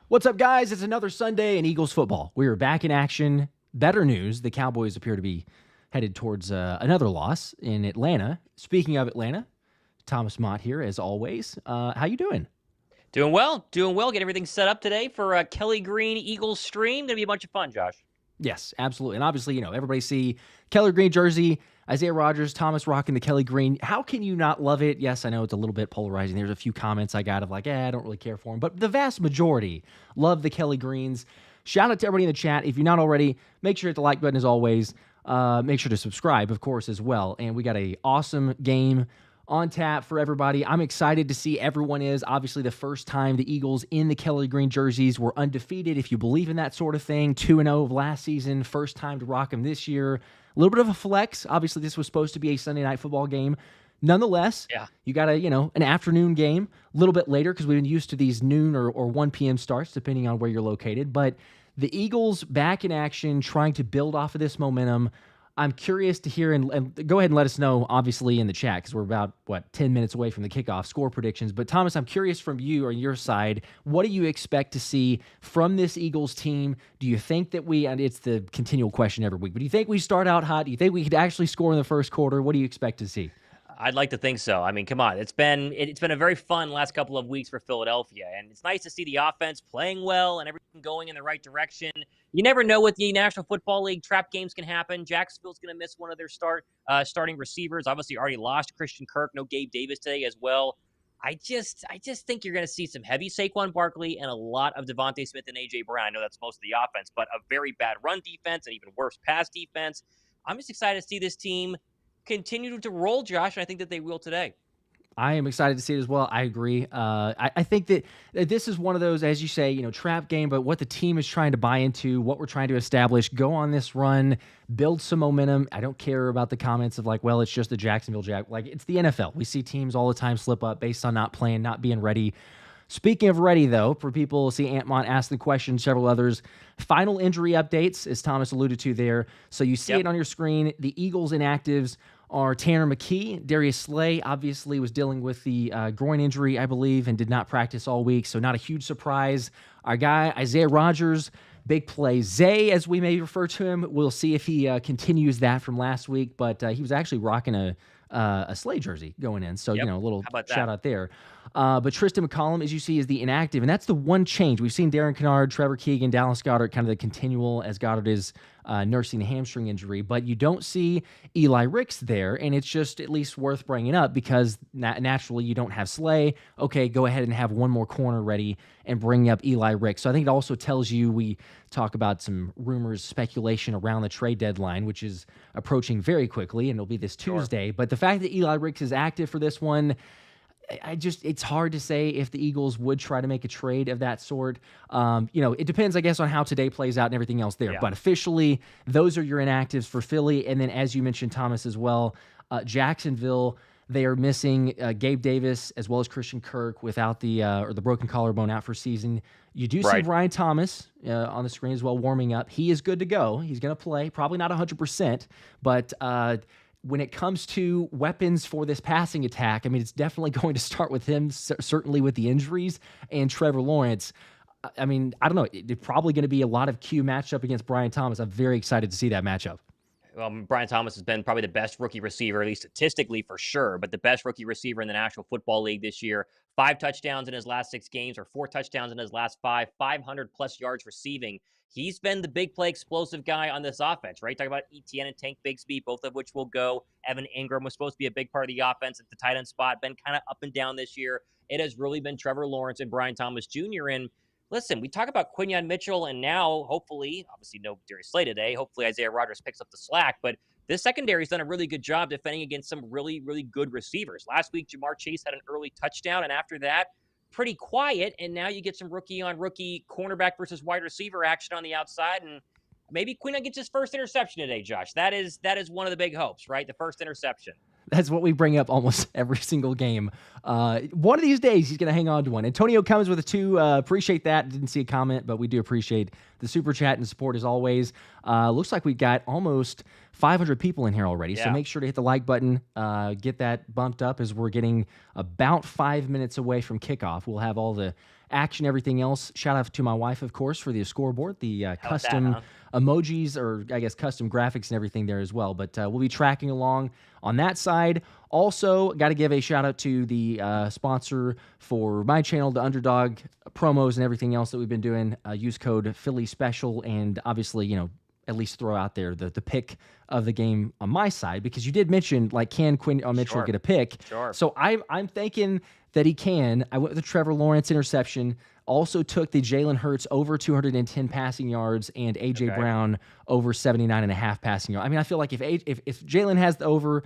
What's up, guys? It's another Sunday in Eagles football. We are back in action. Better news, the Cowboys appear to be headed towards another loss in Atlanta. Speaking of Atlanta, Thomas Mott here, as always. How you doing? Doing well. Get everything set up today for Kelly Green Eagles stream. Going to be a bunch of fun, Josh. Yes, absolutely. And obviously, everybody see Kelly Green jersey, Isaiah Rodgers, Thomas rocking the Kelly Green. How can you not love it? Yes, I know it's a little bit polarizing. There's a few comments I got of like, I don't really care for him. But the vast majority love the Kelly Greens. Shout out to everybody in the chat. If you're not already, make sure to hit the like button as always. Make sure to subscribe, of course, as well. And we got an awesome game on tap for everybody. I'm excited to see everyone is. Obviously, the first time the Eagles in the Kelly Green jerseys were undefeated, if you believe in that sort of thing. 2-0 of last season, first time to rock them this year. A little bit of a flex. Obviously, this was supposed to be a Sunday night football game. Nonetheless, you got an afternoon game a little bit later because we've been used to these noon or 1 p.m. starts, depending on where you're located. But the Eagles back in action, trying to build off of this momentum. I'm curious to hear, and go ahead and let us know, obviously, in the chat, because we're about, 10 minutes away from the kickoff score predictions. But, Thomas, I'm curious from you or your side, what do you expect to see from this Eagles team? Do you think that and it's the continual question every week, but do you think we start out hot? Do you think we could actually score in the first quarter? What do you expect to see? I'd like to think so. I mean, come on. It's been a very fun last couple of weeks for Philadelphia, and it's nice to see the offense playing well and everything going in the right direction. You never know what the National Football League trap games can happen. Jacksonville's going to miss one of their starting receivers. Obviously, already lost Christian Kirk. No Gabe Davis today as well. I just think you're going to see some heavy Saquon Barkley and a lot of DeVonta Smith and A.J. Brown. I know that's most of the offense, but a very bad run defense and even worse pass defense. I'm just excited to see this team continue to roll, Josh, and I think that they will today. I am excited to see it as well. I agree. I think that this is one of those, as you say, trap game, but what the team is trying to buy into, what we're trying to establish, go on this run, build some momentum. I don't care about the comments of like, well, it's just the Jacksonville Jaguars. Like, it's the NFL. We see teams all the time slip up based on not playing, not being ready. Speaking of ready, though, for people, see Ant-Mont ask the question, several others. Final injury updates, as Thomas alluded to there. So you see it on your screen. The Eagles inactives are Tanner McKee. Darius Slay obviously was dealing with the groin injury, I believe, and did not practice all week, so not a huge surprise. Our guy, Isaiah Rodgers, big play Zay, as we may refer to him. We'll see if he continues that from last week, but he was actually rocking a Slay jersey going in, so a little shout out there. But Tristan McCollum, as you see, is the inactive, and that's the one change. We've seen Darren Kennard, Trevor Keegan, Dallas Goedert, kind of the continual as Goddard is nursing the hamstring injury, but you don't see Eli Ricks there, and it's just at least worth bringing up because naturally you don't have Slay. Okay, go ahead and have one more corner ready and bring up Eli Ricks. So I think it also tells you, we talk about some rumors, speculation around the trade deadline, which is approaching very quickly, and it'll be this Tuesday. But the fact that Eli Ricks is active for this one, it's hard to say if the Eagles would try to make a trade of that sort. It depends, I guess, on how today plays out and everything else there. Yeah. But officially, those are your inactives for Philly. And then, as you mentioned, Thomas, as well, Jacksonville, they are missing Gabe Davis as well as Christian Kirk without the broken collarbone out for season. You do see Brian Thomas on the screen as well warming up. He is good to go. He's going to play. Probably not 100%, but when it comes to weapons for this passing attack, I mean, it's definitely going to start with him, certainly with the injuries, and Trevor Lawrence. I mean, I don't know. It's probably going to be a lot of Q matchup against Brian Thomas. I'm very excited to see that matchup. Brian Thomas has been probably the best rookie receiver, at least statistically for sure, but the best rookie receiver in the National Football League this year. 5 touchdowns in his last 6 games, or 4 touchdowns in his last 5, 500-plus yards receiving. He's been the big play explosive guy on this offense, right? Talk about Etienne and Tank Bigsby, both of which will go. Evan Ingram was supposed to be a big part of the offense at the tight end spot, been kind of up and down this year. It has really been Trevor Lawrence and Brian Thomas Jr. And listen, we talk about Quinyon Mitchell, and now, hopefully, obviously no Darius Slay today. Hopefully Isaiah Rodgers picks up the slack, but this secondary's done a really good job defending against some really, really good receivers. Last week, Jamar Chase had an early touchdown, and after that, pretty quiet, and now you get some rookie-on-rookie cornerback versus wide receiver action on the outside, and maybe Quinyon gets his first interception today, Josh. That is one of the big hopes, right? The first interception. That's what we bring up almost every single game. One of these days, he's going to hang on to one. Antonio comes with a 2. Appreciate that. Didn't see a comment, but we do appreciate the super chat and support as always. Looks like we've got almost 500 people in here already, so make sure to hit the like button. Get that bumped up as we're getting about 5 minutes away from kickoff. We'll have all the action, everything else. Shout out to my wife, of course, for the scoreboard, the How about that, custom huh? emojis, or I guess custom graphics and everything there as well. But we'll be tracking along on that side. Also, got to give a shout out to the sponsor for my channel, the Underdog promos and everything else that we've been doing. Use code Philly Special, and obviously, at least throw out there the pick of the game on my side, because you did mention, like, can Quinyon Mitchell get a pick? Sure. So I'm thinking that he can. I went with the Trevor Lawrence interception. Also took the Jalen Hurts over 210 passing yards and A.J. Brown over 79.5 passing yards. I mean, I feel like if Jalen has the over,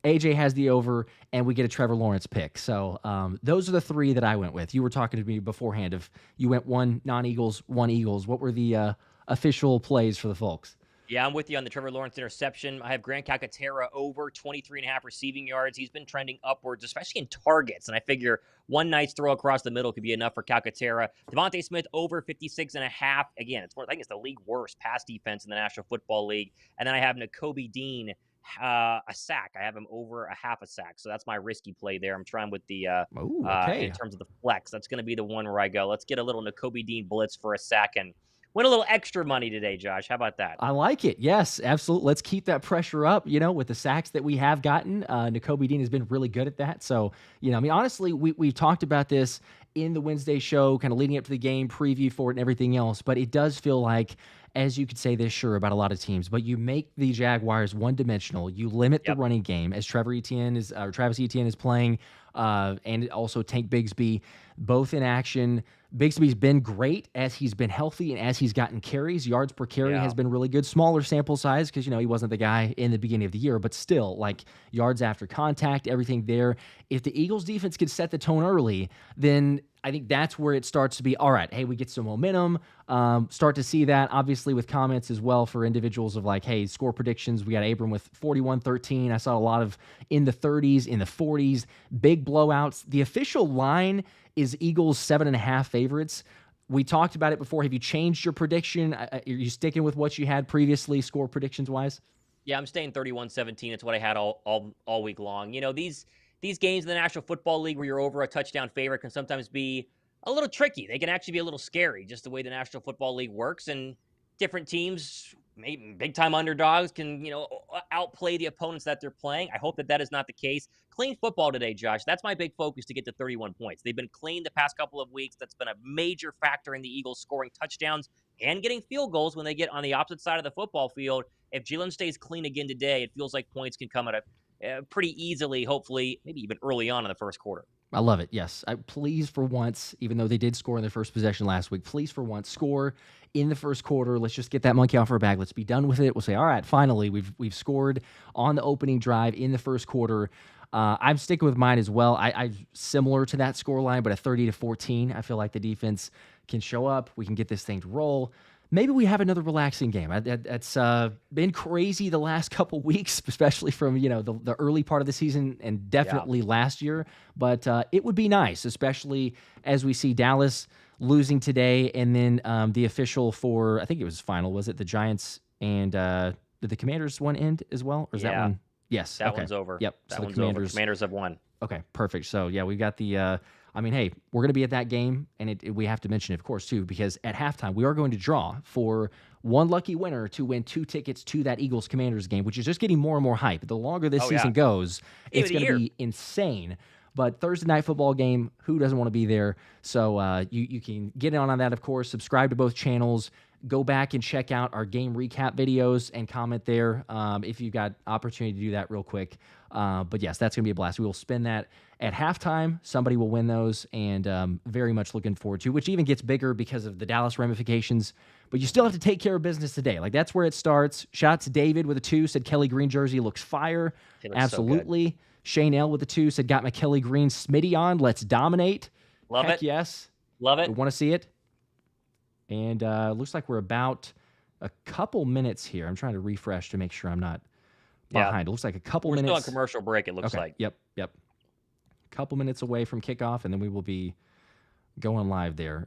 A.J. has the over, and we get a Trevor Lawrence pick. So those are the three that I went with. You were talking to me beforehand of you went one non-Eagles, one Eagles. What were the official plays for the folks? Yeah, I'm with you on the Trevor Lawrence interception. I have Grant Calcaterra over 23.5 receiving yards. He's been trending upwards, especially in targets. And I figure one nice throw across the middle could be enough for Calcaterra. DeVonta Smith over 56.5. Again, I think it's the league worst pass defense in the National Football League. And then I have Nakobe Dean, a sack. I have him over a half a sack. So that's my risky play there. I'm trying with the, in terms of the flex. That's going to be the one where I go, let's get a little Nakobe Dean blitz for a sack and win a little extra money today, Josh. How about that? I like it. Yes, absolutely. Let's keep that pressure up, with the sacks that we have gotten. Nakobe Dean has been really good at that. So, honestly, we've talked about this in the Wednesday show, kind of leading up to the game, preview for it and everything else. But it does feel like, as you could say this, sure, about a lot of teams, but you make the Jaguars one-dimensional. You limit the running game, as Travis Etienne is playing, and also Tank Bigsby, both in action. Bigsby's been great as he's been healthy and as he's gotten carries. Yards per carry has been really good. Smaller sample size because, he wasn't the guy in the beginning of the year, but still, like, yards after contact, everything there. If the Eagles defense could set the tone early, then I think that's where it starts to be, all right, hey, we get some momentum. Start to see that, obviously, with comments as well for individuals of like, hey, score predictions. We got Abram with 41-13. I saw a lot of in the 30s, in the 40s, big blowouts. The official line is Eagles 7.5 favorites. We talked about it before. Have you changed your prediction? Are you sticking with what you had previously, score predictions wise? Yeah, I'm staying 31-17. It's what I had all week long. These games in the National Football League where you're over a touchdown favorite can sometimes be a little tricky. They can actually be a little scary, just the way the National Football League works. And different teams, maybe big-time underdogs, can, outplay the opponents that they're playing. I hope that is not the case. Clean football today, Josh. That's my big focus to get to 31 points. They've been clean the past couple of weeks. That's been a major factor in the Eagles scoring touchdowns and getting field goals when they get on the opposite side of the football field. If Jalen stays clean again today, it feels like points can come at a pretty easily, hopefully, maybe even early on in the first quarter. I love it. Yes. Please, for once, even though they did score in their first possession last week, please, for once, score in the first quarter. Let's just get that monkey off our back. Let's be done with it. We'll say, all right, finally, we've scored on the opening drive in the first quarter. I'm sticking with mine as well. I similar to that score line, but a 30-14. I feel like the defense can show up. We can get this thing to roll. Maybe we have another relaxing game. That's been crazy the last couple weeks, especially from the early part of the season and definitely last year. But it would be nice, especially as we see Dallas losing today, and then the official for, I think it was final, was it the Giants and did the Commanders one end as well, or is that one? Yes, that one's over. Yep, that so one's the Commanders, over. Commanders have won. Okay, perfect. So yeah, we've got the. I mean, hey, we're going to be at that game, and we have to mention it, of course, too, because at halftime, we are going to draw for one lucky winner to win 2 tickets to that Eagles-Commanders game, which is just getting more and more hype. The longer this season goes, it's going to be insane. But Thursday night football game, who doesn't want to be there? So you can get on that, of course. Subscribe to both channels. Go back and check out our game recap videos and comment there if you've got opportunity to do that real quick. But yes, that's going to be a blast. We will spin that at halftime. Somebody will win those, and very much looking forward to, which even gets bigger because of the Dallas ramifications. But you still have to take care of business today. Like, that's where it starts. Shout out to David with a 2, said Kelly Green jersey looks fire. Absolutely. So Shane L with a 2 said got my Kelly Green Smitty on. Let's dominate. Love Heck it. Yes. Love it. We want to see it. And looks like we're about a couple minutes here. I'm trying to refresh to make sure I'm not behind. It looks like a couple minutes. We're still on commercial break, it looks like. Yep. Couple minutes away from kickoff, and then we will be going live there.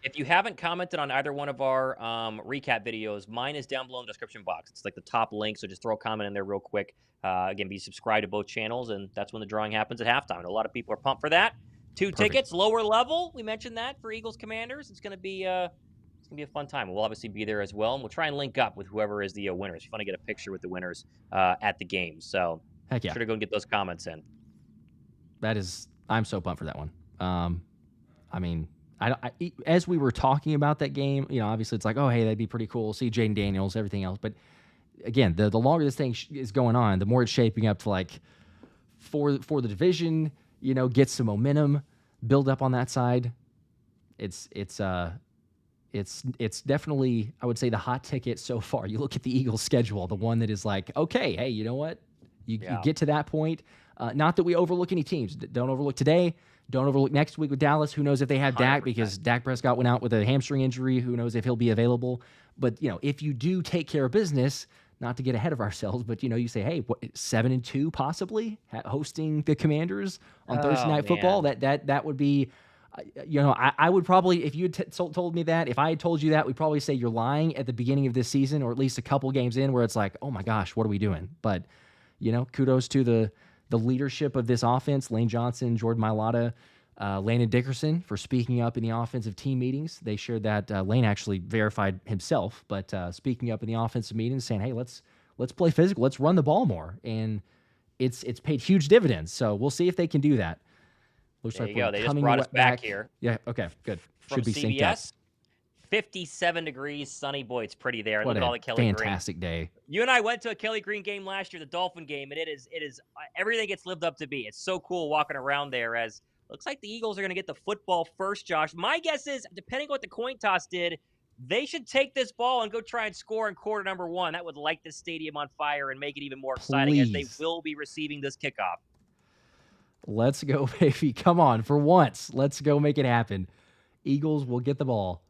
If you haven't commented on either one of our recap videos, mine is down below in the description box. It's like the top link, so just throw a comment in there real quick. Again, be subscribed to both channels, and that's when the drawing happens at halftime. And a lot of people are pumped for that. 2 tickets, lower level. We mentioned that for Eagles Commanders. It's going to be a fun time. We'll obviously be there as well, and we'll try and link up with whoever is the winners. It's fun to get a picture with the winners at the game. So Heck yeah. Sure to go and get those comments in. I'm so pumped for that one. I mean, as we were talking about that game, obviously it's like, oh, hey, that'd be pretty cool. See Jaden Daniels, everything else. But again, the longer this thing is going on, the more it's shaping up to like for the division, get some momentum, build up on that side. It's definitely, I would say, the hot ticket so far. You look at the Eagles' schedule, the one that is like, okay, hey, you know what? You get to that point. Not that we overlook any teams. Don't overlook today. Don't overlook next week with Dallas. Who knows if they have 100%. Dak, because Dak Prescott went out with a hamstring injury. Who knows if he'll be available. But, if you do take care of business, not to get ahead of ourselves, but, you say, hey, 7-2 possibly hosting the Commanders on Thursday Night Football. That would be, I would probably, if you had told me that, if I had told you that, we'd probably say you're lying at the beginning of this season, or at least a couple games in where it's like, oh my gosh, what are we doing? But, kudos to the leadership of this offense, Lane Johnson, Jordan Mailata, Landon Dickerson, for speaking up in the offensive team meetings. They shared that. Lane actually verified himself, but speaking up in the offensive meetings, saying, hey, let's play physical, let's run the ball more. And it's paid huge dividends. So we'll see if they can do that. Looks there like you go. They just brought us back here. Yeah, okay, good. From Should be CBS, synced up. 57 degrees, sunny. Boy, it's pretty there. What Look at all the Kelly Green. Fantastic day. You and I went to a Kelly Green game last year, the Dolphin game, and it is everything it's lived up to be. It's so cool walking around there, as looks like the Eagles are going to get the football first, Josh. My guess is, depending on what the coin toss did, they should take this ball and go try and score in quarter number 1. That would light the stadium on fire and make it even more exciting, as they will be receiving this kickoff. Let's go, baby. Come on, for once. Let's go make it happen. Eagles will get the ball.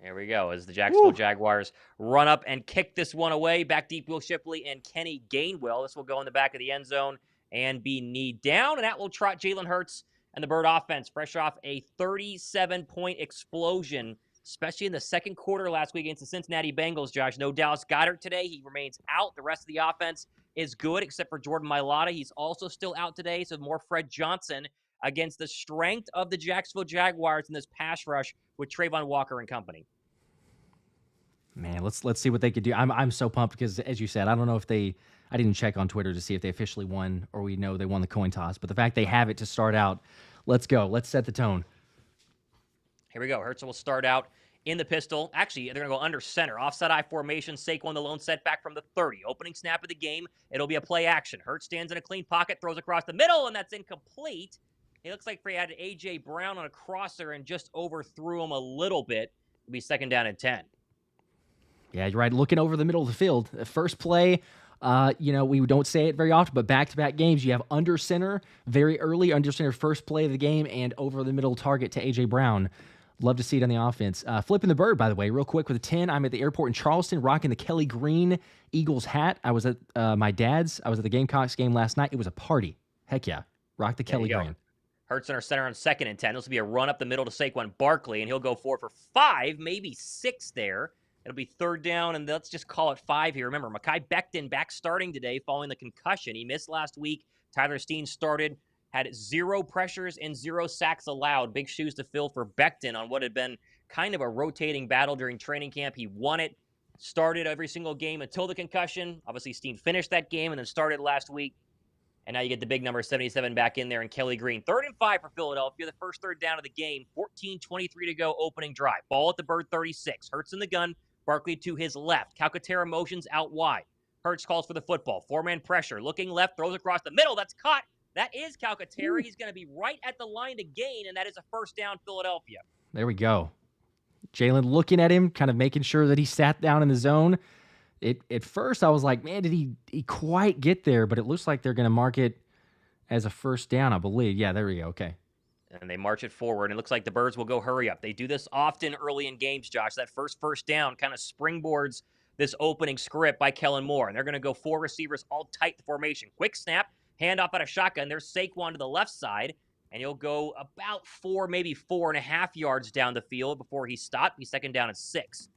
Here we go, as the Jacksonville Jaguars run up and kick this one away. Back deep, Will Shipley and Kenny Gainwell. This will go in the back of the end zone and be knee down, and that will trot Jalen Hurts and the Bird offense, fresh off a 37-point explosion, especially in the second quarter last week against the Cincinnati Bengals, Josh. No Dallas Goedert today. He remains out. The rest of the offense is good, except for Jordan Mailata. He's also still out today, so more Fred Johnson against the strength of the Jacksonville Jaguars in this pass rush with Travon Walker and company. Man, let's see what they could do. I'm so pumped because, as you said, I don't know if I didn't check on Twitter to see if they officially won, or we know they won the coin toss. But the fact they have it to start out, let's go. Let's set the tone. Here we go. Hurts will start out in the pistol. Actually, they're going to go under center. Offside I formation. Saquon the lone setback from the 30. Opening snap of the game. It'll be a play action. Hurts stands in a clean pocket, throws across the middle, and that's incomplete. It looks like he had A.J. Brown on a crosser and just overthrew him a little bit. It'll be 2nd down and 10. Yeah, you're right. Looking over the middle of the field. First play, we don't say it very often, but back-to-back games, you have under center, very early under center, first play of the game, and over the middle target to A.J. Brown. Love to see it on the offense. Flipping the bird, by the way, real quick with a 10. I'm at the airport in Charleston rocking the Kelly Green Eagles hat. I was at my dad's. I was at the Gamecocks game last night. It was a party. Heck yeah. Rock the Kelly Green. Hurts in our center on 2nd and 10. This will be a run up the middle to Saquon Barkley, and he'll go for 5, maybe 6 there. It'll be 3rd down, and let's just call it 5 here. Remember, Mekhi Becton back starting today following the concussion. He missed last week. Tyler Steen started, had 0 pressures and 0 sacks allowed. Big shoes to fill for Becton on what had been kind of a rotating battle during training camp. He won it, started every single game until the concussion. Obviously, Steen finished that game and then started last week. And now you get the big number 77 back in there, and Kelly Green. 3rd and 5 for Philadelphia, the first 3rd down of the game. 14:23 to go, opening drive. Ball at the Bird 36. Hurts in the gun. Barkley to his left. Calcaterra motions out wide. Hurts calls for the football. 4-man pressure. Looking left, throws across the middle. That's caught. That is Calcaterra. He's going to be right at the line to gain, and that is a 1st down, Philadelphia. There we go. Jalen looking at him, kind of making sure that he sat down in the zone. At first, I was like, man, did he quite get there? But it looks like they're going to mark it as a 1st down, I believe. Yeah, there we go. Okay. And they march it forward, and it looks like the Birds will go hurry up. They do this often early in games, Josh. That first down kind of springboards this opening script by Kellen Moore. And they're going to go 4 receivers all tight the formation. Quick snap, handoff out of shotgun. There's Saquon to the left side, and he'll go about 4, maybe 4.5 yards down the field before he stopped. He's 2nd down and 6.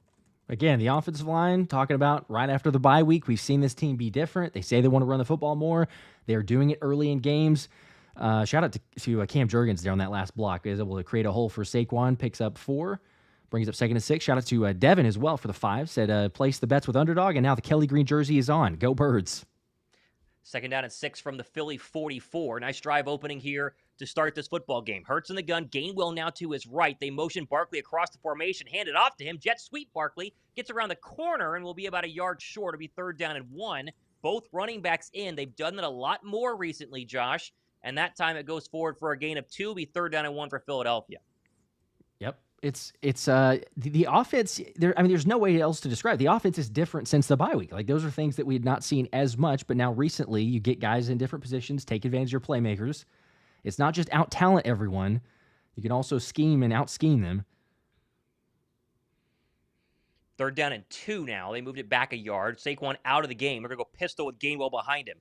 Again, the offensive line, talking about right after the bye week, we've seen this team be different. They say they want to run the football more. They're doing it early in games. Shout out to Cam Jurgens there on that last block. He was able to create a hole for Saquon, picks up 4, brings up 2nd and 6. Shout out to Devin as well for the 5. Said, place the bets with underdog, and now the Kelly Green jersey is on. Go Birds. 2nd down and 6 from the Philly 44. Nice drive opening here to start this football game. Hurts in the gun. Gainwell now to his right. They motion Barkley across the formation. Hand it off to him. Jet sweep Barkley. Gets around the corner and will be about a yard short. It'll be 3rd down and 1. Both running backs in. They've done that a lot more recently, Josh. And that time it goes forward for a gain of 2. It'll be 3rd down and 1 for Philadelphia. Yep. It's the offense there. I mean, there's no way else to describe it. The offense is different since the bye week. Like, those are things that we had not seen as much, but now recently you get guys in different positions, take advantage of your playmakers. It's not just out talent everyone. You can also scheme and out scheme them. 3rd down and 2 now. They moved it back a yard. Saquon out of the game. They're going to go pistol with Gainwell behind him.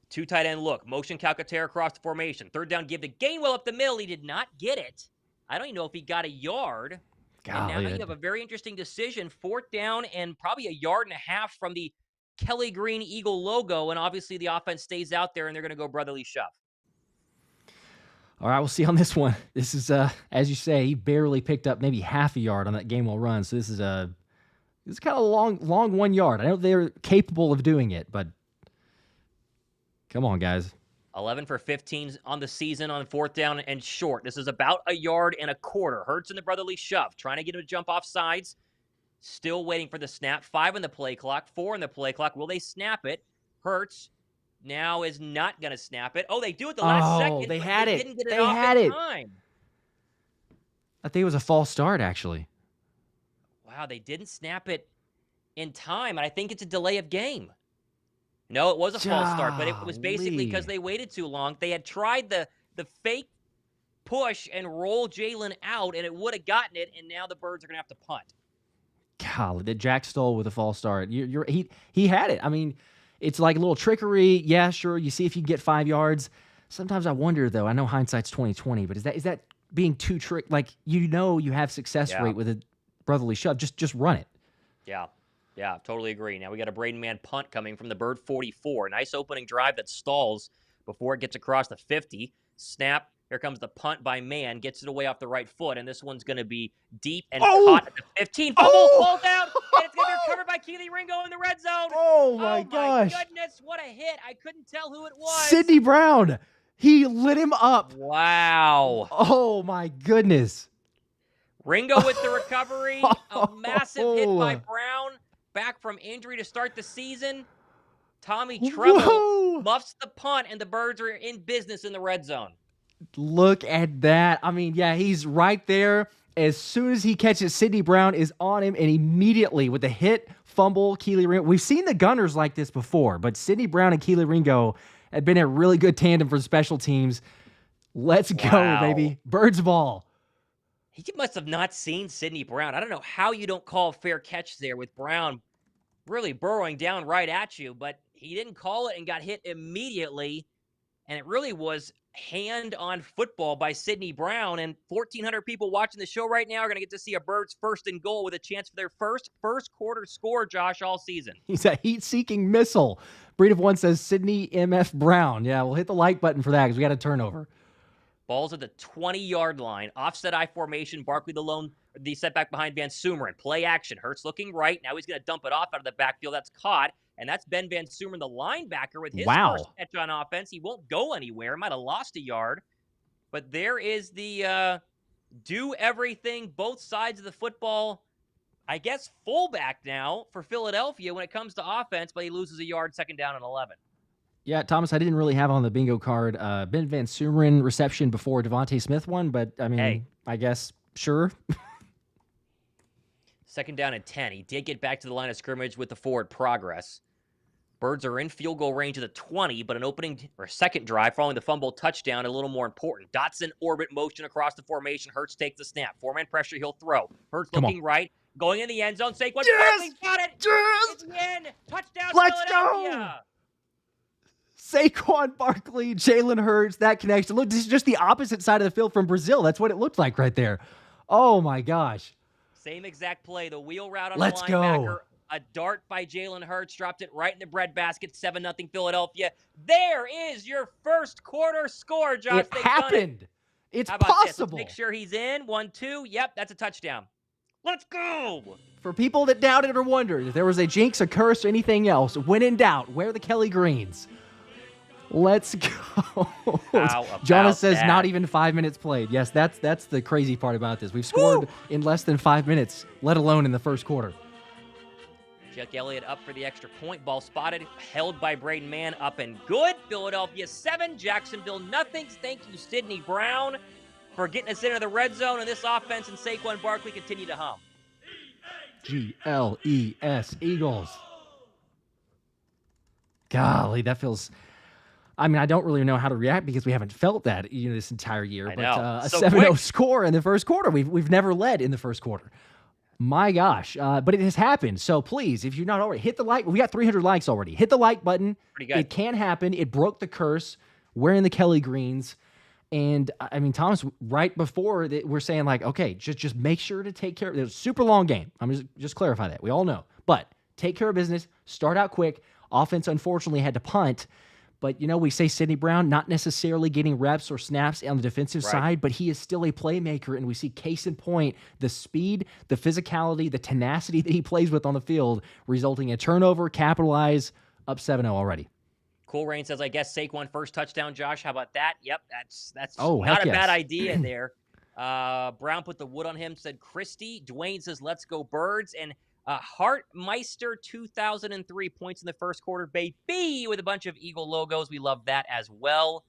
2 tight end look. Motion Calcaterra across the formation. 3rd down, give to Gainwell up the middle. He did not get it. I don't even know if he got a yard. Golly, and now you have a very interesting decision. 4th down and probably a yard and a half from the Kelly Green Eagle logo. And obviously the offense stays out there and they're going to go brotherly shove. All right, we'll see on this one. This is, as you say, he barely picked up maybe half a yard on that Gainwell run. So this is kind of a long 1 yard. I know they're capable of doing it, but come on, guys. 11 for 15 on the season on 4th down and short. This is about a yard and a quarter. Hurts in the brotherly shove, trying to get him to jump off sides. Still waiting for the snap. 5 on the play clock, 4 on the play clock. Will they snap it? Hurts now is not going to snap it. Oh, they do it the last second. They had it. Didn't get it they off had in it. time. I think it was a false start, actually. Wow, they didn't snap it in time, and I think it's a delay of game. No, it was a false start, but it was basically because they waited too long. They had tried the fake push and roll Jalen out, and it would have gotten it, and now the Birds are going to have to punt. Golly, the Jack stole with a false start. He had it. I mean, it's like a little trickery. Yeah, sure, you see if you can get 5 yards. Sometimes I wonder, though, I know hindsight's 20/20, but is that being too trick? Like, you have success rate with a brotherly shove. Just run it. Yeah, totally agree. Now we got a Braden Mann punt coming from the Bird 44. Nice opening drive that stalls before it gets across the 50. Snap. Here comes the punt by Mann. Gets it away off the right foot, and this one's going to be deep and caught at the 15. Fumble, falls down, and it's going to be recovered by Keely Ringo in the red zone. Oh, my gosh. My goodness, what a hit. I couldn't tell who it was. Sidney Brown. He lit him up. Wow. Oh, my goodness. Ringo with the recovery. A massive hit by Brown. Back from injury to start the season. Tommy Trevor muffs the punt, and the Birds are in business in the red zone. Look at that. I mean, yeah, he's right there. As soon as he catches, Sidney Brown is on him, and immediately with the hit, fumble, Keely Ringo. We've seen the Gunners like this before, but Sidney Brown and Keely Ringo have been a really good tandem for special teams. Let's go, baby. Birds ball. He must have not seen Sidney Brown. I don't know how you don't call a fair catch there with Brown really burrowing down right at you, but he didn't call it and got hit immediately. And it really was hand-on football by Sidney Brown. And 1,400 people watching the show right now are going to get to see a Birds 1st and goal with a chance for their first quarter score, Josh, all season. He's a heat-seeking missile. Breed of One says Sidney M.F. Brown. Yeah, we'll hit the like button for that because we got a turnover. Ball's at the 20-yard line. Offset I formation. Barkley the setback behind Van Sumeren. Play action. Hurts looking right. Now he's going to dump it off out of the backfield. That's caught. And that's Ben Van Sumeren, the linebacker, with his first catch on offense. He won't go anywhere. Might have lost a yard. But there is the do everything, both sides of the football, I guess, fullback now for Philadelphia when it comes to offense, but he loses a yard, 2nd down and 11. Yeah, Thomas, I didn't really have on the bingo card Ben Van Sumeren reception before DeVonta Smith one, but I mean, I guess, sure. 2nd down and 10. He did get back to the line of scrimmage with the forward progress. Birds are in field goal range of the 20, but an opening or second drive following the fumble touchdown a little more important. Dotson orbit motion across the formation. Hurts takes the snap. 4-man pressure, he'll throw. Hurts looking right, going in the end zone. Saquon Barkley got it. It's in. Touchdown, Philadelphia. Saquon Barkley, Jalen Hurts, that connection. Look, this is just the opposite side of the field from Brazil. That's what it looked like right there. Oh, my gosh. Same exact play. The wheel route on Let's the linebacker. go. A dart by Jalen Hurts dropped it right in the breadbasket. 7-0 Philadelphia. There is your first quarter score, Josh. It happened. It's How about possible. this? Let's make sure he's in. 1-2. Yep, that's a touchdown. Let's go. For people that doubted or wondered if there was a jinx, a curse, or anything else, when in doubt, wear the Kelly Greens. Let's go. Jonas says that? Not even 5 minutes played. Yes, that's the crazy part about this. We've scored in less than 5 minutes, let alone in the first quarter. Chuck Elliott up for the extra point. Ball spotted, held by Braden Mann, up and good. Philadelphia 7, Jacksonville nothing. Thank you, Sidney Brown, for getting us into the red zone. And this offense and Saquon Barkley continue to hum. GLES, Eagles. Golly, that feels... I mean, I don't really know how to react because we haven't felt that this entire year. I but know. A So 7-0 quick. score in the first quarter. We've never led in the first quarter. My gosh. But it has happened. So please, if you're not already, hit the like. We got 300 likes already. Hit the like button. Pretty good. It can happen. It broke the curse. Wearing the Kelly Greens. And, I mean, Thomas, right before that, we're saying, like, okay, just make sure to take care of it. It's a super long game. I'm just clarify that. We all know. But take care of business. Start out quick. Offense, unfortunately, had to punt. But, we say Sidney Brown not necessarily getting reps or snaps on the defensive side, but he is still a playmaker, and we see case in point, the speed, the physicality, the tenacity that he plays with on the field, resulting in a turnover, capitalize, up 7-0 already. Cool Rain says, I guess Saquon first touchdown, Josh. How about that? Yep, that's Oh, not heck a bad yes. idea there. Brown put the wood on him, said Christie. Dwayne says, let's go Birds. And Hartmeister 2003 points in the first quarter, baby, with a bunch of Eagle logos. We love that as well.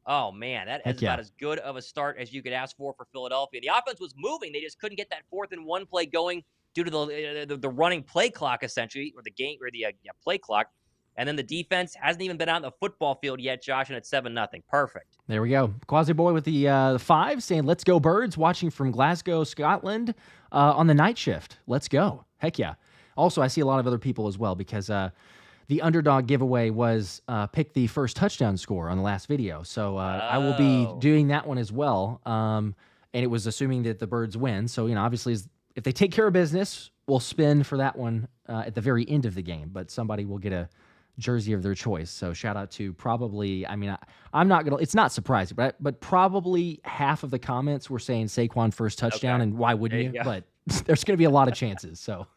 Oh, man, that is about as good of a start as you could ask for Philadelphia. The offense was moving. They just couldn't get that 4th and 1 play going due to the running play clock, essentially, or the play clock. And then the defense hasn't even been out on the football field yet, Josh, and it's 7-0. Perfect. There we go. Quasi Boy with the 5 saying, let's go Birds, watching from Glasgow, Scotland on the night shift. Let's go. Heck yeah. Also, I see a lot of other people as well because the underdog giveaway was pick the first touchdown score on the last video. So I will be doing that one as well. And it was assuming that the Birds win. So, obviously, if they take care of business, we'll spin for that one at the very end of the game. But somebody will get a jersey of their choice. So shout out to probably, I'm not going to, it's not surprising, but probably half of the comments were saying Saquon first touchdown. Okay. And why wouldn't you? But there's going to be a lot of chances. So.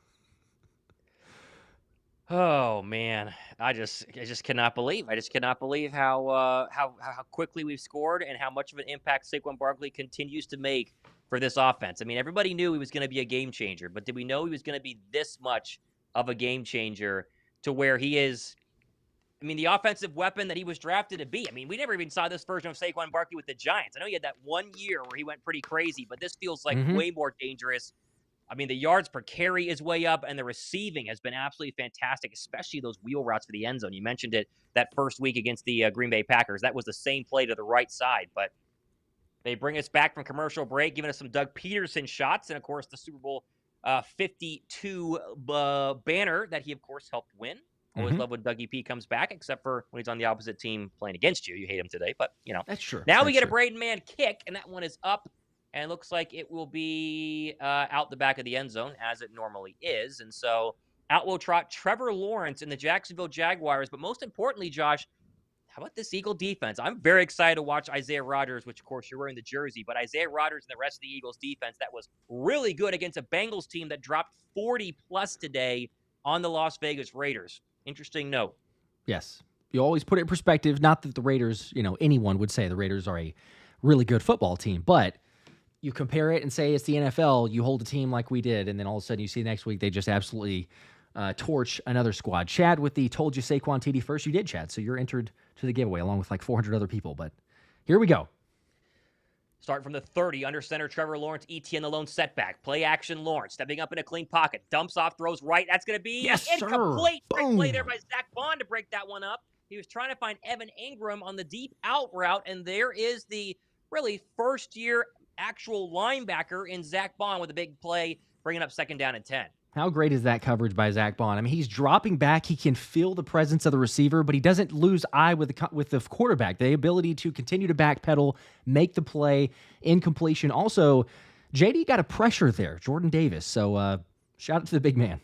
Oh man, I just cannot believe. I just cannot believe how quickly we've scored and how much of an impact Saquon Barkley continues to make for this offense. I mean, everybody knew he was going to be a game changer, but did we know he was going to be this much of a game changer to where he is? I mean, the offensive weapon that he was drafted to be. I mean, we never even saw this version of Saquon Barkley with the Giants. I know he had that 1 year where he went pretty crazy, but this feels like way more dangerous. I mean, the yards per carry is way up, and the receiving has been absolutely fantastic, especially those wheel routes for the end zone. You mentioned it that first week against the Green Bay Packers. That was the same play to the right side, but they bring us back from commercial break, giving us some Doug Pederson shots, and, of course, the Super Bowl 52 banner that he, of course, helped win. Always love when Dougie P comes back, except for when he's on the opposite team playing against you. You hate him today, but, That's true. Now we get a Braden Mann kick, and that one is up, and it looks like it will be out the back of the end zone, as it normally is. And so out will trot Trevor Lawrence and the Jacksonville Jaguars. But most importantly, Josh, how about this Eagle defense? I'm very excited to watch Isaiah Rodgers, which, of course, you're wearing the jersey. But Isaiah Rodgers and the rest of the Eagles defense that was really good against a Bengals team that dropped 40-plus today on the Las Vegas Raiders. Interesting note. Yes. You always put it in perspective. Not that the Raiders, anyone would say the Raiders are a really good football team, but you compare it and say it's the NFL, you hold a team like we did, and then all of a sudden you see next week they just absolutely torch another squad. Chad with the told you Saquon TD first. You did, Chad, so you're entered to the giveaway along with like 400 other people, but here we go. Start from the 30, under center, Trevor Lawrence, ETN the lone setback. Play action, Lawrence, stepping up in a clean pocket. Dumps off, throws right. That's going to be incomplete. Great play there by Zach Baun to break that one up. He was trying to find Evan Ingram on the deep out route, and there is the really first-year actual linebacker in Zach Baun with a big play, bringing up 2nd down and 10. How great is that coverage by Zach Baun? I mean, he's dropping back. He can feel the presence of the receiver, but he doesn't lose eye with the quarterback. The ability to continue to backpedal, make the play, incompletion. Also, JD got a pressure there, Jordan Davis. So shout out to the big man.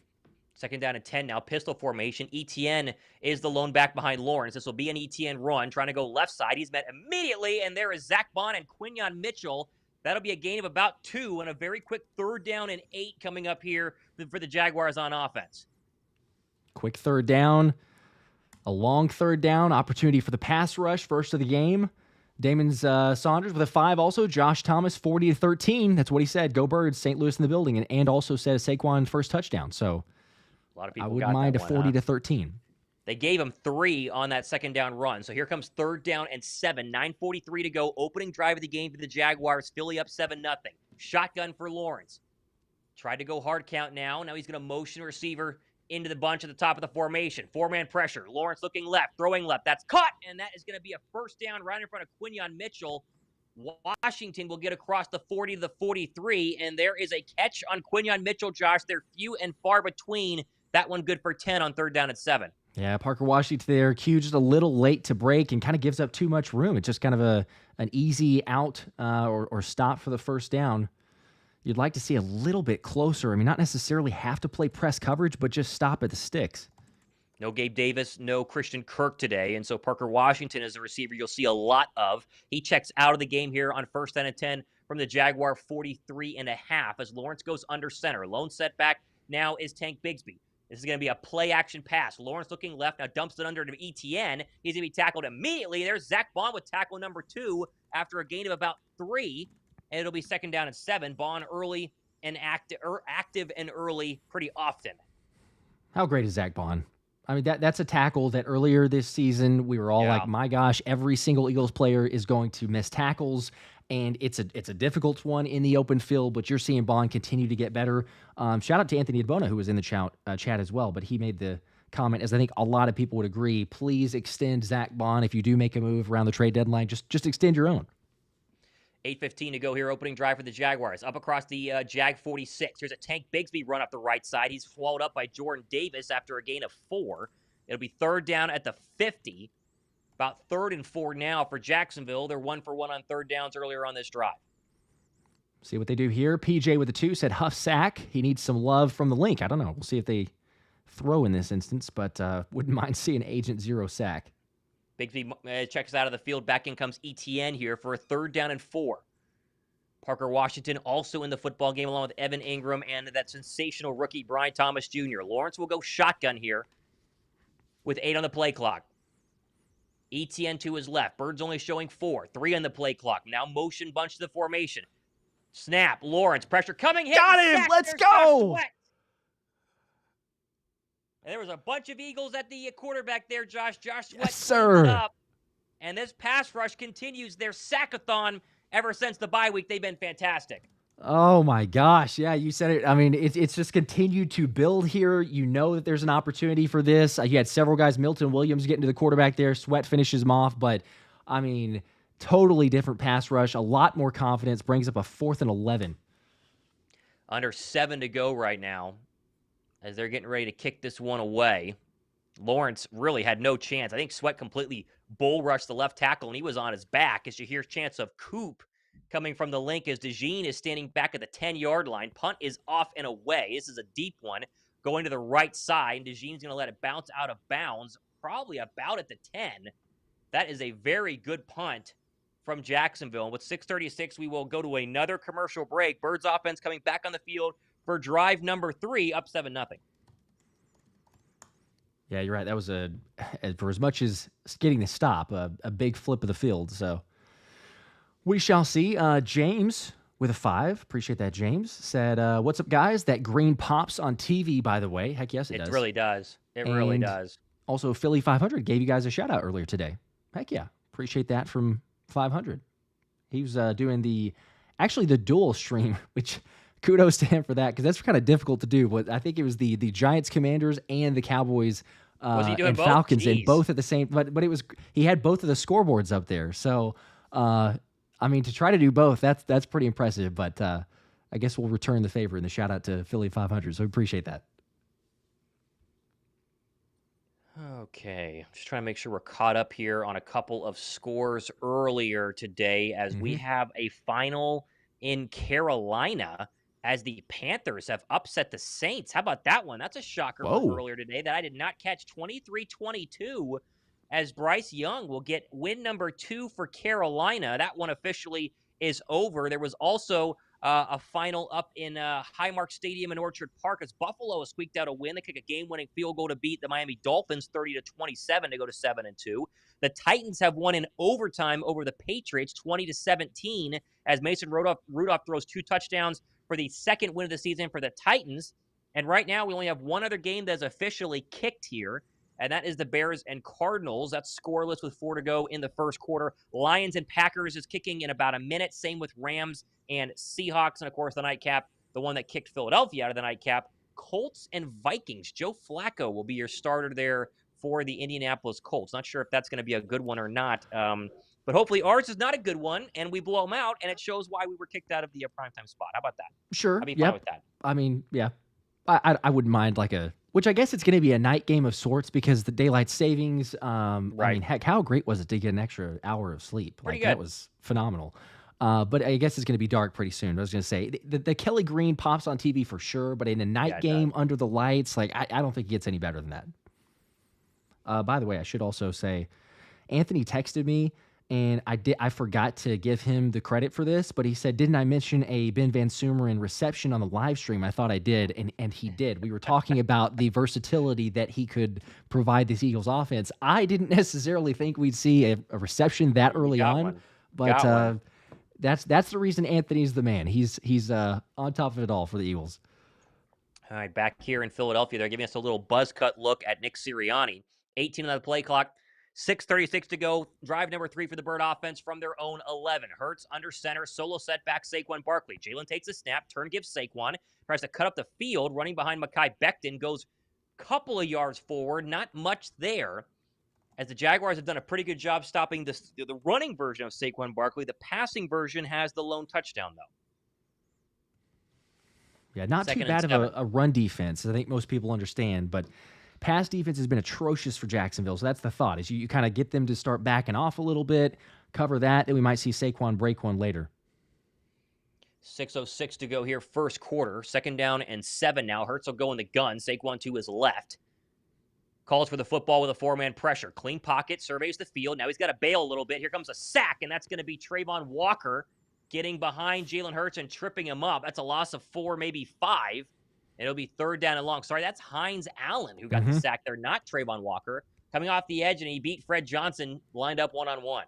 Second down and 10 now, pistol formation. Etienne is the lone back behind Lawrence. This will be an Etienne run, trying to go left side. He's met immediately, and there is Zack Baun and Quinyon Mitchell. That'll be a gain of about 2 and a very quick 3rd down and 8 coming up here for the Jaguars on offense. Quick 3rd down, a long 3rd down, opportunity for the pass rush, first of the game. Damon's Saunders with a 5 also. Josh Thomas, 40-13. That's what he said. Go Birds, St. Louis in the building, and also said Saquon first touchdown. So a lot of people I wouldn't mind a 40-13. They gave him 3 on that second down run. So here comes 3rd down and 7. 9:43 to go. Opening drive of the game for the Jaguars. Philly up 7-0. Shotgun for Lawrence. Tried to go hard count now. Now he's going to motion receiver into the bunch at the top of the formation. 4-man pressure. Lawrence looking left, throwing left. That's caught, and that is going to be a first down right in front of Quinyon Mitchell. Washington will get across the 40 to the 43, and there is a catch on Quinyon Mitchell, Josh. They're few and far between. That one good for 10 on 3rd down and 7. Yeah, Parker Washington there. Q just a little late to break and kind of gives up too much room. It's just kind of an easy out or stop for the first down. You'd like to see a little bit closer. I mean, not necessarily have to play press coverage, but just stop at the sticks. No Gabe Davis, no Christian Kirk today, and so Parker Washington is a receiver you'll see a lot of. He checks out of the game here on 1st down and 10 from the Jaguar 43.5 as Lawrence goes under center. Lone setback now is Tank Bigsby. This is going to be a play-action pass. Lawrence looking left, now dumps it under to Etienne. He's going to be tackled immediately. There's Zack Baun with tackle number 2 after a gain of about 3, and it'll be 2nd down and 7. Baun early and active and early pretty often. How great is Zack Baun? I mean, that's a tackle that earlier this season we were all like, my gosh, every single Eagles player is going to miss tackles, and it's a difficult one in the open field, but you're seeing Baun continue to get better. Shout out to Anthony Adbona, who was in the chat as well, but he made the comment, as I think a lot of people would agree, please extend Zack Baun if you do make a move around the trade deadline. Just extend your own. 8:15 to go here, opening drive for the Jaguars. Up across the Jag 46. Here's a Tank Bigsby run up the right side. He's swallowed up by Jordan Davis after a gain of 4. It'll be 3rd down at the 50. About 3rd and 4 now for Jacksonville. They're 1 for 1 on 3rd downs earlier on this drive. See what they do here. PJ with the 2 said Huff sack. He needs some love from the link. I don't know. We'll see if they throw in this instance, but wouldn't mind seeing Agent 0 sack. Bigsby checks out of the field. Back in comes Etienne here for a 3rd down and 4. Parker Washington also in the football game along with Evan Ingram and that sensational rookie Brian Thomas Jr. Lawrence will go shotgun here with 8 on the play clock. Etienne to his left. Birds only showing 4. 3 on the play clock. Now motion bunch to the formation. Snap. Lawrence. Pressure coming. Hit. Got him. Sack. Let's There's go. And there was a bunch of Eagles at the quarterback there, Josh. Josh Sweat. Yes, sir. Up. And this pass rush continues their sackathon ever since the bye week. They've been fantastic. Oh, my gosh. Yeah, you said it. I mean, it's just continued to build here. You know that there's an opportunity for this. You had several guys, Milton Williams getting to the quarterback there. Sweat finishes him off. But, I mean, totally different pass rush. A lot more confidence. Brings up a 4th and 11. Under 7 to go right now as they're getting ready to kick this one away. Lawrence really had no chance. I think Sweat completely bull rushed the left tackle, and he was on his back. As you hear chants of Coop coming from the link as DeJean is standing back at the 10-yard line. Punt is off and away. This is a deep one going to the right side. DeJean's going to let it bounce out of bounds, probably about at the 10. That is a very good punt from Jacksonville. And with 6:36, we will go to another commercial break. Birds offense coming back on the field for drive number 3, up 7-0. Yeah, you're right. That was for as much as getting the stop, a big flip of the field. So we shall see. James with a 5. Appreciate that, James. Said, what's up, guys? That green pops on TV, by the way. Heck yes, it does. It really does. It really does. Also, Philly 500 gave you guys a shout-out earlier today. Heck yeah. Appreciate that from 500. He was doing the dual stream, which kudos to him for that, because that's kind of difficult to do. But I think it was the Giants, Commanders, and the Cowboys Was he doing and both? Falcons, Jeez. and both at the same. But it was, he had both of the scoreboards up there. So I mean, to try to do both, that's pretty impressive. But I guess we'll return the favor and the shout out to Philly 500. So we appreciate that. Okay, just trying to make sure we're caught up here on a couple of scores earlier today as we have a final in Carolina as the Panthers have upset the Saints. How about that one? That's a shocker from Whoa. earlier today that I did not catch. 23-22 as Bryce Young will get win number 2 for Carolina. That one officially is over. There was also a final up in Highmark Stadium in Orchard Park as Buffalo has squeaked out a win. They kick a game-winning field goal to beat the Miami Dolphins 30-27 to go to 7-2. The Titans have won in overtime over the Patriots 20-17 as Mason Rudolph throws 2 touchdowns for the second win of the season for the Titans. And right now we only have one other game that's officially kicked here, and that is the Bears and Cardinals. That's scoreless with 4 to go in the first quarter. Lions and Packers is kicking in about a minute. Same with Rams and Seahawks. And, of course, the nightcap, the one that kicked Philadelphia out of the nightcap, Colts and Vikings. Joe Flacco will be your starter there for the Indianapolis Colts. Not sure if that's going to be a good one or not. But hopefully ours is not a good one, and we blow them out, and it shows why we were kicked out of the primetime spot. How about that? Sure. I'd be fine with that. I mean, yeah. I wouldn't mind which I guess it's going to be a night game of sorts because the daylight savings. Right. I mean, heck, how great was it to get an extra hour of sleep? Pretty Like, good. That was phenomenal. But I guess it's going to be dark pretty soon. I was going to say the Kelly Green pops on TV for sure, but in a night game under the lights, like I don't think it gets any better than that. By the way, I should also say, Anthony texted me, and I forgot to give him the credit for this, but he said, "Didn't I mention a Ben Van Sumeren reception on the live stream?" I thought I did, and he did. We were talking about the versatility that he could provide this Eagles offense. I didn't necessarily think we'd see a reception that early on, but that's the reason Anthony's the man. He's on top of it all for the Eagles. All right, back here in Philadelphia, they're giving us a little buzz cut look at Nick Sirianni. 18 on the play clock. 6:36 to go. Drive number 3 for the Bird offense from their own 11. Hurts under center. Solo setback. Saquon Barkley. Jalen takes a snap. Turn gives Saquon. Tries to cut up the field. Running behind Mekhi Becton. Goes a couple of yards forward. Not much there. As the Jaguars have done a pretty good job stopping the running version of Saquon Barkley. The passing version has the lone touchdown, though. Yeah, not too bad of a run defense. I think most people understand, but pass defense has been atrocious for Jacksonville, so that's the thought, is you kind of get them to start backing off a little bit, cover that, then we might see Saquon break one later. 6:06 to go here, first quarter. 2nd down and 7 now. Hurts will go in the gun. Saquon to his left. Calls for the football with a 4-man pressure. Clean pocket, surveys the field. Now he's got to bail a little bit. Here comes a sack, and that's going to be Travon Walker getting behind Jalen Hurts and tripping him up. That's a loss of 4, maybe 5. It'll be 3rd down and long. Sorry, that's Hines-Allen who got the sack there, not Travon Walker. Coming off the edge, and he beat Fred Johnson, lined up one-on-one.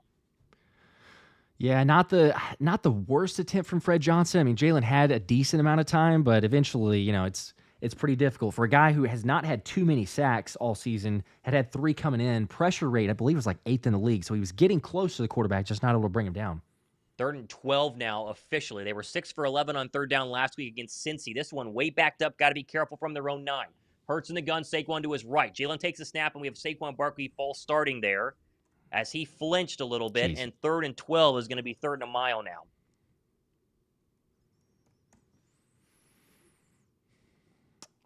Yeah, not the worst attempt from Fred Johnson. I mean, Jalen had a decent amount of time, but eventually, it's pretty difficult. For a guy who has not had too many sacks all season, had 3 coming in, pressure rate, I believe, was like 8th in the league. So he was getting close to the quarterback, just not able to bring him down. 3rd and 12 now officially. They were 6 for 11 on 3rd down last week against Cincy. This one way backed up. Got to be careful from their own 9. Hurts in the gun. Saquon to his right. Jalen takes a snap, and we have Saquon Barkley false starting there as he flinched a little bit. Jeez. And 3rd and 12 is going to be 3rd and a mile now.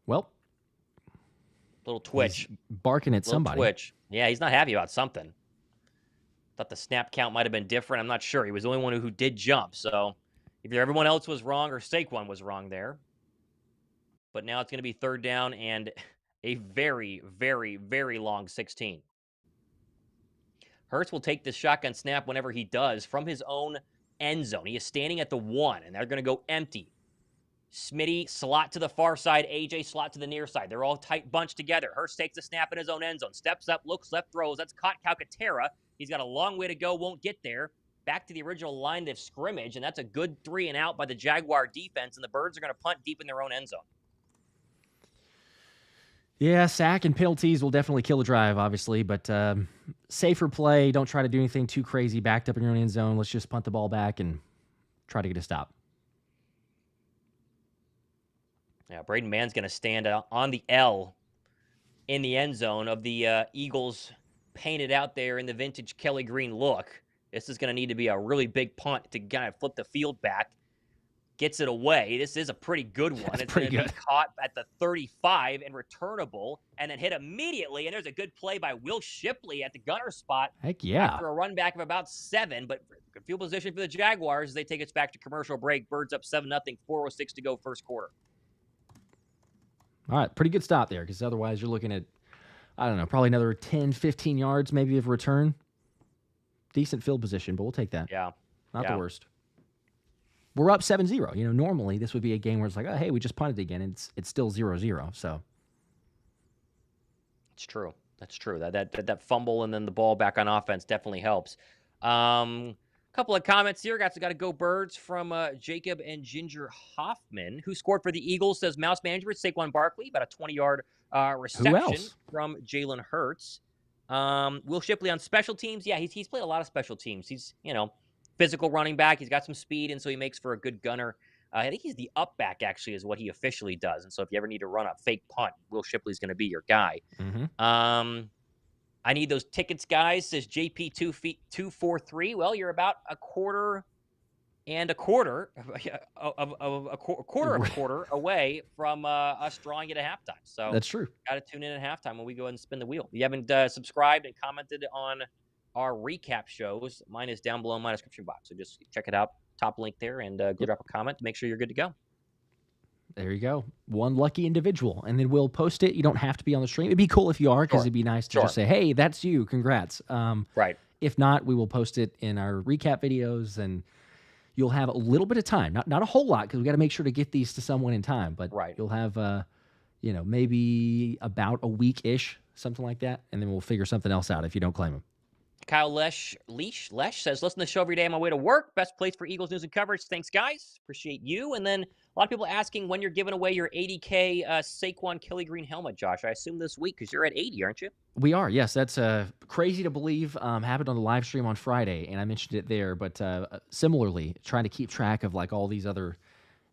Well, Little twitch. Barking at somebody. Twitch. Yeah, he's not happy about something. Thought the snap count might have been different. I'm not sure. He was the only one who did jump. So either everyone else was wrong or Saquon was wrong there. But now it's going to be 3rd down and a very, very, very long 16. Hurts will take this shotgun snap whenever he does from his own end zone. He is standing at the 1, and they're going to go empty. Smitty, slot to the far side. AJ, slot to the near side. They're all tight bunched together. Hurts takes a snap in his own end zone. Steps up, looks left, throws. That's caught Calcaterra. He's got a long way to go, won't get there. Back to the original line of scrimmage, and that's a good 3 and out by the Jaguar defense, and the Birds are going to punt deep in their own end zone. Yeah, sack and penalties will definitely kill the drive, obviously, but safer play. Don't try to do anything too crazy backed up in your own end zone. Let's just punt the ball back and try to get a stop. Yeah, Braden Mann's going to stand on the L in the end zone of the Eagles painted out there in the vintage Kelly Green look. This is going to need to be a really big punt to kind of flip the field back. gets it away. This is a pretty good one. That's It's going pretty to be good. caught at the 35 and returnable and then hit immediately. And there's a good play by Will Shipley at the gunner spot. Heck yeah. After a run back of about 7, but good field position for the Jaguars as they take us back to commercial break. Birds up 7-0, 4:06 to go first quarter. All right, pretty good stop there, because otherwise you're looking at, I don't know, probably another 10, 15 yards maybe of return. Decent field position, but we'll take that. Yeah. Not the worst. We're up 7-0. You know, normally this would be a game where it's like, oh, hey, we just punted again. And it's still 0-0. So it's true. That's true. That fumble and then the ball back on offense definitely helps. Couple of comments here. Got to go Birds from Jacob and Ginger Hoffman, who scored for the Eagles. Says Mouse Management, Saquon Barkley, about a 20-yard reception from Jalen Hurts. Will Shipley on special teams. Yeah, he's played a lot of special teams. He's, physical running back. He's got some speed, and so he makes for a good gunner. I think he's the up back, actually, is what he officially does. And so if you ever need to run a fake punt, Will Shipley's going to be your guy. Mm-hmm. I need those tickets, guys, says JP 243. Well, you're about a quarter of a quarter away from us drawing it at halftime. So that's true. Got to tune in at halftime when we go ahead and spin the wheel. If you haven't subscribed and commented on our recap shows, mine is down below in my description box. So just check it out. Top link there, and go drop a comment to make sure you're good to go. There you go. One lucky individual. And then we'll post it. You don't have to be on the stream. It'd be cool if you are, because it'd be nice to just say, hey, that's you. Congrats. Right. If not, we will post it in our recap videos, and you'll have a little bit of time. Not a whole lot, because we got to make sure to get these to someone in time. But you'll have, maybe about a week-ish, something like that. And then we'll figure something else out if you don't claim them. Kyle Lesh says, listen to the show every day on my way to work. Best place for Eagles news and coverage. Thanks, guys. Appreciate you. And then a lot of people asking when you're giving away your 80K Saquon Kelly Green helmet, Josh. I assume this week, because you're at 80, aren't you? We are, yes. That's crazy to believe. Happened on the live stream on Friday, and I mentioned it there. But similarly, trying to keep track of all these other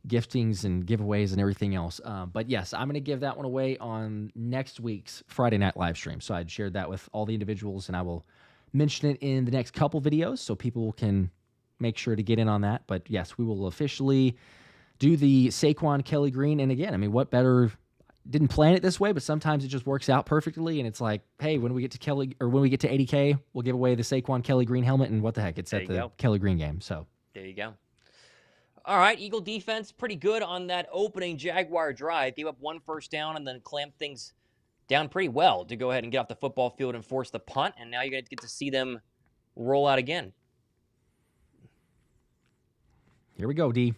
giftings and giveaways and everything else. But yes, I'm going to give that one away on next week's Friday night live stream. So I'd shared that with all the individuals, and I will mention it in the next couple videos so people can make sure to get in on that. But yes, we will officially do the Saquon Kelly Green. And again, I mean, what better? Didn't plan it this way, but sometimes it just works out perfectly. And it's like, hey, when we get to 80K, we'll give away the Saquon Kelly Green helmet. And what the heck? It's at the Kelly Green game. So there you go. All right, Eagle defense pretty good on that opening Jaguar drive. Gave up 1 first down and then clamped things down pretty well to go ahead and get off the football field and force the punt, and now you're going to get to see them roll out again. Here we go, D.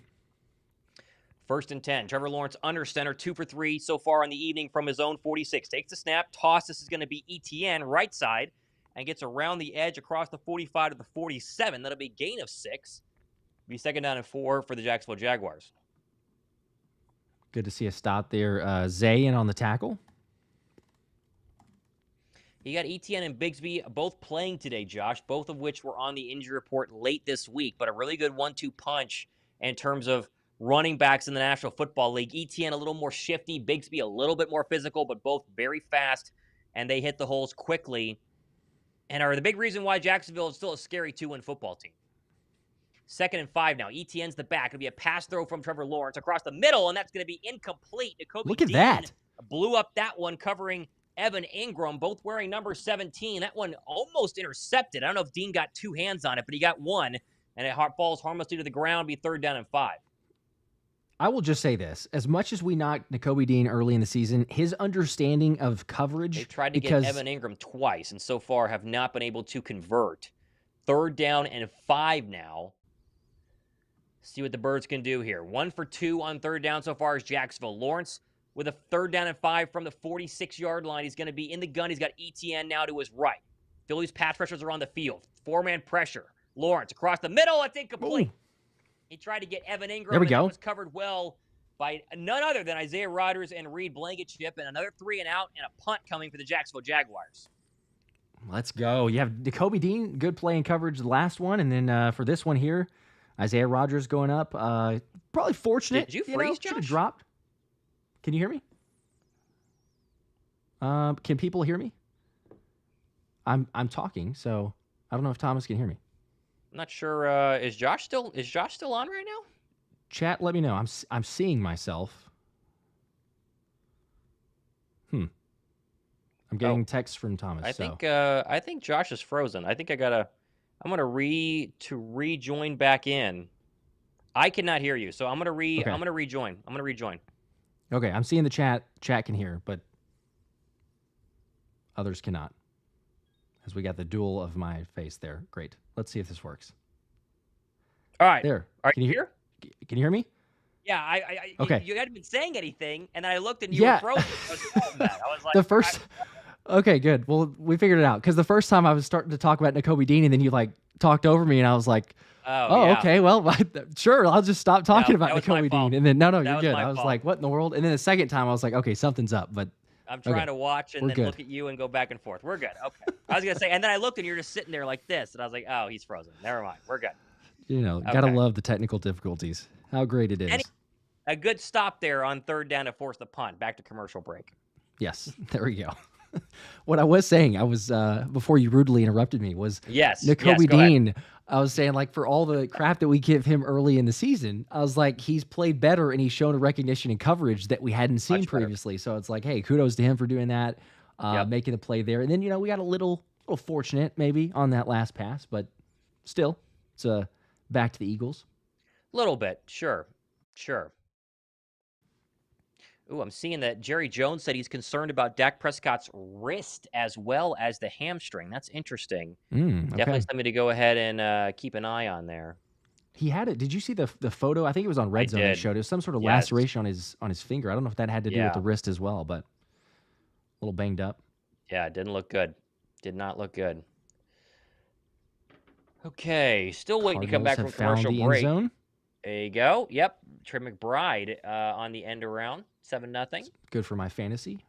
1st and 10. Trevor Lawrence under center, 2 for 3 so far in the evening from his own 46. Takes the snap, toss. This is going to be ETN right side, and gets around the edge across the 45 to the 47. That'll be a gain of 6. Be 2nd down and 4 for the Jacksonville Jaguars. Good to see a stop there. Zay in on the tackle. You got ETN and Bigsby both playing today, Josh, both of which were on the injury report late this week, but a really good 1-2 punch in terms of running backs in the National Football League. ETN a little more shifty, Bigsby a little bit more physical, but both very fast, and they hit the holes quickly and are the big reason why Jacksonville is still a scary 2-win football team. 2nd and 5 now. ETN's the back. It'll be a pass throw from Trevor Lawrence across the middle, and that's going to be incomplete. Nakobe Look at that. Blew up that one, covering Evan Ingram, both wearing number 17. That one almost intercepted. I don't know if Dean got 2 hands on it, but he got 1, and it falls harmlessly to the ground, be 3rd down and 5. I will just say this. As much as we knocked Nakobe Dean early in the season, his understanding of coverage... They've tried to get Evan Ingram twice, and so far have not been able to convert. 3rd down and 5 now. See what the Birds can do here. 1 for 2 on 3rd down so far is Jacksonville. Lawrence with a 3rd down and 5 from the 46-yard line. He's going to be in the gun. He's got ETN now to his right. Philly's pass pressures are on the field. 4-man pressure. Lawrence across the middle. That's incomplete. Ooh. He tried to get Evan Ingram. There we go. That was covered well by none other than Isaiah Rodgers and Reed Blankenship. And another 3 and out and a punt coming for the Jacksonville Jaguars. Let's go. You have Nakobe Dean, good play and coverage the last one. And then for this one here, Isaiah Rodgers going up. Probably fortunate. Did you freeze, Josh? Should have dropped. Can you hear me? Can people hear me? I'm talking, so I don't know if Thomas can hear me. I'm not sure. Is Josh still on right now? Chat, let me know. I'm seeing myself. I'm getting texts from Thomas. I think Josh is frozen. I think I'm gonna rejoin back in. I cannot hear you, so I'm gonna rejoin. Okay, I'm seeing the chat. Chat can hear, but others cannot. As we got the duel of my face there. Great. Let's see if this works. All right. There. Can you hear? Can you hear me? Yeah, okay. You hadn't been saying anything, and then I looked and you were frozen. I was like, the first. Okay, good. Well, we figured it out because the first time I was starting to talk about Nakobe Dean, and then you like talked over me, and I was like, "Oh, okay, well, sure, I'll just stop talking about Nakobe Dean." And then, no, you're good. I was like, "What in the world?" And then the second time, I was like, "Okay, something's up." But I'm trying to watch and then look at you and go back and forth. We're good. Okay. I was gonna say, and then I looked and you're just sitting there like this, and I was like, "Oh, he's frozen. Never mind. We're good." Gotta love the technical difficulties. How great it is. A good stop there on third down to force the punt. Back to commercial break. Yes, there we go. What I was saying, I was before you rudely interrupted me, was Nakobe Dean. I was saying, like, for all the crap that we give him early in the season, I was like, he's played better and he's shown a recognition and coverage that we hadn't seen previously. So it's like, hey, kudos to him for doing that, making the play there. And then, we got a little fortunate maybe on that last pass, but still, it's back to the Eagles. A little bit, sure. Ooh, I'm seeing that Jerry Jones said he's concerned about Dak Prescott's wrist as well as the hamstring. That's interesting. Definitely something to go ahead and keep an eye on there. He had it. Did you see the photo? I think it was on Red Zone. They showed it was some sort of laceration on his finger. I don't know if that had to do with the wrist as well, but a little banged up. Yeah, it didn't look good. Did not look good. Okay, still waiting to come back from commercial break. End zone. There you go. Yep, Trey McBride on the end around. 7-0. Good for my fantasy.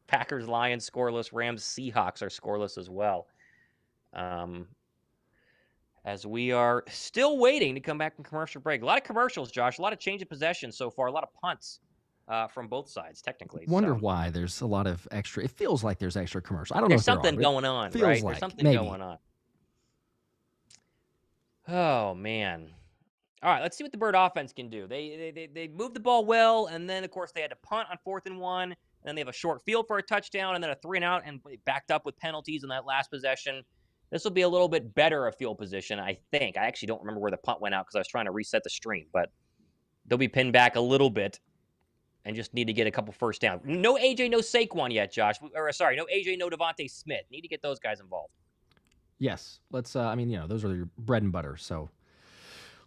Packers, Lions scoreless. Rams, Seahawks are scoreless as well. As we are still waiting to come back from commercial break. A lot of commercials, Josh. A lot of change of possession so far. A lot of punts from both sides, technically. Wonder why there's a lot of extra. It feels like there's extra commercial. I don't know if something going on, right? There's something going on. Oh, man. All right, let's see what the Bird offense can do. They moved the ball well, and then, of course, they had to punt on 4th and 1, and then they have a short field for a touchdown, and then a 3-and-out, and they backed up with penalties in that last possession. This will be a little bit better a field position, I think. I actually don't remember where the punt went out because I was trying to reset the stream, but they'll be pinned back a little bit and just need to get a couple first down. No AJ, no Saquon yet, Josh. No AJ, no DeVonta Smith. Need to get those guys involved. Yes. Let's, those are your bread and butter, so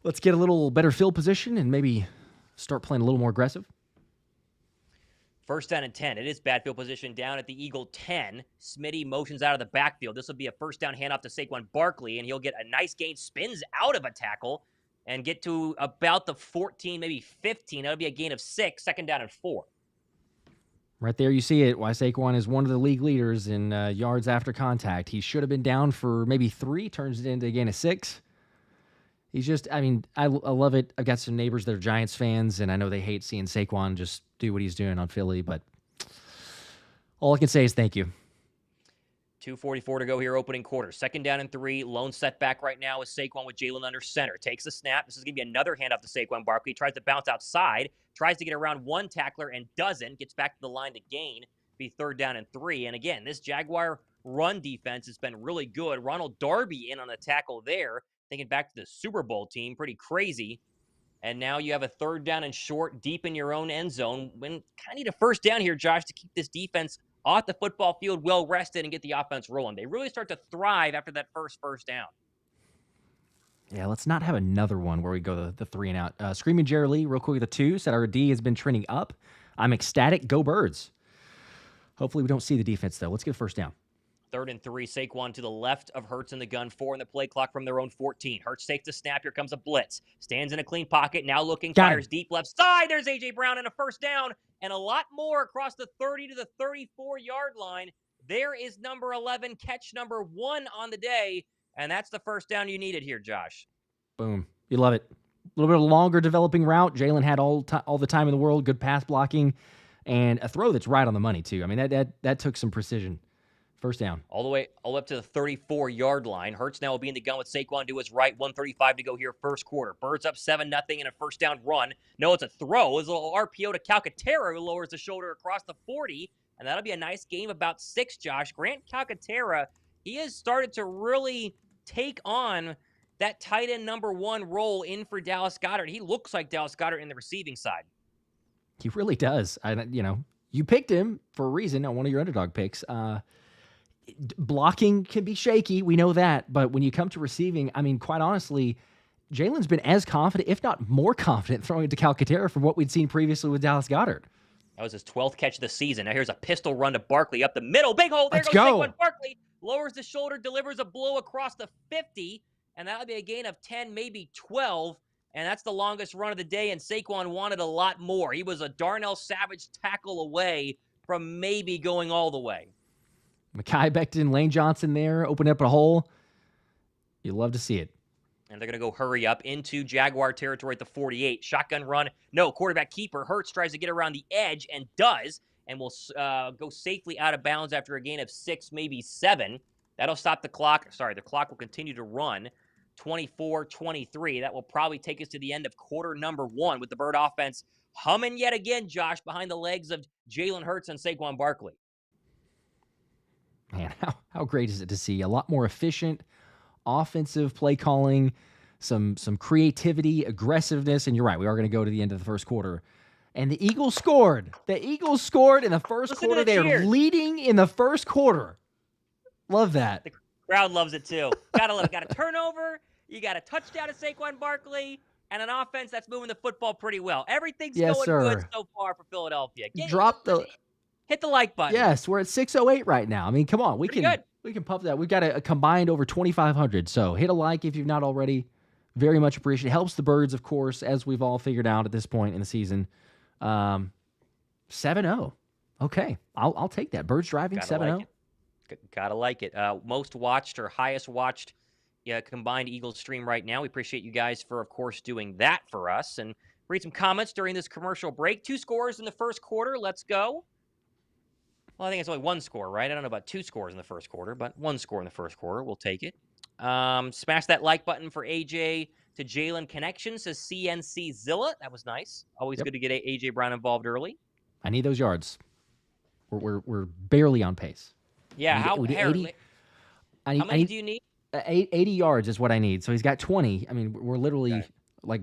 let's get a little better field position and maybe start playing a little more aggressive. 1st down and 10. It is bad field position down at the Eagle 10. Smitty motions out of the backfield. This will be a 1st down handoff to Saquon Barkley, and he'll get a nice gain, spins out of a tackle, and get to about the 14, maybe 15. That'll be a gain of 6, 2nd down and 4. Right there, you see it. Why Saquon is one of the league leaders in yards after contact. He should have been down for maybe 3, turns it into a gain of 6. He's just, I love it. I've got some neighbors that are Giants fans, and I know they hate seeing Saquon just do what he's doing on Philly, but all I can say is thank you. 2:44 to go here, opening quarter. 2nd down and 3. Lone setback right now is Saquon with Jalen under center. Takes the snap. This is going to be another handoff to Saquon Barkley. Tries to bounce outside. Tries to get around one tackler and doesn't. Gets back to the line to gain. Be 3rd down and 3. And again, this Jaguar run defense has been really good. Ronald Darby in on the tackle there. Thinking back to the Super Bowl team, pretty crazy. And now you have a 3rd down and short deep in your own end zone. When kind of need a 1st down here, Josh, to keep this defense off the football field well rested and get the offense rolling. They really start to thrive after that first down. Yeah, let's not have another one where we go the 3-and-out. Screaming Jerry Lee, real quick, the 2 said our D has been trending up. I'm ecstatic. Go Birds. Hopefully we don't see the defense, though. Let's get a 1st down. 3rd and 3, Saquon to the left of Hurts in the gun, 4 in the play clock from their own 14. Hurts takes the snap. Here comes a blitz. Stands in a clean pocket. Now looking, fires deep left side. There's A.J. Brown and a 1st down. And a lot more across the 30 to the 34-yard line. There is number 11, catch number 1 on the day. And that's the 1st down you needed here, Josh. Boom. You love it. A little bit of longer developing route. Jalen had all the time in the world, good pass blocking, and a throw that's right on the money, too. I mean, that took some precision First down. All the way up to the 34-yard line. Hurts now will be in the gun with Saquon to his right. 1:35 to go here, first quarter. Birds up 7-0 in a first down run. No, it's a throw. It's a little RPO to Calcaterra, who lowers the shoulder across the 40, and that'll be a nice game about 6, Josh. Grant Calcaterra, he has started to really take on that tight end number 1 role in for Dallas Goedert. He looks like Dallas Goedert in the receiving side. He really does. You picked him for a reason on one of your underdog picks. Blocking can be shaky. We know that. But when you come to receiving, I mean, quite honestly, Jalen's been as confident, if not more confident, throwing it to Calcaterra from what we'd seen previously with Dallas Goedert. That was his 12th catch of the season. Now here's a pistol run to Barkley up the middle. Big hole. There Let's goes go. Saquon Barkley. Lowers the shoulder, delivers a blow across the 50, and that'll be a gain of 10, maybe 12. And that's the longest run of the day, and Saquon wanted a lot more. He was a Darnell Savage tackle away from maybe going all the way. Mekhi Becton, Lane Johnson there, open up a hole. You love to see it. And they're going to go hurry up into Jaguar territory at the 48. Shotgun run. No, quarterback keeper. Hurts tries to get around the edge and does, and will go safely out of bounds after a gain of 6, maybe 7. That'll stop the clock. Sorry, the clock will continue to run. 24-23. That will probably take us to the end of quarter number 1 with the Bird offense humming yet again, Josh, behind the legs of Jalen Hurts and Saquon Barkley. Man, how great is it to see a lot more efficient offensive play calling, some creativity, aggressiveness, and you're right, we are going to go to the end of the first quarter. And the Eagles scored. The Eagles scored in the first quarter. They're leading in the first quarter. Love that. The crowd loves it too. Gotta love it. Got a turnover. You got a touchdown to Saquon Barkley. And an offense that's moving the football pretty well. Everything's going good so far for Philadelphia. Hit the like button. Yes, we're at 608 right now. I mean, come on. We can pump that. We've got a combined over 2,500. So hit a like if you've not already. Very much appreciated. It helps the Birds, of course, as we've all figured out at this point in the season. 7-0. Okay. I'll take that. Birds driving 7-0. Gotta like it. Most watched or highest watched combined Eagles stream right now. We appreciate you guys for, of course, doing that for us. And read some comments during this commercial break. 2 scores in the first quarter. Let's go. Well, I think it's only 1 score, right? I don't know about 2 scores in the first quarter, but 1 score in the first quarter. We'll take it. Smash that like button for AJ to Jalen Connection, says CNC Zilla. That was nice. Always good to get AJ Brown involved early. I need those yards. We're barely on pace. Yeah, how many do you need? 80 yards is what I need. So he's got 20. I mean, we're literally like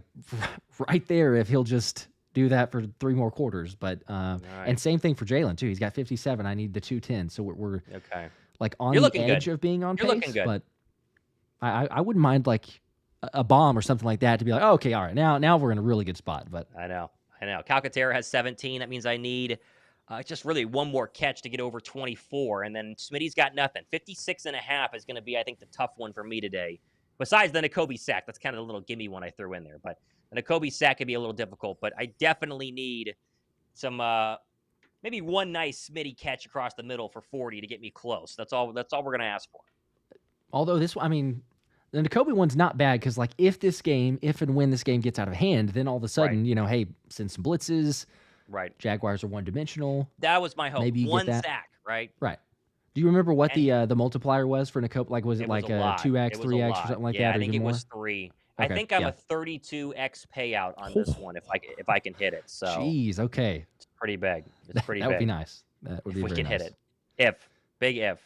right there if he'll just do that for 3 more quarters. But and same thing for Jalen too. He's got 57. I need the 210. So we're like on the edge of being on pace. But I wouldn't mind like a bomb or something like that to be like, oh, okay, all right, now we're in a really good spot. But I know. Calcaterra has 17. That means I need just really 1 more catch to get over 24, and then Smitty's got nothing. 56.5 is going to be, I think, the tough one for me today. Besides the Nakobe sack, that's kind of the little gimme one I threw in there. But the Nakobe sack could be a little difficult. But I definitely need some maybe 1 nice Smitty catch across the middle for 40 to get me close. That's all we're going to ask for. Although the Nakobe one's not bad because, like, if and when this game gets out of hand, then all of a sudden, hey, send some blitzes. Right. Jaguars are one-dimensional. That was my hope. Maybe you 1 get that. sack, right? Right. Do you remember what the multiplier was for Nakobe? Like, was it like a 2x, 3x, or something like that? Yeah, I think it was 3. Okay, I think I'm a 32x payout on this one if I can hit it. So. Jeez. Okay. It's pretty big. It's pretty big. That would be nice. That would be very nice. If we can hit it. Big if.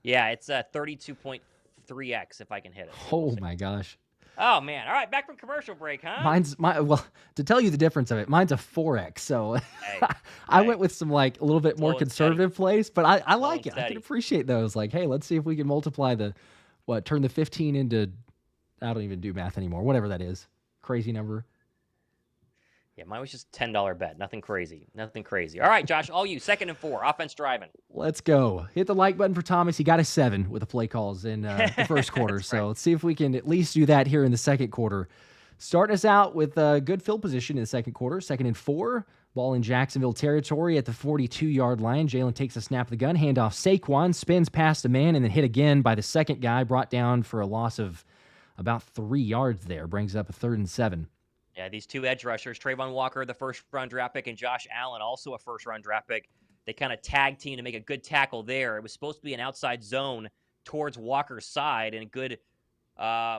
Yeah, it's 32.3x if I can hit it. So oh my gosh. Oh, man. All right, back from commercial break, huh? Well, to tell you the difference of it, mine's a 4x. So I went with some, like, a little bit more conservative plays, but I like it. I can appreciate those. Like, hey, let's see if we can multiply turn the 15 into, I don't even do math anymore, whatever that is. Crazy number. Yeah, mine was just $10 bet. Nothing crazy. All right, Josh, all you. 2nd and 4. Offense driving. Let's go. Hit the like button for Thomas. He got a 7 with the play calls in the first quarter. So let's see if we can at least do that here in the second quarter. Starting us out with a good field position in the second quarter. 2nd and 4. Ball in Jacksonville territory at the 42-yard line. Jalen takes a snap of the gun. Handoff Saquon. Spins past a man and then hit again by the second guy. Brought down for a loss of about 3 yards there. Brings up a 3rd and 7. Yeah, these 2 edge rushers, Travon Walker, the first-round draft pick, and Josh Allen, also a first-round draft pick. They kind of tag team to make a good tackle there. It was supposed to be an outside zone towards Walker's side, and a good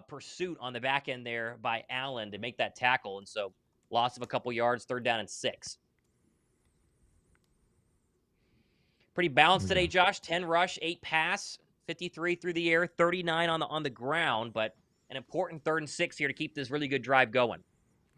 pursuit on the back end there by Allen to make that tackle. And so loss of a couple yards, 3rd down and 6. Pretty balanced today, Josh. 10 rush, 8 pass, 53 through the air, 39 on the ground, but an important 3rd and 6 here to keep this really good drive going.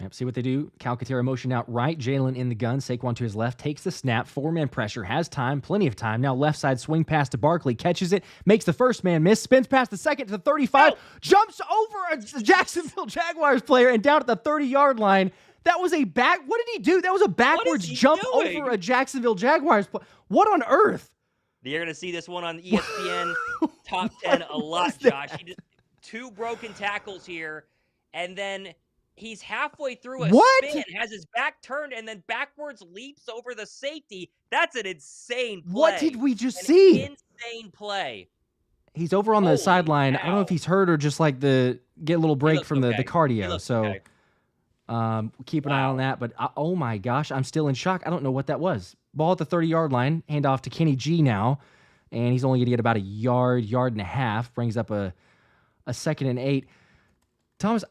Yep, see what they do. Calcaterra motion out right. Jalen in the gun. Saquon to his left. Takes the snap. 4-man pressure. Has time. Plenty of time. Now left side swing pass to Barkley. Catches it. Makes the first man miss. Spins past the second to the 35. Jumps over a Jacksonville Jaguars player and down at the 30-yard line. That was a back. What did he do? That was a backwards jump over a Jacksonville Jaguars player. What on earth? You're going to see this one on ESPN Top 10 a lot, Josh. He did 2 broken tackles here, and then he's halfway through a spin, has his back turned, and then backwards leaps over the safety. That's an insane play. What did we just see? Insane play. He's over on the sideline. I don't know if he's hurt or just like get a little break from the cardio. So keep an eye on that. But oh my gosh, I'm still in shock. I don't know what that was. Ball at the 30-yard line. Hand off to Kenny G now. And he's only going to get about a yard and a half. Brings up a 2nd and 8. Thomas,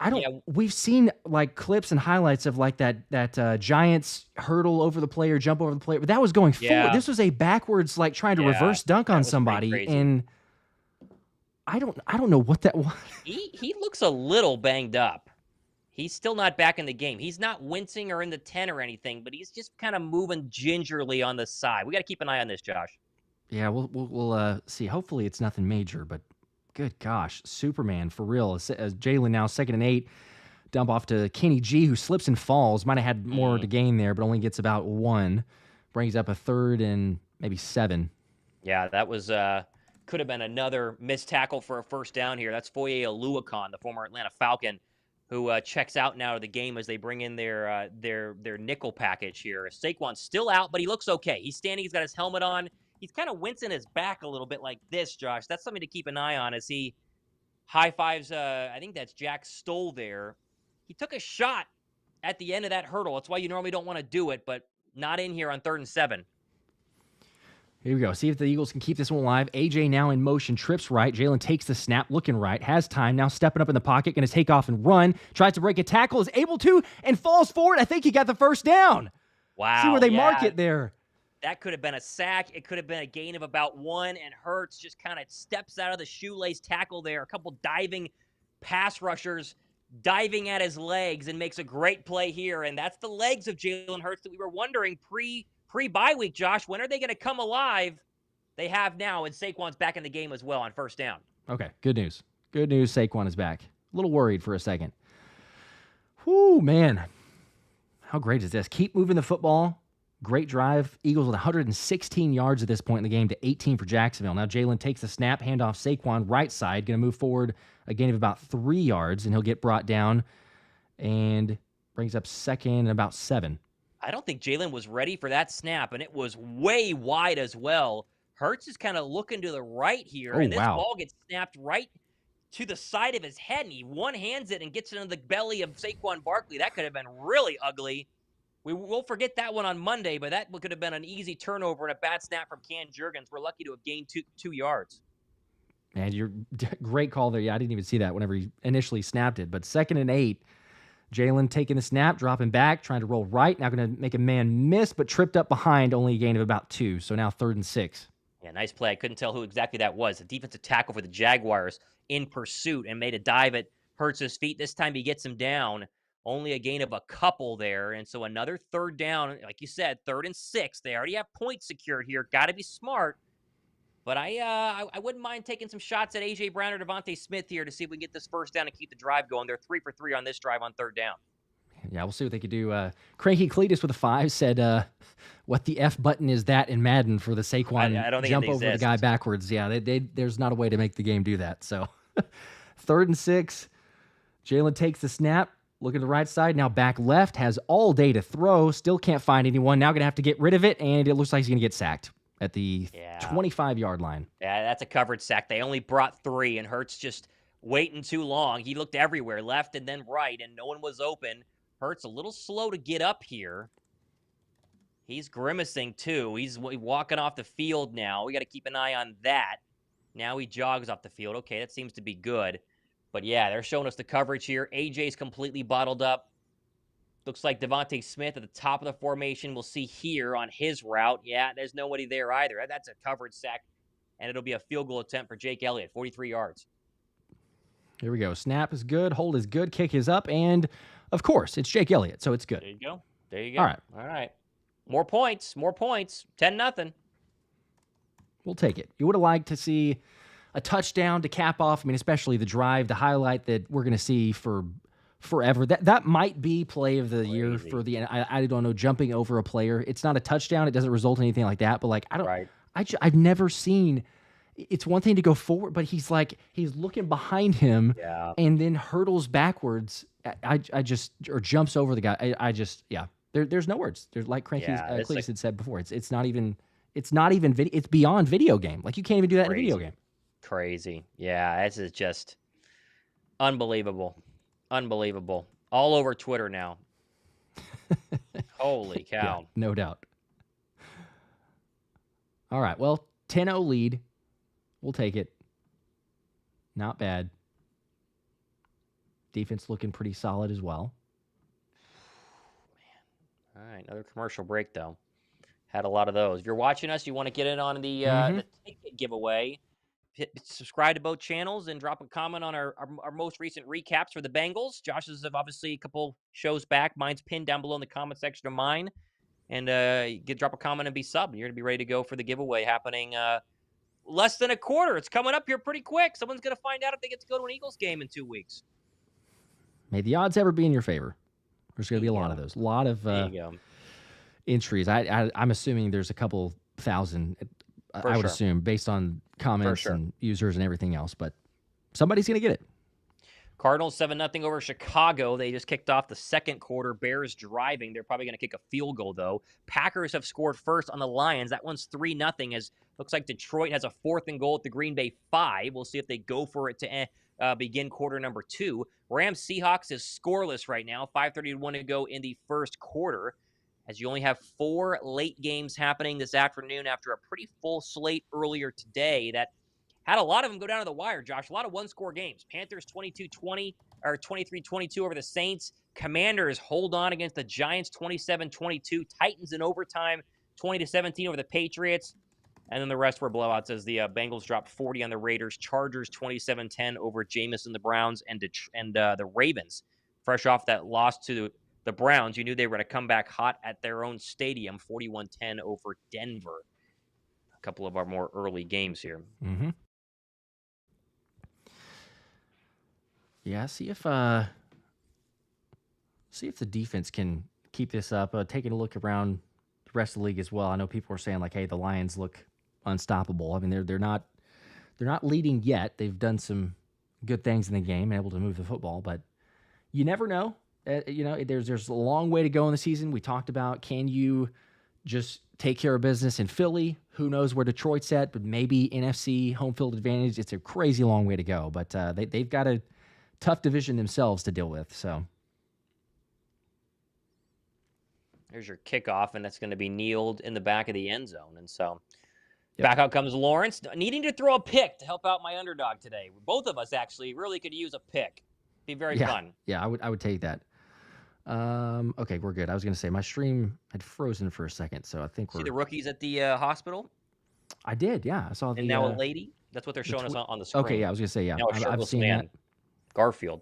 we've seen like clips and highlights of like that Giants hurdle over the player, jump over the player, but that was going forward. This was a backwards, like trying to reverse dunk on somebody, and I don't know what that was. He looks a little banged up. He's still not back in the game. He's not wincing or in the 10 or anything, but he's just kind of moving gingerly on the side. We got to keep an eye on this, Josh. Yeah, we'll see. Hopefully, it's nothing major, but. Good gosh, Superman for real. Jalen now 2nd and 8. Dump off to Kenny G, who slips and falls. Might have had more to gain there, but only gets about 1. Brings up a 3rd and maybe 7. Yeah, that was could have been another missed tackle for a 1st down here. That's Foye Oluokun, the former Atlanta Falcon, who checks out now of the game as they bring in their nickel package here. Saquon's still out, but he looks okay. He's standing. He's got his helmet on. He's kind of wincing his back a little bit like this, Josh. That's something to keep an eye on as he high-fives, I think that's Jack Stoll there. He took a shot at the end of that hurdle. That's why you normally don't want to do it, but not in here on 3rd and 7. Here we go. See if the Eagles can keep this one alive. AJ now in motion, trips right. Jalen takes the snap, looking right, has time, now stepping up in the pocket, going to take off and run. Tries to break a tackle, is able to, and falls forward. I think he got the 1st down. Wow. See where they mark it there. That could have been a sack. It could have been a gain of about 1, and Hurts just kind of steps out of the shoelace tackle there. A couple diving pass rushers diving at his legs and makes a great play here, and that's the legs of Jalen Hurts that we were wondering pre-bye week, Josh. When are they going to come alive? They have now, and Saquon's back in the game as well on 1st down. Okay, good news. Good news, Saquon is back. A little worried for a second. Whoo, man. How great is this? Keep moving the football. Great drive. Eagles with 116 yards at this point in the game to 18 for Jacksonville. Now Jalen takes the snap, handoff Saquon right side, going to move forward a gain of about 3 yards, and he'll get brought down and brings up 2nd and about 7. I don't think Jalen was ready for that snap, and it was way wide as well. Hurts is kind of looking to the right here, and this ball gets snapped right to the side of his head, and he one-hands it and gets it into the belly of Saquon Barkley. That could have been really ugly. We will forget that one on Monday, but that could have been an easy turnover and a bad snap from Can Jurgens. We're lucky to have gained 2 yards. Man, you're great call there. Yeah, I didn't even see that whenever he initially snapped it. But 2nd and 8, Jalen taking the snap, dropping back, trying to roll right. Now going to make a man miss, but tripped up behind, only a gain of about 2. So now 3rd and 6. Yeah, nice play. I couldn't tell who exactly that was. The defensive tackle for the Jaguars in pursuit and made a dive at Hurts' feet. This time he gets him down. Only a gain of a couple there. And so another 3rd down, like you said, 3rd and 6. They already have points secured here. Got to be smart. But I wouldn't mind taking some shots at A.J. Brown or DeVonta Smith here to see if we can get this 1st down and keep the drive going. They're 3 for 3 on this drive on 3rd down. Yeah, we'll see what they could do. Cranky Cletus with a 5 said, what the F button is that in Madden for the Saquon I don't think jump over the guy backwards? Yeah, there's not a way to make the game do that. So 3rd and 6, Jalen takes the snap. Look at the right side. Now back left. Has all day to throw. Still can't find anyone. Now going to have to get rid of it, and it looks like he's going to get sacked at the 25-yard line. Yeah, that's a covered sack. They only brought 3, and Hurts just waiting too long. He looked everywhere, left and then right, and no one was open. Hurts a little slow to get up here. He's grimacing too. He's walking off the field now. We got to keep an eye on that. Now he jogs off the field. Okay, that seems to be good. But yeah, they're showing us the coverage here. AJ's completely bottled up. Looks like DeVonta Smith at the top of the formation. We'll see here on his route. Yeah, there's nobody there either. That's a coverage sack, and it'll be a field goal attempt for Jake Elliott, 43 yards. Here we go. Snap is good. Hold is good. Kick is up. And, of course, it's Jake Elliott, so it's good. There you go. All right. More points. 10-0. We'll take it. You would have liked to see a touchdown to cap off, I mean, especially the drive, the highlight that we're going to see for forever. That might be play of the year for the, I don't know, jumping over a player. It's not a touchdown. It doesn't result in anything like that. But, like, I've never seen, it's one thing to go forward, but he's looking behind him and then hurdles backwards. Or jumps over the guy. There's no words. There's, like Cleese had said before, it's not even video. It's beyond video game. Like, you can't even do that in a video game. Crazy. Yeah, this is just unbelievable. All over Twitter now. Holy cow. Yeah, no doubt. All right, well, 10-0 lead. We'll take it. Not bad. Defense looking pretty solid as well. Man. All right, another commercial break, though. Had a lot of those. If you're watching us, you want to get in on the ticket giveaway, subscribe to both channels and drop a comment on our most recent recaps for the Bengals. Josh's have obviously a couple shows back. Mine's pinned down below in the comment section of mine. And drop a comment and be subbed. You're going to be ready to go for the giveaway happening less than a quarter. It's coming up here pretty quick. Someone's going to find out if they get to go to an Eagles game in 2 weeks. May the odds ever be in your favor. There's going to be a lot of those. A lot of entries. I'm assuming there's a couple thousand, I would assume, based on comments and users and everything else. But somebody's going to get it. Cardinals 7-0 over Chicago. They just kicked off the second quarter. Bears driving. They're probably going to kick a field goal, though. Packers have scored first on the Lions. That one's 3-0, as looks like Detroit has a 4th and goal at the Green Bay 5. We'll see if they go for it to begin quarter number 2. Rams-Seahawks is scoreless right now. 5:31 to go in the first quarter, as you only have 4 late games happening this afternoon after a pretty full slate earlier today that had a lot of them go down to the wire, Josh. A lot of one-score games. Panthers 22-20 or 23-22 over the Saints. Commanders hold on against the Giants 27-22. Titans in overtime 20-17 over the Patriots. And then the rest were blowouts as the Bengals dropped 40 on the Raiders. Chargers 27-10 over Jameis and the Browns, and the Ravens, fresh off that loss to the Browns. You knew they were going to come back hot at their own stadium, 41-10 over Denver. A couple of our more early games here. Mm-hmm. Yeah, see if the defense can keep this up. Taking a look around the rest of the league as well. I know people are saying, like, hey, the Lions look unstoppable. I mean, they're not leading yet. They've done some good things in the game, able to move the football, but you never know. There's a long way to go in the season. We talked about, can you just take care of business in Philly? Who knows where Detroit's at, but maybe NFC home field advantage. It's a crazy long way to go, but they've got a tough division themselves to deal with. So there's your kickoff, and that's going to be kneeled in the back of the end zone. And so back out comes Lawrence, needing to throw a pick to help out my underdog today. Both of us actually really could use a pick. Be very fun. Yeah, I would take that. Okay, we're good. I was going to say my stream had frozen for a second, so I think we're... See the rookies at the hospital? I did, yeah. I saw the... And now a lady? That's what they're showing us on the screen. Okay, yeah, I was going to say, yeah. Now a shirtless man. Garfield.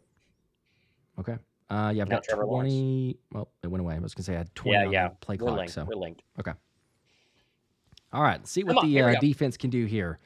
Okay. I've got 20... Lawrence. Well, it went away. I was going to say I had 20 on the play clock. We're linked. Okay. All right, let's see what the defense can do here.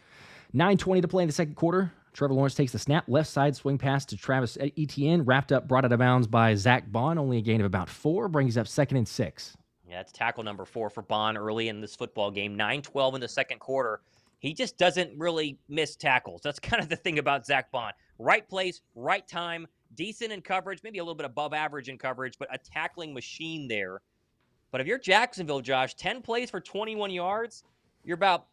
9:20 to play in the second quarter. Trevor Lawrence takes the snap, left side swing pass to Travis Etienne, brought out of bounds by Zack Baun, only a gain of about 4, brings up 2nd and 6. Yeah, it's tackle number 4 for Baun early in this football game. 9:12 in the second quarter. He just doesn't really miss tackles. That's kind of the thing about Zack Baun. Right place, right time, decent in coverage, maybe a little bit above average in coverage, but a tackling machine there. But if you're Jacksonville, Josh, 10 plays for 21 yards, you're about,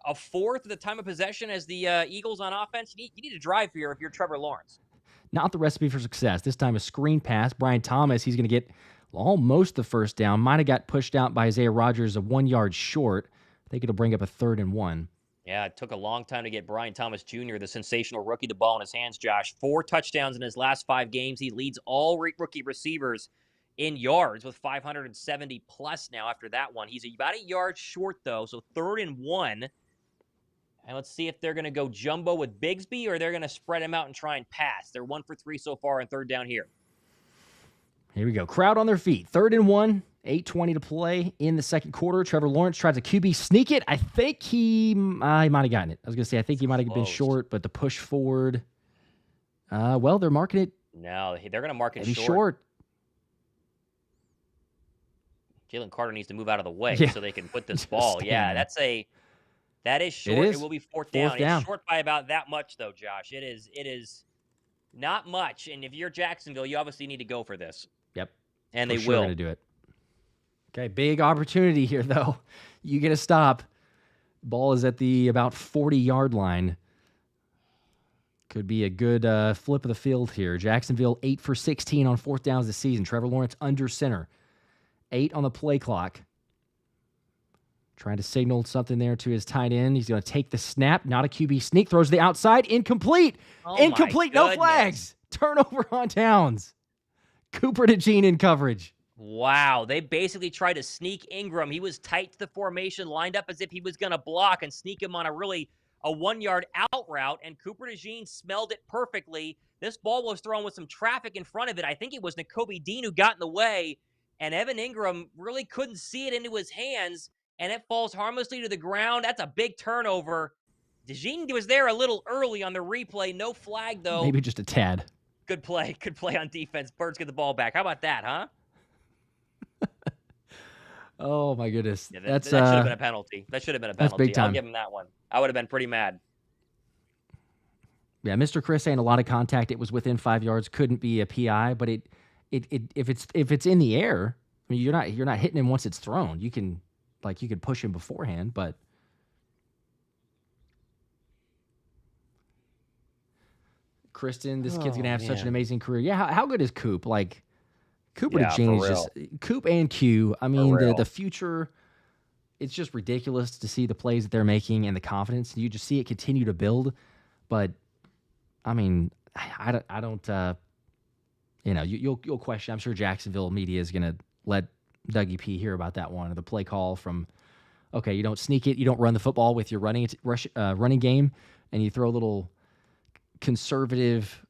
a fourth of the time of possession as the Eagles on offense? You need to drive here if you're Trevor Lawrence. Not the recipe for success. This time a screen pass. Brian Thomas, he's going to get almost the first down. Might have got pushed out by Isaiah Rodgers, a 1 yard short. I think it'll bring up a 3rd and 1. Yeah, it took a long time to get Brian Thomas Jr., the sensational rookie, the ball in his hands, Josh. 4 touchdowns in his last 5 games. He leads all rookie receivers in yards with 570 plus now after that one. He's about a yard short, though, so 3rd and 1. And let's see if they're going to go jumbo with Bigsby or they're going to spread him out and try and pass. They're 1 for 3 so far on 3rd down here. Here we go. Crowd on their feet. 3rd and 1. 8:20 to play in the second quarter. Trevor Lawrence tries to QB sneak it. I think he might have gotten it. I was going to say, I think he might have been short, but the push forward. Well, they're marking it. No, they're going to mark it short. Jalen Carter needs to move out of the way so they can put this ball. Yeah, that is short. It will be 4th down. It's short by about that much, though, Josh. It is not much. And if you're Jacksonville, you obviously need to go for this. Yep. And they will. Going to do it. Okay, big opportunity here, though. You get a stop. Ball is at the about 40-yard line. Could be a good flip of the field here. Jacksonville 8 for 16 on 4th downs this season. Trevor Lawrence under center. 8 on the play clock. Trying to signal something there to his tight end. He's going to take the snap. Not a QB sneak. Throws to the outside. Incomplete. Incomplete. No flags. Turnover on downs. Cooper DeJean in coverage. Wow. They basically tried to sneak Ingram. He was tight to the formation, lined up as if he was going to block and sneak him on a 1 yard out route. And Cooper DeJean smelled it perfectly. This ball was thrown with some traffic in front of it. I think it was Nakobe Dean who got in the way. And Evan Ingram really couldn't see it into his hands. And it falls harmlessly to the ground. That's a big turnover. DeJean was there a little early on the replay. No flag, though. Maybe just a tad. Good play. Good play on defense. Birds get the ball back. How about that, huh? Oh, my goodness. Yeah, that should have been a penalty. That should have been a penalty. That's big time. I'll give him that one. I would have been pretty mad. Yeah, Mr. Chris saying a lot of contact. It was within 5 yards. Couldn't be a PI, but if it's in the air, I mean, you're not hitting him once it's thrown. You can push him beforehand, but Kristen, this kid's gonna have such an amazing career. Yeah, how good is Coop? Like Cooper DeJean is just Coop and Q. I mean, the future. It's just ridiculous to see the plays that they're making and the confidence. You just see it continue to build. But I mean, I don't. You'll question. I'm sure Jacksonville media is gonna let Dougie P hear about that one, or the play call from. Okay, you don't sneak it. You don't run the football with your running game, and you throw a little conservative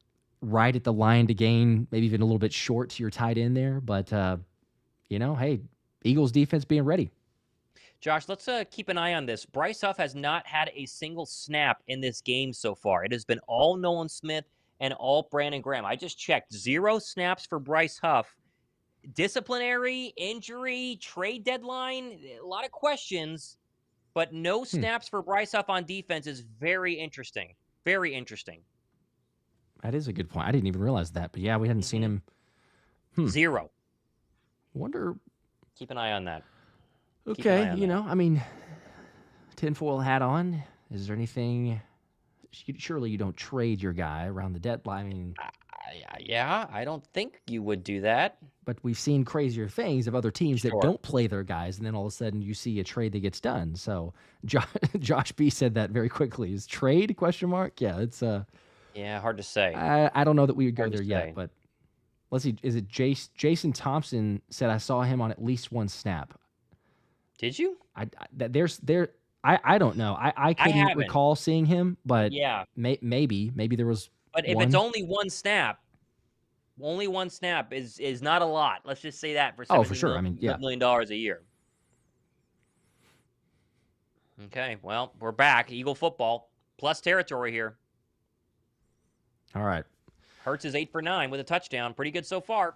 right at the line to gain, maybe even a little bit short to your tight end there. But, hey, Eagles defense being ready. Josh, let's keep an eye on this. Bryce Huff has not had a single snap in this game so far. It has been all Nolan Smith and all Brandon Graham. I just checked. 0 snaps for Bryce Huff. Disciplinary, injury, trade deadline, a lot of questions, but no snaps for Bryce Huff on defense is very interesting. Very interesting. That is a good point. I didn't even realize that, but yeah, we hadn't seen him. 0. Wonder. Keep an eye on that. Okay, I mean, tinfoil hat on. Is there anything? Surely you don't trade your guy around the deadline. I mean, yeah, I don't think you would do that. But we've seen crazier things of other teams that don't play their guys, and then all of a sudden you see a trade that gets done. So Josh B said that very quickly. Is trade ? Yeah, it's yeah, hard to say. I don't know that we would go there yet, but let's see. Is it Jason Thompson said I saw him on at least 1 snap? Did you? I don't know. I couldn't recall seeing him, but yeah, maybe there was. But if it's only 1 snap, only 1 snap is not a lot. Let's just say that for for sure. I mean, $1 million a year. Okay, well, we're back. Eagle football plus territory here. All right. Hurts is 8 for 9 with a touchdown. Pretty good so far.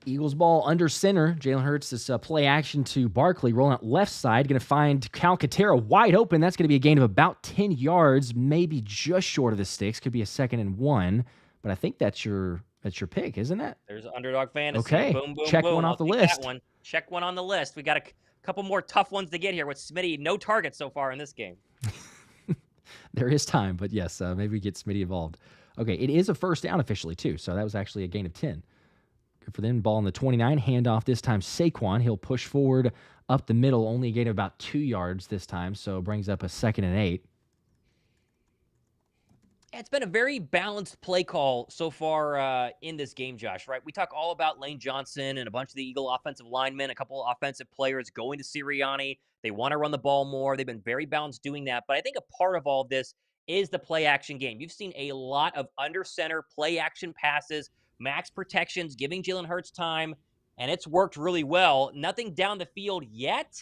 Eagles ball under center. Jalen Hurts is play action to Barkley, rolling out left side. Going to find Calcaterra wide open. That's going to be a gain of about 10 yards, maybe just short of the sticks. Could be a 2nd and 1, but I think that's your pick, isn't it? There's underdog fantasy. Okay, boom, boom, check boom. one off the list. Check one on the list. We got a couple more tough ones to get here with Smitty. No targets so far in this game. There is time, but yes, maybe we get Smitty involved. Okay, it is a first down officially too, so that was actually a gain of 10. Good for them. Ball on the 29. Handoff this time Saquon. He'll push forward up the middle. Only a gain of about 2 yards this time, so brings up a 2nd and 8. It's been a very balanced play call so far in this game, Josh, right? We talk all about Lane Johnson and a bunch of the Eagle offensive linemen, a couple of offensive players going to Sirianni. They want to run the ball more. They've been very balanced doing that. But I think a part of all of this is the play action game. You've seen a lot of under center play action passes, max protections, giving Jalen Hurts time, and it's worked really well. Nothing down the field yet,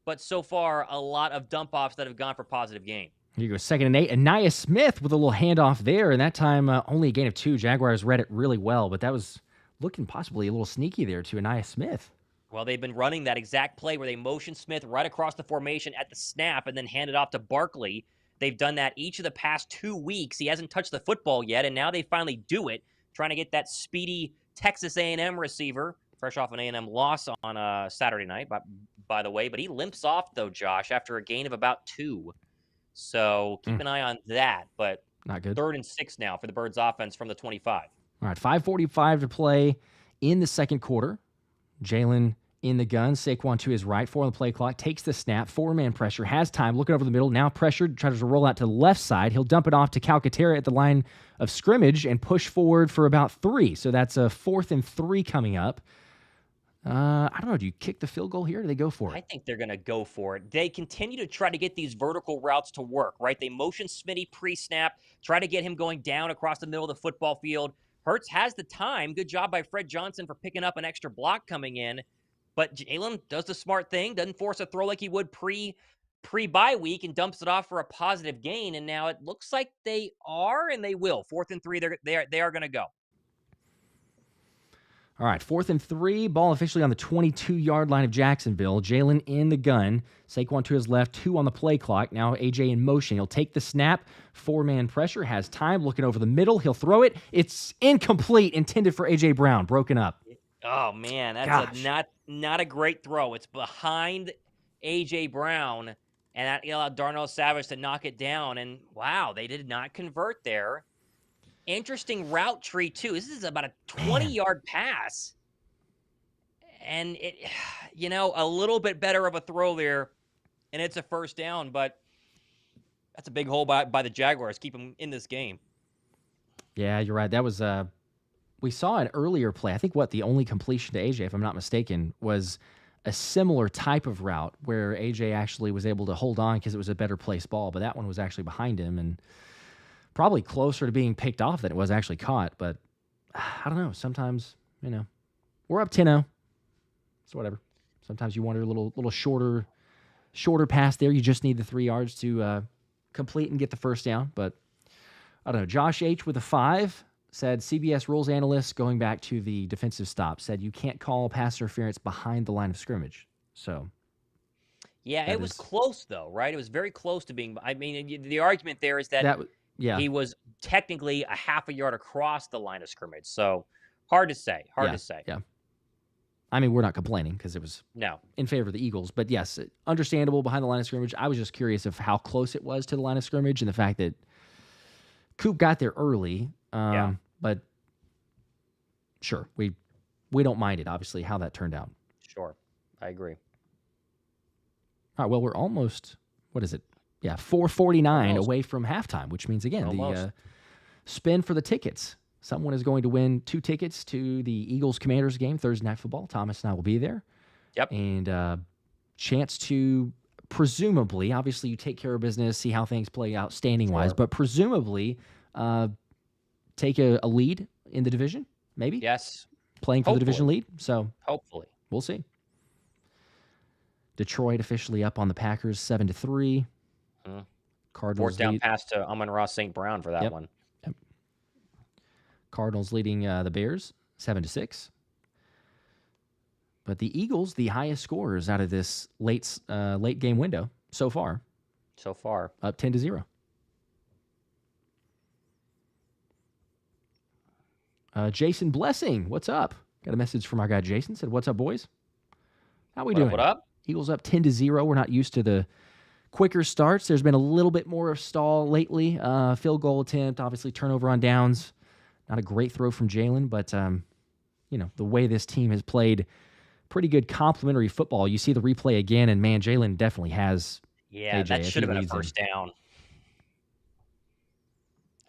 but so far a lot of dump offs that have gone for positive gain. Here you go, 2nd and 8. Aniyah Smith with a little handoff there, and that time only a gain of 2. Jaguars read it really well, but that was looking possibly a little sneaky there to Aniyah Smith. Well, they've been running that exact play where they motion Smith right across the formation at the snap and then hand it off to Barkley. They've done that each of the past 2 weeks. He hasn't touched the football yet, and now they finally do it, trying to get that speedy Texas A&M receiver, fresh off an A&M loss on Saturday night, by the way. But he limps off, though, Josh, after a gain of about 2. So keep an eye on that, but not good. 3rd and 6 now for the Birds offense from the 25. All right, 5:45 to play in the second quarter. Jalen in the gun, Saquon to his right, 4 on the play clock, takes the snap, 4-man pressure, has time, looking over the middle, now pressured, tries to roll out to the left side. He'll dump it off to Calcaterra at the line of scrimmage and push forward for about 3. So that's a 4th and 3 coming up. I don't know. Do you kick the field goal here or do they go for it? I think they're going to go for it. They continue to try to get these vertical routes to work, right? They motion Smitty pre-snap, try to get him going down across the middle of the football field. Hurts has the time. Good job by Fred Johnson for picking up an extra block coming in. But Jalen does the smart thing, doesn't force a throw like he would pre-bye week and dumps it off for a positive gain. And now it looks like they are, and they will. 4th and 3, they are going to go. All right, 4th and 3, ball officially on the 22-yard line of Jacksonville. Jalen in the gun, Saquon to his left, 2 on the play clock. Now AJ in motion. He'll take the snap, 4-man pressure, has time, looking over the middle. He'll throw it. It's incomplete, intended for AJ Brown, broken up. Oh, man, that's not a great throw. It's behind A.J. Brown, and that allowed Darnell Savage to knock it down. And, wow, they did not convert there. Interesting route tree, too. This is about a 20-yard pass. And, a little bit better of a throw there, and it's a first down. But that's a big hole by the Jaguars. Keep them in this game. Yeah, you're right. That was we saw an earlier play. I think the only completion to AJ, if I'm not mistaken, was a similar type of route where AJ actually was able to hold on because it was a better placed ball, but that one was actually behind him and probably closer to being picked off than it was actually caught. But I don't know. Sometimes, we're up 10-0. So whatever. Sometimes you want a little shorter pass there. You just need the 3 yards to complete and get the first down. But I don't know. Josh H. with a 5 said CBS rules analyst, going back to the defensive stop, said you can't call pass interference behind the line of scrimmage. So, yeah, it was close, though, right? It was very close to being. I mean, the argument there is that he was technically a half a yard across the line of scrimmage. So, hard to say. Yeah. I mean, we're not complaining because it was in favor of the Eagles. But, yes, understandable behind the line of scrimmage. I was just curious of how close it was to the line of scrimmage and the fact that Coop got there early. But sure, we don't mind it, obviously, how that turned out. Sure, I agree. All right, well, we're almost, 4:49 away from halftime, which means, again, the spin for the tickets. Someone is going to win 2 tickets to the Eagles-Commanders game, Thursday Night Football. Thomas and I will be there. Yep. And chance to presumably, obviously, you take care of business, see how things play out standing-wise, but presumably take a lead in the division, maybe? Yes. Playing for the division lead. So hopefully. We'll see. Detroit officially up on the Packers 7-3. Cardinals 4th down pass to Amon-Ra St. Brown for that one. Yep. Cardinals leading the Bears 7-6. But the Eagles, the highest scorers out of this late game window so far. Up 10-0. Jason Blessing, what's up? Got a message from our guy Jason. Said, "What's up, boys? How we doing? What up? Eagles up 10-0. We're not used to the quicker starts. There's been a little bit more of stall lately. Field goal attempt, obviously turnover on downs. Not a great throw from Jalen, but the way this team has played pretty good complementary football. You see the replay again, and man, Jalen definitely has Yeah, KJ that as should he have been a leads him. first down.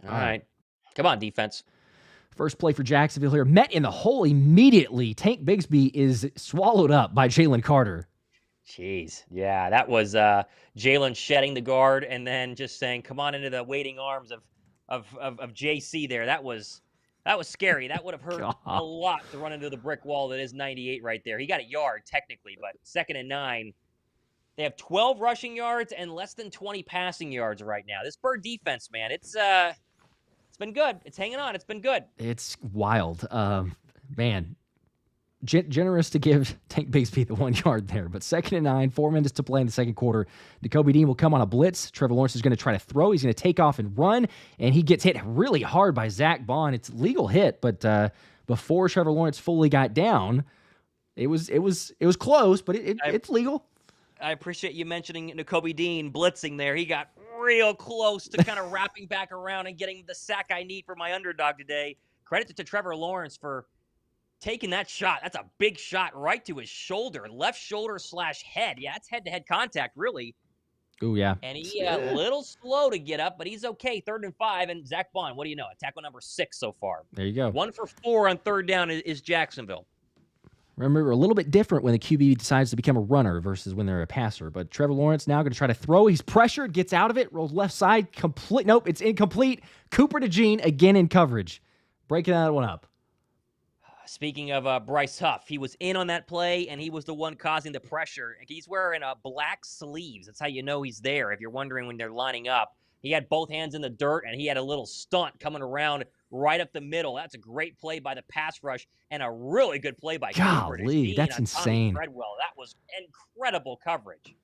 All right. Come on, defense. First play for Jacksonville here. Met in the hole immediately. Tank Bigsby is swallowed up by Jalen Carter. Jeez. Yeah, that was Jalen shedding the guard and then just saying, come on into the waiting arms of JC there. That was scary. That would have hurt a lot to run into the brick wall that is 98 right there. He got a yard technically, but 2nd and 9. They have 12 rushing yards and less than 20 passing yards right now. This Bird defense, man, it's been good. It's hanging on. It's been good. It's wild. Man, generous to give Tank Bigsby the 1 yard there. But 2nd and 9, 4 minutes to play in the second quarter. Nakobe Dean will come on a blitz. Trevor Lawrence is going to try to throw. He's going to take off and run, and he gets hit really hard by Zack Baun. It's a legal hit, but before Trevor Lawrence fully got down, it was close, but it's legal. I appreciate you mentioning Nakobe Dean blitzing there. He got real close to kind of wrapping back around and getting the sack I need for my underdog today. Credit to Trevor Lawrence for taking that shot. That's a big shot right to his shoulder, left shoulder / head. Yeah, it's head-to-head contact, really. Oh, yeah. And he a little slow to get up, but he's okay. 3rd and 5, and Zack Baun, what do you know? Tackle number 6 so far. There you go. 1 for 4 on 3rd down is Jacksonville. Remember, a little bit different when the QB decides to become a runner versus when they're a passer. But Trevor Lawrence now going to try to throw. He's pressured, gets out of it, rolls left side, complete. Nope, it's incomplete. Cooper DeJean again in coverage. Breaking that one up. Speaking of Bryce Huff, he was in on that play, and he was the one causing the pressure. He's wearing black sleeves. That's how you know he's there, if you're wondering when they're lining up. He had both hands in the dirt, and he had a little stunt coming around right up the middle. That's a great play by the pass rush, and a really good play by Cooper DeJean. That's insane. Treadwell. That was incredible coverage.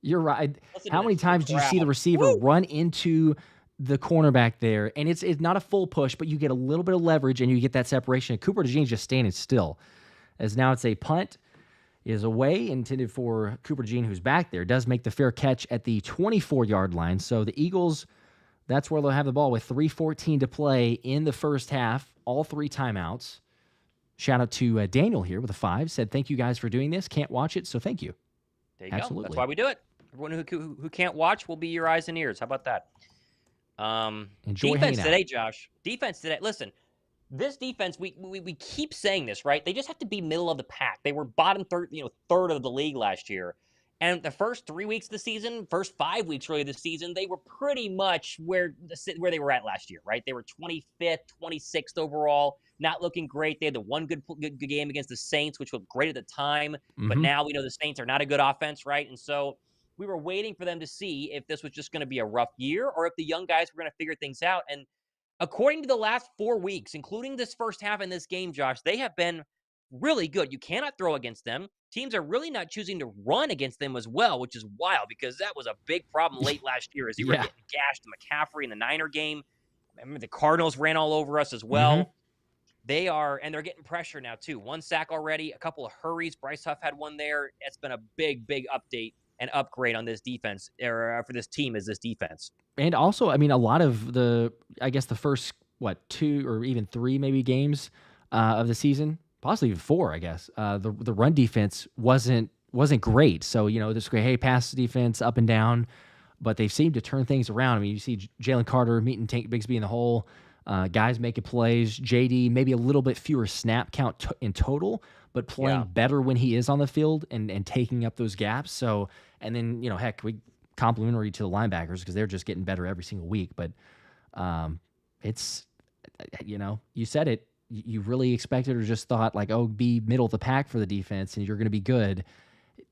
You're right. How many times do you see the receiver run into the cornerback there, and it's not a full push, but you get a little bit of leverage, and you get that separation. Cooper DeJean's just standing still. As now it's a punt. Is away, intended for Cooper DeJean, who's back there. Does make the fair catch at the 24-yard line. So the Eagles, that's where they'll have the ball with 3:14 to play in the first half. All 3 timeouts. Shout out to Daniel here with a 5. Said, thank you guys for doing this. Can't watch it, so thank you. There you go. That's why we do it. Everyone who can't watch will be your eyes and ears. How about that? Enjoy defense today, out. Josh. Defense today. Listen. This defense, we keep saying this, right? They just have to be middle of the pack. They were bottom third of the league last year. And the first 3 weeks of the season, first 5 weeks really of the season, they were pretty much where they were at last year, right? They were 25th, 26th overall, not looking great. They had the one good game against the Saints, which looked great at the time. But now we know the Saints are not a good offense, right? And so we were waiting for them to see if this was just going to be a rough year or if the young guys were going to figure things out. And according to the last 4 weeks, including this first half in this game, Josh, they have been really good. You cannot throw against them. Teams are really not choosing to run against them as well, which is wild because that was a big problem late last year as you were getting gashed to McCaffrey in the Niner game. I remember the Cardinals ran all over us as well. They're getting pressure now too. 1 sack already, a couple of hurries. Bryce Huff had one there. It's been a big update and upgrade on this defense, or for this team is this defense. And also, I mean, a lot of the first, 2 or even 3 maybe games of the season, possibly even 4, I guess, the run defense wasn't great. So, this pass defense up and down, but they've seemed to turn things around. I mean, you see Jalen Carter meeting Tank Bigsby in the hole, guys making plays, JD, maybe a little bit fewer snap count in total, but playing better when he is on the field and taking up those gaps. So, and then, heck, we complimentary to the linebackers because they're just getting better every single week. But it's, you said it. You really expected or just thought be middle of the pack for the defense and you're going to be good.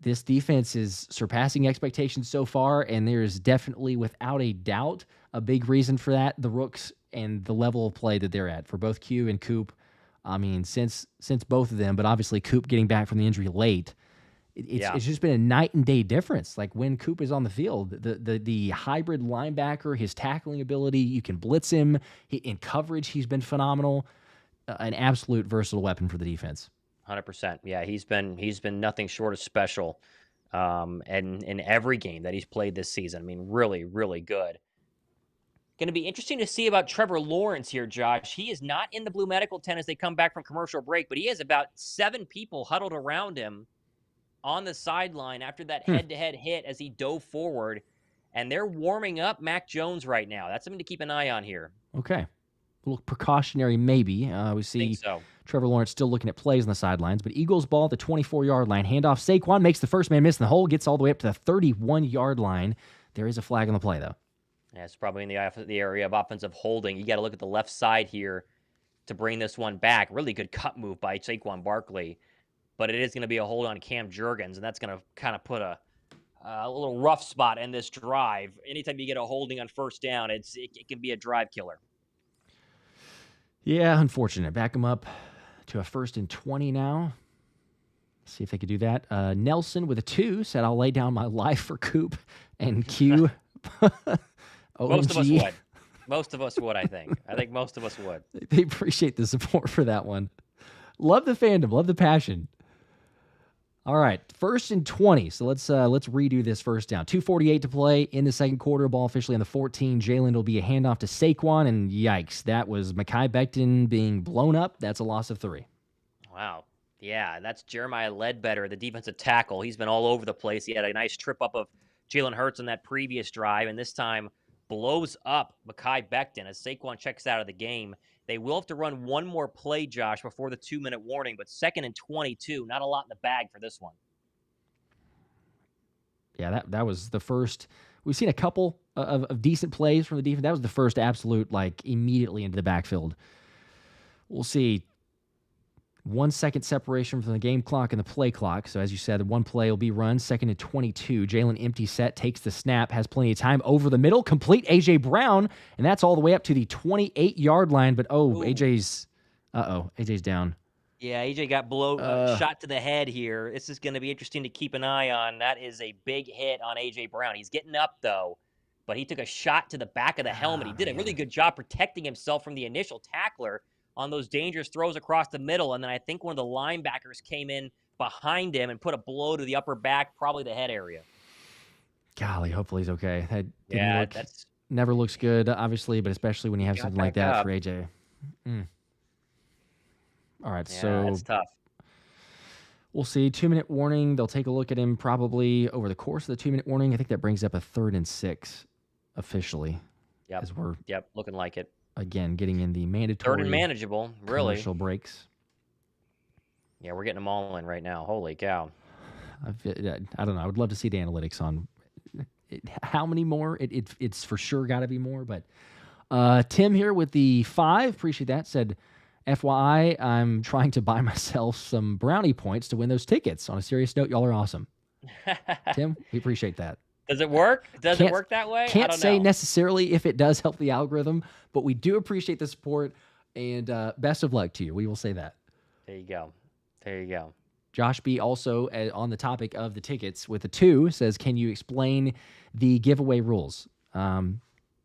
This defense is surpassing expectations so far, and there is definitely, without a doubt, a big reason for that. The Rooks and the level of play that they're at for both Q and Coop. I mean, since both of them, but obviously Coop getting back from the injury late, it's just been a night and day difference. Like when Coop is on the field, the hybrid linebacker, his tackling ability, you can blitz him. In coverage, he's been phenomenal. An absolute versatile weapon for the defense. 100%. Yeah, he's been nothing short of special, and in every game that he's played this season. I mean, really, really good. Going to be interesting to see about Trevor Lawrence here, Josh. He is not in the blue medical tent as they come back from commercial break, but he has about 7 people huddled around him on the sideline after that head-to-head hit as he dove forward, and they're warming up Mac Jones right now. That's something to keep an eye on here. Okay. A little precautionary maybe. We see Trevor Lawrence still looking at plays on the sidelines, but Eagles ball at the 24-yard line. Handoff, Saquon makes the first man miss in the hole, gets all the way up to the 31-yard line. There is a flag on the play, though. Yeah, it's probably in the area of offensive holding. You got to look at the left side here to bring this one back. Really good cut move by Saquon Barkley, but it is going to be a hold on Cam Jurgens, and that's going to kind of put a little rough spot in this drive. Anytime you get a holding on first down, it can be a drive killer. Yeah, unfortunate. Back them up to a 1st and 20 now. See if they could do that. Nelson with a 2 said, I'll lay down my life for Coop and Q. Most of us would. Most of us would, I think. I think most of us would. They appreciate the support for that one. Love the fandom. Love the passion. All right, 1st and 20. So let's redo this first down. 2:48 to play in the second quarter. Ball officially on the 14. Jalen will be a handoff to Saquon, and yikes, that was Mekhi Becton being blown up. That's a loss of 3. Wow. Yeah, that's Jeremiah Ledbetter, the defensive tackle. He's been all over the place. He had a nice trip up of Jalen Hurts on that previous drive, and this time blows up Mekhi Becton as Saquon checks out of the game. They will have to run one more play, Josh, before the 2-minute warning, but 2nd and 22, not a lot in the bag for this one. Yeah, that was the first. We've seen a couple of decent plays from the defense. That was the first absolute, immediately into the backfield. We'll see 1 second separation from the game clock and the play clock. So as you said, one play will be run. 2nd and 22. Jalen empty set, takes the snap, has plenty of time over the middle. Complete A.J. Brown, and that's all the way up to the 28-yard line. But AJ's down. Yeah, A.J. got shot to the head here. This is going to be interesting to keep an eye on. That is a big hit on A.J. Brown. He's getting up, though, but he took a shot to the back of the helmet. He did a really good job protecting himself from the initial tackler on those dangerous throws across the middle, and then I think one of the linebackers came in behind him and put a blow to the upper back, probably the head area. Golly, hopefully he's okay. That that's never looks good, obviously, but especially when you have something like that for AJ. All right, so that's tough. We'll see. 2-minute warning. They'll take a look at him probably over the course of the 2-minute warning. I think that brings up a 3rd and 6 officially. Yep. As we're looking like it. Again, getting in the mandatory 3rd and manageable, really. Commercial breaks. Yeah, we're getting them all in right now. Holy cow. I don't know. I would love to see the analytics on how many more. It's for sure got to be more. But Tim here with the 5, appreciate that, said, FYI, I'm trying to buy myself some brownie points to win those tickets. On a serious note, y'all are awesome. Tim, we appreciate that. Does it work? Does it work that way? Can't say necessarily if it does help the algorithm, but we do appreciate the support, and best of luck to you. We will say that. There you go. Josh B. also on the topic of the tickets with a 2 says, can you explain the giveaway rules? Go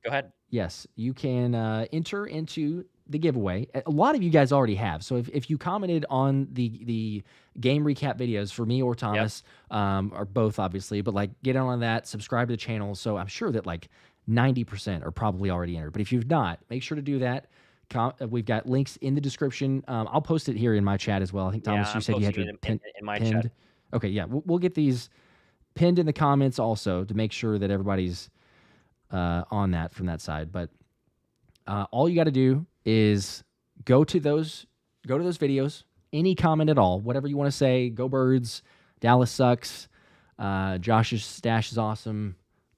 ahead. Yes, you can enter into the giveaway. A lot of you guys already have. So if you commented on the game recap videos for me or Thomas, or both obviously, but get on that, subscribe to the channel. So I'm sure that 90% are probably already entered. But if you've not, make sure to do that. We've got links in the description. I'll post it here in my chat as well. I think Thomas, you said you had to in my chat. Okay, yeah, we'll get these pinned in the comments also to make sure that everybody's on that from that side. But all you got to do is go to those videos, any comment at all, whatever you want to say. Go Birds, Dallas sucks, Josh's stash is awesome,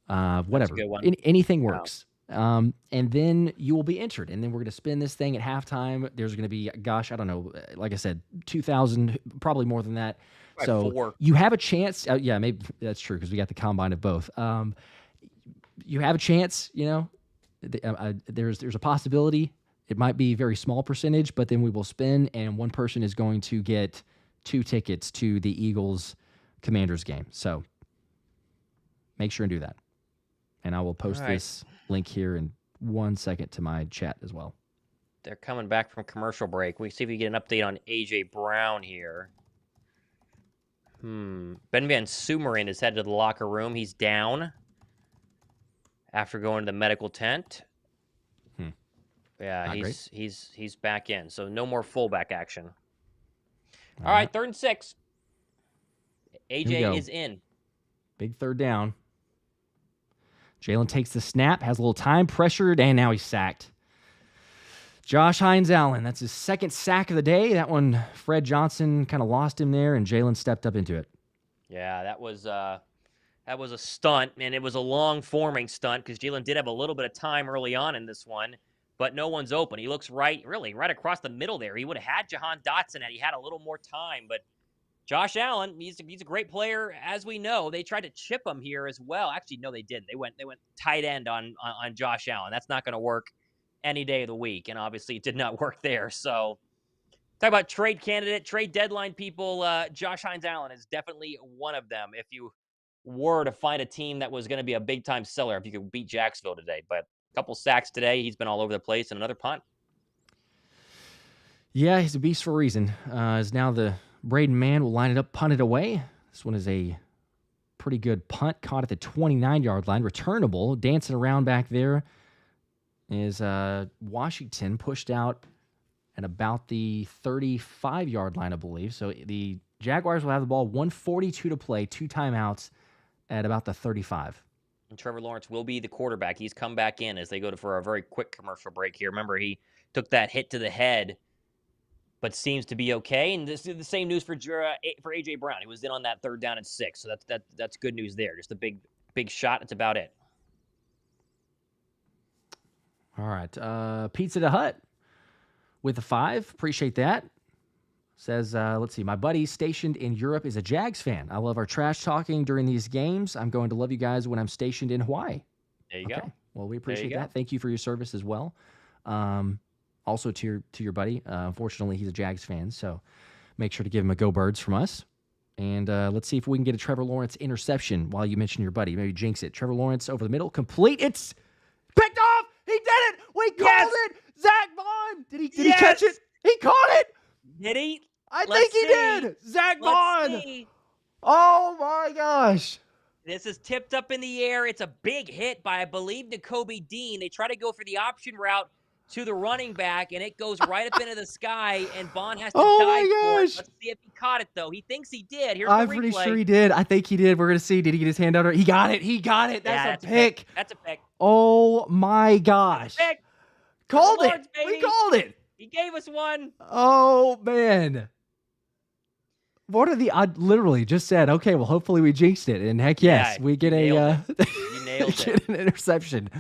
whatever. Anything works. And then you will be entered. And then we're going to spin this thing at halftime. There's going to be, gosh, I don't know, like I said, 2,000, probably more than that. Right, so 4. You have a chance. Yeah, maybe that's true because we got the combine of both. You have a chance, there's a possibility. It might be a very small percentage, but then we will spin, and one person is going to get 2 tickets to the Eagles Commanders game. So make sure and do that. And I will post this link here in 1 second to my chat as well. They're coming back from commercial break. We see if we get an update on A.J. Brown here. Ben Van Sumeren is headed to the locker room. He's down after going to the medical tent. Yeah, Not great. he's back in, so no more fullback action. All right, 3rd and 6. AJ is in. Big 3rd down. Jalen takes the snap, has a little time, pressured, and now he's sacked. Josh Hines-Allen, that's his 2nd sack of the day. That one, Fred Johnson kind of lost him there, and Jalen stepped up into it. Yeah, that was a stunt, and it was a long-forming stunt because Jalen did have a little bit of time early on in this one, but no one's open. He looks right across the middle there. He would have had Jahan Dotson had he had a little more time, but Josh Allen, he's a great player, as we know. They tried to chip him here as well. Actually, no, they didn't. They went tight end on Josh Allen. That's not going to work any day of the week, and obviously it did not work there. So, talk about trade candidate, trade deadline people. Josh Hines-Allen is definitely one of them. If you were to find a team that was going to be a big-time seller, if you could beat Jacksonville today, but a couple sacks today. He's been all over the place, and another punt. Yeah, he's a beast for a reason. Is now the Braden Mann will line it up, punt it away. This one is a pretty good punt, caught at the 29-yard line, returnable, dancing around back there. Is Washington pushed out at about the 35-yard line, I believe. So the Jaguars will have the ball, 1:42 to play, 2 timeouts at about the 35. And Trevor Lawrence will be the quarterback. He's come back in as they go for a very quick commercial break here. Remember, he took that hit to the head, but seems to be okay. And this is the same news for A.J. Brown. He was in on that 3rd down and 6, so that's good news there. Just a big shot. That's about it. All right. Pizza the Hut with a 5. Appreciate that. Says, let's see, my buddy stationed in Europe is a Jags fan. I love our trash talking during these games. I'm going to love you guys when I'm stationed in Hawaii. There you go. Well, we appreciate that. Thank you for your service as well. Also to your buddy. Unfortunately, he's a Jags fan, so make sure to give him a go Birds from us. And let's see if we can get a Trevor Lawrence interception while you mention your buddy. Maybe jinx it. Trevor Lawrence over the middle, complete. It's picked off. He did it. We called it. Zack Baun. Did he catch it? He caught it. Did he? I think he did. Zack Baun. Oh, my gosh. This is tipped up in the air. It's a big hit by, I believe, Nakobe Dean. They try to go for the option route to the running back, and it goes right up into the sky, and Baun has to dive for it. Let's see if he caught it, though. He thinks he did. Here's the replay. I'm pretty sure he did. I think he did. We're going to see. Did he get his hand out? He got it. He got it. That's a pick. That's a pick. Oh, my gosh. Pick. Called it. We called it. He gave us one. Oh, man. What are the... I literally just said, okay, well, hopefully we jinxed it. And heck yes, we get you nailed get an interception.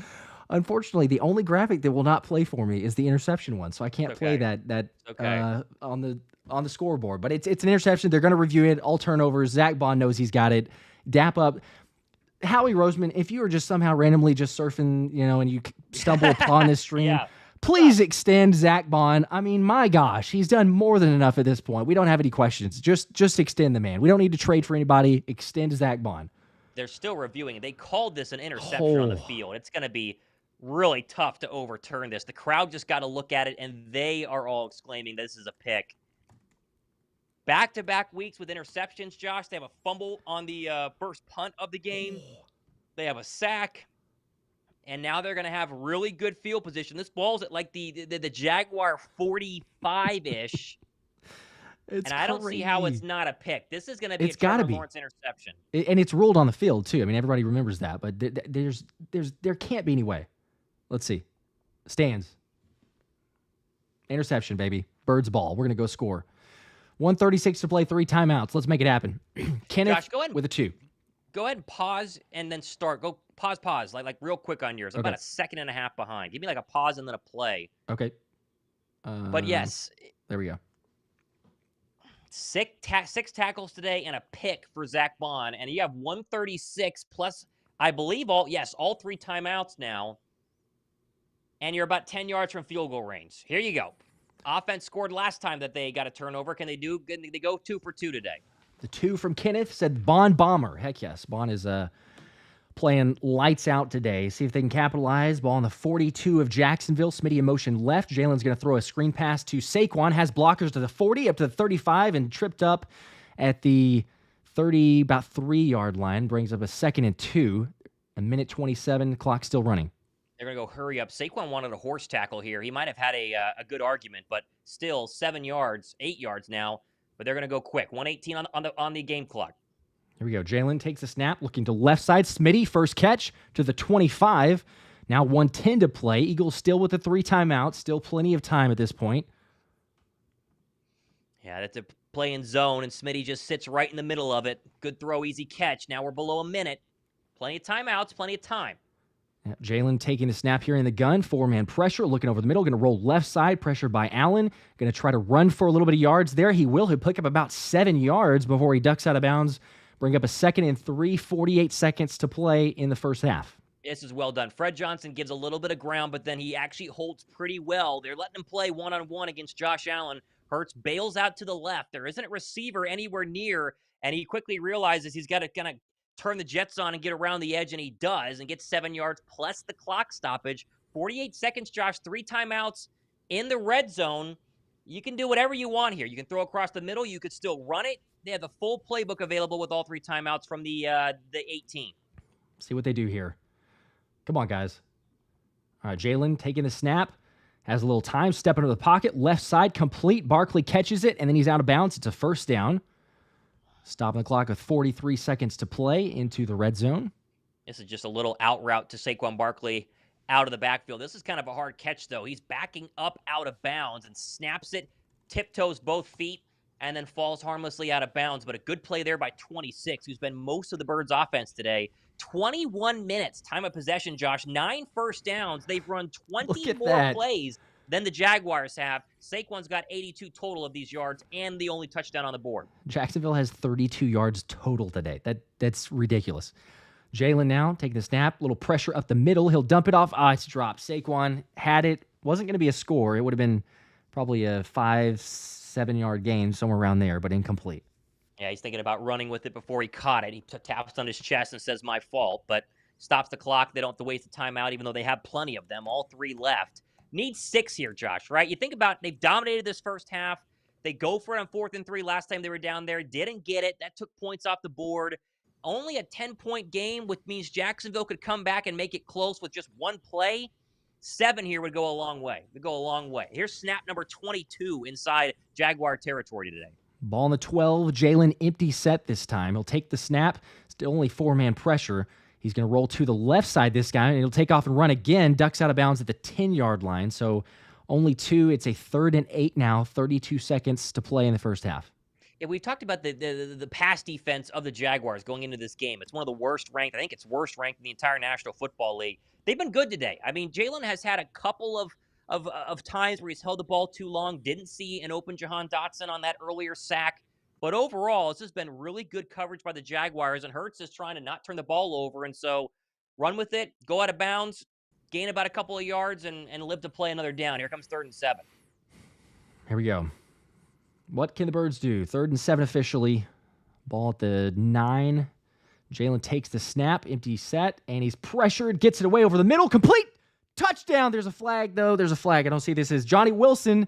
Unfortunately, the only graphic that will not play for me is the interception one, so I can't play that on the scoreboard. But it's an interception. They're going to review it. All turnovers. Zack Baun knows he's got it. Dap up. Howie Roseman, if you are just somehow randomly just surfing, and you stumble upon this stream, please extend Zack Baun. I mean, my gosh, he's done more than enough at this point. We don't have any questions. Just extend the man. We don't need to trade for anybody. Extend Zack Baun. They're still reviewing it. They called this an interception on the field. It's going to be really tough to overturn this. The crowd just got to look at it, and they are all exclaiming this is a pick. Back-to-back weeks with interceptions, Josh. They have a fumble on the first punt of the game. They have a sack. And now they're going to have really good field position. This ball's at like the Jaguar 45-ish. And I don't see how it's not a pick. This is going to be a Trevor Lawrence interception. And it's ruled on the field, too. I mean, everybody remembers that. But there can't be any way. Let's see. Stands. Interception, baby. Bird's ball. We're going to go score. 1:36 to play, 3 timeouts. Let's make it happen. Kenneth Josh, go ahead with a 2. Go ahead and pause and then start. Go pause. Like real quick on yours. I'm about a second and a half behind. Give me like a pause and then a play. Okay. But yes. There we go. 6 tackles today and a pick for Zack Baun. And you have 136 plus, I believe, all 3 timeouts now. And you're about 10 yards from field goal range. Here you go. Offense scored last time that they got a turnover. Can they go 2 for 2 today? The 2 from Kenneth said Baun Bomber. Heck yes. Baun is playing lights out today. See if they can capitalize. Ball on the 42 of Jacksonville. Smitty in motion left. Jalen's going to throw a screen pass to Saquon. Has blockers to the 40, up to the 35, and tripped up at the 30, about 3-yard line. Brings up a 2nd and 2. A minute 27. Clock still running. They're going to go hurry up. Saquon wanted a horse tackle here. He might have had a good argument, but still 7 yards, 8 yards now. But they're going to go quick. 118 on the game clock. Here we go. Jalen takes a snap, looking to left side. Smitty, first catch to the 25. Now 1:10 to play. Eagles still with the 3 timeouts. Still plenty of time at this point. Yeah, that's a play in zone, and Smitty just sits right in the middle of it. Good throw, easy catch. Now we're below a minute. Plenty of timeouts, plenty of time. Yeah, Jalen taking a snap here in the gun. 4-man pressure, looking over the middle. Going to roll left side, pressured by Allen. Going to try to run for a little bit of yards there. He will. He'll pick up about 7 yards before he ducks out of bounds. Bring up a 2nd and 3, 48 seconds to play in the first half. This is well done. Fred Johnson gives a little bit of ground, but then he actually holds pretty well. They're letting him play one-on-one against Josh Allen. Hurts bails out to the left. There isn't a receiver anywhere near, and he quickly realizes he's got to kind of turn the Jets on and get around the edge, and he does, and gets 7 yards plus the clock stoppage. 48 seconds, Josh, 3 timeouts in the red zone. You can do whatever you want here. You can throw across the middle. You could still run it. They have the full playbook available with all 3 timeouts from the 18. See what they do here. Come on, guys. All right, Jalen taking the snap. Has a little time, step into the pocket, left side, complete. Barkley catches it, and then he's out of bounds. It's a first down. Stopping the clock with 43 seconds to play into the red zone. This is just a little out route to Saquon Barkley out of the backfield. This is kind of a hard catch, though. He's backing up out of bounds and snaps it, tiptoes both feet, and then falls harmlessly out of bounds. But a good play there by 26, who's been most of the Birds' offense today. 21 minutes, time of possession, Josh. 9 first downs. They've run 20 more plays than the Jaguars have. Saquon's got 82 total of these yards and the only touchdown on the board. Jacksonville has 32 yards total today. That's ridiculous. Jalen now taking the snap, little pressure up the middle. He'll dump it off. It's dropped. Saquon had it. Wasn't going to be a score. It would have been probably a 5-7 yard gain, somewhere around there, but incomplete. Yeah, he's thinking about running with it before he caught it. He taps on his chest and says, my fault, but stops the clock. They don't have to waste a timeout, even though they have plenty of them, all 3 left. Need 6 here, Josh, right? You think about they've dominated this first half. They go for it on 4th and 3 last time they were down there. Didn't get it. That took points off the board. Only a 10-point game, which means Jacksonville could come back and make it close with just 1 play. 7 here would go a long way. Would go a long way. Here's snap number 22 inside Jaguar territory today. Ball on the 12. Jalen empty set this time. He'll take the snap. Still only 4-man pressure. He's going to roll to the left side this guy, and he'll take off and run again. Ducks out of bounds at the 10-yard line. So only 2. It's a 3rd and 8 now. 32 seconds to play in the first half. Yeah, we've talked about the pass defense of the Jaguars going into this game. It's one of the worst ranked. I think it's worst ranked in the entire National Football League. They've been good today. I mean, Jalen has had a couple of times where he's held the ball too long. Didn't see an open Jahan Dotson on that earlier sack. But overall, this has been really good coverage by the Jaguars, and Hurts is trying to not turn the ball over. And so run with it, go out of bounds, gain about a couple of yards, and live to play another down. Here comes 3rd and 7. Here we go. What can the Birds do? 3rd and 7 officially. Ball at the 9. Jalen takes the snap, empty set, and he's pressured, gets it away over the middle, complete, touchdown. There's a flag, though. There's a flag. I don't see this as Johnny Wilson.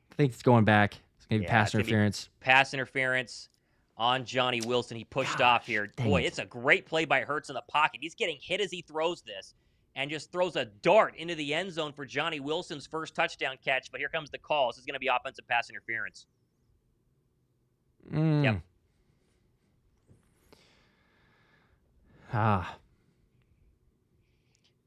I think it's going back. It's going to be pass interference. Pass interference on Johnny Wilson. He pushed off here. Boy, it's a great play by Hurts in the pocket. He's getting hit as he throws this and just throws a dart into the end zone for Johnny Wilson's first touchdown catch. But here comes the call. This is going to be offensive pass interference. Yep.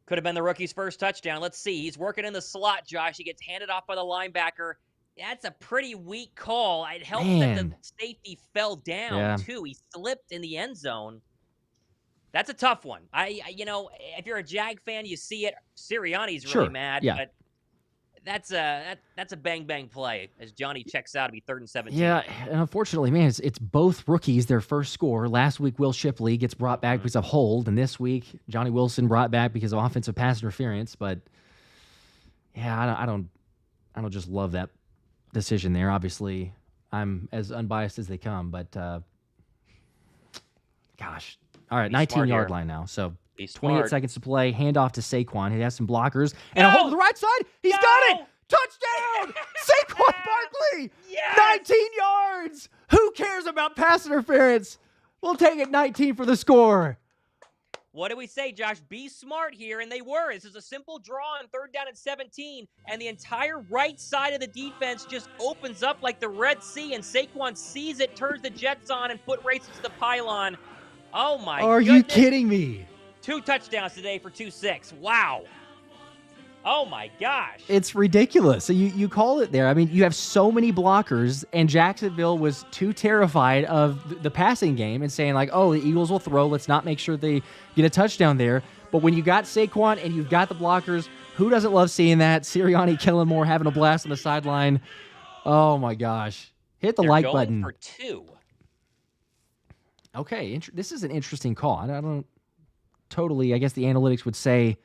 Could have been the rookie's first touchdown. Let's see. He's working in the slot, Josh. He gets handed off by the linebacker. That's a pretty weak call. It helped that the safety fell down, too. He slipped in the end zone. That's a tough one. If you're a Jag fan, you see it. Sirianni's really mad, but that's a bang play as Johnny checks out to be 3rd and 17. Yeah, and unfortunately, man, it's both rookies, their first score. Last week, Will Shipley gets brought back because of hold, and this week, Johnny Wilson brought back because of offensive pass interference. But yeah, I don't just love that decision there. Obviously, I'm as unbiased as they come, but gosh. All right, 19-yard line now. So 28 seconds to play. Handoff to Saquon. He has some blockers. And a hold to the right side. He's got it. Touchdown. Saquon Barkley. Yes. 19 yards. Who cares about pass interference? We'll take it 19 for the score. What do we say, Josh? Be smart here, and they were. This is a simple draw on 3rd down and 17, and the entire right side of the defense just opens up like the Red Sea, and Saquon sees it, turns the jets on, and foot races to the pylon. Oh, my Are goodness. you kidding me? 2 touchdowns today for 2-6. Wow. Oh, my gosh. It's ridiculous. So you call it there. I mean, you have so many blockers, and Jacksonville was too terrified of the passing game and saying, like, oh, the Eagles will throw. Let's not make sure they get a touchdown there. But when you got Saquon and you've got the blockers, who doesn't love seeing that? Sirianni, Kellen Moore having a blast on the sideline. Oh, my gosh. Hit the like button. For 2. Okay, this is an interesting call. I don't totally, I guess the analytics would say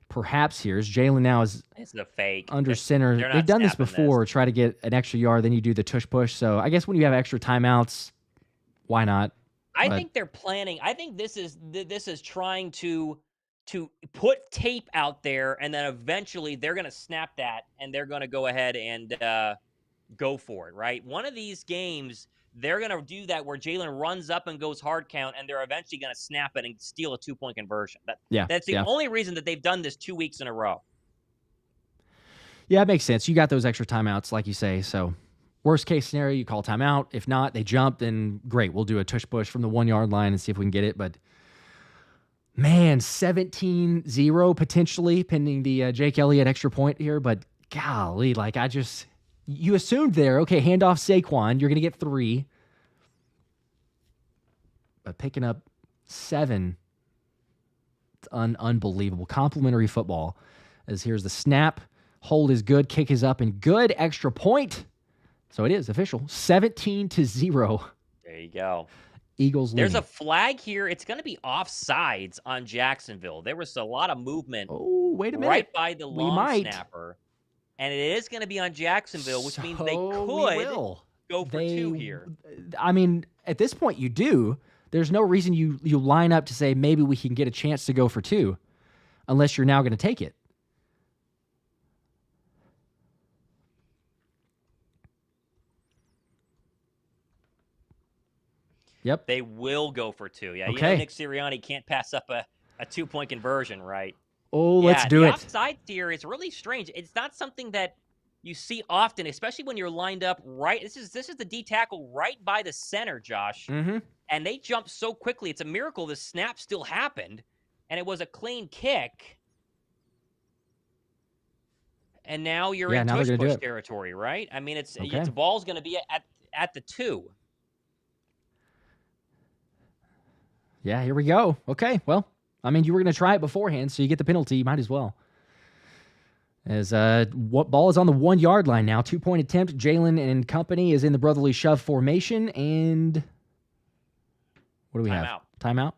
perhaps here is Jalen now is it's a fake under center. They've done this before, try to get an extra yard, then you do the tush push. So I guess when you have extra timeouts, why not? I think they're planning. I think this is trying to put tape out there, and then eventually they're going to snap that, and they're going to go ahead and go for it, right? One of these games, they're going to do that where Jalen runs up and goes hard count, and they're eventually going to snap it and steal a 2-point conversion. That's the only reason that they've done this 2 weeks in a row. Yeah, it makes sense. You got those extra timeouts, like you say. So worst case scenario, you call timeout. If not, they jump, then great. We'll do a tush push from the 1 yard line and see if we can get it. But man, 17-0 potentially pending the Jake Elliott extra point here. But golly, like you assumed there, okay, hand off Saquon, you're going to get 3. But picking up 7, it's unbelievable. Complimentary football. As here's the snap. Hold is good. Kick is up and good. Extra point. So it is official. 17-0. There you go. Eagles leading. There's a flag here. It's going to be offsides on Jacksonville. There was a lot of movement. Oh, wait a minute. Right by the long snapper. And it is going to be on Jacksonville, which means they could go for 2 here. I mean, at this point, you do. There's no reason you line up to say maybe we can get a chance to go for 2 unless you're now going to take it. Yep. They will go for 2. Yeah, okay. Nick Sirianni can't pass up a 2-point conversion, right? Oh, let's do it. The offside here is really strange. It's not something that you see often, especially when you're lined up right. This is the D tackle right by the center, Josh. Mm-hmm. And they jumped so quickly. It's a miracle the snap still happened, and it was a clean kick. And now you're in tush push territory, right? I mean, the ball's going to be at the 2. Yeah, here we go. Okay, well, I mean, you were going to try it beforehand, so you get the penalty. You might as well. As what ball is on the 1 yard line now. 2-point attempt. Jalen and company is in the brotherly shove formation. And what do we have? Timeout.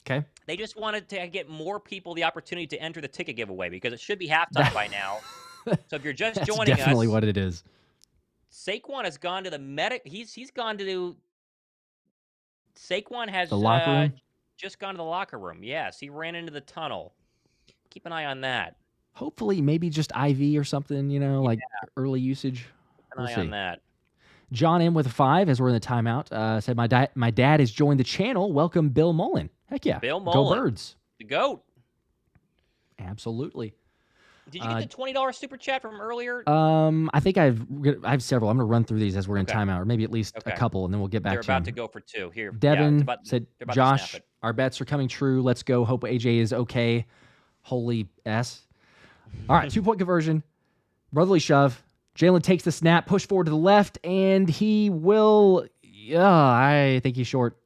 Okay. They just wanted to get more people the opportunity to enter the ticket giveaway because it should be halftime by now. So if you're just joining us. That's definitely what it is. Saquon has gone to the medic. He's gone to Saquon has the locker room? Just gone to the locker room. Yes, he ran into the tunnel. Keep an eye on that. Hopefully, maybe just IV or something, like early usage. Keep an eye on that. John M with a 5 as we're in the timeout. Said, my dad has joined the channel. Welcome, Bill Mullen. Heck yeah. Bill Mullen. Go Birds. The GOAT. Absolutely. Did you get the $20 super chat from earlier? I think I have several. I'm going to run through these as we're in timeout, or maybe at least a couple, and then we'll get back to them. They're about to go for 2. Here. Devin said, Josh, our bets are coming true. Let's go. Hope AJ is okay. Holy S. All right, 2-point conversion. Brotherly shove. Jalen takes the snap, push forward to the left, and he will. I think he's short.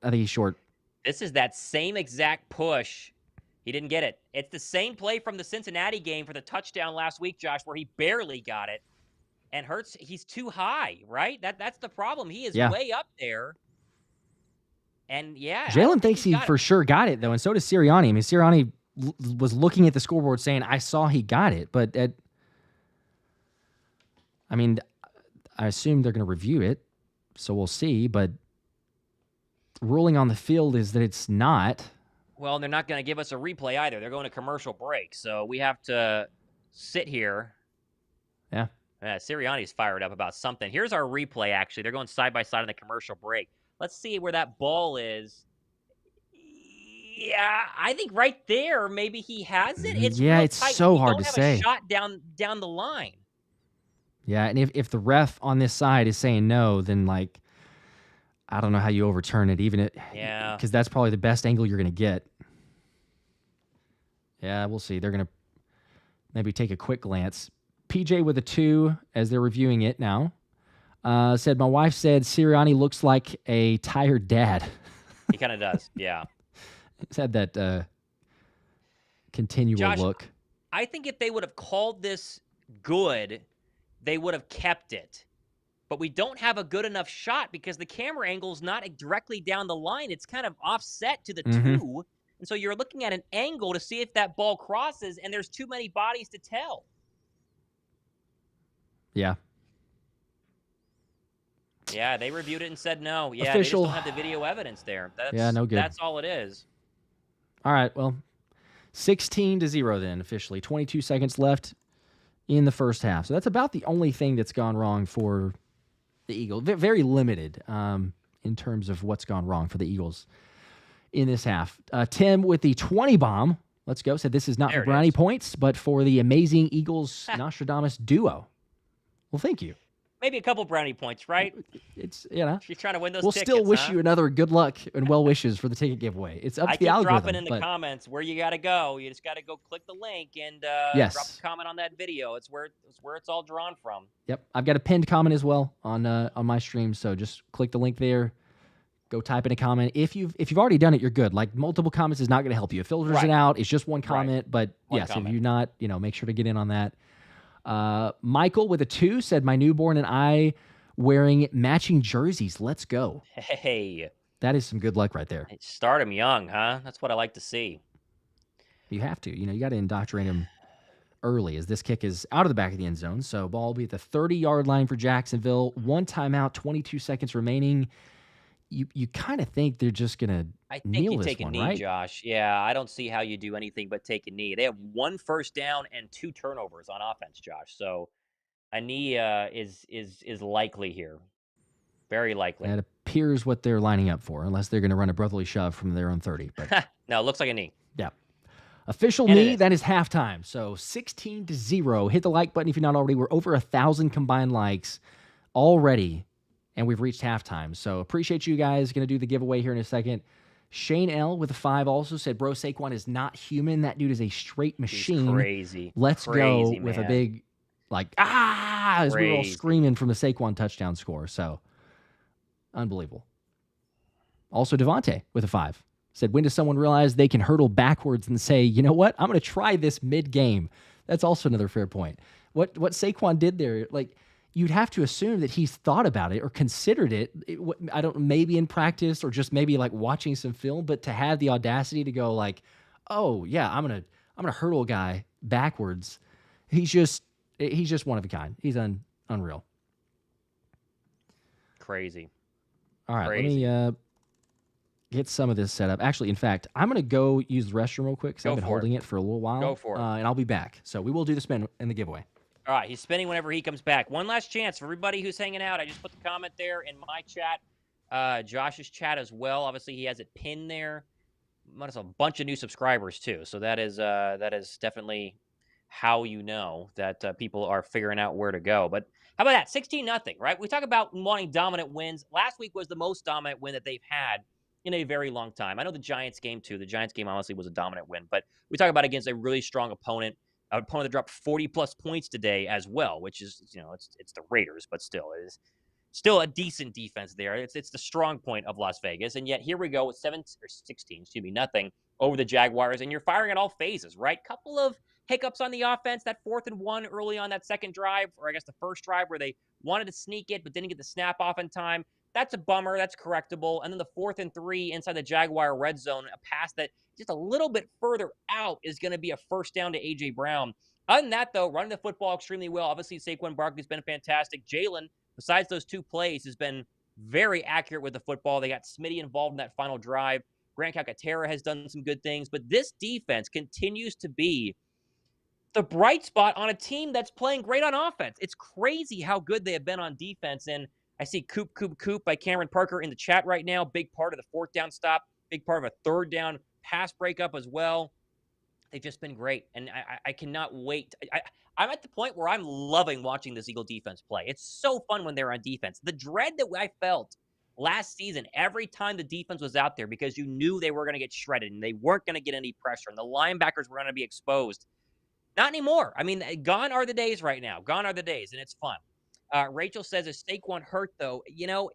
This is that same exact push. He didn't get it. It's the same play from the Cincinnati game for the touchdown last week, Josh, where he barely got it. And Hurts, he's too high, right? That's the problem. He is way up there. And, Jalen thinks he for sure got it, though, and so does Sirianni. I mean, Sirianni was looking at the scoreboard saying, I saw he got it. But, I assume they're going to review it, so we'll see. But ruling on the field is that it's not. Well, they're not going to give us a replay either. They're going to commercial break, so we have to sit here. Yeah. Sirianni's fired up about something. Here's our replay, actually. They're going side by side on the commercial break. Let's see where that ball is. Yeah, I think right there, maybe he has it. It's Yeah, real it's tight. so We hard don't to have a say. shot down the line. Yeah, and if the ref on this side is saying no, then like I don't know how you overturn it, even it Yeah. because that's probably the best angle you're gonna get. Yeah, we'll see. They're gonna maybe take a quick glance. PJ with a 2 as they're reviewing it now. Said my wife said Sirianni looks like a tired dad. He kind of does. Yeah. He's had that continual Josh, look. I think if they would have called this good, they would have kept it. But we don't have a good enough shot because the camera angle is not directly down the line. It's kind of offset to the 2. And so you're looking at an angle to see if that ball crosses, and there's too many bodies to tell. Yeah. Yeah, they reviewed it and said no. Yeah, Official. They just don't have the video evidence there. No good. That's all it is. All right, well, 16-0 then officially. 22 seconds left in the first half. So that's about the only thing that's gone wrong for the Eagles. Very limited in terms of what's gone wrong for the Eagles in this half. Tim with the 20 bomb. Let's go. Said this is not for brownie points, but for the amazing Eagles Nostradamus duo. Well, thank you. Maybe a couple brownie points, right? It's, you know. If you're trying to win those we'll tickets, still wish you another good luck and well wishes for the ticket giveaway. It's up to the algorithm. I keep dropping in the comments where you got to go. You just got to go click the link and drop a comment on that video. It's where it's all drawn from. Yep. I've got a pinned comment as well on my stream, so just click the link there. Go type in a comment. If you've already done it, you're good. Like multiple comments is not going to help you. It filters it out. It's just one comment, but yes, if you're not, make sure to get in on that. Michael with a 2 said my newborn and I wearing matching jerseys. Let's go. Hey. That is some good luck right there. Start him young, huh? That's what I like to see. You have to. You got to indoctrinate him early as this kick is out of the back of the end zone. So ball will be at the 30-yard line for Jacksonville. 1 timeout, 22 seconds remaining. You kind of think they're just going to kneel this one, right? I think you take a knee, Josh. Yeah, I don't see how you do anything but take a knee. They have 1 first down and 2 turnovers on offense, Josh. So a knee is likely here. Very likely. That appears what they're lining up for, unless they're going to run a brotherly shove from their own 30. But no, it looks like a knee. Yeah. Official knee, that is halftime. So 16-0. Hit the like button if you're not already. We're over 1,000 combined likes already, and we've reached halftime. So appreciate you guys. Going to do the giveaway here in a second. Shane L with a 5 also said, bro, Saquon is not human. That dude is a straight machine. He's crazy. Let's crazy, go with a big, as we were all screaming from the Saquon touchdown score. So unbelievable. Also, DeVonta with a 5 said, when does someone realize they can hurdle backwards and say, you know what, I'm going to try this mid-game? That's also another fair point. What Saquon did there, you'd have to assume that he's thought about it or considered it. Maybe in practice or just maybe watching some film, but to have the audacity to go oh yeah, I'm gonna hurdle a guy backwards. He's just one of a kind. He's unreal. Crazy. All right, let me get some of this set up. Actually, in fact, I'm gonna go use the restroom real quick because I've been holding it for a little while. Go for it. And I'll be back. So we will do the spin and the giveaway. All right, he's spinning whenever he comes back. One last chance for everybody who's hanging out. I just put the comment there in my chat, Josh's chat as well. Obviously, he has it pinned there. There's a bunch of new subscribers too, so that is definitely how you know that people are figuring out where to go. But how about that? 16-0, right? We talk about wanting dominant wins. Last week was the most dominant win that they've had in a very long time. I know the Giants game too. The Giants game honestly was a dominant win, but we talk about against a really strong opponent. An opponent that dropped 40-plus points today as well, which is, it's the Raiders, but still, it is still a decent defense there. It's the strong point of Las Vegas, and yet here we go with 16, nothing over the Jaguars, and you're firing at all phases, right? Couple of hiccups on the offense, that 4th and 1 early on that second drive, or I guess the first drive where they wanted to sneak it but didn't get the snap off in time. That's a bummer. That's correctable. And then the 4th and 3 inside the Jaguar red zone, a pass that just a little bit further out is going to be a first down to A.J. Brown. Other than that, though, running the football extremely well. Obviously, Saquon Barkley's been fantastic. Jalen, besides those 2 plays, has been very accurate with the football. They got Smitty involved in that final drive. Grant Calcaterra has done some good things. But this defense continues to be the bright spot on a team that's playing great on offense. It's crazy how good they have been on defense. And I see Coop by Cameron Parker in the chat right now. Big part of the 4th down stop. Big part of a 3rd down pass breakup as well. They've just been great, and I cannot wait. I'm at the point where I'm loving watching this Eagle defense play. It's so fun when they're on defense. The dread that I felt last season every time the defense was out there because you knew they were going to get shredded and they weren't going to get any pressure and the linebackers were going to be exposed. Not anymore. I mean, gone are the days right now. Gone are the days, and it's fun. Rachel says, is Saquon hurt, though?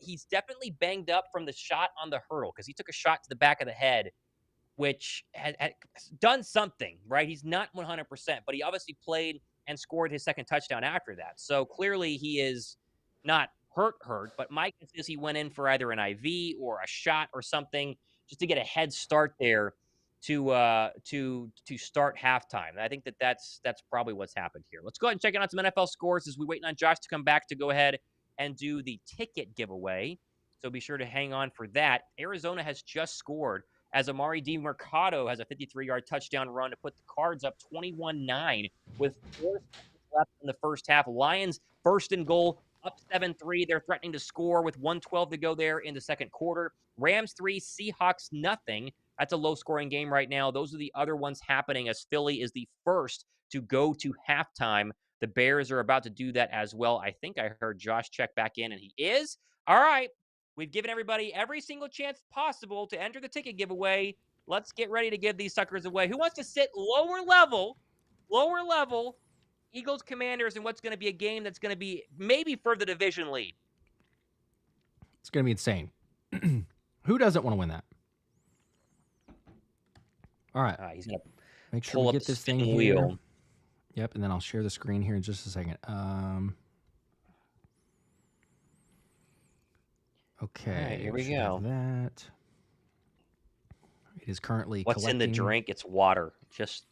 He's definitely banged up from the shot on the hurdle because he took a shot to the back of the head, which had done something, right? He's not 100%, but he obviously played and scored his second touchdown after that. So clearly he is not hurt, but Mike says he went in for either an IV or a shot or something just to get a head start there to start halftime. I think that's probably what's happened here. Let's go ahead and check out some NFL scores as we waiting on Josh to come back to go ahead and do the ticket giveaway. So be sure to hang on for that. Arizona has just scored as Amari DiMercado has a 53-yard touchdown run to put the Cards up 21-9 with 4 seconds left in the first half. Lions first and goal, up 7-3. They're threatening to score with 1:12 to go there in the second quarter. Rams 3, Seahawks nothing. That's a low-scoring game right now. Those are the other ones happening as Philly is the first to go to halftime. The Bears are about to do that as well. I think I heard Josh check back in, and he is. All right. We've given everybody every single chance possible to enter the ticket giveaway. Let's get ready to give these suckers away. Who wants to sit lower level, Eagles Commanders, in what's going to be a game that's going to be maybe for the division lead? It's going to be insane. Who doesn't want to win that? All right. He's going to make sure we get this thing here. Wheel. Yep, and then I'll share the screen here in just a second. Okay, right, here we go. That it is currently. What's collecting. in the drink? It's water. Just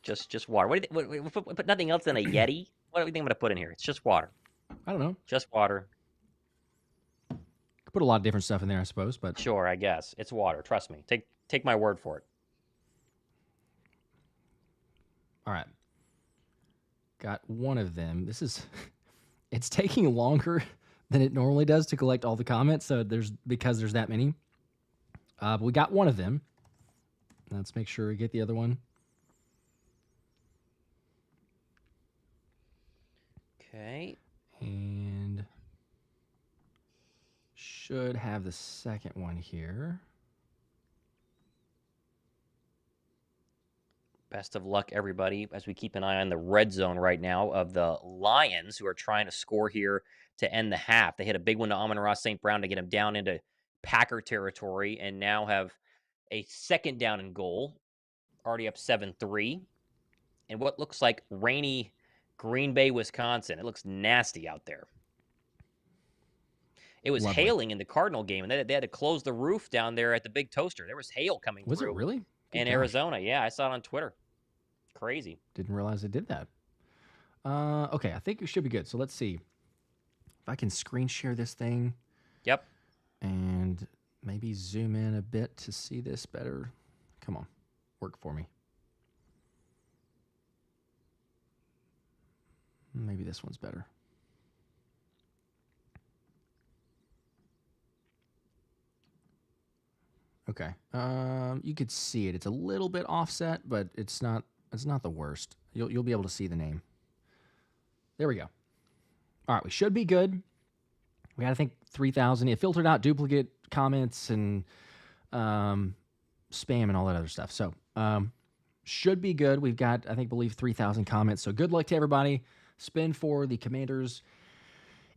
water. What do you think? Put nothing else in a Yeti? What do you think I'm going to put in here? It's just water. I don't know. Just water. Could put a lot of different stuff in there, I suppose, but sure, I guess it's water. Trust me. Take my word for it. All right. Got one of them. It's taking longer than it normally does to collect all the comments. So because there's that many. But we got one of them. Let's make sure we get the other one. Okay. And should have the second one here. Best of luck, everybody, as we keep an eye on the red zone right now of the Lions, who are trying to score here to end the half. They hit a big one to Amon-Ra St. Brown to get him down into Packer territory and now have a second down and goal, already up 7-3. And what looks like rainy Green Bay, Wisconsin. It looks nasty out there. It was hailing in the Cardinal game, and they had to close the roof down there at the Big Toaster. There was hail coming through. Was it really? In Arizona. Yeah, I saw it on Twitter. Crazy. Didn't realize it did that. Okay, I think it should be good. So let's see if I can screen share this thing. Yep. And maybe zoom in a bit to see this better. Come on, work for me. Maybe this one's better. Okay. You could see it. It's a little bit offset, but it's not the worst. You'll be able to see the name. There we go. All right, we should be good. We got, I think, 3,000. It filtered out duplicate comments and spam and all that other stuff. So should be good. We've got, I believe 3,000 comments. So good luck to everybody. Spin for the Commanders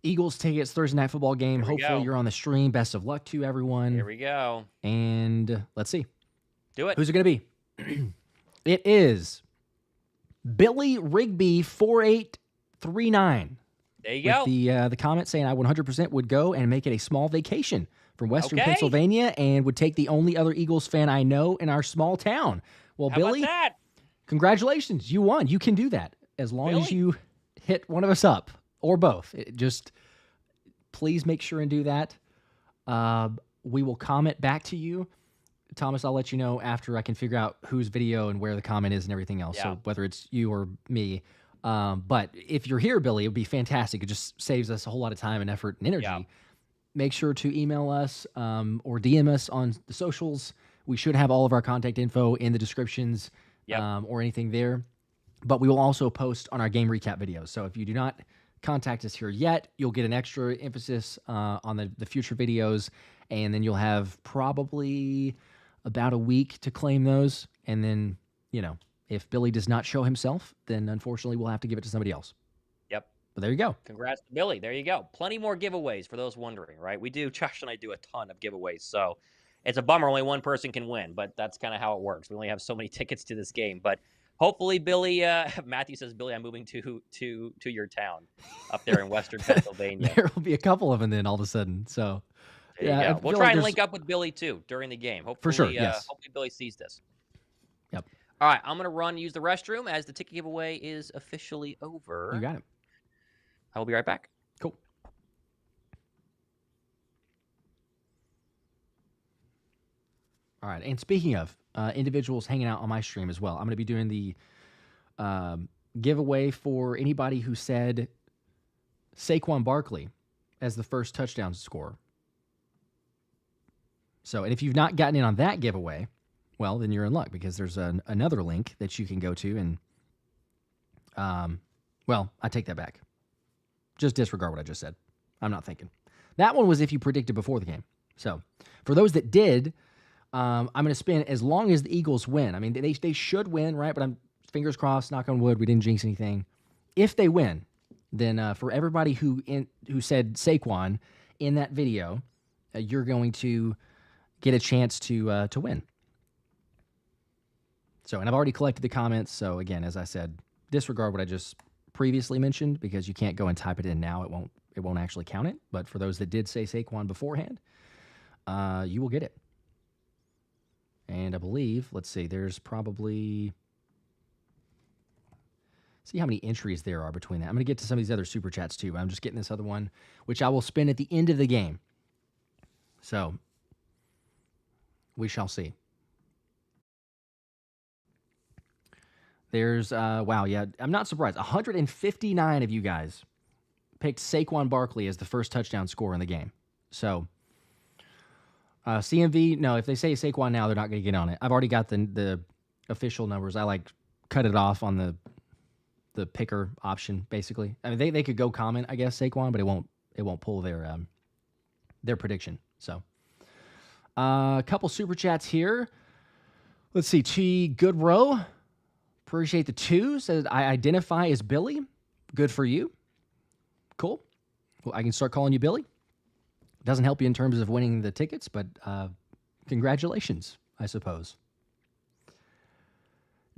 Eagles tickets, Thursday night football game. Hopefully you're on the stream. Best of luck to everyone. Here we go. And let's see. Do it. Who's it going to be? It is Billy Rigby 4839. There you go. With the comment saying I 100% would go and make it a small vacation from Western Pennsylvania and would take the only other Eagles fan I know in our small town. Well, How Billy, about that? Congratulations. You won. You can do that as long as you hit one of us up or both. Just please make sure and do that. We will comment back to you. Thomas, I'll let you know after I can figure out whose video and where the comment is and everything else. So whether it's you or me. But if you're here, Billy, it would be fantastic. It just saves us a whole lot of time and effort and energy. Yeah. Make sure to email us or DM us on the socials We should have all of our contact info in the descriptions or anything there. But we will also post on our game recap videos. So if you do not contact us here yet, you'll get an extra emphasis on the future videos. And then you'll have probably about a week to claim those. And then, if Billy does not show himself, then unfortunately we'll have to give it to somebody else. Yep. But there you go. Congrats to Billy. There you go. Plenty more giveaways for those wondering, right? Josh and I do a ton of giveaways. So it's a bummer only one person can win, but that's kind of how it works. We only have so many tickets to this game. But hopefully, Billy, Matthew says, Billy, I'm moving to your town up there in Western Pennsylvania. There will be a couple of them then all of a sudden. So we'll try and link up with Billy too during the game. Hopefully, for sure, yes. Hopefully Billy sees this. Yep. All right, I'm going to use the restroom as the ticket giveaway is officially over. You got it. I will be right back. Cool. All right, and speaking of individuals hanging out on my stream as well, I'm going to be doing the giveaway for anybody who said Saquon Barkley as the first touchdown scorer. So, and if you've not gotten in on that giveaway, well, then you're in luck because there's another link that you can go to and, well, I take that back. Just disregard what I just said. I'm not thinking. That one was if you predicted before the game. So, for those that did, I'm going to spin as long as the Eagles win. I mean, they should win, right? But I'm fingers crossed, knock on wood, we didn't jinx anything. If they win, then for everybody who said Saquon in that video, you're going to get a chance to win. So, and I've already collected the comments. So again, as I said, disregard what I just previously mentioned because you can't go and type it in now. It won't actually count it. But for those that did say Saquon beforehand, you will get it. And I believe, let's see, there's probably, see how many entries there are between that. I'm going to get to some of these other super chats too. I'm just getting this other one, which I will spin at the end of the game. So we shall see. There's, wow, yeah, I'm not surprised. 159 of you guys picked Saquon Barkley as the first touchdown scorer in the game. So, CMV, no, if they say Saquon now, they're not going to get on it. I've already got the official numbers. I cut it off on the picker option, basically. I mean, they could go comment, I guess, Saquon, but it won't pull their prediction. So, a couple super chats here. Let's see, Chi Goodrow. Appreciate the 2. Says, I identify as Billy. Good for you. Cool. Well, I can start calling you Billy. Doesn't help you in terms of winning the tickets, but congratulations, I suppose.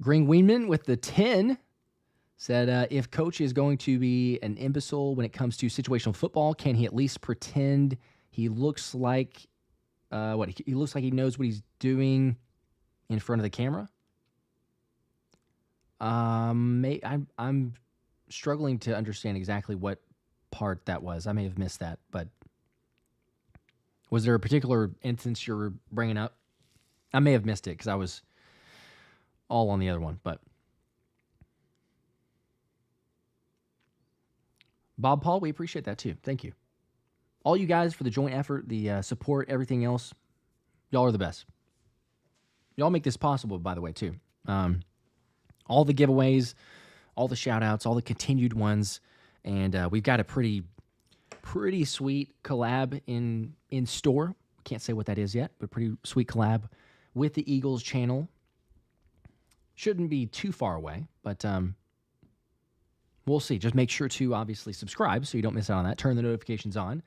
Green Weenman with the 10 said, if coach is going to be an imbecile when it comes to situational football, can he at least pretend he looks like he looks like he knows what he's doing in front of the camera? I'm struggling to understand exactly what part that was. I may have missed that, but was there a particular instance you were bringing up? I may have missed it because I was all on the other one, but Bob Paul, we appreciate that too. Thank you. All you guys for the joint effort, the support, everything else. Y'all are the best. Y'all make this possible, by the way, too. All the giveaways, all the shout-outs, all the continued ones, and we've got a pretty sweet collab in store. Can't say what that is yet, but pretty sweet collab with the Eagles channel. Shouldn't be too far away, but we'll see. Just make sure to obviously subscribe so you don't miss out on that. Turn the notifications on.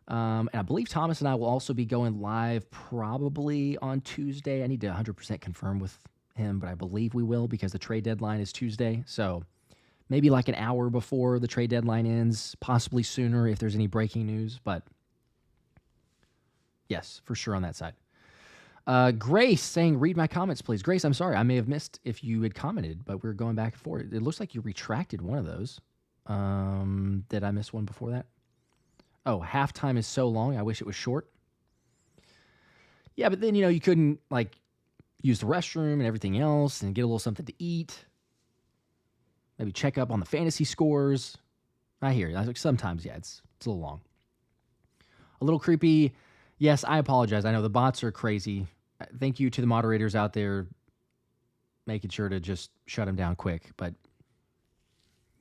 And I believe Thomas and I will also be going live probably on Tuesday. I need to 100% confirm with him, but I believe we will because the trade deadline is Tuesday. So maybe like an hour before the trade deadline ends, possibly sooner if there's any breaking news. But yes, for sure on that side. Grace saying, read my comments, please. Grace, I'm sorry. I may have missed if you had commented, but we're going back and forth. It looks like you retracted one of those. Did I miss one before that? Oh, halftime is so long. I wish it was short. Yeah, but then, you couldn't, use the restroom and everything else and get a little something to eat. Maybe check up on the fantasy scores. I hear you. Sometimes, yeah, it's a little long. A little creepy. Yes, I apologize. I know the bots are crazy. Thank you to the moderators out there making sure to just shut him down quick. But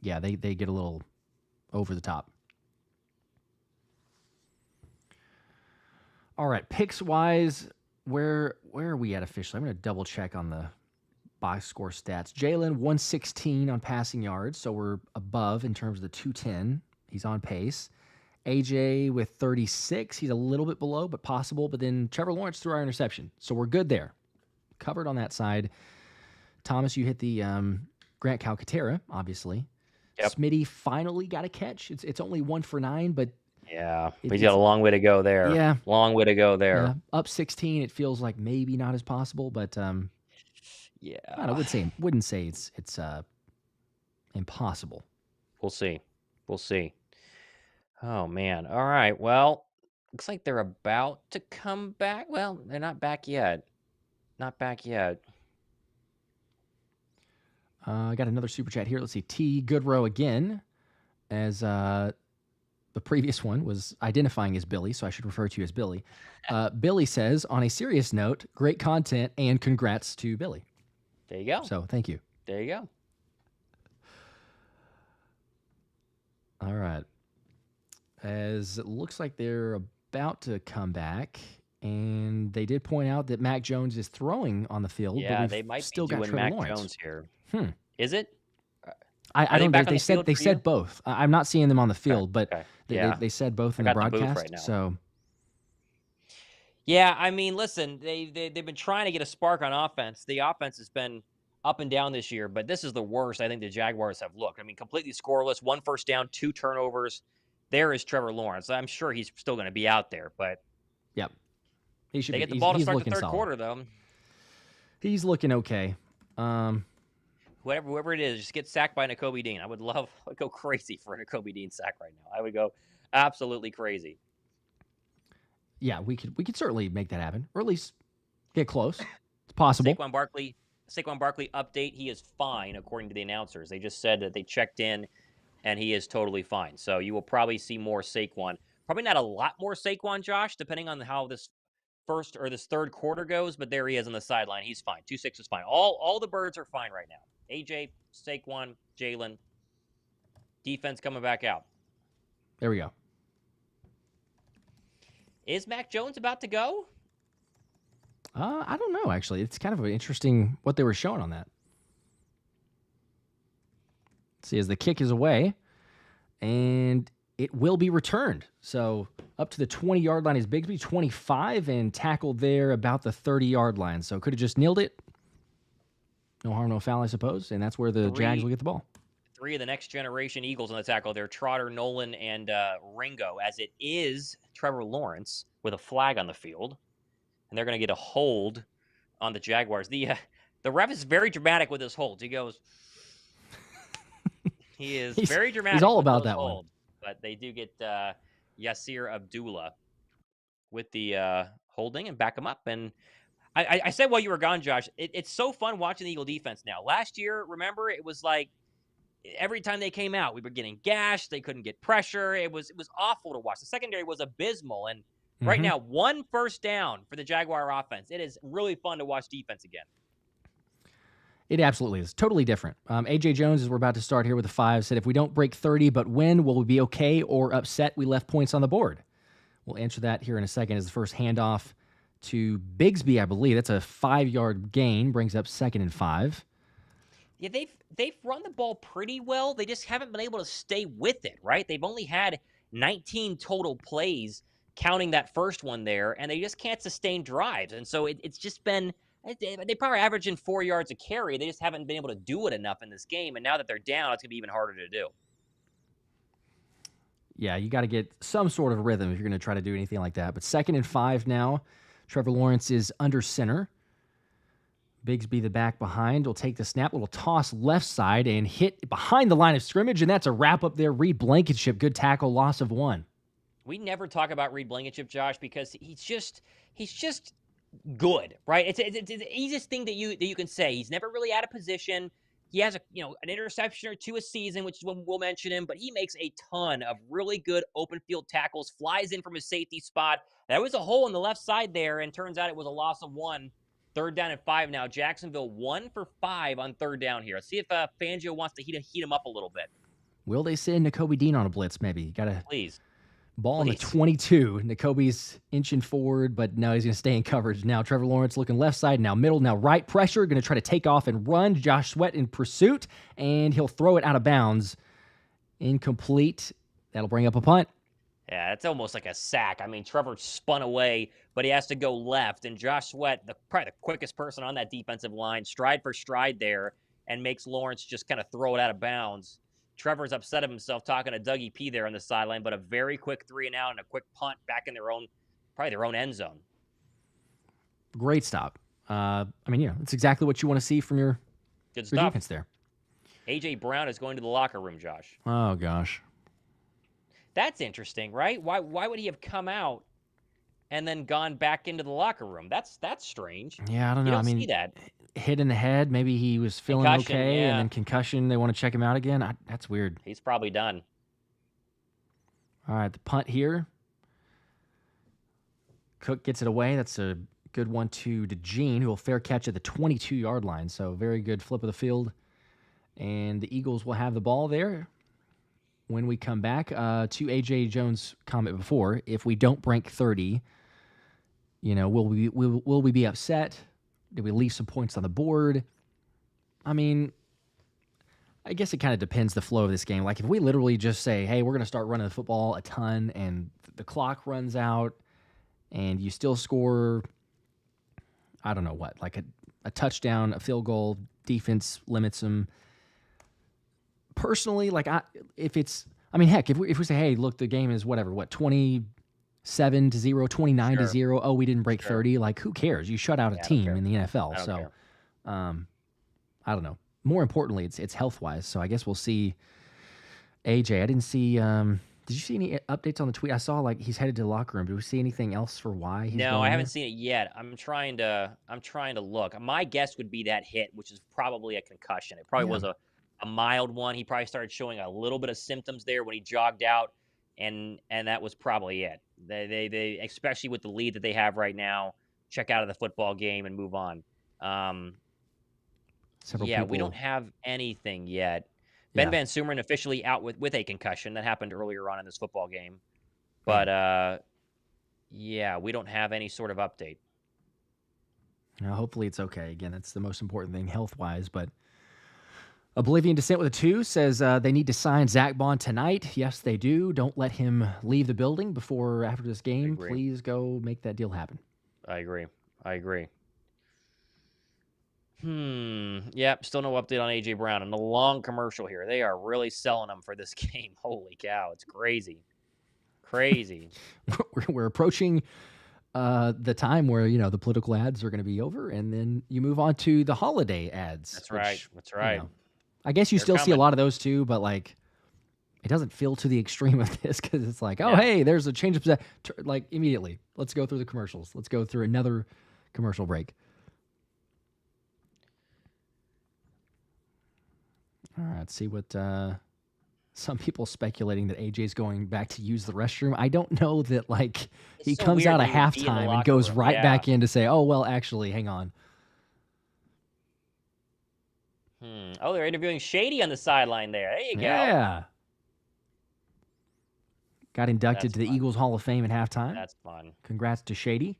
yeah, they get a little over the top. All right, picks wise, where are we at officially? I'm going to double check on the box score stats. Jalen 116 on passing yards, so we're above in terms of the 210. He's on pace. AJ with 36. He's a little bit below, but possible. But then Trevor Lawrence threw our interception, so we're good there. Covered on that side. Thomas, you hit the Grant Calcaterra, obviously. Yep. Smitty finally got a catch. It's only 1 for 9, but yeah, he's got a long way to go there. Yeah, long way to go there. Yeah. Up 16, it feels like maybe not as possible, but yeah, I wouldn't say it's impossible. We'll see. Oh man. All right. Well, looks like they're about to come back. Well, they're not back yet. I got another super chat here. Let's see. T. Goodrow again, as the previous one was identifying as Billy, so I should refer to you as Billy. Billy says, on a serious note, great content and congrats to Billy. There you go. So thank you. There you go. All right. As it looks like they're about to come back, and they did point out that Mac Jones is throwing on the field. Yeah, but they might still be doing got Trevor Mac Lawrence. Jones here. Is it? I don't know. They said both. I'm not seeing them on the field, but they said both in the broadcast. Right now. So yeah, I mean, listen, they've been trying to get a spark on offense. The offense has been up and down this year, but this is the worst I think the Jaguars have looked. I mean, completely scoreless, 1 first down, 2 turnovers. There is Trevor Lawrence. I'm sure he's still going to be out there, but yep, they get the ball to start the third quarter, though. He's looking okay. Whoever it is, just get sacked by Nakobe Dean. I'd go crazy for a Nakobe Dean sack right now. I would go absolutely crazy. Yeah, we could certainly make that happen, or at least get close. It's possible. Saquon Barkley update. He is fine, according to the announcers. They just said that they checked in, and he is totally fine. So you will probably see more Saquon. Probably not a lot more Saquon, Josh, depending on how this first or this third quarter goes. But there he is on the sideline. He's fine. 2-6 is fine. All the birds are fine right now. AJ, Saquon, Jalen. Defense coming back out. There we go. Is Mac Jones about to go? I don't know, actually. It's kind of interesting what they were showing on that. Let's see, as the kick is away, and it will be returned. So up to the 20-yard line is Bigsby, 25, and tackled there about the 30-yard line. So could have just nailed it. No harm, no foul, I suppose. And that's where the Jags will get the ball. 3 of the next generation Eagles on the tackle there. Trotter, Nolan, and Ringo, as it is Trevor Lawrence with a flag on the field. And they're going to get a hold on the Jaguars. The ref is very dramatic with his holds. He goes... He is very dramatic. He's all about that holds, one. But they do get Yasir Abdullah with the holding and back him up. And I said while you were gone, Josh, it's so fun watching the Eagle defense now. Last year, remember, it was like every time they came out, we were getting gashed. They couldn't get pressure. It was awful to watch. The secondary was abysmal. And right now, 1 first down for the Jaguar offense. It is really fun to watch defense again. It absolutely is. Totally different. A.J. Jones, as we're about to start here with a 5, said, if we don't break 30 but win, will we be okay or upset we left points on the board? We'll answer that here in a second as the first handoff to Bigsby, I believe. That's a 5-yard gain, brings up 2nd and 5. Yeah, they've run the ball pretty well. They just haven't been able to stay with it, right? They've only had 19 total plays, counting that first one there, and they just can't sustain drives. And so it's just been... They probably averaging 4 yards a carry. They just haven't been able to do it enough in this game. And now that they're down, it's going to be even harder to do. Yeah, you got to get some sort of rhythm if you're going to try to do anything like that. But 2nd and 5 now. Trevor Lawrence is under center. Bigsby, the back behind, will take the snap. Little toss left side and hit behind the line of scrimmage. And that's a wrap up there. Reed Blankenship, good tackle, loss of 1. We never talk about Reed Blankenship, Josh, because he's just good, right? It's the easiest thing that you can say. He's never really out of position. He has an interception or two a season, which is when we'll mention him, but he makes a ton of really good open field tackles, flies in from his safety spot. There was a hole in the left side there, and turns out it was a loss of 1. 3rd down and 5 now. Jacksonville 1 for 5 on 3rd down here. Let's see if Fangio wants to heat him up a little bit. Will they send Nakobe Dean on a blitz? Maybe got to please. Ball on the 22. Nakobe's inching forward, but no, he's going to stay in coverage. Now Trevor Lawrence looking left side, now middle, now right. Pressure, going to try to take off and run. Josh Sweat in pursuit, and he'll throw it out of bounds. Incomplete. That'll bring up a punt. Yeah, it's almost like a sack. I mean, Trevor spun away, but he has to go left, and Josh Sweat, probably the quickest person on that defensive line, stride for stride there, and makes Lawrence just kind of throw it out of bounds. Trevor's upset of himself talking to Dougie P there on the sideline, but a very quick 3-and-out and a quick punt back in their own end zone. Great stop. It's exactly what you want to see from your defense there. A.J. Brown is going to the locker room, Josh. Oh, gosh. That's interesting, right? Why would he have come out and then gone back into the locker room? That's strange. Yeah, I don't know. You don't see that. Hit in the head. Maybe he was feeling okay, and then concussion. They want to check him out again. That's weird. He's probably done. All right, the punt here. Cook gets it away. That's a good one to DeJean, who will fair catch at the 22-yard line. So very good flip of the field. And the Eagles will have the ball there. When we come back, to A.J. Jones' comment before, if we don't break 30, will we be upset? Did we leave some points on the board? I mean, I guess it kind of depends the flow of this game. Like if we literally just say, hey, we're going to start running the football a ton, and the clock runs out, and you still score, I don't know what, like a touchdown, a field goal, defense limits them. Personally, if we say, hey, look, the game is 27-0, 29-0. Oh, we didn't break 30. Like, who cares? You shut out a team in the NFL. So, I don't know. More importantly, it's health wise. So I guess we'll see. AJ, I didn't see. Did you see any updates on the tweet? I saw he's headed to the locker room. Did we see anything else for why he's No, going I haven't there? seen it yet. I'm trying to look. My guess would be that hit, which is probably a concussion. It probably was a mild one. He probably started showing a little bit of symptoms there when he jogged out, and that was probably it. They especially with the lead that they have right now, check out of the football game and move on. We don't have anything yet. Ben Van Sumeren officially out with a concussion. That happened earlier on in this football game. But, we don't have any sort of update. Now, hopefully it's okay. Again, that's the most important thing health-wise. But Oblivion Descent with a 2 says they need to sign Zack Baun tonight. Yes, they do. Don't let him leave the building before or after this game. Please go make that deal happen. I agree. Yep, still no update on A.J. Brown. And the long commercial here. They are really selling them for this game. Holy cow, it's crazy. We're approaching the time where, the political ads are going to be over, and then you move on to the holiday ads. That's right. I guess you still see a lot of those too, but it doesn't feel to the extreme of this because it's hey, there's a change of immediately. Let's go through the commercials. Let's go through another commercial break. All right, let's see what some people speculating that AJ's going back to use the restroom. I don't know that he comes out at halftime and goes back in to say, oh, well, actually, hang on. Oh, they're interviewing Shady on the sideline there. There you go. Yeah. Got inducted to the Eagles Hall of Fame at halftime. That's fun. Congrats to Shady.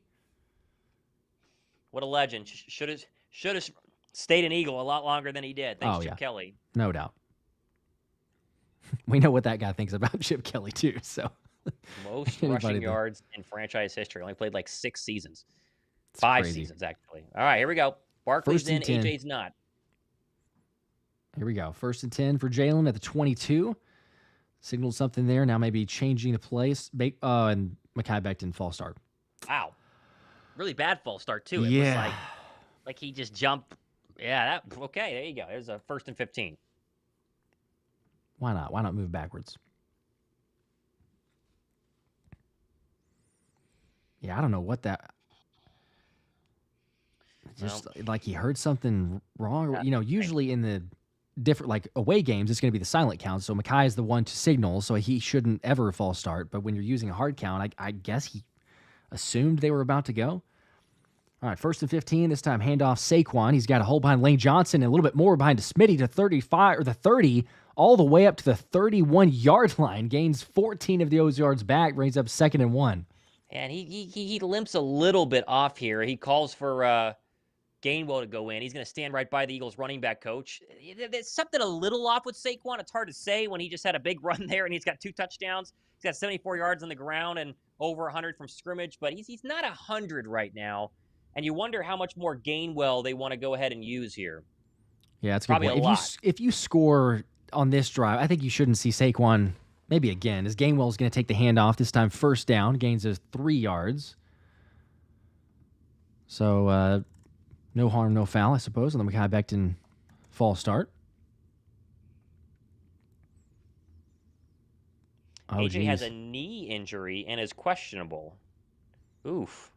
What a legend. Should have stayed an Eagle a lot longer than he did. Thanks, Chip Kelly. No doubt. We know what that guy thinks about Chip Kelly, too. So most rushing yards in franchise history. Only played 6 seasons. It's 5 crazy. seasons, actually. All right, here we go. Barkley's in, 10. AJ's not. Here we go. 1st and 10 for Jalen at the 22. Signaled something there. Now maybe changing the place. And Mekhi Becton false start. Wow. Really bad false start, too. It was like he just jumped. Yeah, okay, there you go. There's a 1st and 15. Why not? Why not move backwards? Yeah, I don't know what that... Just he heard something wrong. Usually in the different, like away games, it's going to be the silent count. So Mekhi is the one to signal, so he shouldn't ever false start. But when you're using a hard count, I guess he assumed they were about to go. All right, 1st and 15. This time, handoff Saquon. He's got a hole behind Lane Johnson and a little bit more behind Smitty to 35 or the 30, all the way up to the 31-yard line. Gains 14 of those yards back, brings up 2nd and 1. And he limps a little bit off here. He calls for Gainwell to go in. He's going to stand right by the Eagles running back coach. There's something a little off with Saquon. It's hard to say when he just had a big run there and he's got 2 touchdowns. He's got 74 yards on the ground and over 100 from scrimmage, but he's not 100 right now. And you wonder how much more Gainwell they want to go ahead and use here. Yeah, it's probably a good point. A lot. If you score on this drive, I think you shouldn't see Saquon maybe again, as Gainwell is going to take the handoff, this time 1st down, gains us 3 yards. So no harm, no foul, I suppose, on the Mekhi Becton false start. AJ has a knee injury and is questionable. Oof.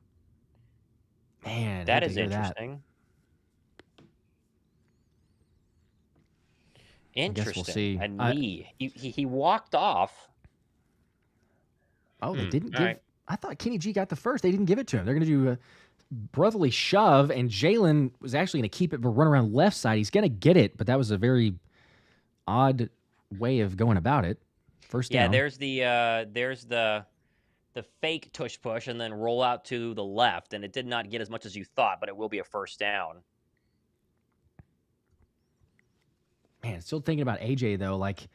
Man, that is interesting. Interesting. We'll see. A knee. He walked off. Oh, they didn't give. Right. I thought Kenny G got the first. They didn't give it to him. They're going to do a brotherly shove, and Jalen was actually going to keep it but run around left side. He's going to get it, but that was a very odd way of going about it. 1st down. Yeah, there's the fake tush push and then roll out to the left, and it did not get as much as you thought, but it will be a 1st down. Man, still thinking about AJ, though. Like,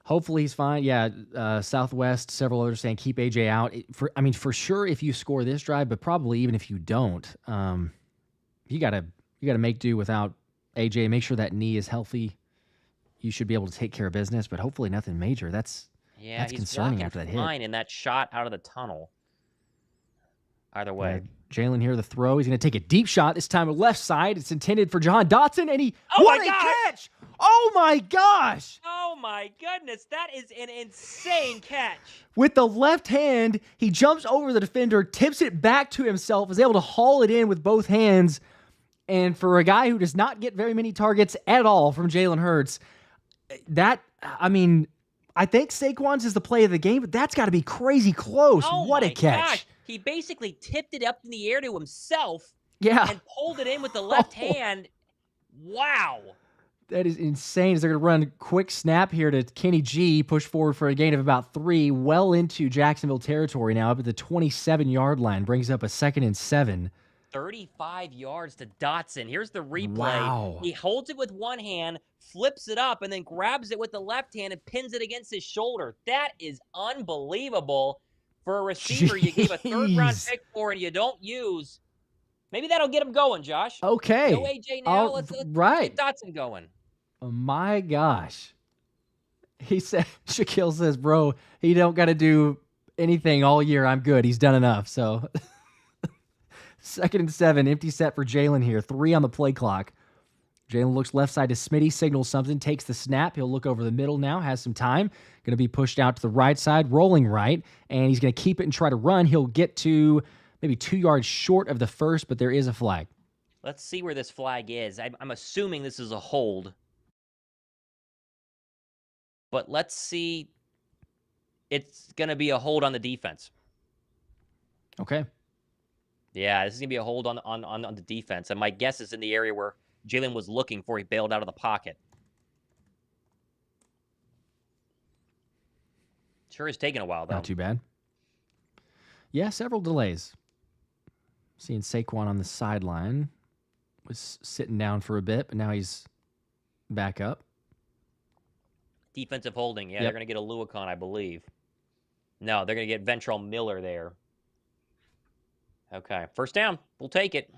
hopefully he's fine. Yeah, Southwest, several others saying keep AJ out. For sure if you score this drive, but probably even if you don't, you gotta make do without AJ. Make sure that knee is healthy. You should be able to take care of business, but hopefully nothing major. That's concerning after that hit. Fine in that shot out of the tunnel. Either way. Jalen here, the throw. He's going to take a deep shot, this time left side. It's intended for Jahan Dotson, and what a catch! Oh, my gosh! Oh, my goodness. That is an insane catch. With the left hand, he jumps over the defender, tips it back to himself, is able to haul it in with both hands. And for a guy who does not get very many targets at all from Jalen Hurts, I think Saquon's is the play of the game, but that's got to be crazy close. Oh, what a catch. Gosh. He basically tipped it up in the air to himself. Yeah. And pulled it in with the left hand. Wow. That is insane. As they're going to run a quick snap here to Kenny G, push forward for a gain of about 3, well into Jacksonville territory now, up at the 27-yard line, brings up a 2nd and 7. 35 yards to Dotson. Here's the replay. Wow. He holds it with one hand, flips it up, and then grabs it with the left hand and pins it against his shoulder. That is unbelievable. For a receiver you gave a 3rd-round pick for and you don't use. Maybe that'll get him going, Josh. Okay. No AJ now. Let's get Dotson going. Oh, my gosh. He said, Shaquille says, bro, he don't got to do anything all year. I'm good. He's done enough. So 2nd and 7, empty set for Jalen here. 3 on the play clock. Jalen looks left side to Smitty, signals something, takes the snap. He'll look over the middle now, has some time. Going to be pushed out to the right side, rolling right, and he's going to keep it and try to run. He'll get to maybe 2 yards short of the first, but there is a flag. Let's see where this flag is. I'm assuming this is a hold. But let's see. It's going to be a hold on the defense. Okay. Yeah, this is going to be a hold on the defense. And my guess is in the area where Jalen was looking before he bailed out of the pocket. Sure is taking a while, though. Not too bad. Yeah, several delays. Seeing Saquon on the sideline. Was sitting down for a bit, but now he's back up. Defensive holding. Yeah, They're going to get a Luacon, I believe. No, they're going to get Ventrell Miller there. Okay, 1st down. We'll take it.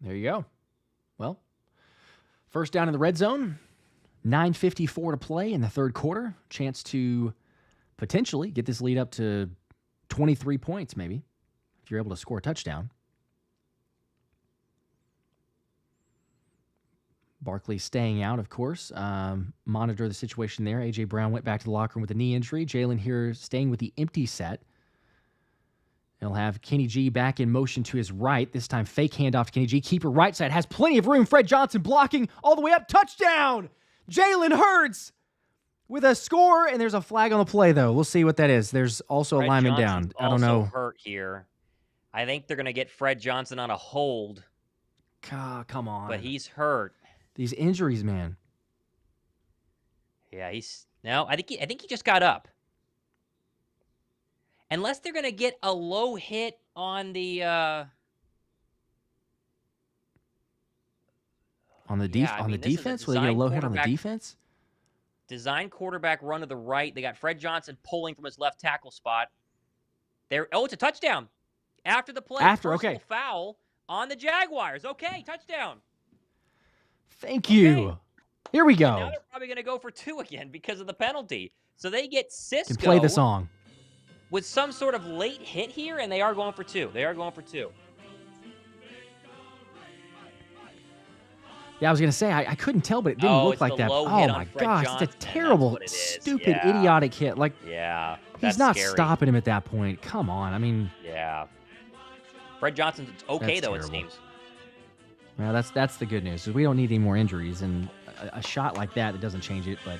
There you go. Well, 1st down in the red zone. 9:54 to play in the 3rd quarter. Chance to potentially get this lead up to 23 points, maybe, if you're able to score a touchdown. Barkley staying out, of course. Monitor the situation there. A.J. Brown went back to the locker room with a knee injury. Jalen here staying with the empty set. He'll have Kenny G back in motion to his right. This time, fake handoff to Kenny G. Keeper right side has plenty of room. Fred Johnson blocking all the way up. Touchdown! Jalen Hurts with a score, and there's a flag on the play, though. We'll see what that is. There's also a lineman down. I don't know. Also hurt here. I think they're going to get Fred Johnson on a hold. Come on. But he's hurt. These injuries, man. Yeah, I think he just got up. Unless they're going to get a low hit on the defense? Will they get a low hit on the defense? Design quarterback run to the right. They got Fred Johnson pulling from his left tackle spot. It's a touchdown. After the play, personal foul on the Jaguars. Okay, touchdown. Thank you. Okay. Here we go. And now they're probably going to go for 2 again because of the penalty. So they get Cisco. Play the song. With some sort of late hit here, and they are going for 2. Yeah, I was going to say, I couldn't tell, but it didn't look like that. Oh, my gosh. It's a terrible, stupid, idiotic hit. Like, he's not stopping him at that point. Come on. I mean. Yeah. Fred Johnson's okay, though, it seems. Well, that's the good news. We don't need any more injuries, and a shot like that, it doesn't change it. But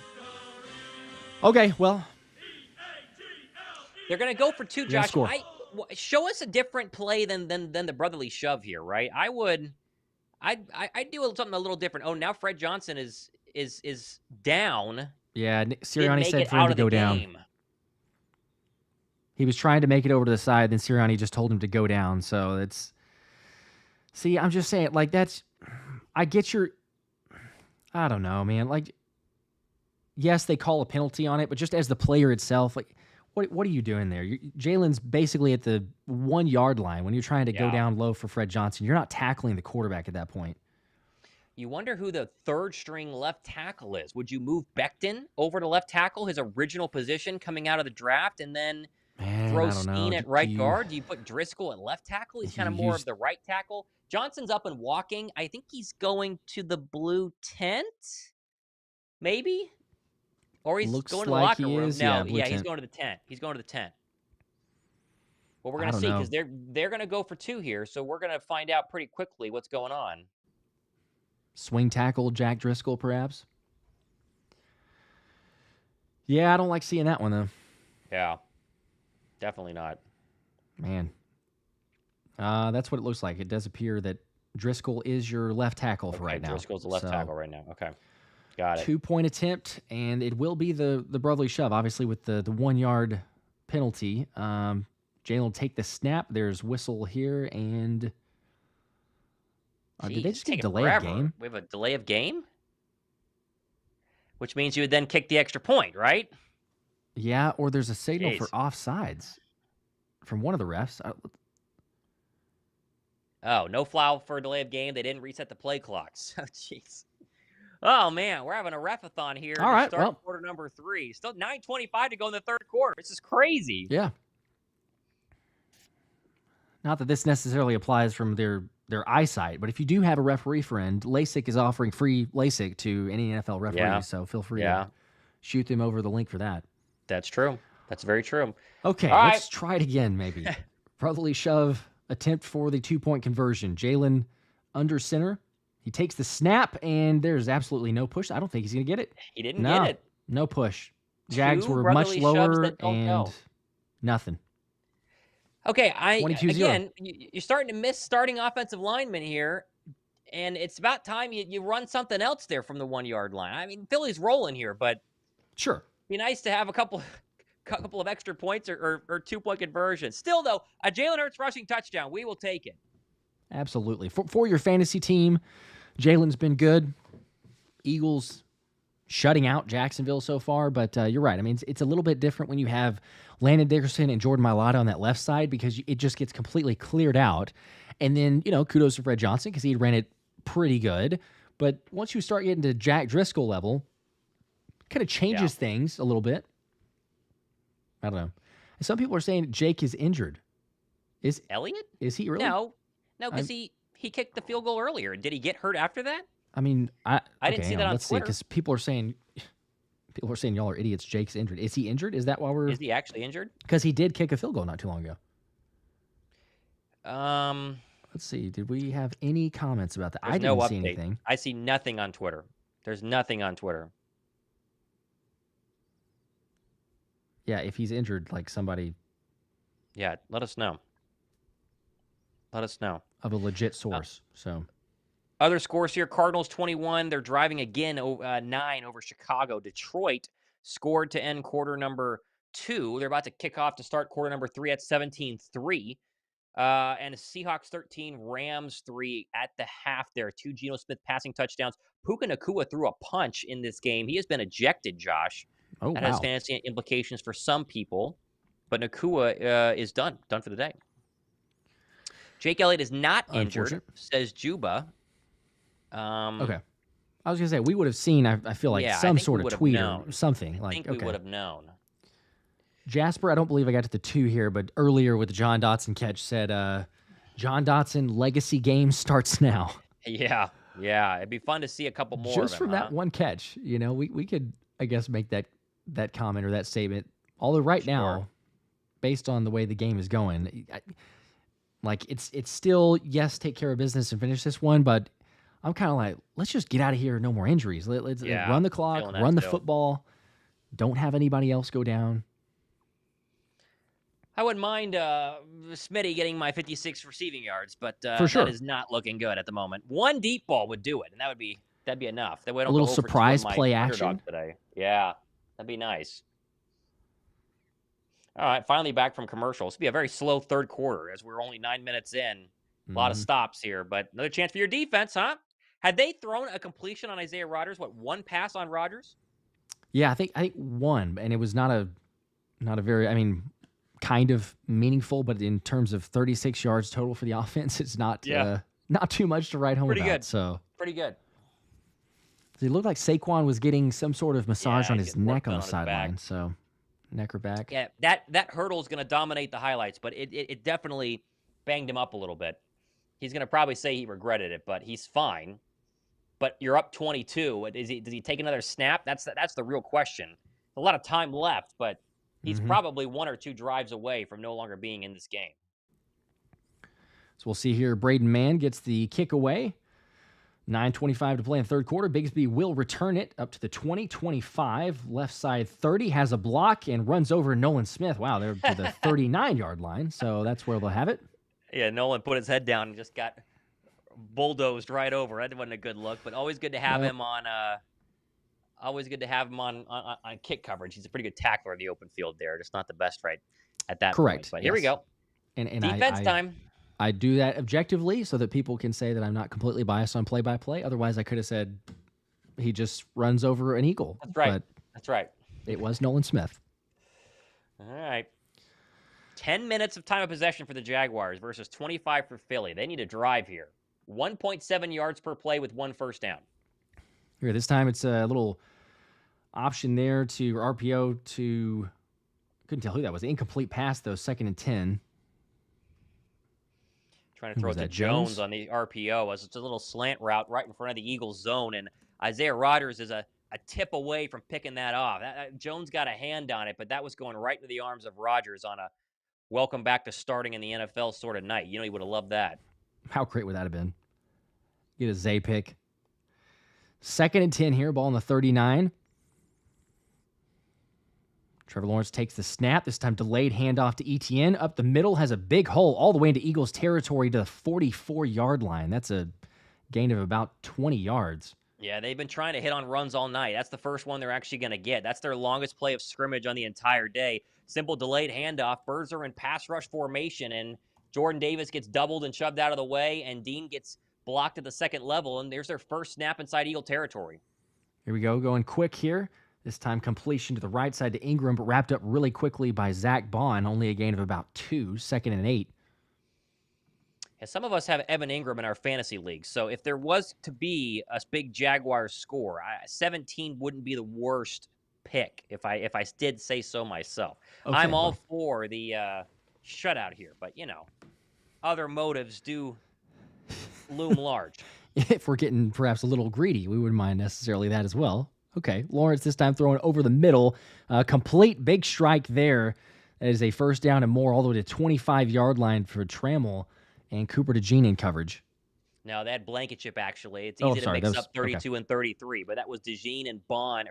okay, well. They're going to go for 2, Josh. Show us a different play than the brotherly shove here, right? I'd do something a little different. Oh, now Fred Johnson is down. Yeah, Sirianni said for him to go down. He was trying to make it over to the side, then Sirianni just told him to go down. So it's. See, I'm just saying, like, I get your. I don't know, man. Like, yes, they call a penalty on it, but just as the player itself, like. What are you doing there? Jalen's basically at the 1 yard line when you're trying to go down low for Fred Johnson. You're not tackling the quarterback at that point. You wonder who the 3rd string left tackle is. Would you move Becton over to left tackle, his original position coming out of the draft, and then throw Steen at right guard? Do you put Driscoll at left tackle? He's kind of more of the right tackle. Johnson's up and walking. I think he's going to the blue tent, maybe? Or he's going to the locker room. No, he's going to the tent. Well, we're going to see because they're going to go for 2 here, so we're going to find out pretty quickly what's going on. Swing tackle, Jack Driscoll, perhaps? Yeah, I don't like seeing that one, though. Yeah, definitely not. Man. That's what it looks like. It does appear that Driscoll is your left tackle for right now. Driscoll's the left tackle right now. Okay. Got it. 2-point attempt, and it will be the brotherly shove, obviously, with the 1 yard penalty. Jalen will take the snap. There's whistle here, and did they just get a delay of game? We have a delay of game? Which means you would then kick the extra point, right? Yeah, or there's a signal for offsides from one of the refs. Oh, no foul for a delay of game. They didn't reset the play clocks. Oh, jeez. Oh, man, we're having a refathon here. All right, quarter number 3. Still 9:25 to go in the 3rd quarter. This is crazy. Yeah. Not that this necessarily applies from their eyesight, but if you do have a referee friend, LASIK is offering free LASIK to any NFL referee, so feel free to shoot them over the link for that. That's true. That's very true. Okay, let's try it again, maybe. Brotherly shove attempt for the 2-point conversion. Jalen under center. He takes the snap, and there's absolutely no push. I don't think he's going to get it. He didn't get it. No push. Jags were much lower, and nothing. Okay, you're starting to miss starting offensive linemen here, and it's about time you run something else there from the 1 yard line. I mean, Philly's rolling here, but sure, be nice to have a couple of extra points or 2-point conversions. Still, though, a Jalen Hurts rushing touchdown, we will take it. Absolutely. For your fantasy team, Jalen's been good. Eagles shutting out Jacksonville so far, but you're right. I mean, it's a little bit different when you have Landon Dickerson and Jordan Mailata on that left side because it just gets completely cleared out. And then, kudos to Fred Johnson because he ran it pretty good. But once you start getting to Jack Driscoll level, it kind of changes things a little bit. I don't know. And some people are saying Jake is injured. Is Elliott? Is he really? No, because he kicked the field goal earlier. Did he get hurt after that? I mean, I didn't see that on Twitter. Because people are saying y'all are idiots. Jake's injured. Is he injured? Is that why we're? Is he actually injured? Because he did kick a field goal not too long ago. Let's see. Did we have any comments about that? There's I no didn't see update. anything. I see nothing on Twitter. There's nothing on Twitter. Yeah, if he's injured, like somebody. Yeah, let us know. Let us know. Of a legit source. Other scores here, Cardinals 21. They're driving again 9 over Chicago. Detroit scored to end quarter number 2. They're about to kick off to start quarter number 3 at 17-3. And Seahawks 13, Rams 3 at the half there. 2 Geno Smith passing touchdowns. Puka Nacua threw a punch in this game. He has been ejected, Josh. Oh, that has fantasy implications for some people. But Nacua is done for the day. Jake Elliott is not injured, says Juba. Okay. I was going to say, we would have seen, I feel like, some sort of tweet or something. I think we would have known. Jasper, I don't believe I got to the 2 here, but earlier with the John Dotson catch said, John Dotson legacy game starts now. Yeah. It'd be fun to see a couple more just of them, from that one catch. You know, we could, I guess, make that comment or that statement. Although right now, based on the way the game is going, it's still, yes, take care of business and finish this one, but I'm kind of like, let's just get out of here. No more injuries. Let's run the clock, run the football. Don't have anybody else go down. I wouldn't mind Smitty getting my 56 receiving yards, but for sure. That is not looking good at the moment. One deep ball would do it, and that'd be enough. That way I don't a little go surprise play action today. Yeah, that'd be nice. All right, finally back from commercials. It'll be a very slow third quarter as we're only 9 minutes in. A lot of stops here, but another chance for your defense, huh? Had they thrown a completion on Isaiah Rodgers? One pass on Rodgers? Yeah, I think one, and it was not a very, kind of meaningful, but in terms of 36 yards total for the offense, it's not too much to write home about. Good. So pretty good. It looked like Saquon was getting some sort of massage on his neck on the sideline. So neck or back. Yeah, that hurdle is going to dominate the highlights, but it definitely banged him up a little bit. He's going to probably say he regretted it, but he's fine. But you're up 22. Does he take another snap? That's the real question. A lot of time left, but he's probably 1 or 2 drives away from no longer being in this game. So we'll see here. Braden Mann gets the kick away. 9:25 to play in third quarter. Bigsby will return it up to the 20-25. Left side 30, has a block and runs over Nolan Smith. Wow, they're to the 39-yard line. So that's where they'll have it. Yeah, Nolan put his head down and just got bulldozed right over. That wasn't a good look, but always good to have him on. Always good to have him on kick coverage. He's a pretty good tackler in the open field there. Just not the best right at that Correct. point. But here we go. And defense time. I do that objectively so that people can say that I'm not completely biased on play-by-play. Otherwise, I could have said he just runs over an eagle. That's right. But that's right. It was Nolan Smith. All right. 10 minutes of time of possession for the Jaguars versus 25 for Philly. They need to drive here. 1.7 yards per play with 1 first down. Here, this time it's a little option there to RPO to, couldn't tell who that was. Incomplete pass, though, 2nd and 10. Trying to throw it to Jones on the RPO as it's a little slant route right in front of the Eagles zone, and Isaiah Rodgers is a tip away from picking that off. Jones got a hand on it, but that was going right into the arms of Rodgers on a welcome back to starting in the NFL sort of night. You know, he would have loved that. How great would that have been? Get a Zay pick. 2nd and 10 here, ball on the 39. Trevor Lawrence takes the snap. This time delayed handoff to Etienne. Up the middle, has a big hole all the way into Eagles territory to the 44-yard line. That's a gain of about 20 yards. Yeah, they've been trying to hit on runs all night. That's the first one they're actually going to get. That's their longest play of scrimmage on the entire day. Simple delayed handoff. Birds are in pass rush formation, and Jordan Davis gets doubled and shoved out of the way, and Dean gets blocked at the second level, and there's their first snap inside Eagle territory. Here we go, going quick here. This time completion to the right side to Ingram, but wrapped up really quickly by Zack Baun. Only a gain of about 2, 2nd and 8. Yeah, some of us have Evan Ingram in our fantasy league, so if there was to be a big Jaguars score, 17 wouldn't be the worst pick if I did say so myself. Okay, I'm all for the shutout here, but, you know, other motives do loom large. If we're getting perhaps a little greedy, we wouldn't mind necessarily that as well. Okay, Lawrence this time throwing over the middle. Complete big strike there. That is a first down and more all the way to 25-yard line for Trammell. and Cooper DeJean in coverage. No, they had Blankenship, actually. It's easy to mix up 32 and 33, but that was DeJean and Baun,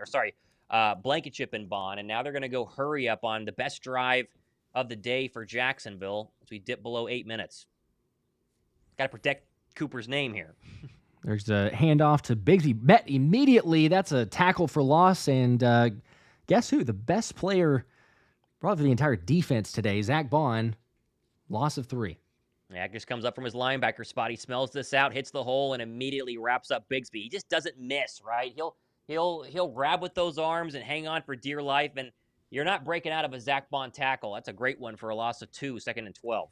Blankenship and Baun, and now they're going to go hurry up on the best drive of the day for Jacksonville as we dip below 8 minutes. Got to protect Cooper's name here. There's a handoff to Bigsby. Met immediately. That's a tackle for loss, and guess who? The best player, probably for the entire defense today, Zack Baun, loss of 3. Yeah, just comes up from his linebacker spot. He smells this out, hits the hole, and immediately wraps up Bigsby. He just doesn't miss, right? He'll grab with those arms and hang on for dear life, and you're not breaking out of a Zack Baun tackle. That's a great one for a loss of 2, 2nd and 12.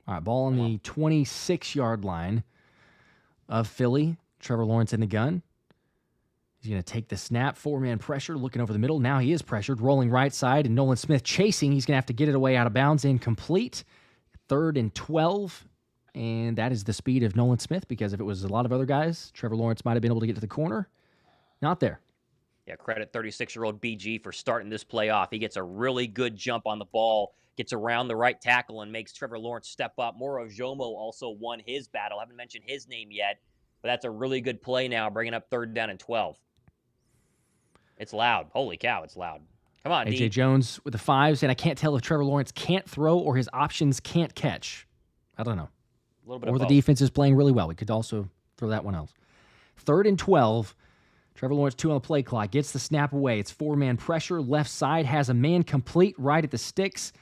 All right, ball on the 26-yard line of Philly. Trevor Lawrence in the gun. He's going to take the snap, 4-man pressure, looking over the middle. Now he is pressured, rolling right side, and Nolan Smith chasing. He's going to have to get it away out of bounds, incomplete. 3rd and 12, and that is the speed of Nolan Smith, because if it was a lot of other guys, Trevor Lawrence might have been able to get to the corner. Not there. Yeah, credit 36-year-old BG for starting this play off. He gets a really good jump on the ball, gets around the right tackle, and makes Trevor Lawrence step up. Moro Jomo also won his battle. I haven't mentioned his name yet, but that's a really good play now, bringing up 3rd down and 12. It's loud. Holy cow, it's loud. Come on, A.J. Jones with the 5s, and I can't tell if Trevor Lawrence can't throw or his options can't catch. I don't know. A little bit or of the both. defense is playing really well. We could also throw that one else. 3rd and 12. Trevor Lawrence 2 on the play clock. Gets the snap away. It's 4-man pressure. Left side has a man complete right at the sticks.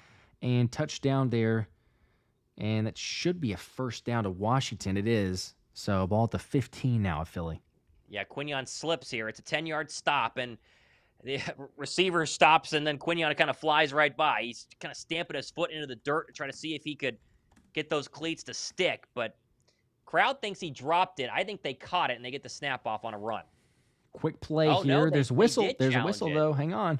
And touchdown there. And that should be a 1st down to Washington. It is. So ball at the 15 now of Philly. Yeah, Quinyon slips here. It's a 10-yard stop, and the receiver stops, and then Quinyon kind of flies right by. He's kind of stamping his foot into the dirt to try to see if he could get those cleats to stick, but crowd thinks he dropped it. I think they caught it, and they get the snap off on a run. Quick play here. No, There's a whistle. There's a whistle, though. Hang on.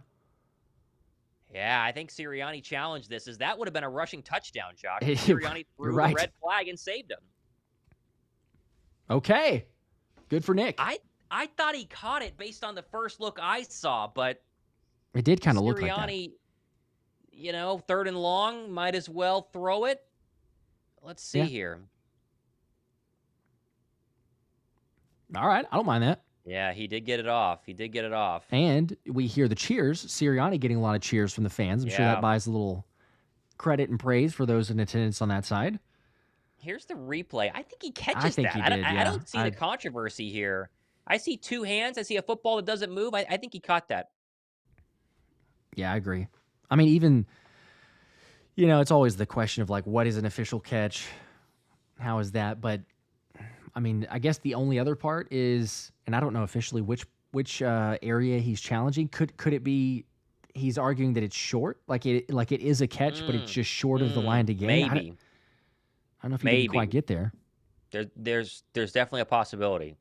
Yeah, I think Sirianni challenged this. That would have been a rushing touchdown, Josh. Sirianni threw the red flag and saved him. Okay. Good for Nick. I thought he caught it based on the first look I saw, but it did kind of look like that. Sirianni, 3rd and long, might as well throw it. Let's see here. All right, I don't mind that. Yeah, he did get it off. And we hear the cheers. Sirianni getting a lot of cheers from the fans. I'm sure that buys a little credit and praise for those in attendance on that side. Here's the replay. I think he catches that. I don't see the controversy here. I see 2 hands. I see a football that doesn't move. I think he caught that. Yeah, I agree. I mean, even, it's always the question of, like, what is an official catch? How is that? But, I mean, I guess the only other part is, and I don't know officially which area he's challenging. Could it be he's arguing that it's short? Like it is a catch, but it's just short of the line to gain? Maybe. I don't know if he didn't quite get there. There's definitely a possibility.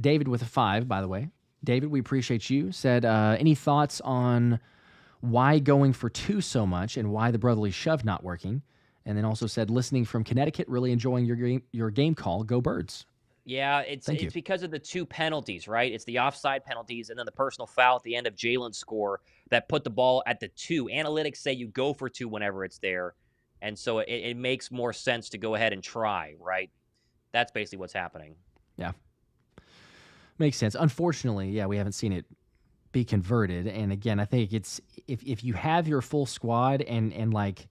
David with a 5, by the way. David, we appreciate you. Said, any thoughts on why going for 2 so much and why the brotherly shove not working? And then also said, listening from Connecticut, really enjoying your game call. Go Birds. Yeah, it's because of the 2 penalties, right? It's the offside penalties and then the personal foul at the end of Jalen's score that put the ball at the 2. Analytics say you go for 2 whenever it's there. And so it makes more sense to go ahead and try, right? That's basically what's happening. Yeah. Makes sense. Unfortunately, we haven't seen it be converted. And again, I think it's if you have your full squad and like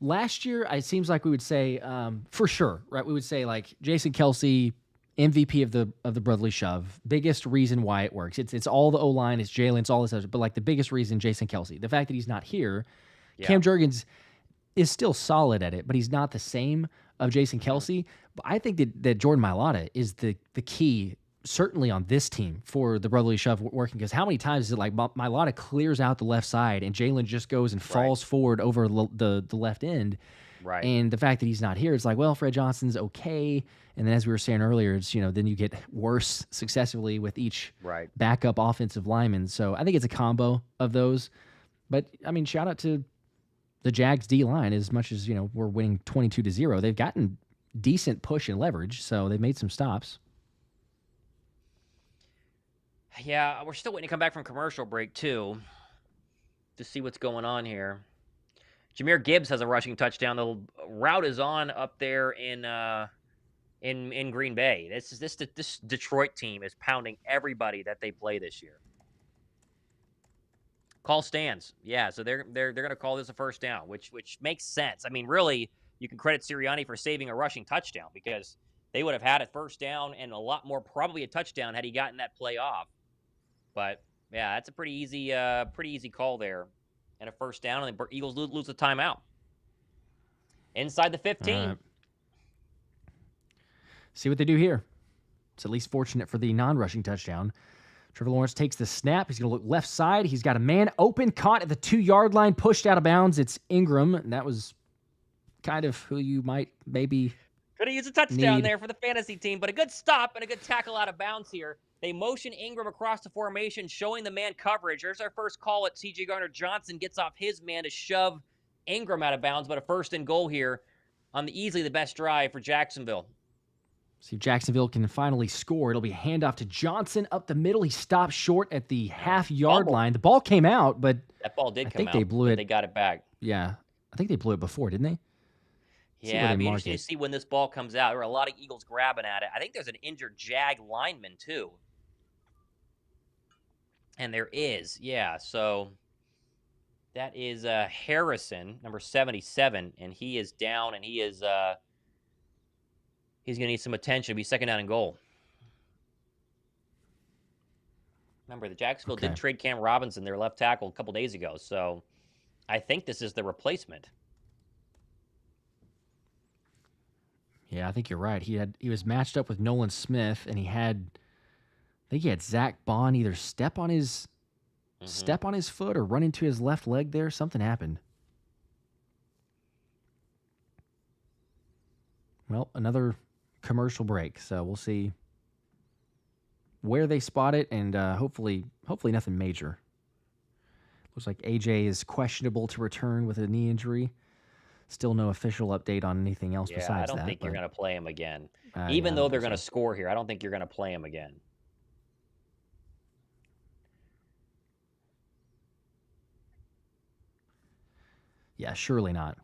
last year, it seems like we would say for sure, right? We would say like Jason Kelce, MVP of the brotherly shove, biggest reason why it works. It's all the O-line, it's Jalen, it's all this other, but like the biggest reason, Jason Kelce. The fact that he's not here, Cam Jurgens is still solid at it, but he's not the same of Jason Kelce. But I think that Jordan Mailata is the key, certainly on this team, for the brotherly shove working, because how many times is it like Mailata clears out the left side and Jalen just goes and falls forward over the left end? Right. And the fact that he's not here, it's like, well, Fred Johnson's okay. And then as we were saying earlier, it's, then you get worse successively with each backup offensive lineman. So I think it's a combo of those. But, I mean, shout out to the Jags D-line. As much as, we're winning 22-0, they've gotten decent push and leverage, so they've made some stops. Yeah, we're still waiting to come back from commercial break, too. to see what's going on here. Jahmyr Gibbs has a rushing touchdown. The route is on up there in Green Bay. This Detroit team is pounding everybody that they play this year. Call stands. Yeah, so they're going to call this a first down, which makes sense. I mean, really, you can credit Sirianni for saving a rushing touchdown because they would have had a first down and a lot more, probably a touchdown, had he gotten that play off. But yeah, that's a pretty easy call there, and a first down, and the Eagles lose the timeout inside the 15. See what they do here. It's at least fortunate for the non-rushing touchdown. Trevor Lawrence takes the snap. He's going to look left side. He's got a man open, caught at the 2-yard line, pushed out of bounds. It's Ingram, and that was kind of who you might maybe could have used a touchdown there for the fantasy team, but a good stop and a good tackle out of bounds here. They motion Ingram across the formation, showing the man coverage. There's our first call at C.J. Gardner-Johnson. Gets off his man to shove Ingram out of bounds, but a first and goal here on easily the best drive for Jacksonville. See if Jacksonville can finally score. It'll be a handoff to Johnson up the middle. He stopped short at the half-yard line. The ball came out, but that ball did come out. I think they blew it. They got it back. Yeah, I think they blew it before, didn't they? Yeah, it'd be interesting to see when this ball comes out. There were a lot of Eagles grabbing at it. I think there's an injured Jag lineman, too. And there is, yeah. So that is Harrison, number 77, and he is down, and he is he's going to need some attention. It'll be second down and goal. Remember, the Jacksonville did trade Cam Robinson, their left tackle, a couple days ago. So I think this is the replacement. Yeah, I think you're right. He was matched up with Nolan Smith, and I think he had Zack Baun either step on his foot or run into his left leg there. Something happened. Well, another commercial break, so we'll see where they spot it, and hopefully nothing major. Looks like AJ is questionable to return with a knee injury. Still no official update on anything else besides that. I don't think you're going to play him again. Even though they're going to score here, I don't think you're going to play him again. Yeah, surely not.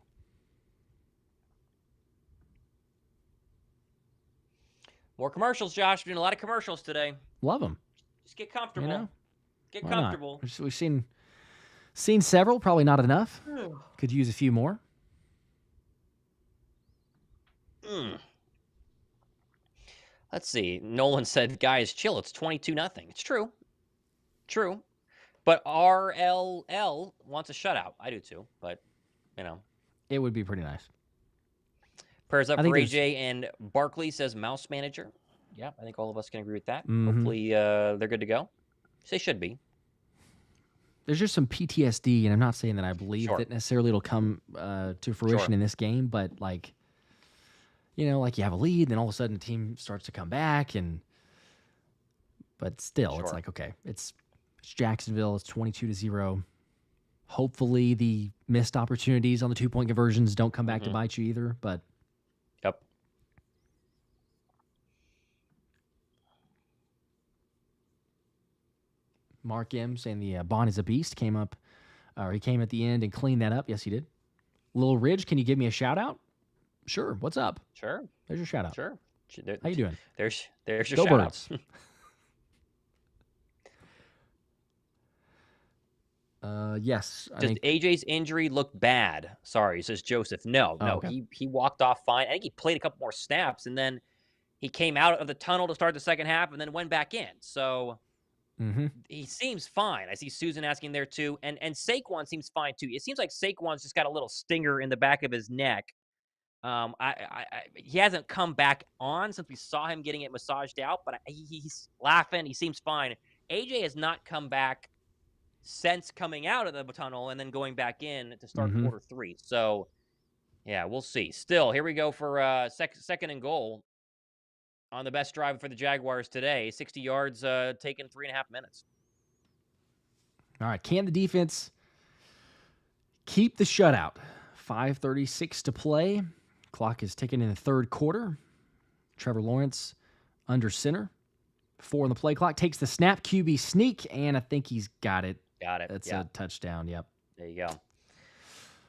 More commercials, Josh. We're doing a lot of commercials today. Love them. Just get comfortable. You know? Get comfortable. We've seen several, probably not enough. Could use a few more. Let's see. Nolan said, guys, chill. It's 22-0. It's true. True. But RLL wants a shutout. I do too, but, you know. It would be pretty nice. Prayers up for AJ and Barkley, says Mouse Manager. Yeah, I think all of us can agree with that. Hopefully they're good to go. They should be. There's just some PTSD, and I'm not saying that I believe that necessarily it'll come to fruition in this game, but like, you know, like you have a lead, then all of a sudden the team starts to come back, but still, it's like, okay, it's Jacksonville, it's 22-0. Hopefully the missed opportunities on the 2-point conversions don't come back to bite you either, but. Yep. Mark M saying the Baun is a beast he came at the end and cleaned that up. Yes, he did. Lil Ridge, can you give me a shout out? Sure. What's up? Sure. There's your shout out. Sure. How you doing? There's your Go shout Birds. Yes. Does AJ's injury look bad? Sorry, says Joseph. No. Okay. He walked off fine. I think he played a couple more snaps, and then he came out of the tunnel to start the second half and then went back in. So he seems fine. I see Susan asking there too. And Saquon seems fine too. It seems like Saquon's just got a little stinger in the back of his neck. He hasn't come back on since we saw him getting it massaged out, but he's laughing. He seems fine. AJ has not come back since coming out of the tunnel and then going back in to start quarter 3. So, yeah, we'll see. Still, here we go for second and goal on the best drive for the Jaguars today. 60 yards taken 3.5 minutes. All right, can the defense keep the shutout? 5:36 to play. Clock is ticking in the third quarter. Trevor Lawrence under center. 4 on the play clock. Takes the snap, QB sneak, and I think he's got it. Got it. That's a touchdown, yep. There you go.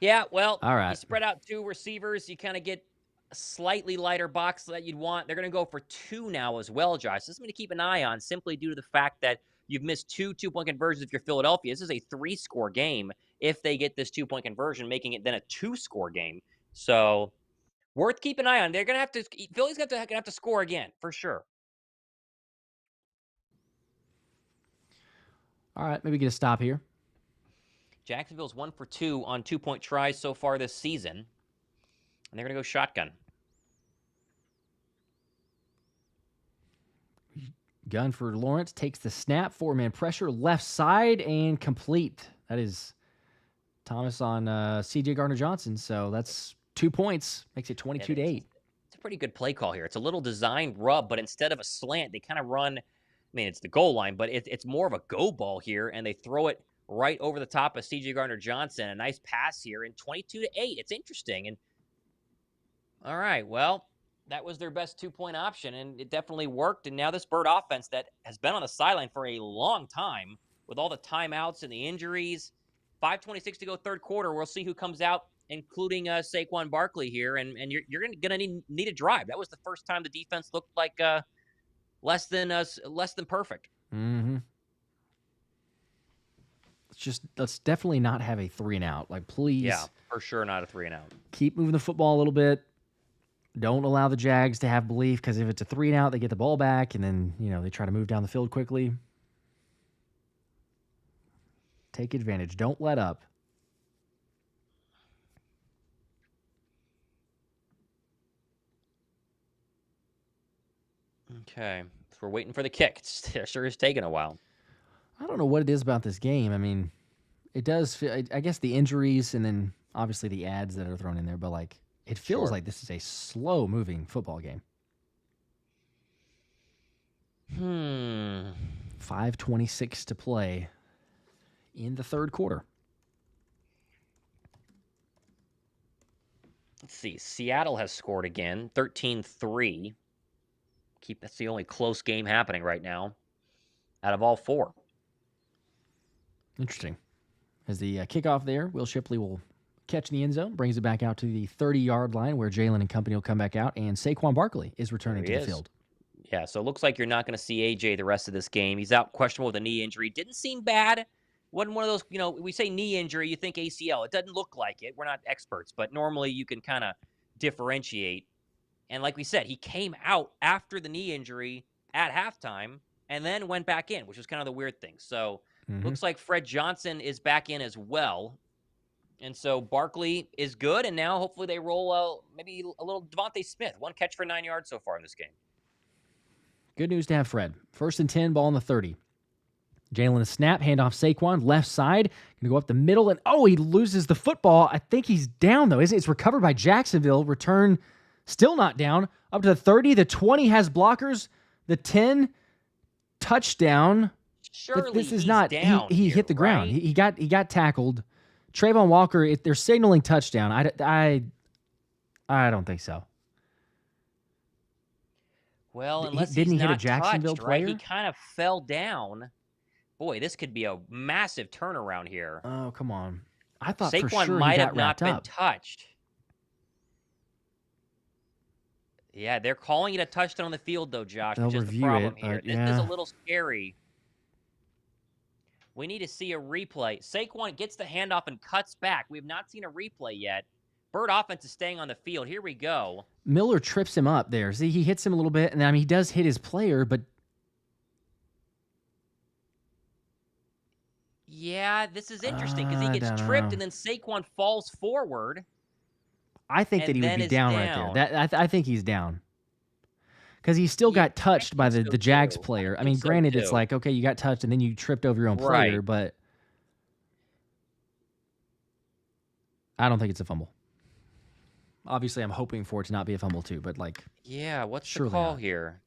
Yeah, well, All right. you spread out 2 receivers, you kind of get a slightly lighter box that you'd want. They're going to go for 2 now as well, Josh. This is something to keep an eye on simply due to the fact that you've missed 2 two-point conversions if you're Philadelphia. This is a 3-score game if they get this 2-point conversion, making it then a 2-score game. So, worth keeping an eye on. They're going to have to Philly's going to have to score again, for sure. All right, maybe get a stop here. Jacksonville's 1 for 2 on 2-point tries so far this season. And they're going to go shotgun. Gun for Lawrence, takes the snap, 4-man pressure, left side, and complete. That is Thomas on C.J. Gardner-Johnson, so that's 2 points. Makes it 22-8. It's a pretty good play call here. It's a little design rub, but instead of a slant, they kind of run, it's the goal line, but it's more of a go ball here, and they throw it right over the top of C.J. Gardner-Johnson. A nice pass here, and 22-8. It's interesting, and all right, well, that was their best 2-point option, and it definitely worked. And now this Bird offense that has been on the sideline for a long time with all the timeouts and the injuries. 5:26 to go third quarter. We'll see who comes out, including Saquon Barkley here, and you're going to need a drive. That was the first time the defense looked like less than perfect. Mm-hmm. Let's definitely not have a 3-and-out. Like, please. Yeah, for sure not a 3-and-out. Keep moving the football a little bit. Don't allow the Jags to have belief, because if it's a 3-and-out, they get the ball back, and then, they try to move down the field quickly. Take advantage. Don't let up. Okay. So we're waiting for the kick. It sure is taking a while. I don't know what it is about this game. It does feel, I guess the injuries and then obviously the ads that are thrown in there, but it feels like this is a slow-moving football game. 5:26 to play in the third quarter. Let's see. Seattle has scored again, 13-3. That's the only close game happening right now out of all 4. Interesting. As the kickoff there, Will Shipley will catch in the end zone, brings it back out to the 30-yard line where Jalen and company will come back out, and Saquon Barkley is returning to the field. Yeah, so it looks like you're not going to see A.J. the rest of this game. He's out questionable with a knee injury. Didn't seem bad. Wasn't one of those, we say knee injury, you think ACL. It doesn't look like it. We're not experts, but normally you can kind of differentiate. And like we said, he came out after the knee injury at halftime and then went back in, which was kind of the weird thing. So looks like Fred Johnson is back in as well. And so Barkley is good, and now hopefully they roll maybe a little DeVonta Smith. 1 catch for 9 yards so far in this game. Good news to have Fred. 1st and 10, ball on the 30. Jalen a snap, handoff Saquon, left side. Going to go up the middle, and he loses the football. I think he's down, though, isn't it? It's recovered by Jacksonville. Return still not down. Up to the 30. The 20 has blockers. The 10, touchdown. Surely this is not down. He hit the ground. Right? He got tackled. Travon Walker, if they're signaling touchdown, I don't think so. Well, unless didn't he's he hit not a Jacksonville touched, player? Right? He kind of fell down. Boy, this could be a massive turnaround here. Oh, come on. I thought Saquon for sure might he got have not wrapped been up. touched. Yeah, they're calling it a touchdown on the field, though, Josh, They'll which is the review problem it, here. but This is a little scary. We need to see a replay. Saquon gets the handoff and cuts back. We have not seen a replay yet. Bird offense is staying on the field. Here we go. Miller trips him up there. See, he hits him a little bit, and he does hit his player, but yeah, this is interesting because he gets tripped and then Saquon falls forward. I think that he would be down right there. I think he's down. Because he still got touched by the Jags player. Granted, it's like, okay, you got touched and then you tripped over your own player, but I don't think it's a fumble. Obviously, I'm hoping for it to not be a fumble too, but yeah, what's the surely call not. here?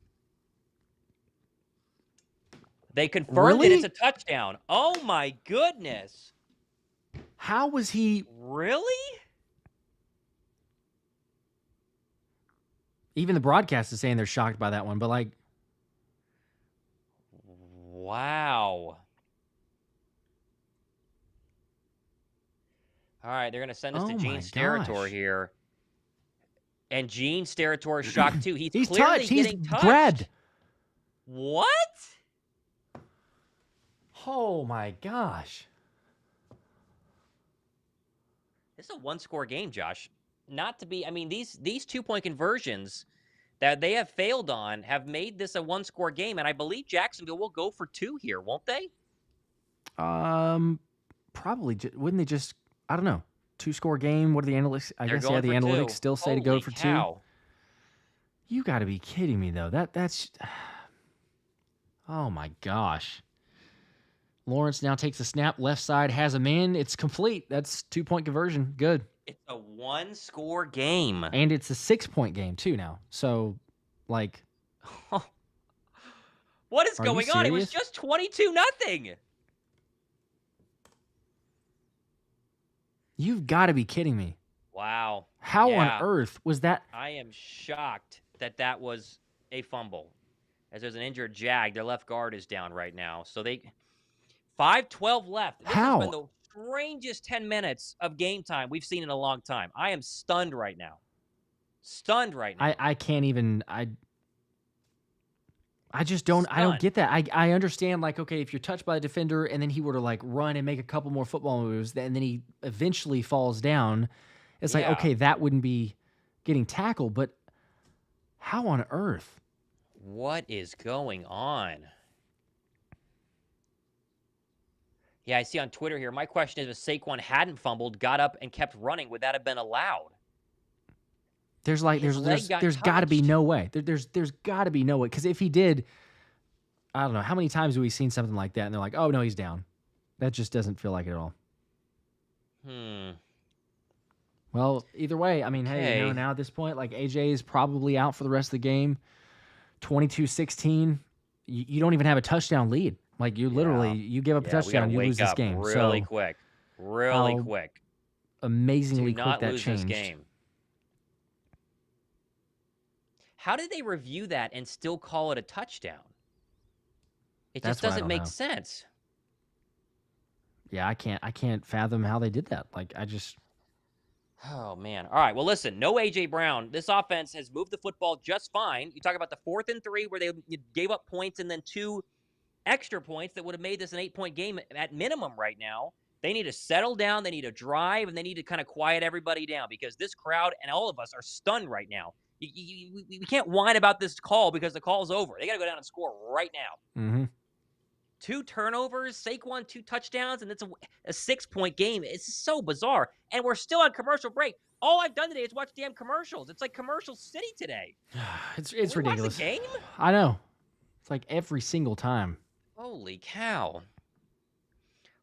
They confirmed it. It's a touchdown. Oh my goodness. How was he? Really? Even the broadcast is saying they're shocked by that one, but wow. All right, they're going to send us to Oh my Gene's territory gosh. here. And Gene's territory is shocked too. He's He's clearly touched. He's getting touched. grabbed. What? Oh my gosh. This is a one-score game, Josh. Not to be, I mean, these 2-point conversions that they have failed on have made this a one-score game, and I believe Jacksonville will go for 2 here, won't they? Probably. Wouldn't they just? I don't know. 2-score game. What are the analytics? I guess the analytics 2. still say to go for cow. 2. You got to be kidding me, though. That's. Oh my gosh. Lawrence now takes a snap, left side, has him in. It's complete. That's 2-point conversion. Good. It's a one-score game. And it's a 6-point game, too, now. So, like. What is going on? It was just 22-0. You've got to be kidding me. Wow. How on earth was that? I am shocked that was a fumble. As there's an injured Jag, their left guard is down right now. So 5:12 left. This has been the strangest 10 minutes of game time we've seen in a long time. I am stunned right now. I can't even. I just don't. I don't get that. I understand. Like, okay, if you're touched by a defender and then he were to like run and make a couple more football moves, and then he eventually falls down, it's like, okay, that wouldn't be getting tackled. But how on earth? What is going on? Yeah, I see on Twitter here. My question is, if Saquon hadn't fumbled, got up, and kept running, would that have been allowed? There's got to be no way. There's got to be no way. Because if he did, I don't know. How many times have we seen something like that? And they're like, oh, no, he's down. That just doesn't feel like it at all. Well, either way, I mean, hey, now at this point, like AJ is probably out for the rest of the game. 22-16. You don't even have a touchdown lead. Like, you literally, you give up a touchdown, you lose this game. Really quick. Amazingly quick that lose changed. This game. How did they review that and still call it a touchdown? It just doesn't make sense. Yeah, I can't fathom how they did that. Like, Oh, man. All right, well, listen, no A.J. Brown. This offense has moved the football just fine. You talk about the 4th and 3 where they gave up points and then 2 extra points that would have made this an 8-point game at minimum right now. They need to settle down. They need to drive, and they need to kind of quiet everybody down because this crowd and all of us are stunned right now. We can't whine about this call because the call's over. They got to go down and score right now. Mm-hmm. 2 turnovers, Saquon 2 touchdowns, and it's a 6-point game. It's so bizarre. And we're still on commercial break. All I've done today is watch damn commercials. It's like Commercial City today. It's ridiculous. Watch the game? I know. It's like every single time. Holy cow.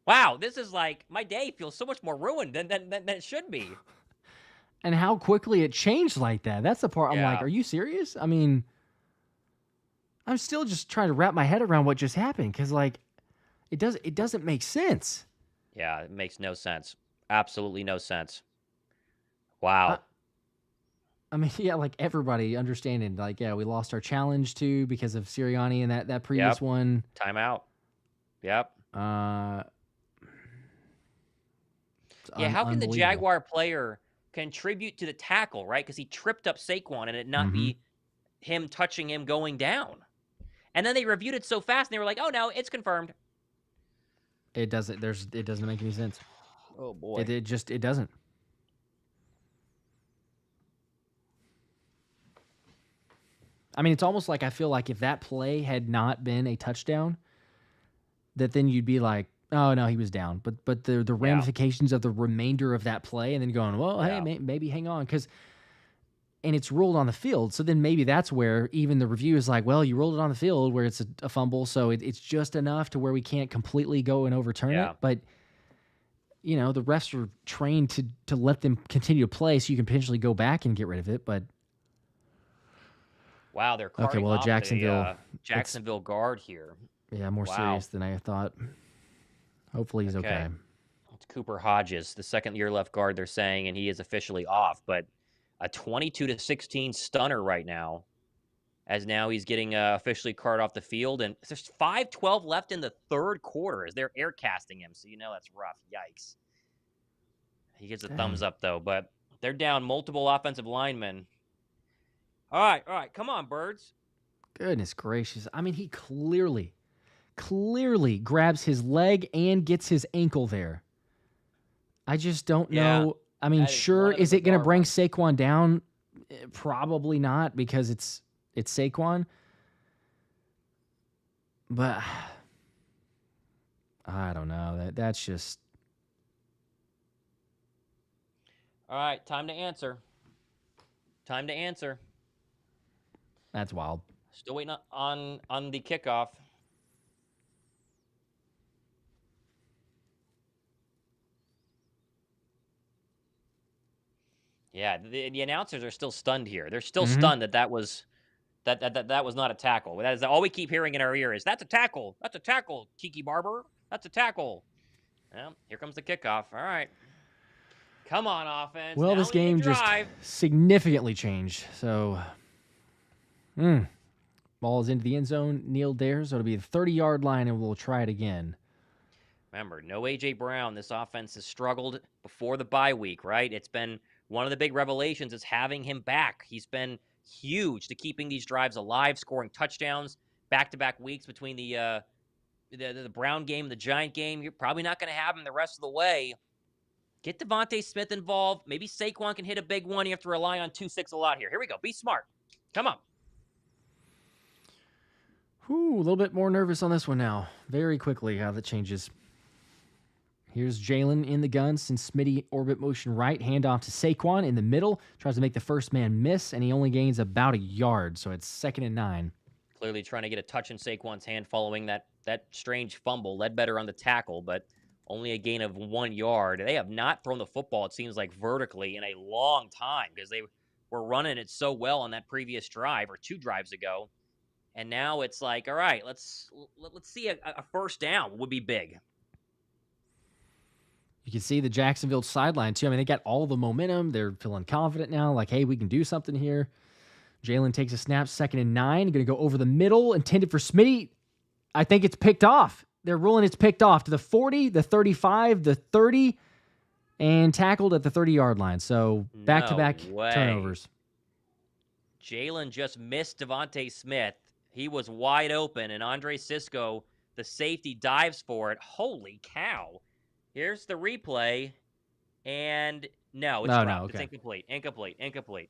Wow, this is like, my day feels so much more ruined than it should be. And how quickly it changed like that. That's the part I'm like, are you serious? I mean, I'm still just trying to wrap my head around what just happened because, like, it doesn't make sense. Yeah, it makes no sense. Absolutely no sense. Wow. I mean, yeah, like everybody understanding, like, yeah, we lost our challenge too because of Sirianni and that previous one. Timeout. Yep. Yeah, how can the Jaguar player contribute to the tackle, right? Because he tripped up Saquon and it not be him touching him going down. And then they reviewed it so fast and they were like, oh no, it's confirmed. It doesn't make any sense. Oh boy. It doesn't. I mean, it's almost like I feel like if that play had not been a touchdown, that then you'd be like, oh no, he was down. But the ramifications of the remainder of that play, and then going, well, hey, maybe hang on, and it's ruled on the field. So then maybe that's where even the review is like, well, you rolled it on the field where it's a fumble, so it's just enough to where we can't completely go and overturn it. But the refs are trained to let them continue to play, so you can potentially go back and get rid of it. But wow, they're carting off Jacksonville guard here. Yeah, more serious than I thought. Hopefully he's okay. It's Cooper Hodges, the second-year left guard, they're saying, and he is officially off. But a 22-16 stunner right now, as now he's getting officially carted off the field. And there's 5:12 left in the third quarter as they're air casting him, so you know that's rough. Yikes. He gives a Dang. thumbs up, though, but they're down multiple offensive linemen. All right. Come on, Birds. Goodness gracious. I mean, he clearly grabs his leg and gets his ankle there. I just don't know. I mean, sure, is it going to bring Saquon down? Probably not, because it's Saquon. But I don't know. That's just... All right, time to answer. That's wild. Still waiting on the kickoff. Yeah, the announcers are still stunned here. They're still stunned that was not a tackle. That is all we keep hearing in our ear is, that's a tackle. That's a tackle, Tiki Barber. That's a tackle. Well, here comes the kickoff. All right. Come on, offense. Well, now this game just significantly changed. So, ball is into the end zone, kneeled there, so it'll be the 30-yard line, and we'll try it again. Remember, no A.J. Brown. This offense has struggled before the bye week, right? It's been one of the big revelations is having him back. He's been huge to keeping these drives alive, scoring touchdowns back-to-back weeks between the Brown game and the Giant game. You're probably not going to have him the rest of the way. Get DeVonta Smith involved. Maybe Saquon can hit a big one. You have to rely on 2-6 a lot here. Here we go. Be smart. Come on. Whew, a little bit more nervous on this one now. Very quickly how that changes. Here's Jalen in the gun since Smitty orbit motion right. Handoff to Saquon in the middle. Tries to make the first man miss, and he only gains about a yard, so it's 2nd and 9. Clearly trying to get a touch in Saquon's hand following that strange fumble. Led better on the tackle, but only a gain of 1 yard. They have not thrown the football, it seems like, vertically in a long time because they were running it so well on that previous drive or 2 drives ago. And now it's like, all right, let's see a first down would be big. You can see the Jacksonville sideline, too. I mean, they got all the momentum. They're feeling confident now, like, hey, we can do something here. Jalen takes a snap, 2nd and 9. Going to go over the middle, intended for Smitty. I think it's picked off. They're ruling it's picked off to the 40, the 35, the 30, and tackled at the 30-yard line. So back-to-back turnovers. Jalen just missed DeVonta Smith. He was wide open, and Andre Sisco, the safety, dives for it. Holy cow. Here's the replay, and no, it's dropped. No, okay. It's incomplete.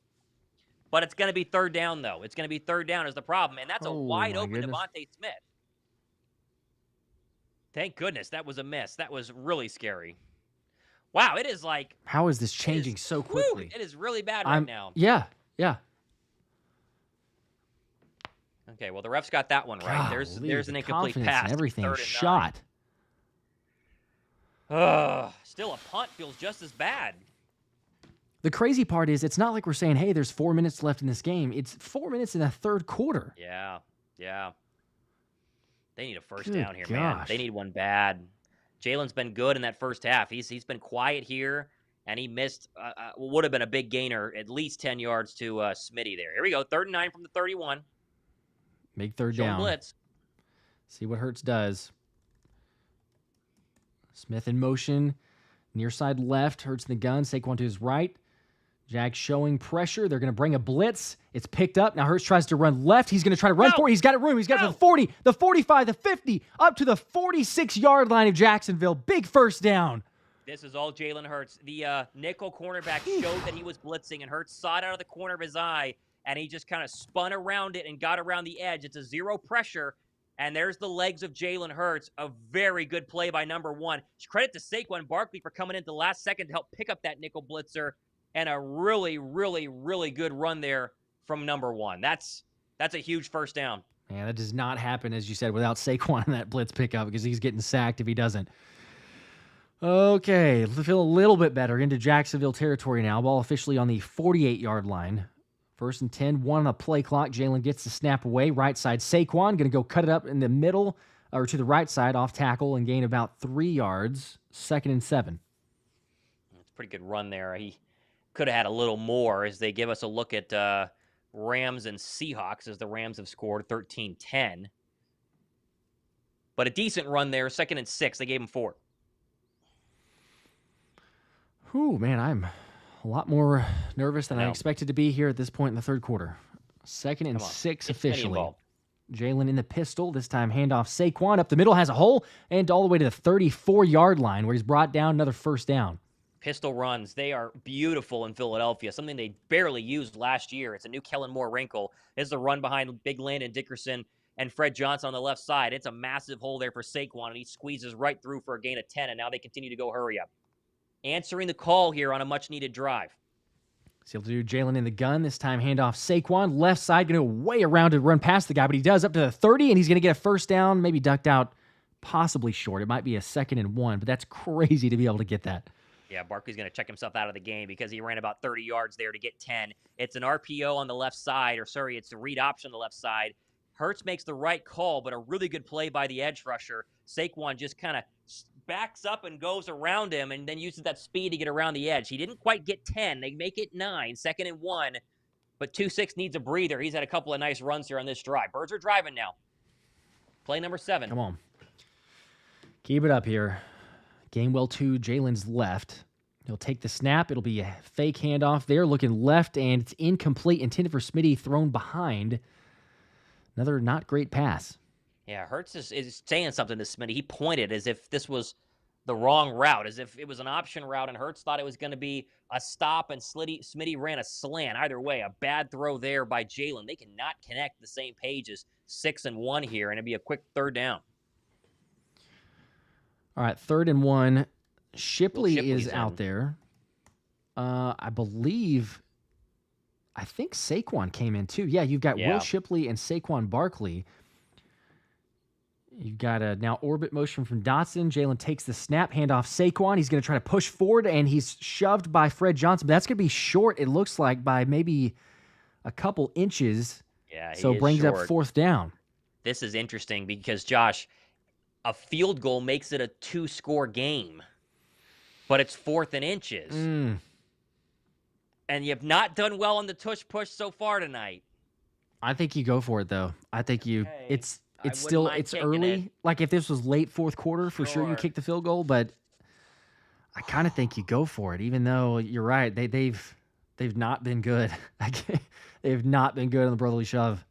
But it's going to be 3rd down, though. It's going to be 3rd down is the problem, and that's a wide-open DeVonta Smith. Thank goodness that was a miss. That was really scary. Wow, it is like... How is this changing so quickly? It is really bad right now. Yeah. Okay, well, the refs got that one right. There's an incomplete pass. And everything shot. Still a punt feels just as bad. The crazy part is it's not like we're saying, hey, there's 4 minutes left in this game. It's 4 minutes in the 3rd quarter. Yeah. They need a first down here, man. They need one bad. Jalen's been good in that first half. He's been quiet here, and he missed what would have been a big gainer, at least 10 yards to Smitty there. Here we go, 3rd and 9 from the 31. Big 3rd down. Blitz. See what Hurts does. Smith in motion, near side left. Hurts in the gun. Saquon to his right. Jags showing pressure. They're going to bring a blitz. It's picked up. Now Hurts tries to run left. He's going to try to run for it. He's got it room. He's got it to the 40, the 45, the 50, up to the 46-yard line of Jacksonville. Big first down. This is all Jalen Hurts. The nickel cornerback showed that he was blitzing, and Hurts saw it out of the corner of his eye, and he just kind of spun around it and got around the edge. It's a zero pressure, and there's the legs of Jalen Hurts. A very good play by number 1. Credit to Saquon Barkley for coming in the last second to help pick up that nickel blitzer. And a really, really, really good run there from number 1. That's a huge first down. Man, that does not happen, as you said, without Saquon in that blitz pickup because he's getting sacked if he doesn't. Okay, feel a little bit better into Jacksonville territory now. Ball officially on the 48-yard line. 1st and 10, 1 on the play clock. Jalen gets the snap away. Right side, Saquon going to go cut it up in the middle or to the right side off tackle and gain about 3 yards. 2nd and 7. That's a pretty good run there. He could have had a little more as they give us a look at Rams and Seahawks as the Rams have scored 13-10. But a decent run there. 2nd and 6. They gave him 4. Whew, man, I'm a lot more nervous than I know. expected to be here at this point in the third quarter. Second and Come on. 6 Get Smitty officially. involved. Jalen in the pistol. This time handoff Saquon up the middle, has a hole, and all the way to the 34-yard line where he's brought down another first down. Pistol runs, they are beautiful in Philadelphia, something they barely used last year. It's a new Kellen Moore wrinkle. It's the run behind Big Landon Dickerson and Fred Johnson on the left side. It's a massive hole there for Saquon, and he squeezes right through for a gain of 10, and now they continue to go hurry up. Answering the call here on a much-needed drive. So he'll do Jalen in the gun. This time handoff Saquon. Left side, going to go way around to run past the guy, but he does up to the 30, and he's going to get a first down, maybe ducked out, possibly short. It might be a 2nd and 1, but that's crazy to be able to get that. Yeah, Barkley's going to check himself out of the game because he ran about 30 yards there to get 10. It's an RPO on the left side, it's a read option on the left side. Hurts makes the right call, but a really good play by the edge rusher. Saquon just kind of backs up and goes around him and then uses that speed to get around the edge. He didn't quite get 10. They make it 9, 2nd and 1, but 2-6 needs a breather. He's had a couple of nice runs here on this drive. Birds are driving now. Play number 7. Come on. Keep it up here. Gainwell to Jalen's left. He'll take the snap. It'll be a fake handoff there, looking left, and it's incomplete, intended for Smitty, thrown behind. Another not great pass. Yeah, Hurts is saying something to Smitty. He pointed as if this was the wrong route, as if it was an option route, and Hurts thought it was going to be a stop, and Smitty ran a slant. Either way, a bad throw there by Jalen. They cannot connect the same page as 6 and 1 here, and it'd be a quick third down. All right, 3rd and 1. Shipley is out there. I think Saquon came in too. Yeah, you've got Will Shipley and Saquon Barkley. You've got a now orbit motion from Dotson. Jalen takes the snap, handoff Saquon. He's going to try to push forward, and he's shoved by Fred Johnson. But that's going to be short, it looks like, by maybe a couple inches. Yeah, so it brings up 4th down. This is interesting because, Josh, a field goal makes it a 2-score game, but it's 4th and inches. And you have not done well on the tush push so far tonight. I think you go for it, though. I think it's early. It. Like if this was late 4th quarter, for sure you kick the field goal, but I kind of think you go for it, even though you're right. They've not been good. They've not been good on the brotherly shove.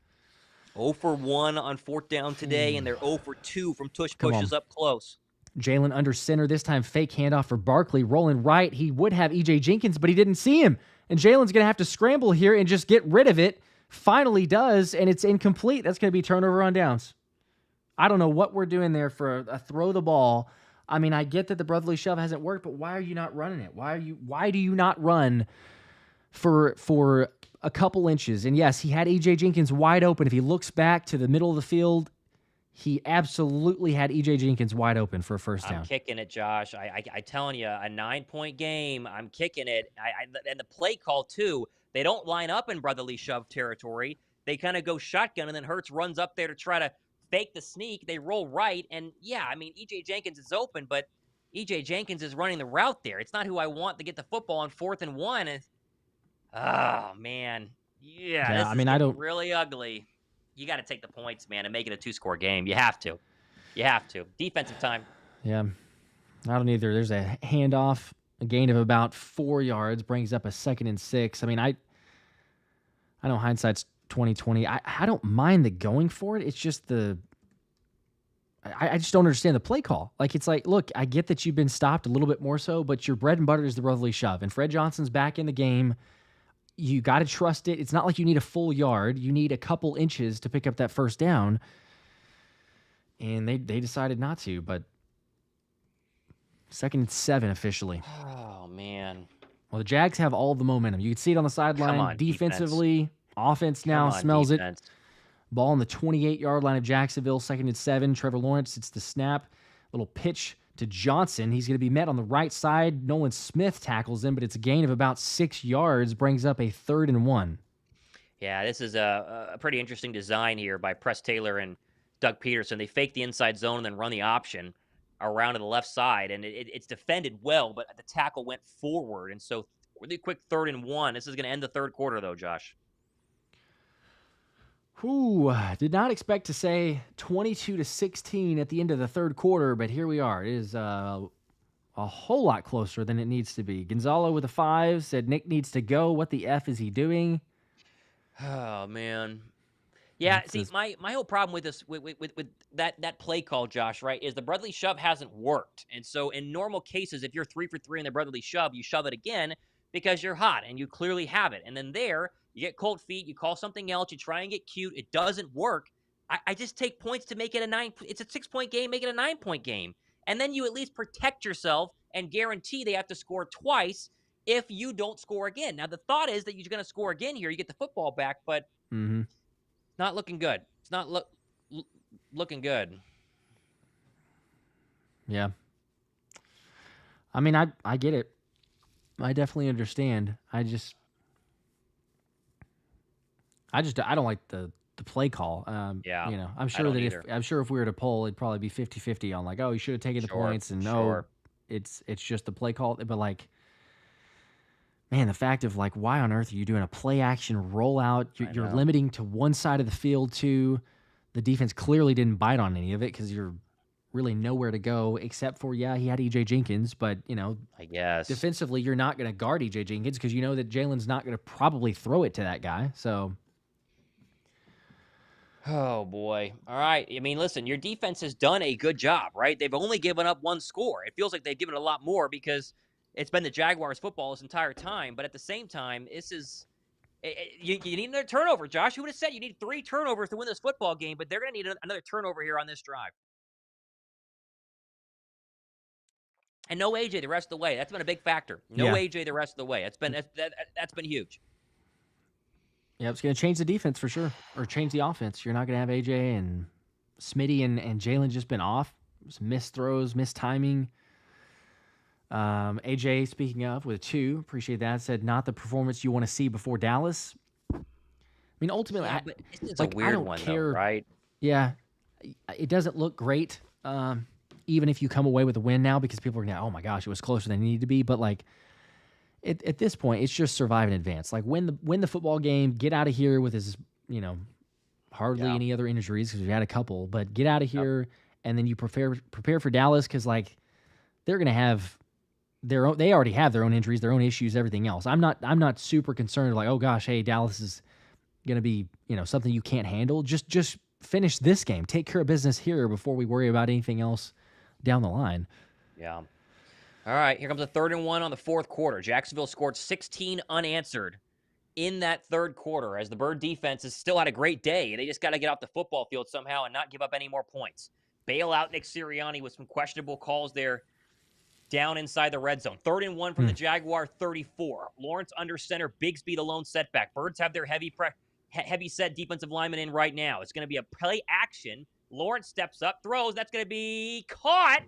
0 for 1 on 4th down today, and they're 0 for 2 from tush pushes up close. Jalen under center, this time fake handoff for Barkley, rolling right. He would have E.J. Jenkins, but he didn't see him. And Jalen's going to have to scramble here and just get rid of it. Finally does, and it's incomplete. That's going to be turnover on downs. I don't know what we're doing there for a throw the ball. I mean, I get that the brotherly shove hasn't worked, but why are you not running it? Why do you not run for a couple inches? And yes, he had E.J. Jenkins wide open. If he looks back to the middle of the field, he absolutely had E.J. Jenkins wide open for a first down. I'm kicking it, Josh. I telling you, a 9-point game. I'm kicking it. And the play call, too, they don't line up in brotherly shove territory. They kind of go shotgun, and then Hurts runs up there to try to fake the sneak. They roll right, and yeah, I mean, E.J. Jenkins is open, but E.J. Jenkins is running the route there. It's not who I want to get the football on 4th and 1. And, oh, man. Yeah, this is really ugly. You got to take the points, man, and make it a 2-score game. You have to. Defensive time. Yeah, I don't either. There's a handoff, a gain of about 4 yards, brings up a 2nd and 6. I mean, I know hindsight's 2020. I don't mind the going for it. It's just I just don't understand the play call. Like, it's like, look, I get that you've been stopped a little bit more so, but your bread and butter is the brotherly shove. And Fred Johnson's back in the game. You got to trust it. It's not like you need a full yard. You need a couple inches to pick up that first down. And they decided not to, but 2nd and 7 officially. Oh, man. Well, the Jags have all the momentum. You can see it on the sideline. Defensively, offense now smells it. Ball on the 28-yard line of Jacksonville, 2nd and 7. Trevor Lawrence, it's the snap. Little pitch to Johnson. He's going to be met on the right side. Nolan Smith tackles him, but it's a gain of about 6 yards, brings up a 3rd and 1. Yeah, this is a pretty interesting design here by Press Taylor and Doug Pederson. They fake the inside zone and then run the option around to the left side, and it's defended well, but the tackle went forward, and so really quick 3rd and 1. This is going to end the 3rd quarter, though, Josh. Did not expect to say 22-16 at the end of the 3rd quarter, but here we are. It is a a whole lot closer than it needs to be. Gonzalo with a 5 said Nick needs to go. What the F is he doing? Oh, man. Yeah, That see, says, my whole problem with this with that play call, Josh, right, is the brotherly shove hasn't worked. And so in normal cases, if you're 3 for 3 in the brotherly shove, you shove it again because you're hot and you clearly have it. And then there, you get cold feet, you call something else, you try and get cute, it doesn't work. I just take points to make it it's a 6-point game, make it a 9-point game. And then you at least protect yourself and guarantee they have to score twice if you don't score again. Now the thought is that you're going to score again here, you get the football back, but not looking good. It's not looking good. yeah. I mean, I get it. I definitely understand. I don't like the play call. Yeah, You know, I'm I sure don't that either. if we were to poll, it'd probably be 50-50 on like, oh, you should have taken the points, and no, Sure. it's just the play call. But like, man, the fact of like, why on earth are you doing a play action rollout? You're know. limiting to one side of the field too. The defense clearly didn't bite on any of it because you're really nowhere to go except for, yeah, he had EJ Jenkins, but you know, I guess. defensively you're not going to guard EJ Jenkins because you know that Jalen's not going to probably throw it to that guy. So, Oh, boy. All right. I mean, listen, your defense has done a good job, right? They've only given up one score. It feels like they've given a lot more because it's been the Jaguars football this entire time. But at the same time, this is you need another turnover, Josh. Who would have said you need 3 turnovers to win this football game? But they're going to need another turnover here on this drive. And no AJ the rest of the way. That's been a big factor. No yeah. AJ the rest of the way. That's been huge. Yeah, it's going to change the defense for sure, or change the offense. You're not going to have AJ and Smitty and Jalen just been off. Just missed throws, missed timing. AJ, speaking of, with a 2, appreciate that, said not the performance you want to see before Dallas. I mean, ultimately, Yeah, but this is like, a weird I don't one, care. though, right? Yeah, it doesn't look great, even if you come away with a win now, because people are going to, oh my gosh, it was closer than it needed to be. But like, at this point, it's just survive in advance. Like, win the football game, get out of here with his, you know, hardly any other injuries because we've had a couple, but get out of here, and then you prepare for Dallas because like they're going to have they already have their own injuries, their own issues, everything else. I'm not super concerned like, oh gosh, hey, Dallas is going to be, you know, something you can't handle. Just finish this game, take care of business here before we worry about anything else down the line. Yeah. All right, here comes a 3rd and 1 on the 4th quarter. Jacksonville scored 16 unanswered in that 3rd quarter as the Bird defense has still had a great day. They just got to get off the football field somehow and not give up any more points. Bail out Nick Sirianni with some questionable calls there down inside the red zone. 3rd and 1 from the Jaguar 34. Lawrence under center, Bigsby the lone setback. Birds have their heavy set defensive lineman in right now. It's going to be a play action. Lawrence steps up, throws. That's going to be caught.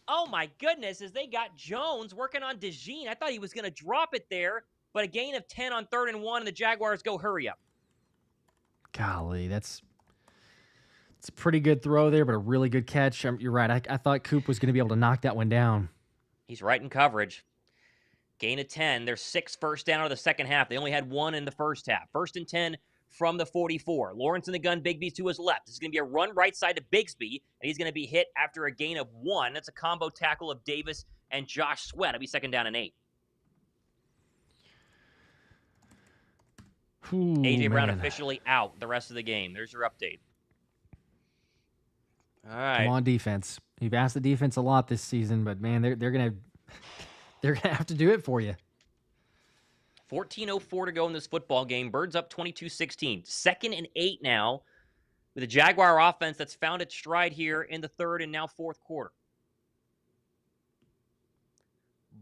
Oh, my goodness, as they got Jones working on DeJean. I thought he was going to drop it there, but a gain of 10 on 3rd and 1, and the Jaguars go hurry up. Golly, it's a pretty good throw there, but a really good catch. You're right. I thought Coop was going to be able to knock that one down. He's right in coverage. Gain of 10. Their 6th first down of the second half. They only had 1 in the first half. 1st and 10 from the 44. Lawrence in the gun, Bigsby to his left. This is going to be a run right side to Bigsby, and he's going to be hit after a gain of 1. That's a combo tackle of Davis and Josh Sweat. It'll be 2nd down and 8. Ooh, A.J. Brown man. officially out the rest of the game. There's your update. All right. Come on, defense. You've asked the defense a lot this season, but man, they're gonna have to do it for you. 14:04 to go in this football game. Birds up 22-16. 2nd and 8 now with a Jaguar offense that's found its stride here in the 3rd and now 4th quarter.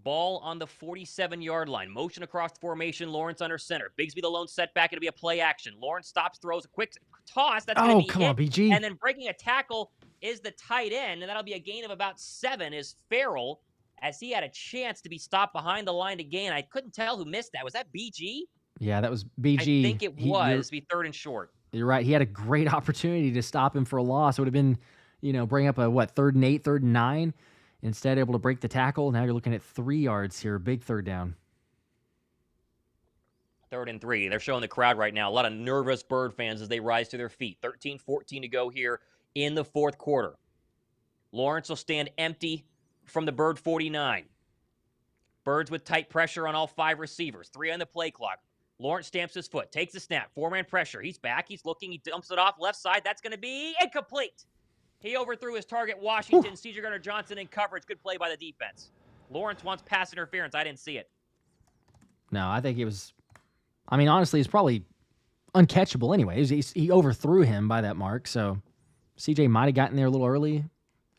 Ball on the 47-yard line. Motion across the formation. Lawrence under center. Bigsby the lone setback. It'll be a play action. Lawrence stops, throws a quick toss. That's going to be come hit. on, BG. And then breaking a tackle is the tight end, and that'll be a gain of about 7 is Farrell, as he had a chance to be stopped behind the line to gain. I couldn't tell who missed that. Was that BG? Yeah, that was BG. I think it was. Be 3rd and short. You're right. He had a great opportunity to stop him for a loss. It would have been, bring up a 3rd and 8, 3rd and 9. Instead, able to break the tackle. Now you're looking at 3 yards here. Big 3rd down. 3rd and 3. They're showing the crowd right now. A lot of nervous Bird fans as they rise to their feet. 13-14 to go here in the 4th quarter. Lawrence will stand empty from the Bird 49. Birds with tight pressure on all 5 receivers. 3 on the play clock. Lawrence stamps his foot, takes the snap. 4-man pressure. He's back. He's looking. He dumps it off left side. That's going to be incomplete. He overthrew his target, Washington. C.J. Gardner-Johnson in coverage. Good play by the defense. Lawrence wants pass interference. I didn't see it. No, I think it was. I mean, honestly, it's probably uncatchable anyway. He overthrew him by that mark, so CJ might have gotten there a little early.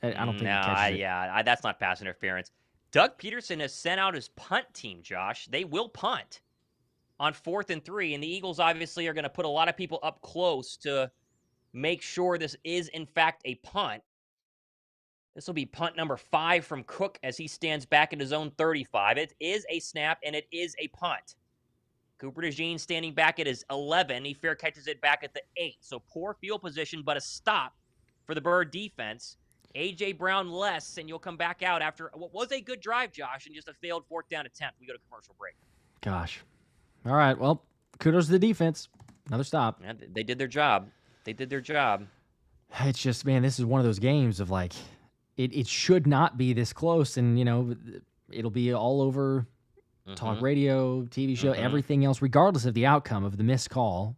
I don't think he catches it. Yeah, that's not pass interference. Doug Pederson has sent out his punt team, Josh. They will punt on 4th and 3, and the Eagles obviously are going to put a lot of people up close to make sure this is, in fact, a punt. This will be punt number 5 from Cook as he stands back in his own 35. It is a snap, and it is a punt. Cooper DeJean standing back at his 11. He fair catches it back at the 8. So poor field position, but a stop for the Bird defense. A.J. Brown less, and you'll come back out after what was a good drive, Josh, and just a failed 4th down attempt. We go to commercial break. Gosh. All right, well, kudos to the defense. Another stop. Yeah, they did their job. They did their job. It's just, man, this is one of those games of like, it should not be this close, and, you know, it'll be all over talk radio, TV show, everything else, regardless of the outcome of the missed call.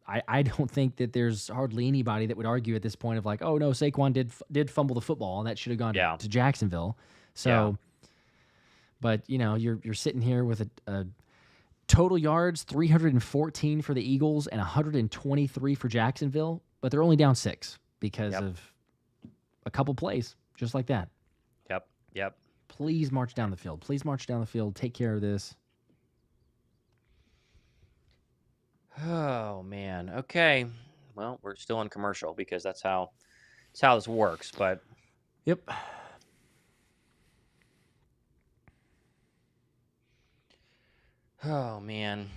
I don't think that there's hardly anybody that would argue at this point of like, oh no, Saquon did fumble the football and that should have gone to Jacksonville. So, but you know, you're sitting here with a total yards 314 for the Eagles and 123 for Jacksonville, but they're only down 6 because of a couple plays just like that. Yep. Please march down the field. Please march down the field. Take care of this. Oh, man. Okay. Well, we're still on commercial because that's how this works, but... Yep. Oh, man.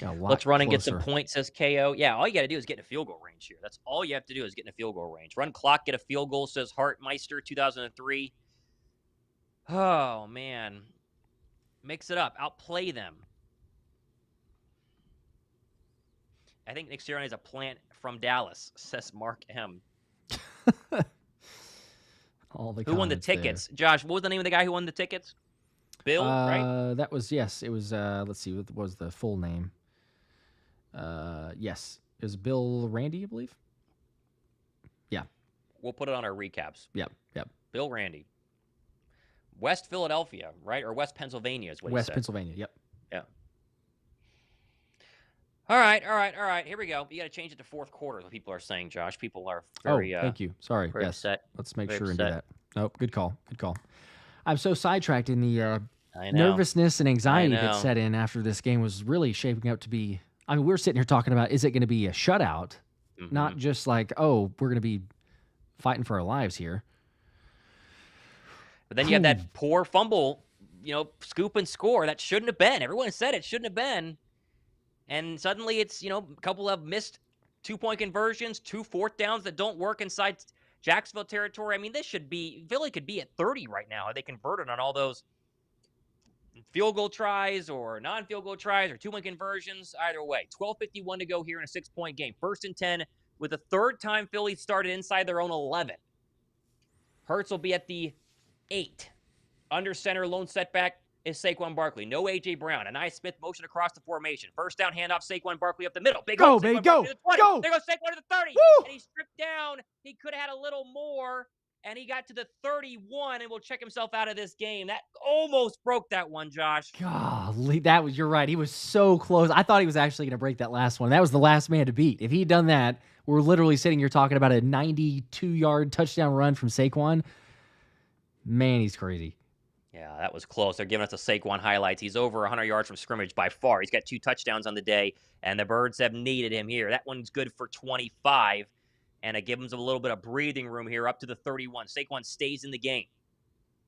Let's run and get some points, says KO. Yeah, all you got to do is get in a field goal range here. That's all you have to do is get in a field goal range. Run clock, get a field goal, says Hartmeister, 2003. Oh, man. Mix it up. Outplay them. I think Nick Sirianni is a plant from Dallas, says Mark M. Who won the tickets? There. Josh, what was the name of the guy who won the tickets? Bill, right? That was, yes. It was, let's see, what was the full name? Yes. It was Bill Randy, I believe. Yeah. We'll put it on our recaps. Yep. Bill Randy. West Philadelphia, right? Or West Pennsylvania is what he said. West Pennsylvania, yep. Yeah. All right. Here we go. You got to change it to 4th quarter, what people are saying, Josh. People are very thank you. Sorry. Very yes. upset. Let's make sure and do that. Nope. Good call. I'm so sidetracked in the nervousness and anxiety that set in after this game was really shaping up to be. I mean, we're sitting here talking about, is it going to be a shutout? Not just like, oh, we're going to be fighting for our lives here. But then you have that poor fumble, scoop and score. That shouldn't have been. Everyone said it shouldn't have been. And suddenly it's, a couple of missed 2-point conversions, 2 4th downs that don't work inside Jacksonville territory. I mean, Philly could be at 30 right now. They converted on all those field goal tries or non-field goal tries or 2-point conversions. Either way, 12:51 to go here in a 6-point game. 1st and 10 with the 3rd time Philly started inside their own 11. Hurts will be at the 8. Under center, lone setback is Saquon Barkley. No A.J. Brown. And Smith motion across the formation. 1st down handoff, Saquon Barkley up the middle. Big go, baby, go. Go. There goes Saquon to the 30. Woo! And he stripped down. He could have had a little more. And he got to the 31 and will check himself out of this game. That almost broke that one, Josh. Golly, you're right. He was so close. I thought he was actually going to break that last one. That was the last man to beat. If he'd done that, we're literally sitting here talking about a 92-yard touchdown run from Saquon. Man, he's crazy. Yeah, that was close. They're giving us the Saquon highlights. He's over 100 yards from scrimmage by far. He's got 2 touchdowns on the day, and the Birds have needed him here. That one's good for 25, and it gives him a little bit of breathing room here up to the 31. Saquon stays in the game.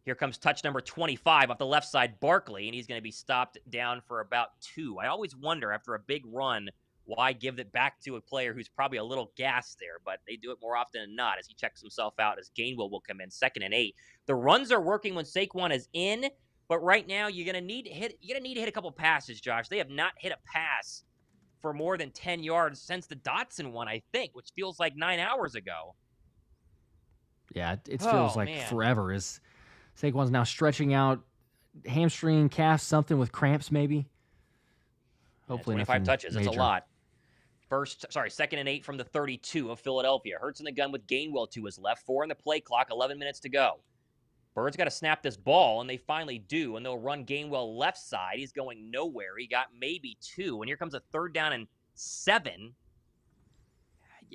Here comes touch number 25 off the left side, Barkley, and he's going to be stopped down for about 2. I always wonder, after a big run, why give it back to a player who's probably a little gassed there, but they do it more often than not as he checks himself out as Gainwell will come in 2nd and 8. The runs are working when Saquon is in, but right now you're going to need to hit a couple passes, Josh. They have not hit a pass for more than 10 yards since the Dotson one, I think, which feels like 9 hours ago. Yeah, it feels like forever. Is Saquon's now stretching out hamstring, calf, something with cramps maybe? Hopefully 25 touches. Major. That's a lot. Second and 8 from the 32 of Philadelphia. Hurts in the gun with Gainwell to his left. 4 in the play clock, 11 minutes to go. Birds got to snap this ball, and they finally do, and they'll run Gainwell left side. He's going nowhere. He got maybe 2, and here comes a 3rd down and 7.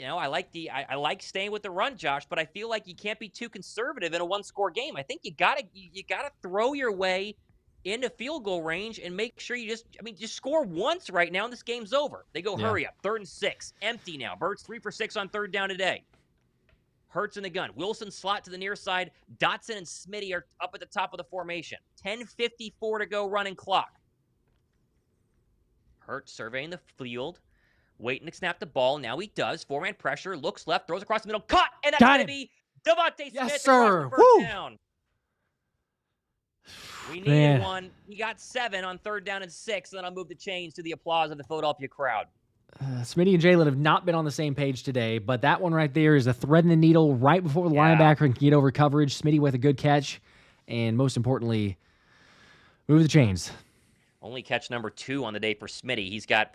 I like staying with the run, Josh, but I feel like you can't be too conservative in a one-score game. I think you gotta throw your way into field goal range and make sure you just score once right now and this game's over. They go hurry up. 3rd and 6. Empty now. Birds 3 for 6 on 3rd down today. Hurts in the gun. Wilson slot to the near side. Dotson and Smitty are up at the top of the formation. 10:54 to go running clock. Hurts surveying the field. Waiting to snap the ball. Now he does. 4-man pressure. Looks left. Throws across the middle. Caught! And that's going to be DeVonta Smith across the first down. We needed one. He got 7 on 3rd down and 6. And then I'll move the chains to the applause of the Philadelphia crowd. Smitty and Jalen have not been on the same page today, but that one right there is a thread in the needle right before the linebacker can get over coverage. Smitty with a good catch. And most importantly, move the chains. Only catch number 2 on the day for Smitty. He's got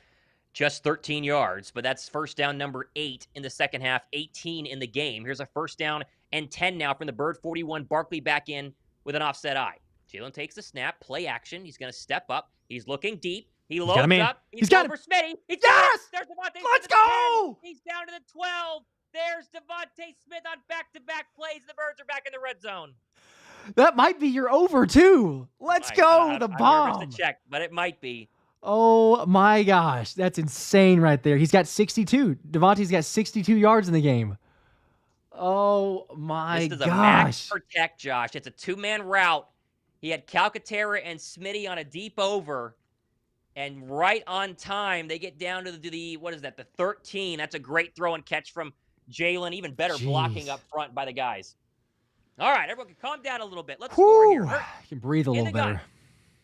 just 13 yards, but that's first down number 8 in the second half, 18 in the game. Here's a 1st down and 10 now from the Bird 41. Barkley back in with an offset eye. Jalen takes the snap, play action. He's going to step up. He's looking deep. He loads up. He's got for Smitty. Yes! There's DeVonta Smith. Let's go! He's down to the 12. There's DeVonta Smith on back-to-back plays. The Birds are back in the red zone. That might be your over, too. Let's go, the bomb. I'm nervous to check, but it might be. Oh, my gosh. That's insane right there. He's got 62. DeVonta's got 62 yards in the game. Oh, my gosh. This is a max protect, Josh. It's a 2-man route. He had Calcaterra and Smitty on a deep over. And right on time, they get down to the what is that, the 13. That's a great throw and catch from Jalen. Even better blocking up front by the guys. All right, everyone can calm down a little bit. Let's score here. You can breathe a little better.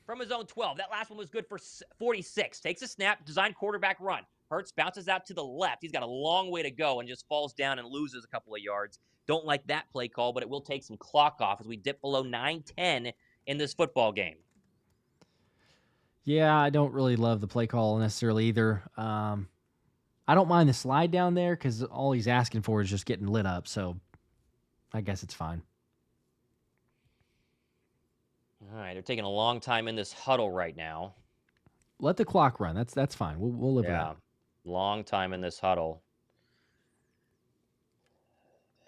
From his own 12. That last one was good for 46. Takes a snap, design quarterback run. Hurts bounces out to the left. He's got a long way to go and just falls down and loses a couple of yards. Don't like that play call, but it will take some clock off as we dip below 9:10 in this football game. Yeah, I don't really love the play call necessarily either. I don't mind the slide down there because all he's asking for is just getting lit up. So I guess it's fine. All right, they're taking a long time in this huddle right now. Let the clock run. That's fine. We'll live with that. Long time in this huddle.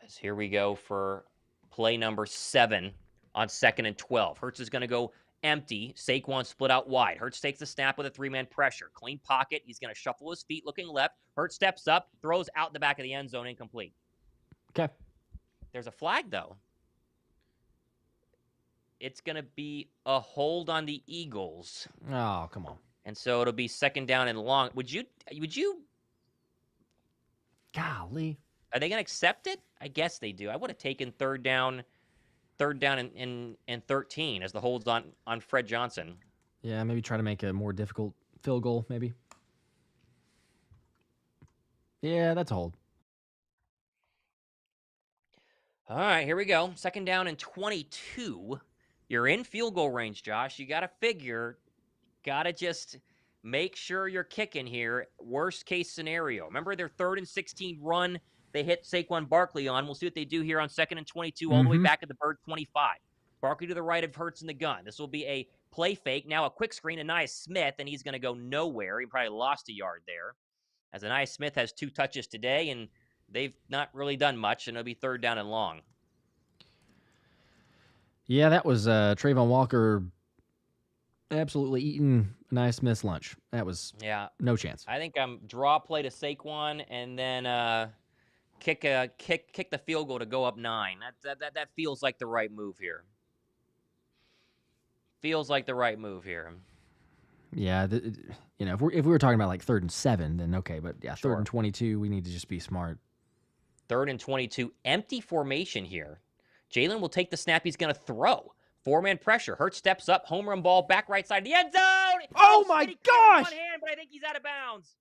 As here we go for play number 7 on 2nd and 12. Hurts is going to go empty. Saquon split out wide. Hurts takes the snap with a 3-man pressure. Clean pocket. He's going to shuffle his feet looking left. Hurts steps up, throws out the back of the end zone, incomplete. Okay. There's a flag, though. It's going to be a hold on the Eagles. Oh, come on. And so it'll be 2nd down and long. Would you? Golly. Are they going to accept it? I guess they do. I would have taken 3rd down and 13 as the holds on Fred Johnson. Yeah, maybe try to make a more difficult field goal, maybe. Yeah, that's a hold. All right, here we go. 2nd down and 22. You're in field goal range, Josh. You got to just make sure you're kicking here. Worst case scenario. Remember their 3rd and 16 run they hit Saquon Barkley on. We'll see what they do here on 2nd and 22 all the way back at the Bird 25. Barkley to the right of Hurts in the gun. This will be a play fake. Now a quick screen, Anais Smith, and he's going to go nowhere. He probably lost a yard there. As Anais Smith has 2 touches today, and they've not really done much, and it'll be 3rd down and long. Yeah, that was Travon Walker absolutely eating Anais Smith's lunch. That was no chance. I think I'm draw play to Saquon and then kick the field goal to go up 9. That feels like the right move here. Yeah, if we were talking about like 3rd and 7, then okay. But yeah, 3rd and 22, we need to just be smart. 3rd and 22, empty formation here. Jalen will take the snap. He's going to throw. 4-man pressure. Hurts steps up. Home run ball. Back right side of the end zone. Oh my gosh! One hand, but I think he's out of bounds.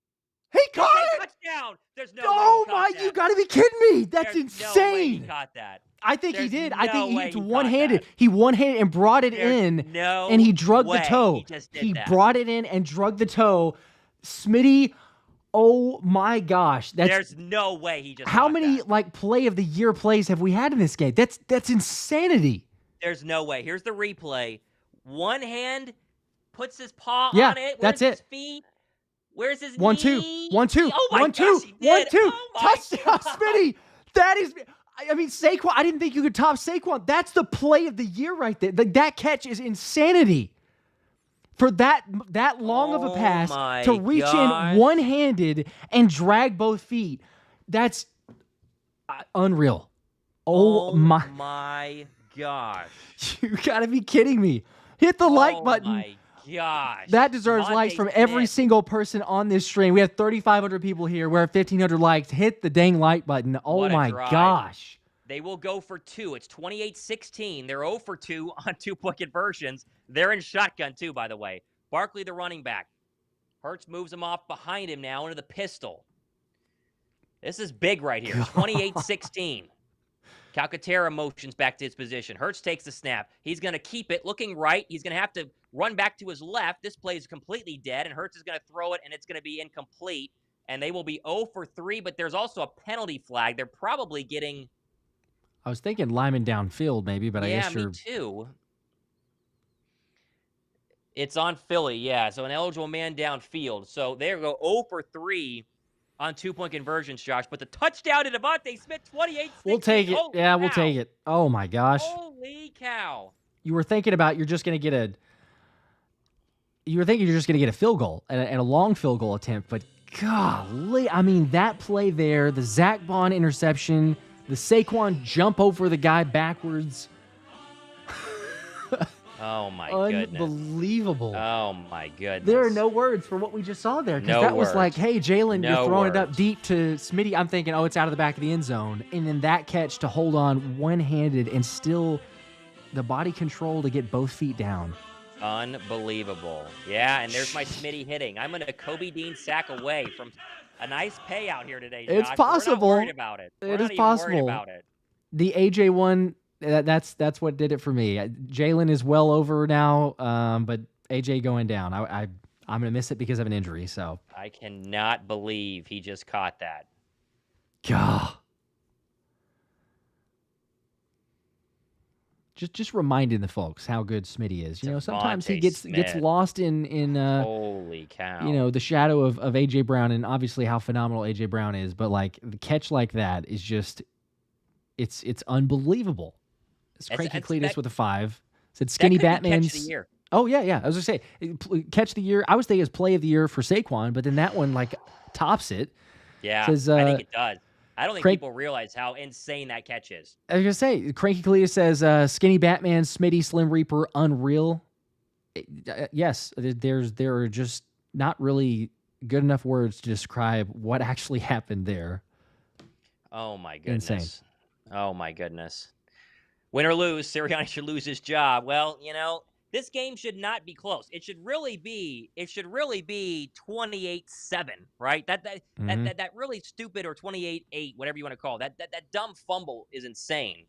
He caught it. Touchdown. There's no. Oh my! You got to be kidding me. That's insane. No way he caught that. I think he There's did. I no think way it's he caught one-handed. that. He one-handed and brought it There's in, no and he drug the way toe. he just did He that. brought it in and drug the toe. Smitty, oh my gosh. There's no way he just how caught many that. like play of the year plays have we had in this game? That's insanity. There's no way. Here's the replay. One hand puts his paw Yeah, on it. Where's that's his it. feet? Where's his 1-2. knee? 1-2. Oh my 1-2. gosh, he did. 1-2. Oh my Touchdown, God. Smitty. That is, I mean, Saquon, I didn't think you could top Saquon. That's the play of the year right there. That catch is insanity. For that long of a pass to reach in one-handed and drag both feet, that's unreal. Oh my gosh. You gotta be kidding me. Hit the like button. Oh my gosh. That deserves likes from every single person on this stream. We have 3,500 people here. We're at 1,500 likes. Hit the dang like button. Oh my gosh. They will go for 2. It's 28-16. They're 0 for 2 on 2-point conversions. They're in shotgun too, by the way. Barkley, the running back. Hurts moves him off behind him now into the pistol. This is big right here. 28-16. Calcaterra motions back to his position. Hurts takes the snap. He's going to keep it looking right. He's going to have to run back to his left. This play is completely dead, and Hurts is going to throw it, and it's going to be incomplete. And they will be 0 for 3, but there's also a penalty flag. They're probably getting... I was thinking lineman downfield maybe, but I guess you're... Yeah, me too. It's on Philly, yeah. So an eligible man downfield. So they go 0 for 3 on 2-point conversions, Josh. But the touchdown to DeVonta Smith, 28-16. We'll take it. Holy yeah, cow. we'll take it. Oh, my gosh. Holy cow. You were thinking about you're just going to get a... You were thinking you're just going to get a field goal and a long field goal attempt, but golly, I mean, that play there, the Zack Baun interception, the Saquon jump over the guy backwards. Oh, my goodness. Unbelievable. Oh, my goodness. There are no words for what we just saw there. Because that was like, hey, Jalen, you're throwing it up deep to Smitty. I'm thinking, oh, it's out of the back of the end zone. And then that catch to hold on one-handed and still the body control to get both feet down. Unbelievable. Yeah, and there's my Smitty hitting. I'm going to Nakobe Dean sack away from a nice payout here today, Josh. It's possible. We're not worried about it. It is possible. Worried about it. The AJ one, that's what did it for me. Jalen is well over now, but AJ going down. I'm going to miss it because of an injury. So I cannot believe he just caught that. God. Just reminding the folks how good Smitty is. You know, sometimes he gets lost in holy cow. The shadow of AJ Brown, and obviously how phenomenal AJ Brown is, but like the catch like that is just it's unbelievable. It's Cranky Cletus with a 5. Said Skinny Batman's catch of the year. Oh yeah. I was gonna say catch of the year. I was thinking it's play of the year for Saquon, but then that one like tops it. Yeah, says, I think it does. I don't think people realize how insane that catch is. I was going to say, Cranky Cletus says, Skinny Batman, Smitty, Slim Reaper, unreal. Yes, there are just not really good enough words to describe what actually happened there. Oh, my goodness. Insane. Oh, my goodness. Win or lose, Sirianni should lose his job. Well, this game should not be close. It should really be 28-7, right? That really stupid, or 28-8, whatever you want to call it. That dumb fumble is insane.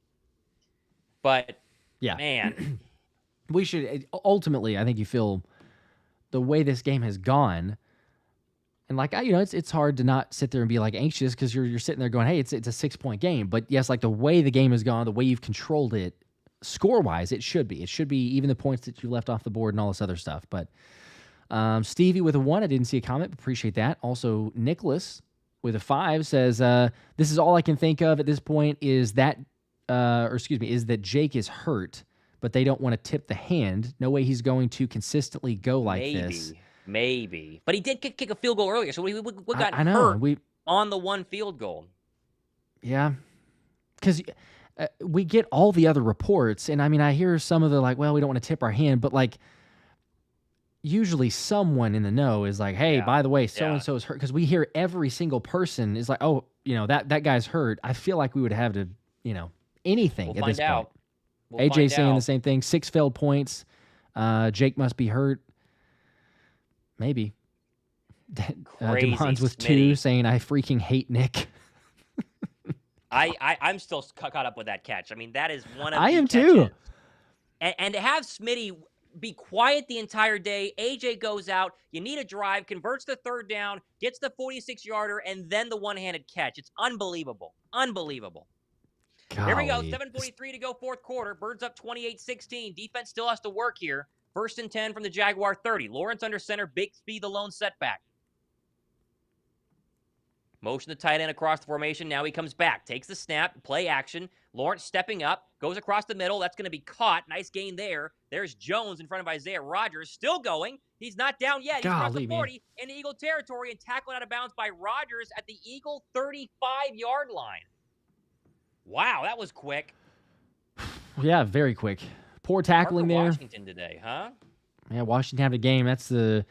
But yeah, man, we should ultimately, I think you feel the way this game has gone, and like it's hard to not sit there and be like anxious because you're sitting there going, hey, it's a 6-point game. But yes, like the way the game has gone, the way you've controlled it. Score-wise, it should be. It should be even the points that you left off the board and all this other stuff. But Stevie with a 1, I didn't see a comment. Appreciate that. Also, Nicholas with a 5 says, this is all I can think of at this point is that Jake is hurt, but they don't want to tip the hand. No way he's going to consistently go like this. Maybe. But he did kick a field goal earlier, so we got hurt on the one field goal. Yeah. Because... we get all the other reports, and I mean, I hear some of the like, well, we don't want to tip our hand, but like, usually someone in the know is like, hey, by the way, so-and-so is hurt, because we hear every single person is like, oh, that guy's hurt. I feel like we would have to, anything at this point. AJ saying the same thing, 6 failed points. Jake must be hurt. Maybe. Demon's with 2 saying, I freaking hate Nick. I'm still caught up with that catch. I mean, that is one of I the am catches. too. And to have Smitty be quiet the entire day, AJ goes out, you need a drive, converts the third down, gets the 46-yarder, and then the one-handed catch. It's unbelievable. Unbelievable. Golly. Here we go, 7:43 to go, fourth quarter. Birds up 28-16. Defense still has to work here. 1st and 10 from the Jaguar 30. Lawrence under center, Bigsby the lone setback. Motion the tight end across the formation. Now he comes back. Takes the snap. Play action. Lawrence stepping up. Goes across the middle. That's going to be caught. Nice gain there. There's Jones in front of Isaiah Rodgers. Still going. He's not down yet. He's across the 40 in Eagle territory and tackled out of bounds by Rodgers at the Eagle 35-yard line. Wow, that was quick. Yeah, very quick. Poor tackling there. Washington today, huh? Yeah, Washington had a game. That's the...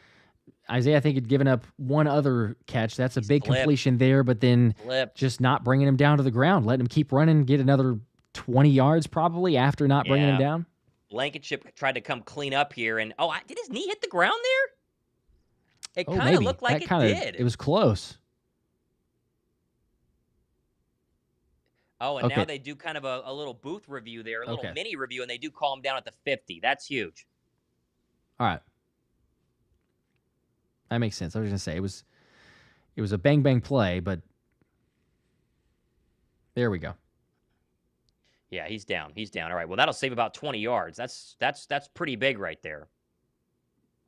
Isaiah, I think, had given up one other catch. That's a big completion there, but then just not bringing him down to the ground, letting him keep running, get another 20 yards probably after not bringing him down. Blankenship tried to come clean up here, and did his knee hit the ground there? It kind of looked like it did. It was close. Oh, and now they do kind of a little booth review there, a little mini review, and they do call him down at the 50. That's huge. All right. That makes sense. I was going to say it was a bang play, but there we go. Yeah, he's down. He's down. All right. Well, that'll save about 20 yards. That's pretty big right there.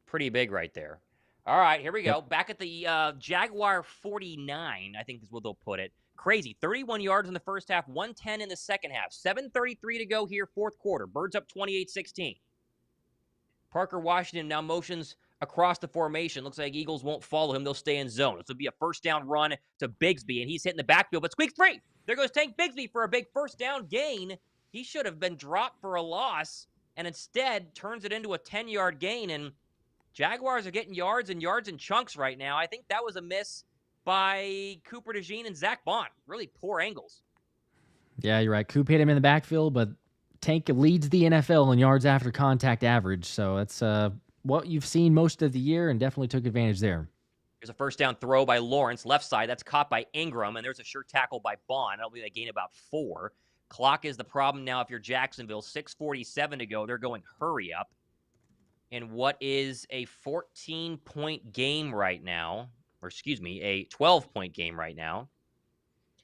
Pretty big right there. All right, here we go. Back at the Jaguar 49, I think is what they'll put it. Crazy. 31 yards in the first half, 110 in the second half. 7:33 to go here, fourth quarter. Birds up 28-16. Parker Washington now motions across the formation. Looks like Eagles won't follow him. They'll stay in zone. This will be a first down run to Bigsby, and he's hitting the backfield, but squeaks free. There goes Tank Bigsby for a big first down gain. He should have been dropped for a loss, and instead turns it into a 10-yard gain, and Jaguars are getting yards and chunks right now. I think that was a miss by Cooper DeJean and Zack Baun. Really poor angles. Yeah, you're right. Coop hit him in the backfield, but Tank leads the NFL in yards after contact average, so that's what you've seen most of the year and definitely took advantage there. There's a first down throw by Lawrence, left side. That's caught by Ingram, and there's a sure tackle by Baun. That'll be a gain about 4. Clock is the problem now if you're Jacksonville. 6:47 to go. They're going hurry up. In what is a 14-point game right now, or excuse me, a 12-point game right now,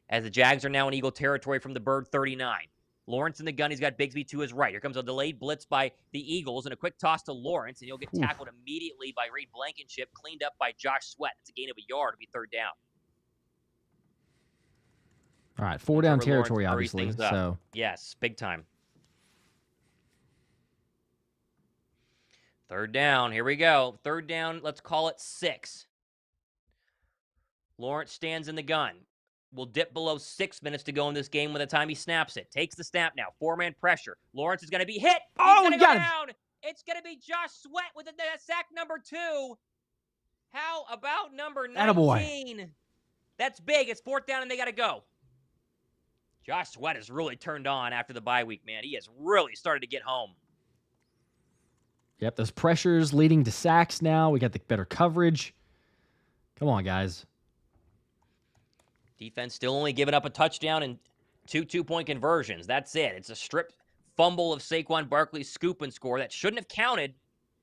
as the Jags are now in Eagle territory from the Bird 39. Lawrence in the gun. He's got Bigsby to his right. Here comes a delayed blitz by the Eagles and a quick toss to Lawrence, and he'll get tackled immediately by Reed Blankenship, cleaned up by Josh Sweat. It's a gain of a yard. It'll be third down. All right, 4 down territory, obviously. So yes, big time. Third down. Here we go. Third down. Let's call it 6. Lawrence stands in the gun. Will dip below 6 minutes to go in this game by the time he snaps it. Takes the snap now. 4-man pressure. Lawrence is going to be hit. He's going to go down. It's going to be Josh Sweat with the sack number 2. How about number 19? Attaboy. That's big. It's fourth down, and they got to go. Josh Sweat has really turned on after the bye week, man. He has really started to get home. Yep, those pressures leading to sacks now. We got the better coverage. Come on, guys. Defense still only giving up a touchdown and 2 two-point conversions. That's it. It's a strip fumble of Saquon Barkley's scoop and score that shouldn't have counted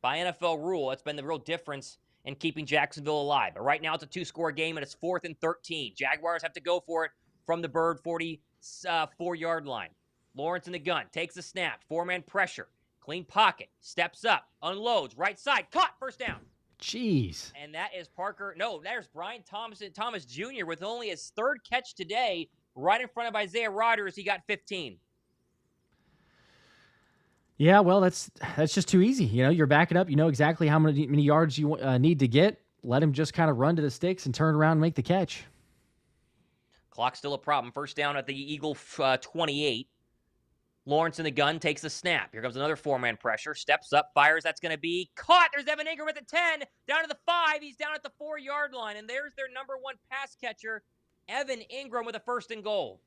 by NFL rule. That's been the real difference in keeping Jacksonville alive. But right now it's a 2-score game, and it's 4th and 13. Jaguars have to go for it from the Bird 44-yard line. Lawrence in the gun. Takes the snap. 4-man pressure. Clean pocket. Steps up. Unloads. Right side. Caught. First down. Jeez. And that is Parker. No, there's Brian Thomas Jr. with only his 3rd catch today, right in front of Isaiah Rodgers. He got 15. Yeah, well, that's just too easy. You know, you're backing up. You know exactly how many yards you need to get. Let him just kind of run to the sticks and turn around and make the catch. Clock's still a problem. First down at the Eagle 28. Lawrence in the gun, takes the snap. Here comes another 4-man pressure. Steps up, fires. That's going to be caught. There's Evan Ingram at the 10. Down to the 5. He's down at the 4-yard line. And there's their number 1 pass catcher, Evan Ingram, with a 1st and goal.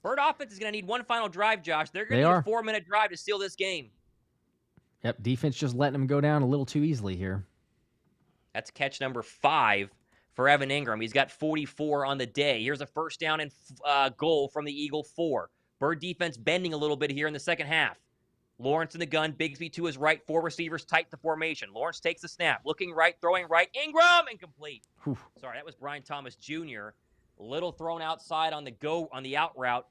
Bird offense is going to need one final drive, Josh. They're going to need a 4-minute drive to seal this game. Yep, defense just letting them go down a little too easily here. That's catch number 5 for Evan Ingram. He's got 44 on the day. Here's a first down and goal from the Eagle 4. Bird defense bending a little bit here in the second half. Lawrence in the gun, Bigsby to his right, 4 receivers tight the formation. Lawrence takes the snap, looking right, throwing right. Ingram, incomplete. Whew. Sorry, that was Brian Thomas Jr. A little thrown outside on the out route.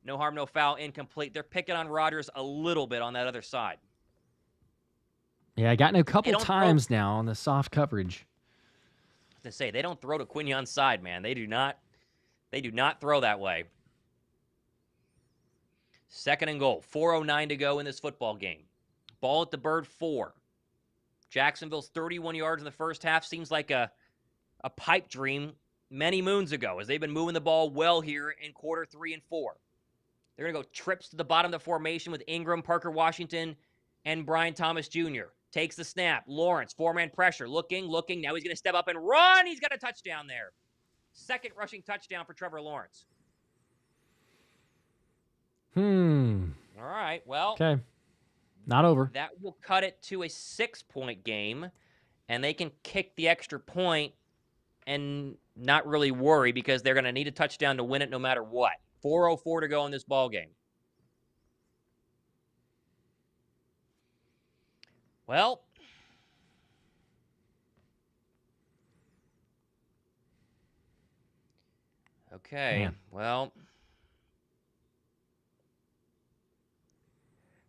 No harm, no foul, incomplete. They're picking on Rodgers a little bit on that other side. Yeah, I gotten a couple times now on the soft coverage. To say they don't throw to Quinyon's side, man. They do not throw that way. Second and goal. 4:09 to go in this football game. Ball at the Bird 4. Jacksonville's 31 yards in the first half seems like a pipe dream many moons ago, as they've been moving the ball well here in quarter 3 and 4. They're going to go trips to the bottom of the formation with Ingram, Parker Washington, and Brian Thomas Jr. Takes the snap. Lawrence, 4-man pressure. Looking. Now he's going to step up and run. He's got a touchdown there. Second rushing touchdown for Trevor Lawrence. All right, well. Okay. Not over. That will cut it to a 6-point game, and they can kick the extra point and not really worry because they're going to need a touchdown to win it no matter what. 4:04 to go in this ball game. Well, okay. Man. Well,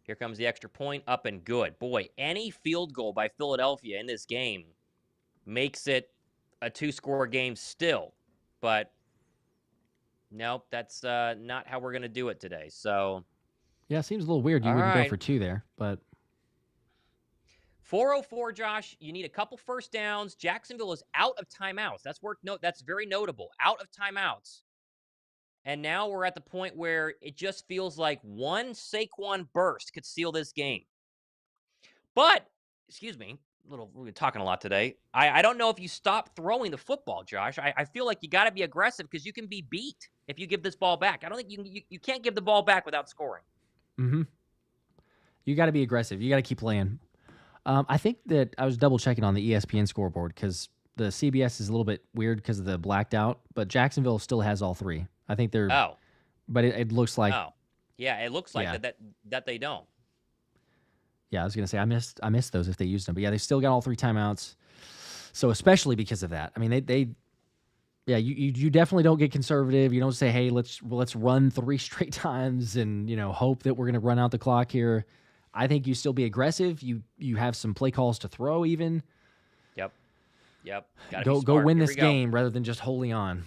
here comes the extra point, up and good. Boy, any field goal by Philadelphia in this game makes it a 2-score game still. But nope, that's not how we're going to do it today. So, yeah, it seems a little weird. You wouldn't go for 2 there, but 4:04, Josh. You need a couple first downs. Jacksonville is out of timeouts. That's very notable. Out of timeouts. And now we're at the point where it just feels like one Saquon burst could seal this game. But, excuse me, we've been talking a lot today. I don't know if you stop throwing the football, Josh. I feel like you got to be aggressive because you can be beat if you give this ball back. I don't think you can't give the ball back without scoring. Mm-hmm. You got to be aggressive. You got to keep playing. I think that I was double checking on the ESPN scoreboard because the CBS is a little bit weird because of the blacked out, but Jacksonville still has all 3. I think they're. Oh. But it looks like. Oh. Yeah, it looks like that they don't. Yeah, I was gonna say I missed those if they used them, but yeah, they still got all 3 timeouts. So especially because of that, I mean, you definitely don't get conservative. You don't say, hey, let's run 3 straight times and hope that we're gonna run out the clock here. I think you still be aggressive. You have some play calls to throw even. Yep. Go win this game rather than just holding on.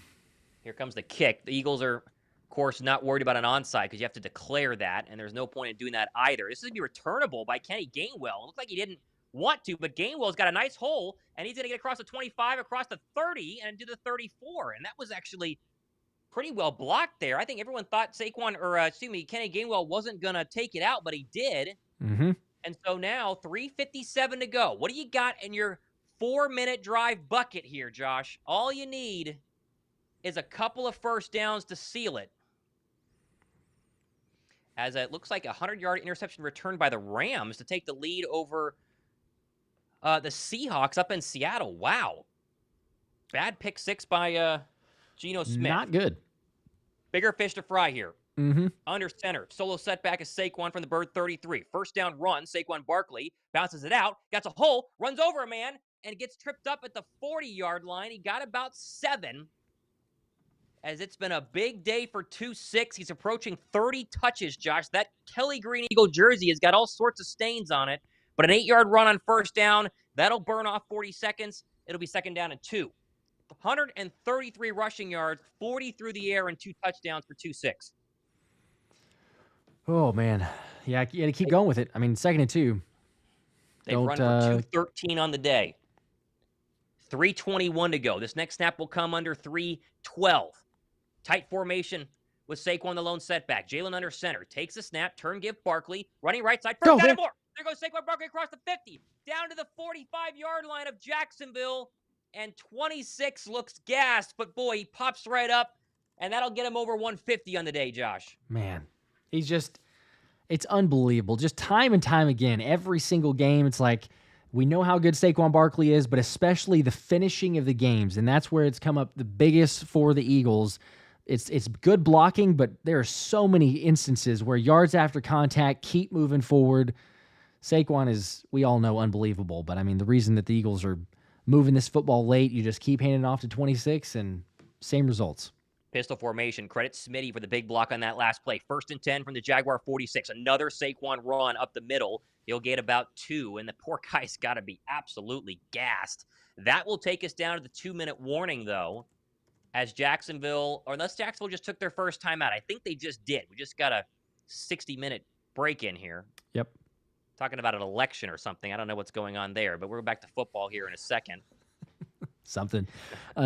Here comes the kick. The Eagles are, of course, not worried about an onside because you have to declare that, and there's no point in doing that either. This is going to be returnable by Kenny Gainwell. It looked like he didn't want to, but Gainwell's got a nice hole, and he's going to get across the 25, across the 30, and do the 34. And that was actually pretty well blocked there. I think everyone thought Kenny Gainwell wasn't going to take it out, but he did. Mm-hmm. And so now 3:57 to go. What do you got in your 4-minute drive bucket here, Josh? All you need is a couple of first downs to seal it. As it looks like a 100-yard interception returned by the Rams to take the lead over the Seahawks up in Seattle. Wow. Bad pick 6 by Geno Smith. Not good. Bigger fish to fry here. Mm-hmm. Under center. Solo setback is Saquon from the Bird 33. First down run. Saquon Barkley bounces it out. Gets a hole. Runs over a man. And gets tripped up at the 40-yard line. He got about 7. As it's been a big day for 2-6. He's approaching 30 touches, Josh. That Kelly Green Eagle jersey has got all sorts of stains on it. But an 8-yard run on first down, that'll burn off 40 seconds. It'll be second down and 2. 133 rushing yards, 40 through the air, and 2 touchdowns for 2-6. Oh, man. Yeah, you got to keep going with it. I mean, second and 2. They've run for 213 on the day. 3:21 to go. This next snap will come under 3:12. Tight formation with Saquon the lone setback. Jalen under center. Takes a snap. Turn give Barkley. Running right side. First down and more. There goes Saquon Barkley across the 50. Down to the 45-yard line of Jacksonville. And 26 looks gassed. But, boy, he pops right up. And that'll get him over 150 on the day, Josh. Man, it's unbelievable. Just time and time again, every single game, it's like We know how good Saquon Barkley is, but especially the finishing of the games, and that's where it's come up the biggest for the Eagles. It's good blocking, but there are so many instances where yards after contact keep moving forward. Saquon is, we all know, unbelievable. But, I mean, the reason that the Eagles are moving this football late, you just keep handing it off to 26 and same results. Pistol formation. Credit Smitty for the big block on that last play. 1st and 10 from the Jaguar 46. Another Saquon run up the middle. He'll get about 2, and the poor guy's got to be absolutely gassed. That will take us down to the 2-minute warning, though, as Jacksonville, or unless Jacksonville just took their first time out. I think they just did. We just got a 60-minute break in here. Yep. Talking about an election or something. I don't know what's going on there, but we're back to football here in a second. Something.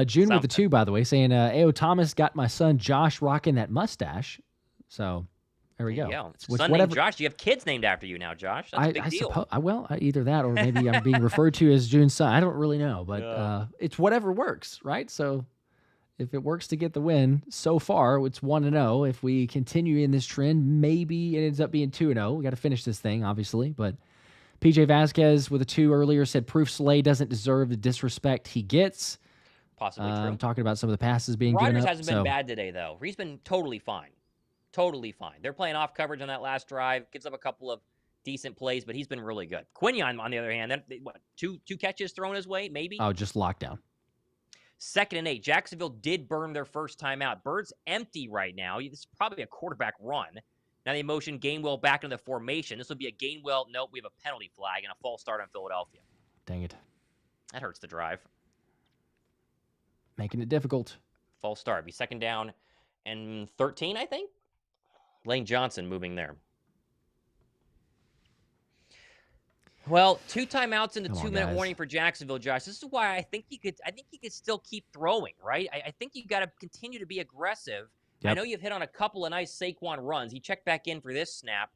June with the 2, by the way, saying, Ayo Thomas got my son Josh rocking that mustache. So there we go. Yeah, son named Josh. You have kids named after you now, Josh. That's a big deal. Well, either that or maybe I'm being referred to as June's son. I don't really know, but it's whatever works, right? So if it works to get the win, so far it's 1-0. If we continue in this trend, maybe it ends up being 2-0. We got to finish this thing, obviously. But PJ Vasquez with a 2 earlier said proof Slay doesn't deserve the disrespect he gets. Possibly true. Talking about some of the passes being given up. Rodgers hasn't been bad today, though. He's been totally fine. Totally fine. They're playing off coverage on that last drive. Gives up a couple of decent plays, but he's been really good. Quinyon, on the other hand, two catches thrown his way, maybe? Oh, just lockdown. 2nd and 8. Jacksonville did burn their first time out. Bird's empty right now. This is probably a quarterback run. Now they motion Gainwell back into the formation. This will be a Gainwell. Nope, we have a penalty flag and a false start on Philadelphia. Dang it. That hurts the drive. Making it difficult. False start. Be 2nd down and 13, I think. Lane Johnson moving there. Well, 2 timeouts in the 2-minute warning for Jacksonville, Josh. This is why I think he could still keep throwing, right? I think you got to continue to be aggressive. Yep. I know you've hit on a couple of nice Saquon runs. He checked back in for this snap.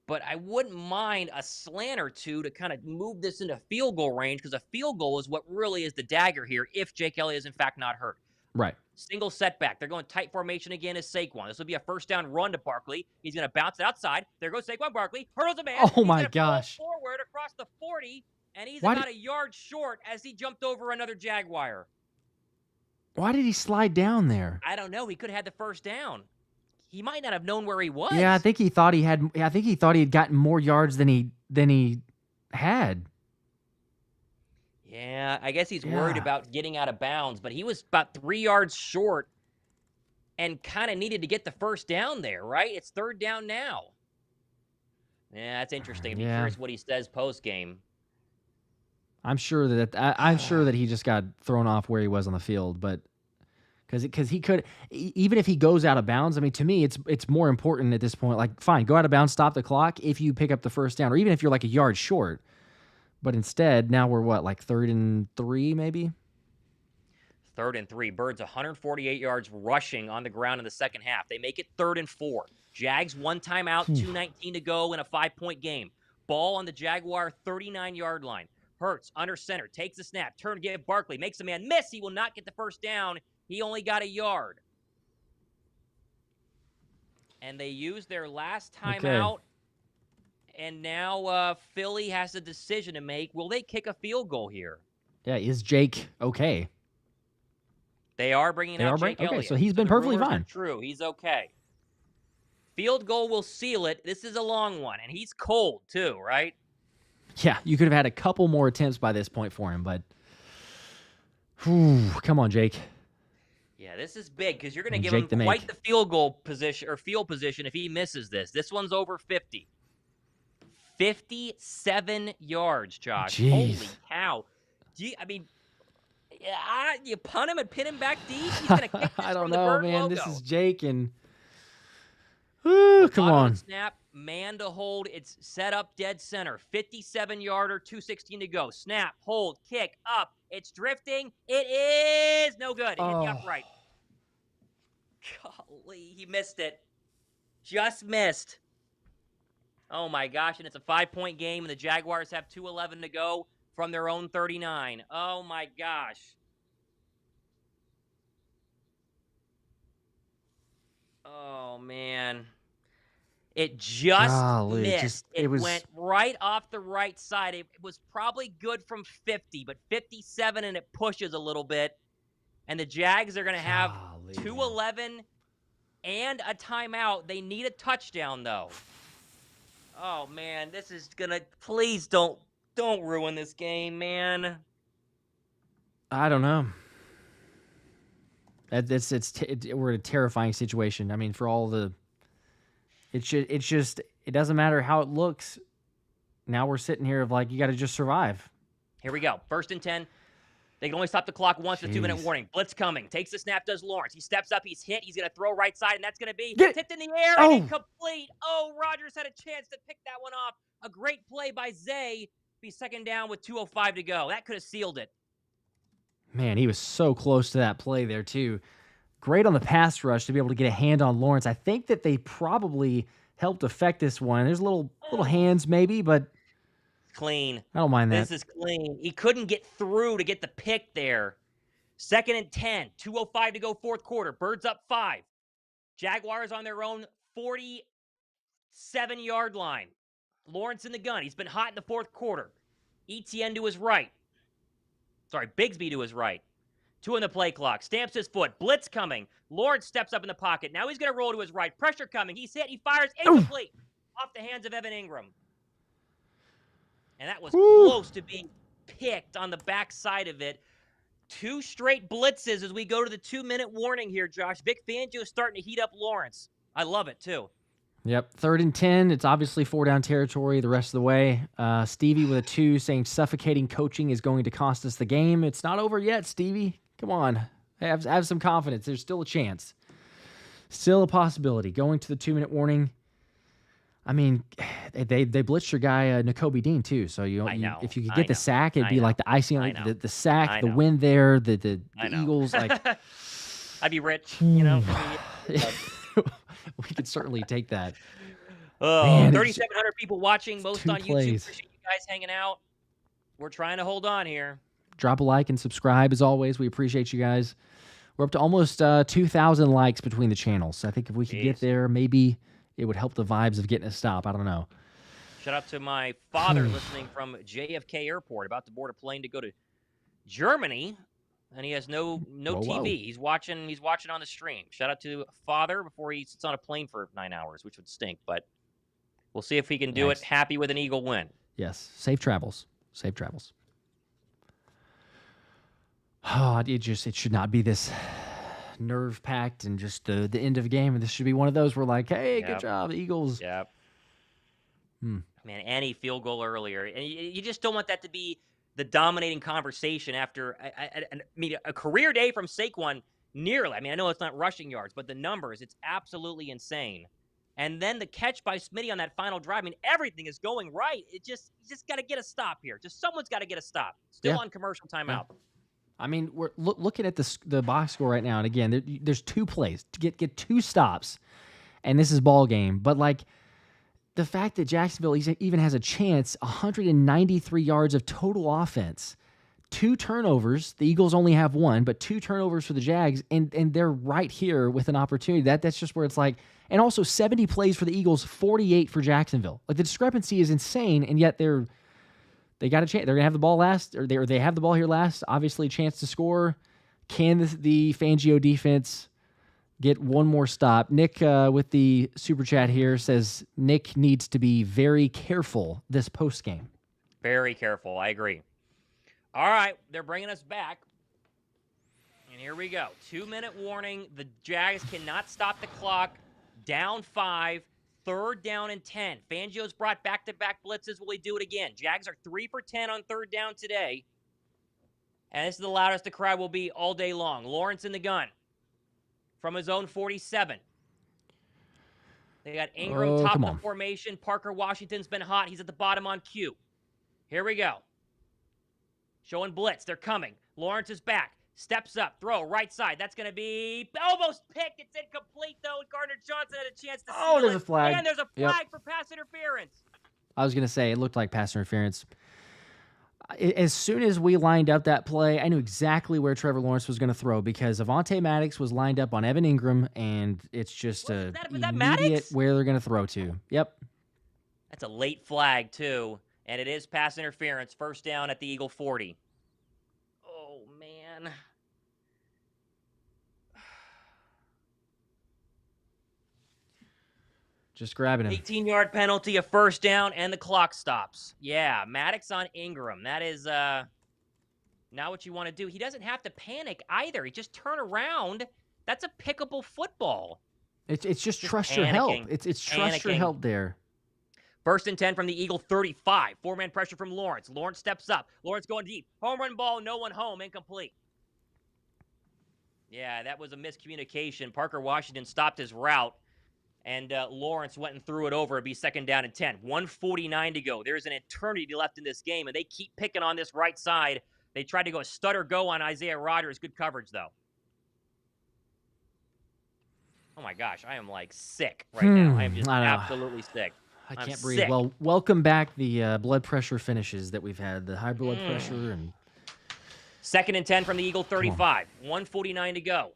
But I wouldn't mind a slant or 2 to kind of move this into field goal range, because a field goal is what really is the dagger here if Jake Elliott is in fact not hurt. Right. Single setback. They're going tight formation again as Saquon. This will be a 1st down run to Barkley. He's going to bounce it outside. There goes Saquon Barkley. Hurdles a man. Oh, my gosh. Forward across the 40, and he's about a yard short as he jumped over another Jaguar. Why did he slide down there? I don't know. He could have had the 1st down. He might not have known where he was. Yeah, I think he thought he had gotten more yards than he had. Yeah, I guess he's worried about getting out of bounds, but he was about 3 yards short and kind of needed to get the 1st down there, right? It's 3rd down now. Yeah, that's interesting. I'm curious what he says post-game. I'm sure that he just got thrown off where he was on the field, but because he could, even if he goes out of bounds. I mean, to me, it's more important at this point. Like, fine, go out of bounds, stop the clock if you pick up the 1st down, or even if you're like a yard short. But instead, now we're like 3rd and 3, maybe? 3rd and 3. Birds 148 yards rushing on the ground in the 2nd half. They make it 3rd and 4. Jags 1 timeout, 2:19 to go in a 5-point game. Ball on the Jaguar 39-yard line. Hurts under center, takes the snap, turn to give Barkley, makes a man miss. He will not get the 1st down. He only got a yard. And they used their last timeout. And now Philly has a decision to make. Will they kick a field goal here? Yeah, is Jake okay? They are bringing out Jake Elliott. Okay, so he's been perfectly fine. True, he's okay. Field goal will seal it. This is a long one, and he's cold too, right? Yeah, you could have had a couple more attempts by this point for him, but come on, Jake. Yeah, this is big because you're going to give him quite the field goal position or field position if he misses this. This one's over 50. 57 yards, Josh. Jeez. Holy cow. I mean, you punt him and pin him back deep? He's going to kick this I don't from the know, Bird man. logo. This is Jake and come on. Snap, man to hold. It's set up dead center. 57-yarder, 2:16 to go. Snap, hold, kick, up. It's drifting. It is no good. It hit the upright. Golly, he missed it. Just missed. Oh, my gosh, and it's a 5-point game, and the Jaguars have 2:11 to go from their own 39. Oh, my gosh. Oh, man. It just missed. It went right off the right side. It was probably good from 50, but 57, and it pushes a little bit. And the Jags are going to have 2:11 and a timeout. They need a touchdown, though. Oh, man, this is going to... Please don't ruin this game, man. I don't know. We're in a terrifying situation. I mean, for all the... It doesn't matter how it looks. Now we're sitting here of like, you got to just survive. Here we go. 1st and 10. They can only stop the clock once with a 2-minute warning. Blitz coming. Takes the snap, does Lawrence. He steps up. He's hit. He's going to throw right side, and that's going to be tipped in the air and incomplete. Oh, Rodgers had a chance to pick that one off. A great play by Zay. Be 2nd down with 2:05 to go. That could have sealed it. Man, he was so close to that play there, too. Great on the pass rush to be able to get a hand on Lawrence. I think that they probably helped affect this one. There's little hands maybe, but clean. I don't mind that. This is clean. He couldn't get through to get the pick there. 2nd and 10. 2:05 to go, 4th quarter. Birds up 5. Jaguars on their own 47-yard line. Lawrence in the gun. He's been hot in the 4th quarter. Etienne to his right. Sorry, Bigsby to his right. 2 on the play clock. Stamps his foot. Blitz coming. Lawrence steps up in the pocket. Now he's going to roll to his right. Pressure coming. He's hit. He fires. Incomplete. Off the hands of Evan Ingram. And that was close to being picked on the backside of it. 2 straight blitzes as we go to the 2-minute warning here, Josh. Vic Fangio is starting to heat up Lawrence. I love it, too. Yep, 3rd and 10. It's obviously 4-down territory the rest of the way. Stevie with a 2 saying suffocating coaching is going to cost us the game. It's not over yet, Stevie. Come on. Have some confidence. There's still a chance. Still a possibility. Going to the 2-minute warning. I mean, they blitzed your guy Nakobe Dean too. So if you could get the sack, it'd be like the icing on the sack, the win there, the Eagles. Like, I'd be rich, you know. We could certainly take that. Oh, 3,700 people watching, most on YouTube. Appreciate you guys hanging out. We're trying to hold on here. Drop a like and subscribe as always. We appreciate you guys. We're up to almost 2,000 likes between the channels. I think if we could get there, maybe it would help the vibes of getting a stop. I don't know. Shout out to my father listening from JFK Airport, about to board a plane to go to Germany, and he has no TV. Whoa. He's watching on the stream. Shout out to father before he sits on a plane for 9 hours, which would stink, but we'll see if he can do it happy with an Eagle win. Yes. Safe travels. Safe travels. Oh, it should not be this nerve-packed and just the end of a game. And this should be one of those where like, hey, good job, Eagles. Yep. Man, any field goal earlier. And you just don't want that to be the dominating conversation after, a career day from Saquon, nearly. I mean, I know it's not rushing yards, but the numbers, it's absolutely insane. And then the catch by Smitty on that final drive. I mean, everything is going right. You just got to get a stop here. Someone's got to get a stop. Still on commercial timeout. Yeah. I mean, we're looking at the box score right now, and again, there's 2 plays to get 2 stops, and this is ball game. But like the fact that Jacksonville even has a chance, 193 yards of total offense, 2 turnovers. The Eagles only have 1, but 2 turnovers for the Jags, and they're right here with an opportunity. That's just where it's like, and also 70 plays for the Eagles, 48 for Jacksonville. Like the discrepancy is insane, and yet they got a chance. They're going to have the ball last, or they have the ball here last. Obviously, a chance to score. Can the Fangio defense get one more stop? Nick with the super chat here says Nick needs to be very careful this post game. Very careful. I agree. All right, they're bringing us back. And here we go. 2-minute warning. The Jags cannot stop the clock. Down 5. 3rd down and 10. Fangio's brought back-to-back blitzes. Will he do it again? Jags are 3 for 10 on 3rd down today. And this is the loudest the crowd will be all day long. Lawrence in the gun from his own 47. They got Ingram top of the formation. Parker Washington's been hot. He's at the bottom on cue. Here we go. Showing blitz. They're coming. Lawrence is back. Steps up. Throw. Right side. That's going to be almost picked. It's incomplete, though. Gardner Johnson had a chance to seal there's a flag. And there's a flag for pass interference. I was going to say, it looked like pass interference. As soon as we lined up that play, I knew exactly where Trevor Lawrence was going to throw because Avonte Maddox was lined up on Evan Ingram, and it's just immediate where they're going to throw to. Yep. That's a late flag, too. And it is pass interference. First down at the Eagle 40. Oh, man. Just grabbing him. 18-yard penalty, a first down, and the clock stops. Yeah, Maddox on Ingram. That is not what you want to do. He doesn't have to panic either. He just turn around. That's a pickable football. It's just trust your help. It's trust your help there. First and 10 from the Eagle 35. Four-man pressure from Lawrence. Lawrence steps up. Lawrence going deep. Home run ball, no one home, incomplete. Yeah, that was a miscommunication. Parker Washington stopped his route, and Lawrence went and threw it over. It'd be second down and 10. 1:49 to go. There's an eternity left in this game, and they keep picking on this right side. They tried to go a stutter go on Isaiah Rodgers. Good coverage, though. Oh, my gosh. I am, like, sick right now. I am just absolutely sick. I can't breathe. Sick. Well, welcome back the blood pressure finishes that we've had, the high blood pressure. And second and 10 from the Eagle 35. 1:49 to go.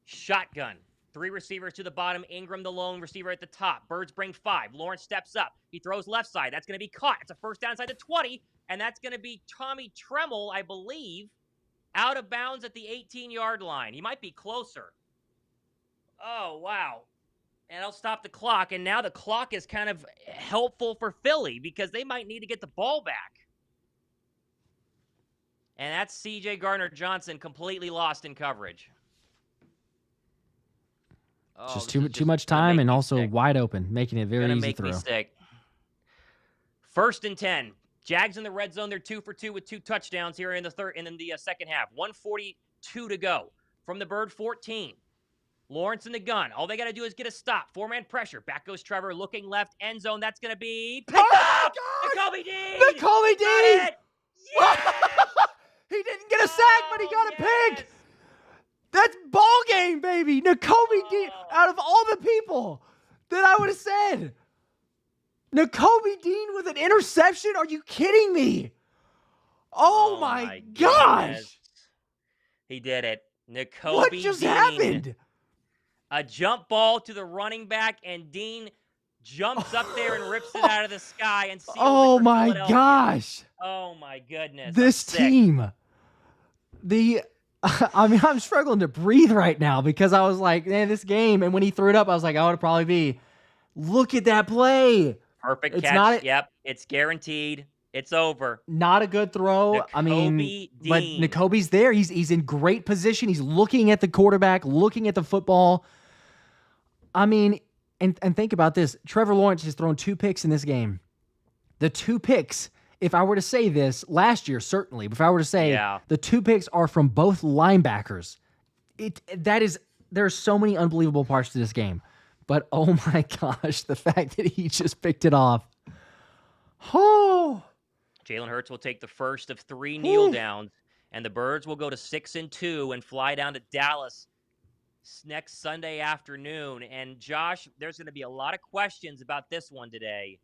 Shotgun. Three receivers to the bottom. Ingram, the lone receiver at the top. Birds bring 5. Lawrence steps up. He throws left side. That's going to be caught. It's a first down inside the 20, and that's going to be Tommy Tremble, I believe, out of bounds at the 18-yard line. He might be closer. Oh, wow. And I'll stop the clock, and now the clock is kind of helpful for Philly because they might need to get the ball back. And that's C.J. Gardner-Johnson completely lost in coverage. Oh, just too much time and also wide open, making it very easy to throw. Make me sick. First and 10. Jags in the red zone. They're 2 for 2 with 2 touchdowns here in the second half. 1:42 to go from the Bird 14. Lawrence in the gun. All they got to do is get a stop. Four-man pressure. Back goes Trevor, looking left, end zone. That's going to be picked up! Nakobe Dean! Nakobe Dean! Yeah! He didn't get a sack, but he got a pick! That's ball game, baby! Nakobe Dean, out of all the people that I would have said. Nakobe Dean with an interception? Are you kidding me? Oh my gosh! He did it. Nakobe What just happened? A jump ball to the running back, and Dean jumps up there and rips it out of the sky and seals oh it for my gosh! Oh my goodness! This team, I mean, I'm struggling to breathe right now because I was like, man, this game, and when he threw it up, I was like, oh, it'll probably be. Look at that play! Perfect catch. Yep, it's guaranteed. It's over. Not a good throw. Nakobe I mean, Dean. But Nakobe's there. He's in great position. He's looking at the quarterback, looking at the football. I mean, and think about this. Trevor Lawrence has thrown 2 picks in this game. The 2 picks, if I were to say this, last year certainly, but if I were to say the 2 picks are from both linebackers, there's so many unbelievable parts to this game. But oh my gosh, the fact that he just picked it off. Oh. Jalen Hurts will take the first of 3 kneel downs, and the Birds will go to 6-2 and fly down to Dallas next Sunday afternoon. And Josh, there's going to be a lot of questions about this one today.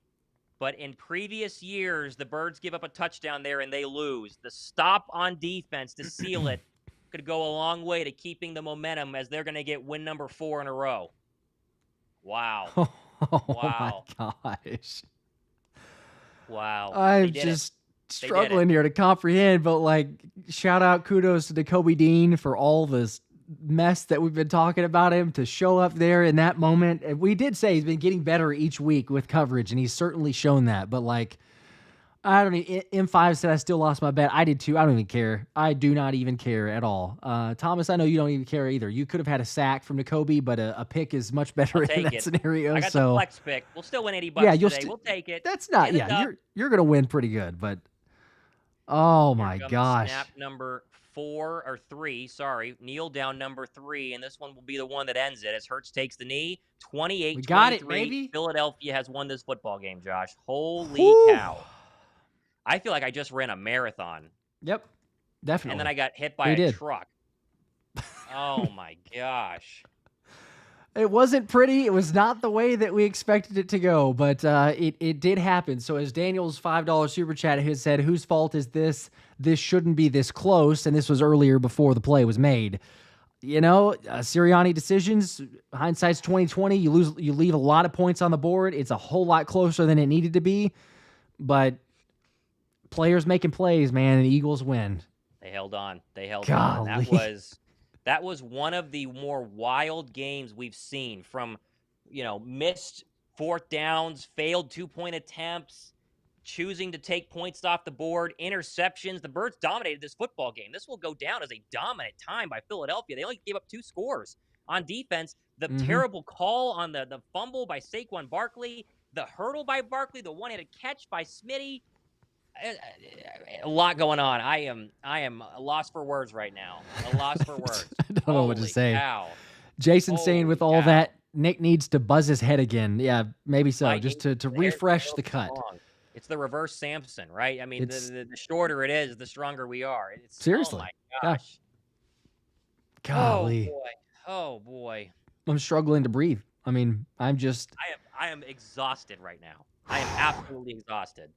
But in previous years, the Birds give up a touchdown there and they lose. The stop on defense to seal it could go a long way to keeping the momentum as they're going to get win number 4 in a row. Wow. Oh my gosh. Wow. I'm just struggling here to comprehend, but like, shout out, kudos to Nakobe Dean for all this mess that we've been talking about him to show up there in that moment. And we did say he's been getting better each week with coverage, and he's certainly shown that. But like, I don't even, M5 said I still lost my bet. I did too. I don't even care. I do not even care at all. Thomas, I know you don't even care either. You could have had a sack from Nakobe, but a pick is much better in that scenario. I got the flex pick. We'll still win $80 today. We'll take it. That's not, you're going to win pretty good, but oh my gosh. Snap number 4 or 3, kneel down number 3, and this one will be the one that ends it as Hurts takes the knee. 28-23. We got it, baby. Philadelphia has won this football game, Josh. Holy cow. I feel like I just ran a marathon. Yep, definitely. And then I got hit by a truck. Oh, my gosh. It wasn't pretty. It was not the way that we expected it to go, but it did happen. So as Daniel's $5 super chat has said, whose fault is this? This shouldn't be this close, and this was earlier before the play was made. Sirianni decisions, hindsight's 2020. You leave a lot of points on the board. It's a whole lot closer than it needed to be, but players making plays, man, and the Eagles win. They held on. Golly. That was one of the more wild games we've seen, from, missed fourth downs, failed 2-point attempts, choosing to take points off the board, interceptions. The Birds dominated this football game. This will go down as a dominant time by Philadelphia. They only gave up 2 scores on defense. The terrible call on the fumble by Saquon Barkley, the hurdle by Barkley, the one-handed catch by Smitty. A lot going on. I am lost for words right now. A loss for words. I don't know what to say. Cow. Jason saying with all that, Nick needs to buzz his head again. Yeah, maybe so. Just to refresh the cut. It's the reverse Samson, right? I mean, the shorter it is, the stronger we are. Seriously. Oh my gosh. Yeah. Golly. Oh boy. I'm struggling to breathe. I mean, I am exhausted right now. I am absolutely exhausted.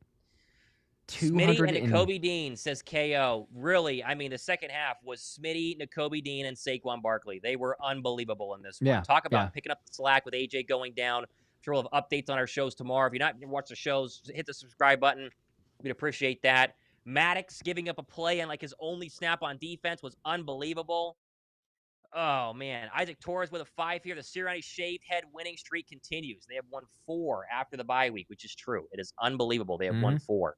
200 Smitty and Nakobe Dean, says KO. Really, I mean, the second half was Smitty, Nakobe Dean, and Saquon Barkley. They were unbelievable in this one. Talk about picking up the slack with AJ going down. I'm sure we'll have updates on our shows tomorrow. If you're not watching the shows, hit the subscribe button. We'd appreciate that. Maddox giving up a play and his only snap on defense was unbelievable. Oh, man. Isaac Torres with a 5 here. The Sirianni shaved head winning streak continues. They have won 4 after the bye week, which is true. It is unbelievable. They have won 4.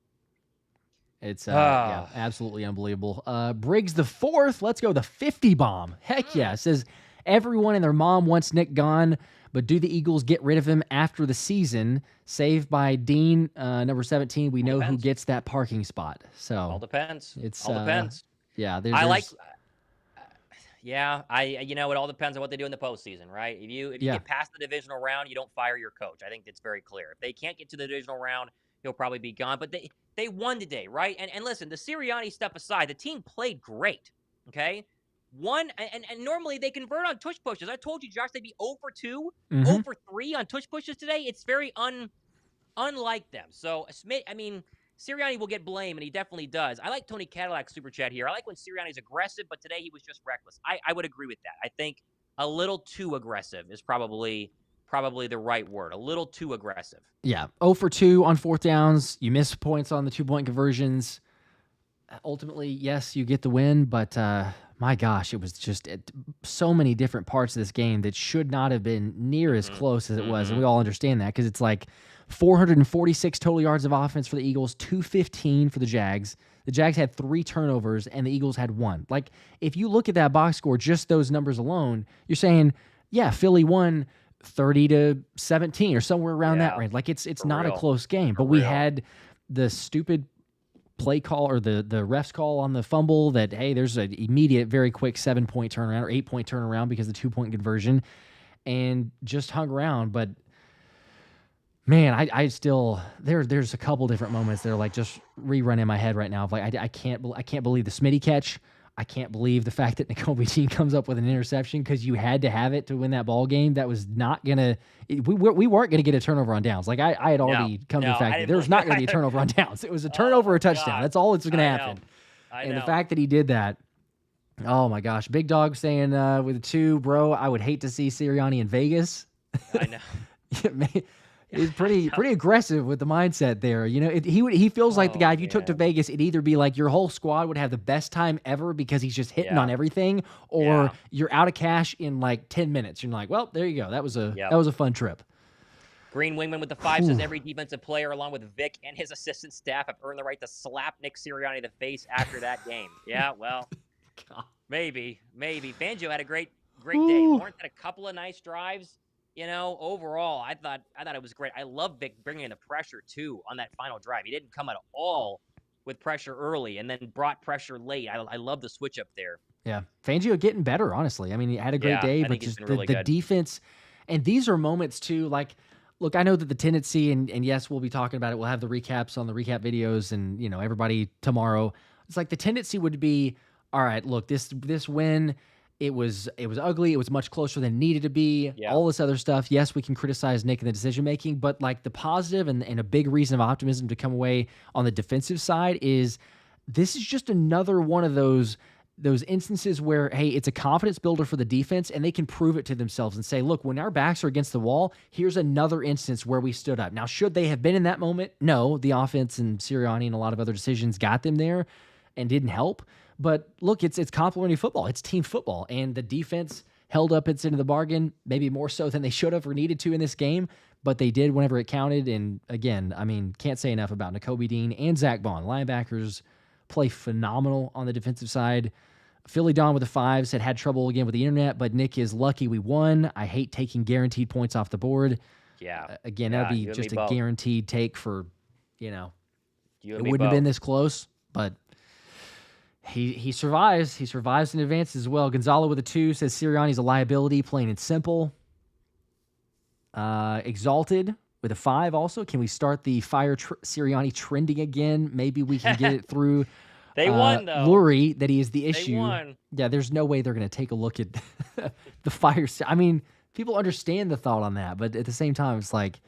It's absolutely unbelievable. Briggs the 4th. Let's go the 50 bomb. Heck yeah. Says everyone and their mom wants Nick gone, but do the Eagles get rid of him after the season? Saved by Dean, number 17. We know who gets that parking spot. So all depends. All depends. Yeah. It all depends on what they do in the postseason, right? If you get past the divisional round, you don't fire your coach. I think it's very clear. If they can't get to the divisional round, he'll probably be gone. But they won today, right? And listen, the Sirianni stuff aside, the team played great, okay? And normally they convert on tush pushes. I told you, Josh, they'd be 0 for 2, 0 for 3 on tush pushes today. It's very unlike them. So, Sirianni will get blame, and he definitely does. I like Tony Cadillac's super chat here. I like when Sirianni's aggressive, but today he was just reckless. I would agree with that. I think a little too aggressive is probably the right word. A little too aggressive. Yeah. 0 for 2 on fourth downs. You miss points on the 2-point conversions. Ultimately, yes, you get the win, but my gosh, it was just so many different parts of this game that should not have been near as close as it was. And we all understand that because it's 446 total yards of offense for the Eagles, 215 for the Jags. The Jags had 3 turnovers, and the Eagles had 1. If you look at that box score, just those numbers alone, you're saying, yeah, Philly won 30-17 or somewhere around that range. It's not a close game, but we had the stupid play call or the ref's call on the fumble that, hey, there's an immediate, very quick 7-point turnaround or 8-point turnaround because of the 2-point conversion, and just hung around. But man, I still there's a couple different moments that are just rerun in my head right now. I can't believe the Smitty catch. I can't believe the fact that Nakobe Dean comes up with an interception because you had to have it to win that ball game. That was not gonna. We weren't gonna get a turnover on downs. I had already come to the fact that there was not gonna be a turnover on downs. It was a turnover or a touchdown. God. That's all that's gonna happen. And the fact that he did that. Oh my gosh, Big Dog saying with a 2, bro. I would hate to see Sirianni in Vegas. I know. He's pretty aggressive with the mindset there. He feels like the guy. If you took to Vegas, it'd either be your whole squad would have the best time ever because he's just hitting on everything, or you're out of cash in 10 minutes. You're well, there you go. That was a fun trip. Green Wingman with the 5 says every defensive player, along with Vic and his assistant staff, have earned the right to slap Nick Sirianni in the face after that game. Yeah, well, maybe. Fangio had a great day. Lawrence had a couple of nice drives. Overall, I thought it was great. I love Vic bringing in the pressure, too, on that final drive. He didn't come at all with pressure early and then brought pressure late. I love the switch up there. Yeah. Fangio getting better, honestly. I mean, he had a great day, but just the defense. And these are moments, too, look, I know that the tendency, and yes, we'll be talking about it. We'll have the recaps on the recap videos and, everybody tomorrow. It's the tendency would be, all right, look, this win – It was ugly. It was much closer than it needed to be. Yeah. All this other stuff. Yes, we can criticize Nick and the decision making, but the positive and a big reason of optimism to come away on the defensive side is this is just another one of those those instances where, hey, it's a confidence builder for the defense and they can prove it to themselves and say, look, when our backs are against the wall, here's another instance where we stood up. Now, should they have been in that moment? No, the offense and Sirianni and a lot of other decisions got them there and didn't help. But look, it's complementary football. It's team football. And the defense held up its end of the bargain, maybe more so than they should have or needed to in this game, but they did whenever it counted. And again, I mean, can't say enough about Nakobe Dean and Zack Baun. Linebackers play phenomenal on the defensive side. Philly Don with the 5 said had trouble again with the internet, but Nick is lucky we won. I hate taking guaranteed points off the board. Yeah. Again, that'd be just a guaranteed take for, it wouldn't have been this close, but he survives. He survives in advance as well. Gonzalo with a 2 says Sirianni's a liability, plain and simple. Exalted with a 5 also. Can we start the fire Sirianni trending again? Maybe we can get it through. They won, though. Lurie, that he is the issue. They won. Yeah, there's no way they're going to take a look at the fire. I mean, people understand the thought on that, but at the same time, it's like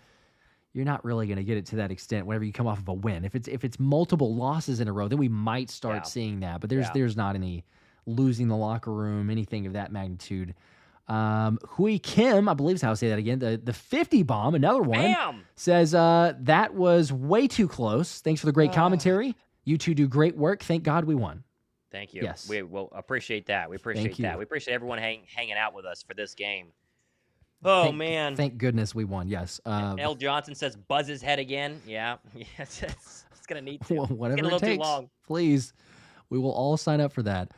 you're not really going to get it to that extent whenever you come off of a win. If it's multiple losses in a row, then we might start seeing that. But there's not any losing the locker room, anything of that magnitude. Hui Kim, I believe is how I say that again. The 50 bomb, another one, says that was way too close. Thanks for the great commentary. You two do great work. Thank God we won. Thank you. Yes. We will appreciate that. We appreciate that. We appreciate everyone hanging out with us for this game. Oh, man. Thank goodness we won. Yes. L. Johnson says buzz his head again. Yeah. Yes. It's going to need to. Whatever it takes. Too long. Please. We will all sign up for that.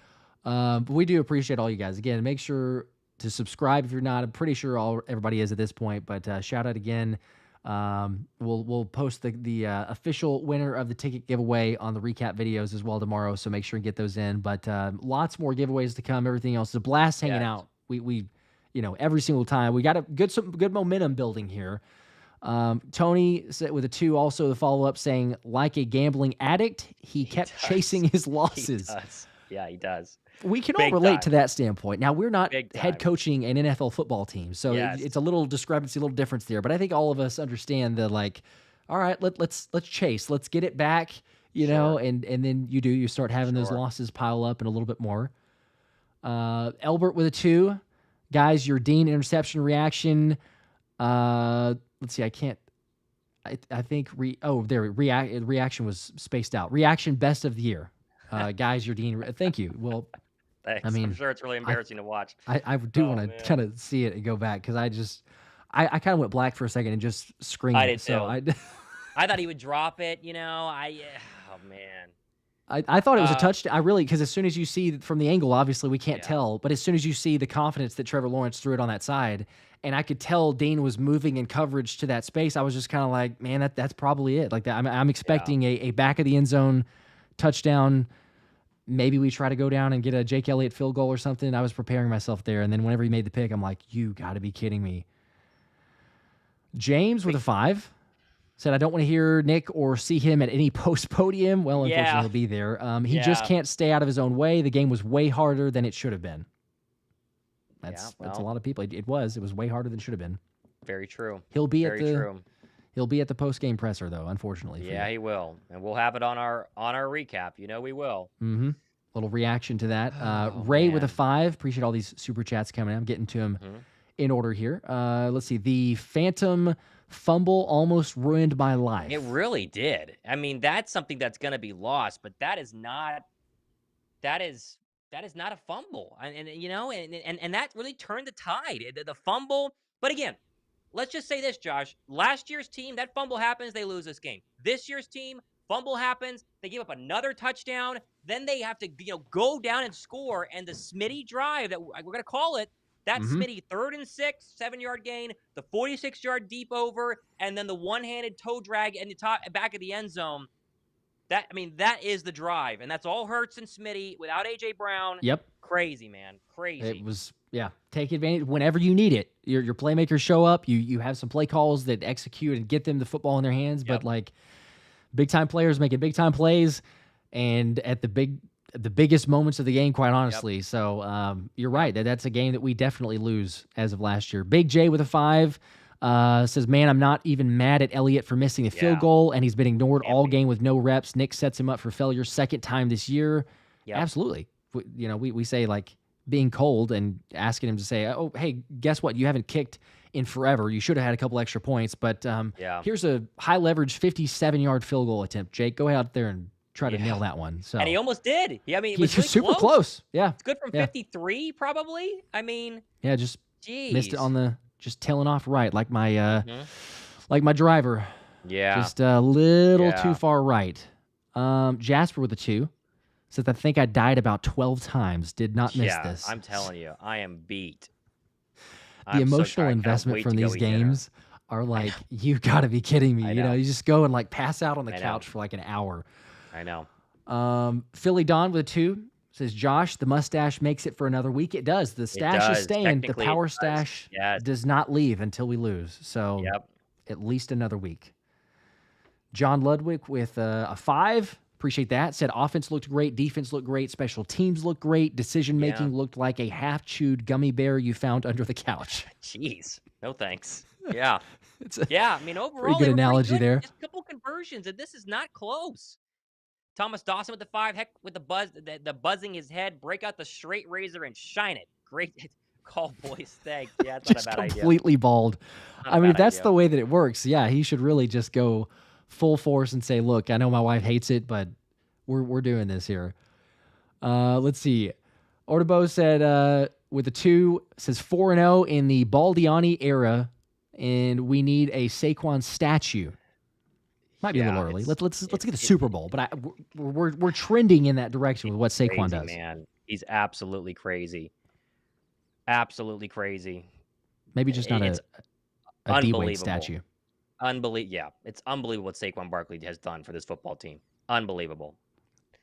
But we do appreciate all you guys. Again, make sure to subscribe if you're not. I'm pretty sure everybody is at this point, but shout out again. We'll post the official winner of the ticket giveaway on the recap videos as well tomorrow, so make sure and get those in. But lots more giveaways to come. Everything else is a blast hanging out. We every single time we got some good momentum building here. Tony said with a 2 also the follow up saying like a gambling addict, he kept chasing his losses. He does. Yeah, he does. We can all relate to that standpoint. Now, we're not head coaching an NFL football team, so it's a little discrepancy, a little difference there. But I think all of us understand that, like, all right, let's chase, let's get it back, you know, and then you start having those losses pile up and a little bit more. Elbert with a 2, guys, your Dean interception reaction. Let's see, I think reaction was spaced out. Reaction best of the year. Guys, your Dean. Thank you. Well, thanks. I mean, I'm sure it's really embarrassing to watch. I do want to kind of see it and go back because I kind of went black for a second and just screamed. I did too. I thought he would drop it. Oh man. I thought it was a touchdown. Because as soon as you see from the angle, obviously we can't tell, but as soon as you see the confidence that Trevor Lawrence threw it on that side, and I could tell Dean was moving in coverage to that space, I was just kind of like, man, that's probably it. Like that, I'm expecting a back of the end zone touchdown. Maybe we try to go down and get a Jake Elliott field goal or something. I was preparing myself there, and then whenever he made the pick, I'm like, you got to be kidding me. James with a 5 said, I don't want to hear Nick or see him at any post-podium. Well, unfortunately, he'll be there. He just can't stay out of his own way. The game was way harder than it should have been. That's a lot of people. It was way harder than it should have been. Very true. He'll be at the post-game presser, though, unfortunately. Yeah, he will. And we'll have it on our recap. We will. Mm-hmm. Little reaction to that. Ray with a 5. Appreciate all these super chats coming in. I'm getting to them in order here. Let's see. The Phantom fumble almost ruined my life. It really did. I mean, that's something that's going to be lost, but that is not a fumble. And that really turned the tide. The fumble. But again, let's just say this, Josh. Last year's team, that fumble happens, they lose this game. This year's team, fumble happens, they give up another touchdown, then they have to go down and score, and the Smitty drive, that we're going to call it, that Smitty 3rd and 6, 7-yard gain, the 46-yard deep over, and then the one-handed toe drag in the back of the end zone. That is the drive, and that's all Hurts and Smitty without A.J. Brown. Yep. Crazy, man. Crazy. It was, take advantage whenever you need it. Your playmakers show up. You have some play calls that execute and get them the football in their hands, but like big-time players making big-time plays and at the biggest moments of the game, quite honestly. So you're right. That's a game that we definitely lose as of last year. Big J with a 5 says, man, I'm not even mad at Elliott for missing the field goal, and he's been ignored all game with no reps. Nick sets him up for failure second time this year. Absolutely. we say like being cold and asking him to say, oh, hey, guess what? You haven't kicked in forever. You should have had a couple extra points, but here's a high leverage 57-yard field goal attempt. Jake, go out there and try to nail that one. So and he almost did. Yeah, I mean, it was he's really super close. Yeah, it's good from 53, probably. I mean, just geez. missed it on the just tailing off right, like my like my driver. Yeah, just a little too far right. Jasper with a 2 says, I think I died about 12 times. Did not miss this. I'm telling you, I am beat. The emotional investment from these games are like, you got to be kidding me. You just go and like pass out on the couch for like an hour. I know. Philly Don with a 2 says, Josh, the mustache makes it for another week. It does. The stash is staying. The power stash does not leave until we lose. So at least another week. John Ludwig with a 5. Appreciate that. Said offense looked great. Defense looked great. Special teams looked great. Decision-making looked like a half-chewed gummy bear you found under the couch. Jeez. No thanks. Yeah. I mean, overall, pretty good analogy there. Just a couple conversions, and this is not close. Thomas Dawson with the 5. Heck, with the buzz, the buzzing his head. Break out the straight razor and shine it. Great call, boys. Thanks. Yeah, that's not a bad idea. Just completely bald. I mean, if that's the way that it works, he should really just go full force and say, look, I know my wife hates it, but we're doing this here. Let's see. Ortabo said with a 2, says 4-0 in the Baldiani era, and we need a Saquon statue. Might be a little early. Let's get the Super Bowl, but we're trending in that direction with what Saquon does. Man, he's absolutely crazy. Absolutely crazy. Maybe just not a D-Wade statue. Yeah, it's unbelievable what Saquon Barkley has done for this football team. Unbelievable.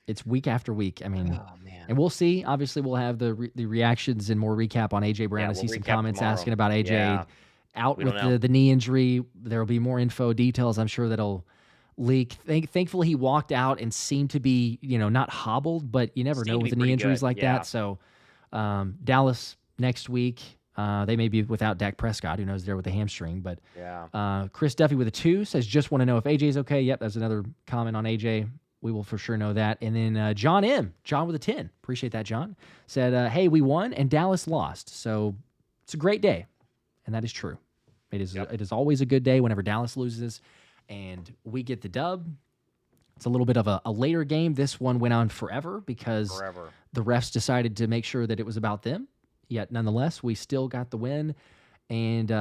It's week after week. I mean, and we'll see. Obviously, we'll have the reactions and more recap on AJ Brown. I see some comments asking about AJ out with the knee injury. There will be more info, details. I'm sure that'll leak. Thankfully, he walked out and seemed to be, not hobbled, but you never know with the knee injuries like that. So, Dallas next week. They may be without Dak Prescott. Who knows there with the hamstring. But Chris Duffy with a 2 says, just want to know if AJ's okay. Yep, that's another comment on AJ. We will for sure know that. And then John with a 10. Appreciate that, John. Said, hey, we won and Dallas lost. So it's a great day. And that is true. It is always a good day whenever Dallas loses and we get the dub. It's a little bit of a later game. This one went on forever because the refs decided to make sure that it was about them. Yet, nonetheless, we still got the win. And,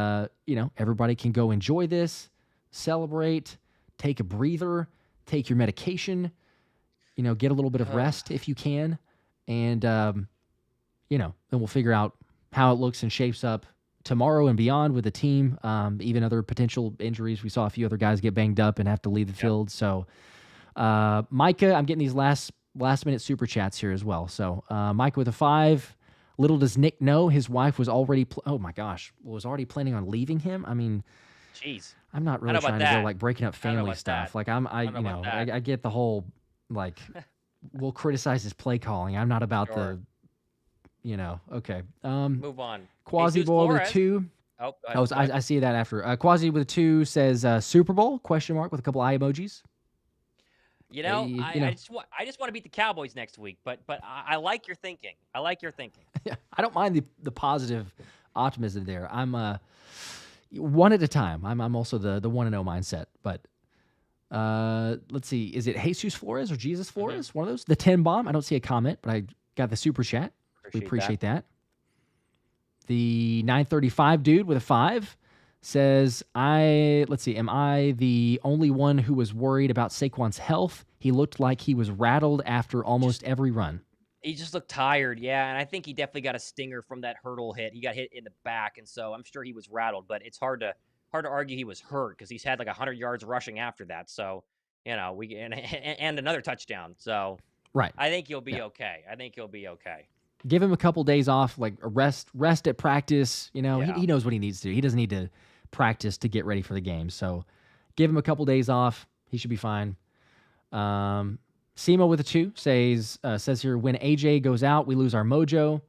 everybody can go enjoy this, celebrate, take a breather, take your medication, get a little bit of rest if you can. And, then we'll figure out how it looks and shapes up tomorrow and beyond with the team, even other potential injuries. We saw a few other guys get banged up and have to leave the field. So, Micah, I'm getting these last-minute super chats here as well. So, Micah with a 5. Little does Nick know his wife was already was already planning on leaving him. I mean, jeez, I'm not really trying to go like breaking up family stuff. Like I get the whole like we'll criticize his play calling. I'm not about the okay. Move on. Quasi Boy with a 2. I see that after. Quasi with a 2 says Super Bowl ? With a couple eye emojis. I just want to beat the Cowboys next week, but I like your thinking. Yeah, I don't mind the positive optimism there. I'm one at a time. I'm also the 1-0 mindset. But let's see, is it Jesus Flores or Jesus Flores? Mm-hmm. One of those. The 10 bomb. I don't see a comment, but I got the super chat. We appreciate that. The 935 dude with a 5. Says, am I the only one who was worried about Saquon's health? He looked like he was rattled after almost every run. He just looked tired, and I think he definitely got a stinger from that hurdle hit. He got hit in the back, and so I'm sure he was rattled, but it's hard to argue he was hurt because he's had like 100 yards rushing after that. So, and another touchdown. So, right. I think he'll be okay. Give him a couple days off, like a rest at practice. He knows what he needs to do. He doesn't need to practice to get ready for the game. So give him a couple days off. He should be fine. Simo with a 2 says here, when AJ goes out, we lose our mojo.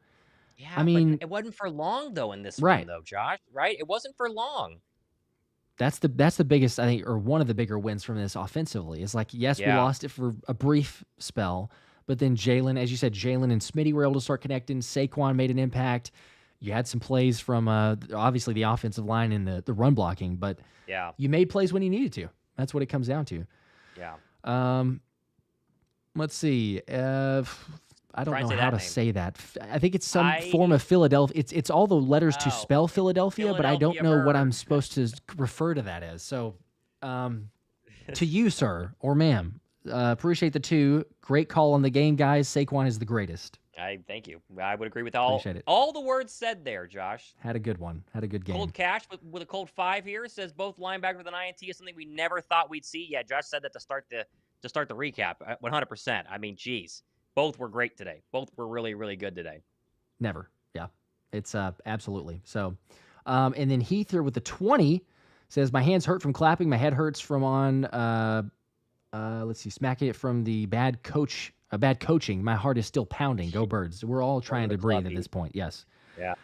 Yeah, I mean, but it wasn't for long though in this one though, Josh, right? It wasn't for long. That's the biggest, I think, or one of the bigger wins from this offensively. Is like, yes, we lost it for a brief spell, But then Jalen, as you said, Jalen and Smitty were able to start connecting. Saquon made an impact. You had some plays from obviously the offensive line and the run blocking, but you made plays when you needed to. That's what it comes down to. Yeah. Let's see. I don't know how to say that. I think it's some form of Philadelphia. It's all the letters to spell Philadelphia, but I don't know what I'm supposed to refer to that as. So, to you, sir or ma'am, appreciate the 2. Great call on the game, guys. Saquon is the greatest. Thank you. I would agree with all the words said there, Josh. Had a good one. Had a good game. Cold Cash with a cold 5 here says both linebackers with an INT is something we never thought we'd see. Yeah, Josh said that to start the recap. 100%. I mean, geez. Both were great today. Both were really, really good today. Never. Yeah. It's absolutely. So, and then Heath here with the 20 says, my hands hurt from clapping. My head hurts from smacking it from the bad coaching. My heart is still pounding. Go Birds. We're all trying to breathe at this point. Yes. Yeah.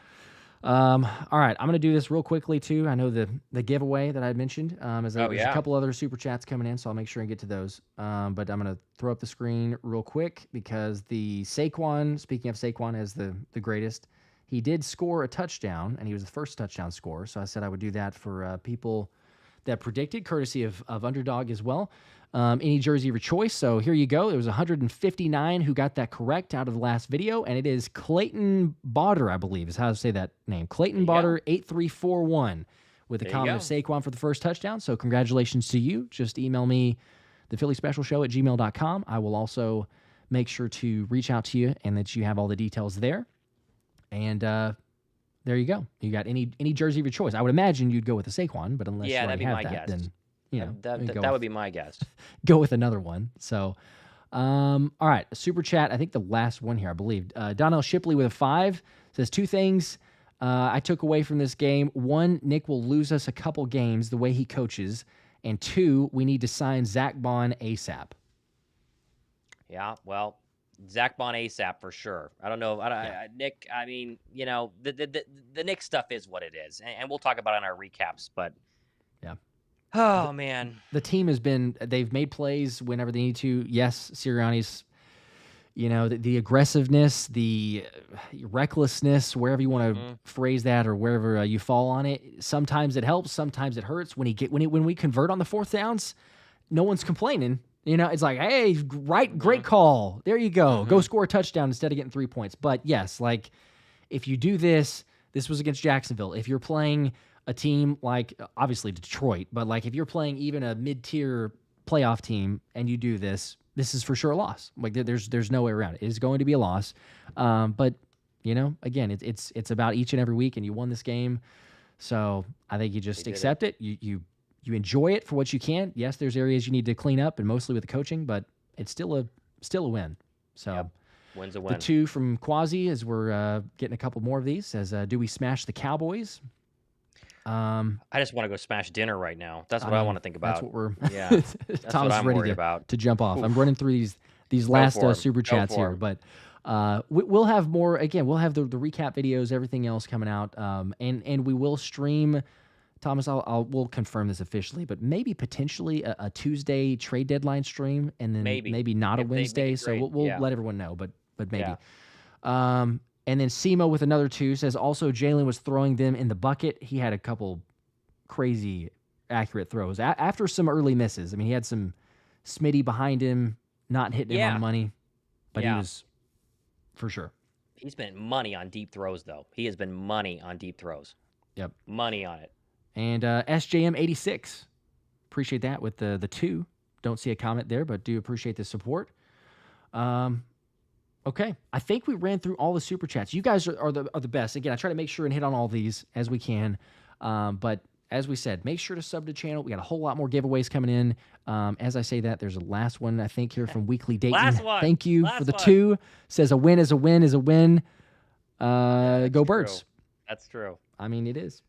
All right. I'm going to do this real quickly too. I know the giveaway that I mentioned, there's a couple other super chats coming in, so I'll make sure and get to those. But I'm going to throw up the screen real quick because the Saquon, speaking of Saquon as the greatest, he did score a touchdown and he was the first touchdown scorer. So I said I would do that for people that predicted, courtesy of Underdog as well. Any jersey of your choice. So here you go. It was 159 who got that correct out of the last video, and it is Clayton Botter, I believe, is how to say that name. Clayton Botter 8341 with a comment of Saquon for the first touchdown. So congratulations to you. Just email me, thephillyspecialshow@gmail.com. I will also make sure to reach out to you and that you have all the details there. And there you go. You got any jersey of your choice. I would imagine you'd go with the Saquon, but unless you already have that, then that would be my guess. Go with another one. So, all right, super chat. I think the last one here, I believe. Donnell Shipley with a 5 says 2 things I took away from this game. 1, Nick will lose us a couple games the way he coaches, and 2, we need to sign Zack Baun ASAP. Yeah, well, Zack Baun ASAP for sure. I don't know, Nick. I mean, the Nick stuff is what it is, and we'll talk about it in our recaps. But yeah. Oh, man. The team they've made plays whenever they need to. Yes, Sirianni's, the aggressiveness, the recklessness, wherever you want to phrase that or wherever you fall on it. Sometimes it helps, sometimes it hurts. When we convert on the 4th downs, no one's complaining. It's like, hey, great call. There you go. Go score a touchdown instead of getting 3 points. But yes, like if you do this was against Jacksonville. If you're playing a team like obviously Detroit, but like if you're playing even a mid-tier playoff team and you do this is for sure a loss. Like there's no way around it. It is going to be a loss. But again, it's about each and every week, and you won this game, so I think you just accept it. You enjoy it for what you can. Yes, there's areas you need to clean up, and mostly with the coaching, but it's still a win. So win's a win. The 2 from Quasi, as we're getting a couple more of these, says, do we smash the Cowboys? I just want to go smash dinner right now. That's what I want to think about. That's what we're. Yeah, that's Tom's what I'm ready worried about. To jump off. I'm running through these last super chats here, but we'll have more. Again, we'll have the recap videos, everything else coming out, and we will stream. Thomas, we'll confirm this officially, but maybe potentially a Tuesday trade deadline stream, and then maybe not a Wednesday. So we'll let everyone know, but maybe. Yeah. And then Simo with another 2 says also Jalen was throwing them in the bucket. He had a couple crazy accurate throws after some early misses. I mean, he had some Smitty behind him, not hitting him on the money, but he was for sure. He's been money on deep throws, though. He has been money on deep throws. Yep. Money on it. And SJM86, appreciate that with the 2. Don't see a comment there, but do appreciate the support. Okay, I think we ran through all the super chats. You guys are the best. Again, I try to make sure and hit on all these as we can. But as we said, make sure to sub to the channel. We got a whole lot more giveaways coming in. As I say that, there's a last one, I think, here from Weekly Dayton. Last one. Thank you for the 2. Says a win is a win is a win. Go Birds. True. That's true. I mean, it is.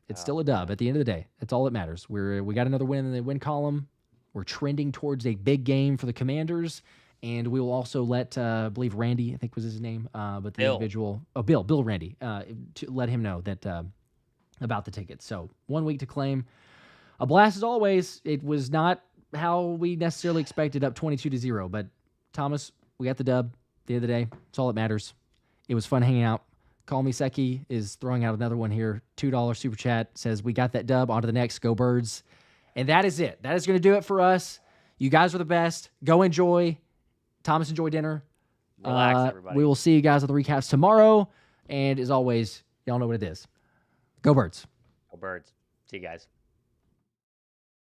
It's still a dub at the end of the day. That's all that matters. We got another win in the win column. We're trending towards a big game for the Commanders. And we will also let, I believe Randy, I think was his name, but the individual, Bill Randy, to let him know that about the tickets. So 1 week to claim. A blast as always. It was not how we necessarily expected, up 22-0. But Thomas, We got the dub at the end of the day. That's all that matters. It was fun hanging out. Call Me Seki is throwing out another one here. $2 super chat says, we got that dub. On to the next. Go Birds. And that is it. That is going to do it for us. You guys are the best. Go enjoy. Thomas, enjoy dinner. Relax, everybody. We will see you guys on the recaps tomorrow. And as always, y'all know what it is. Go Birds. Go Birds. See you guys.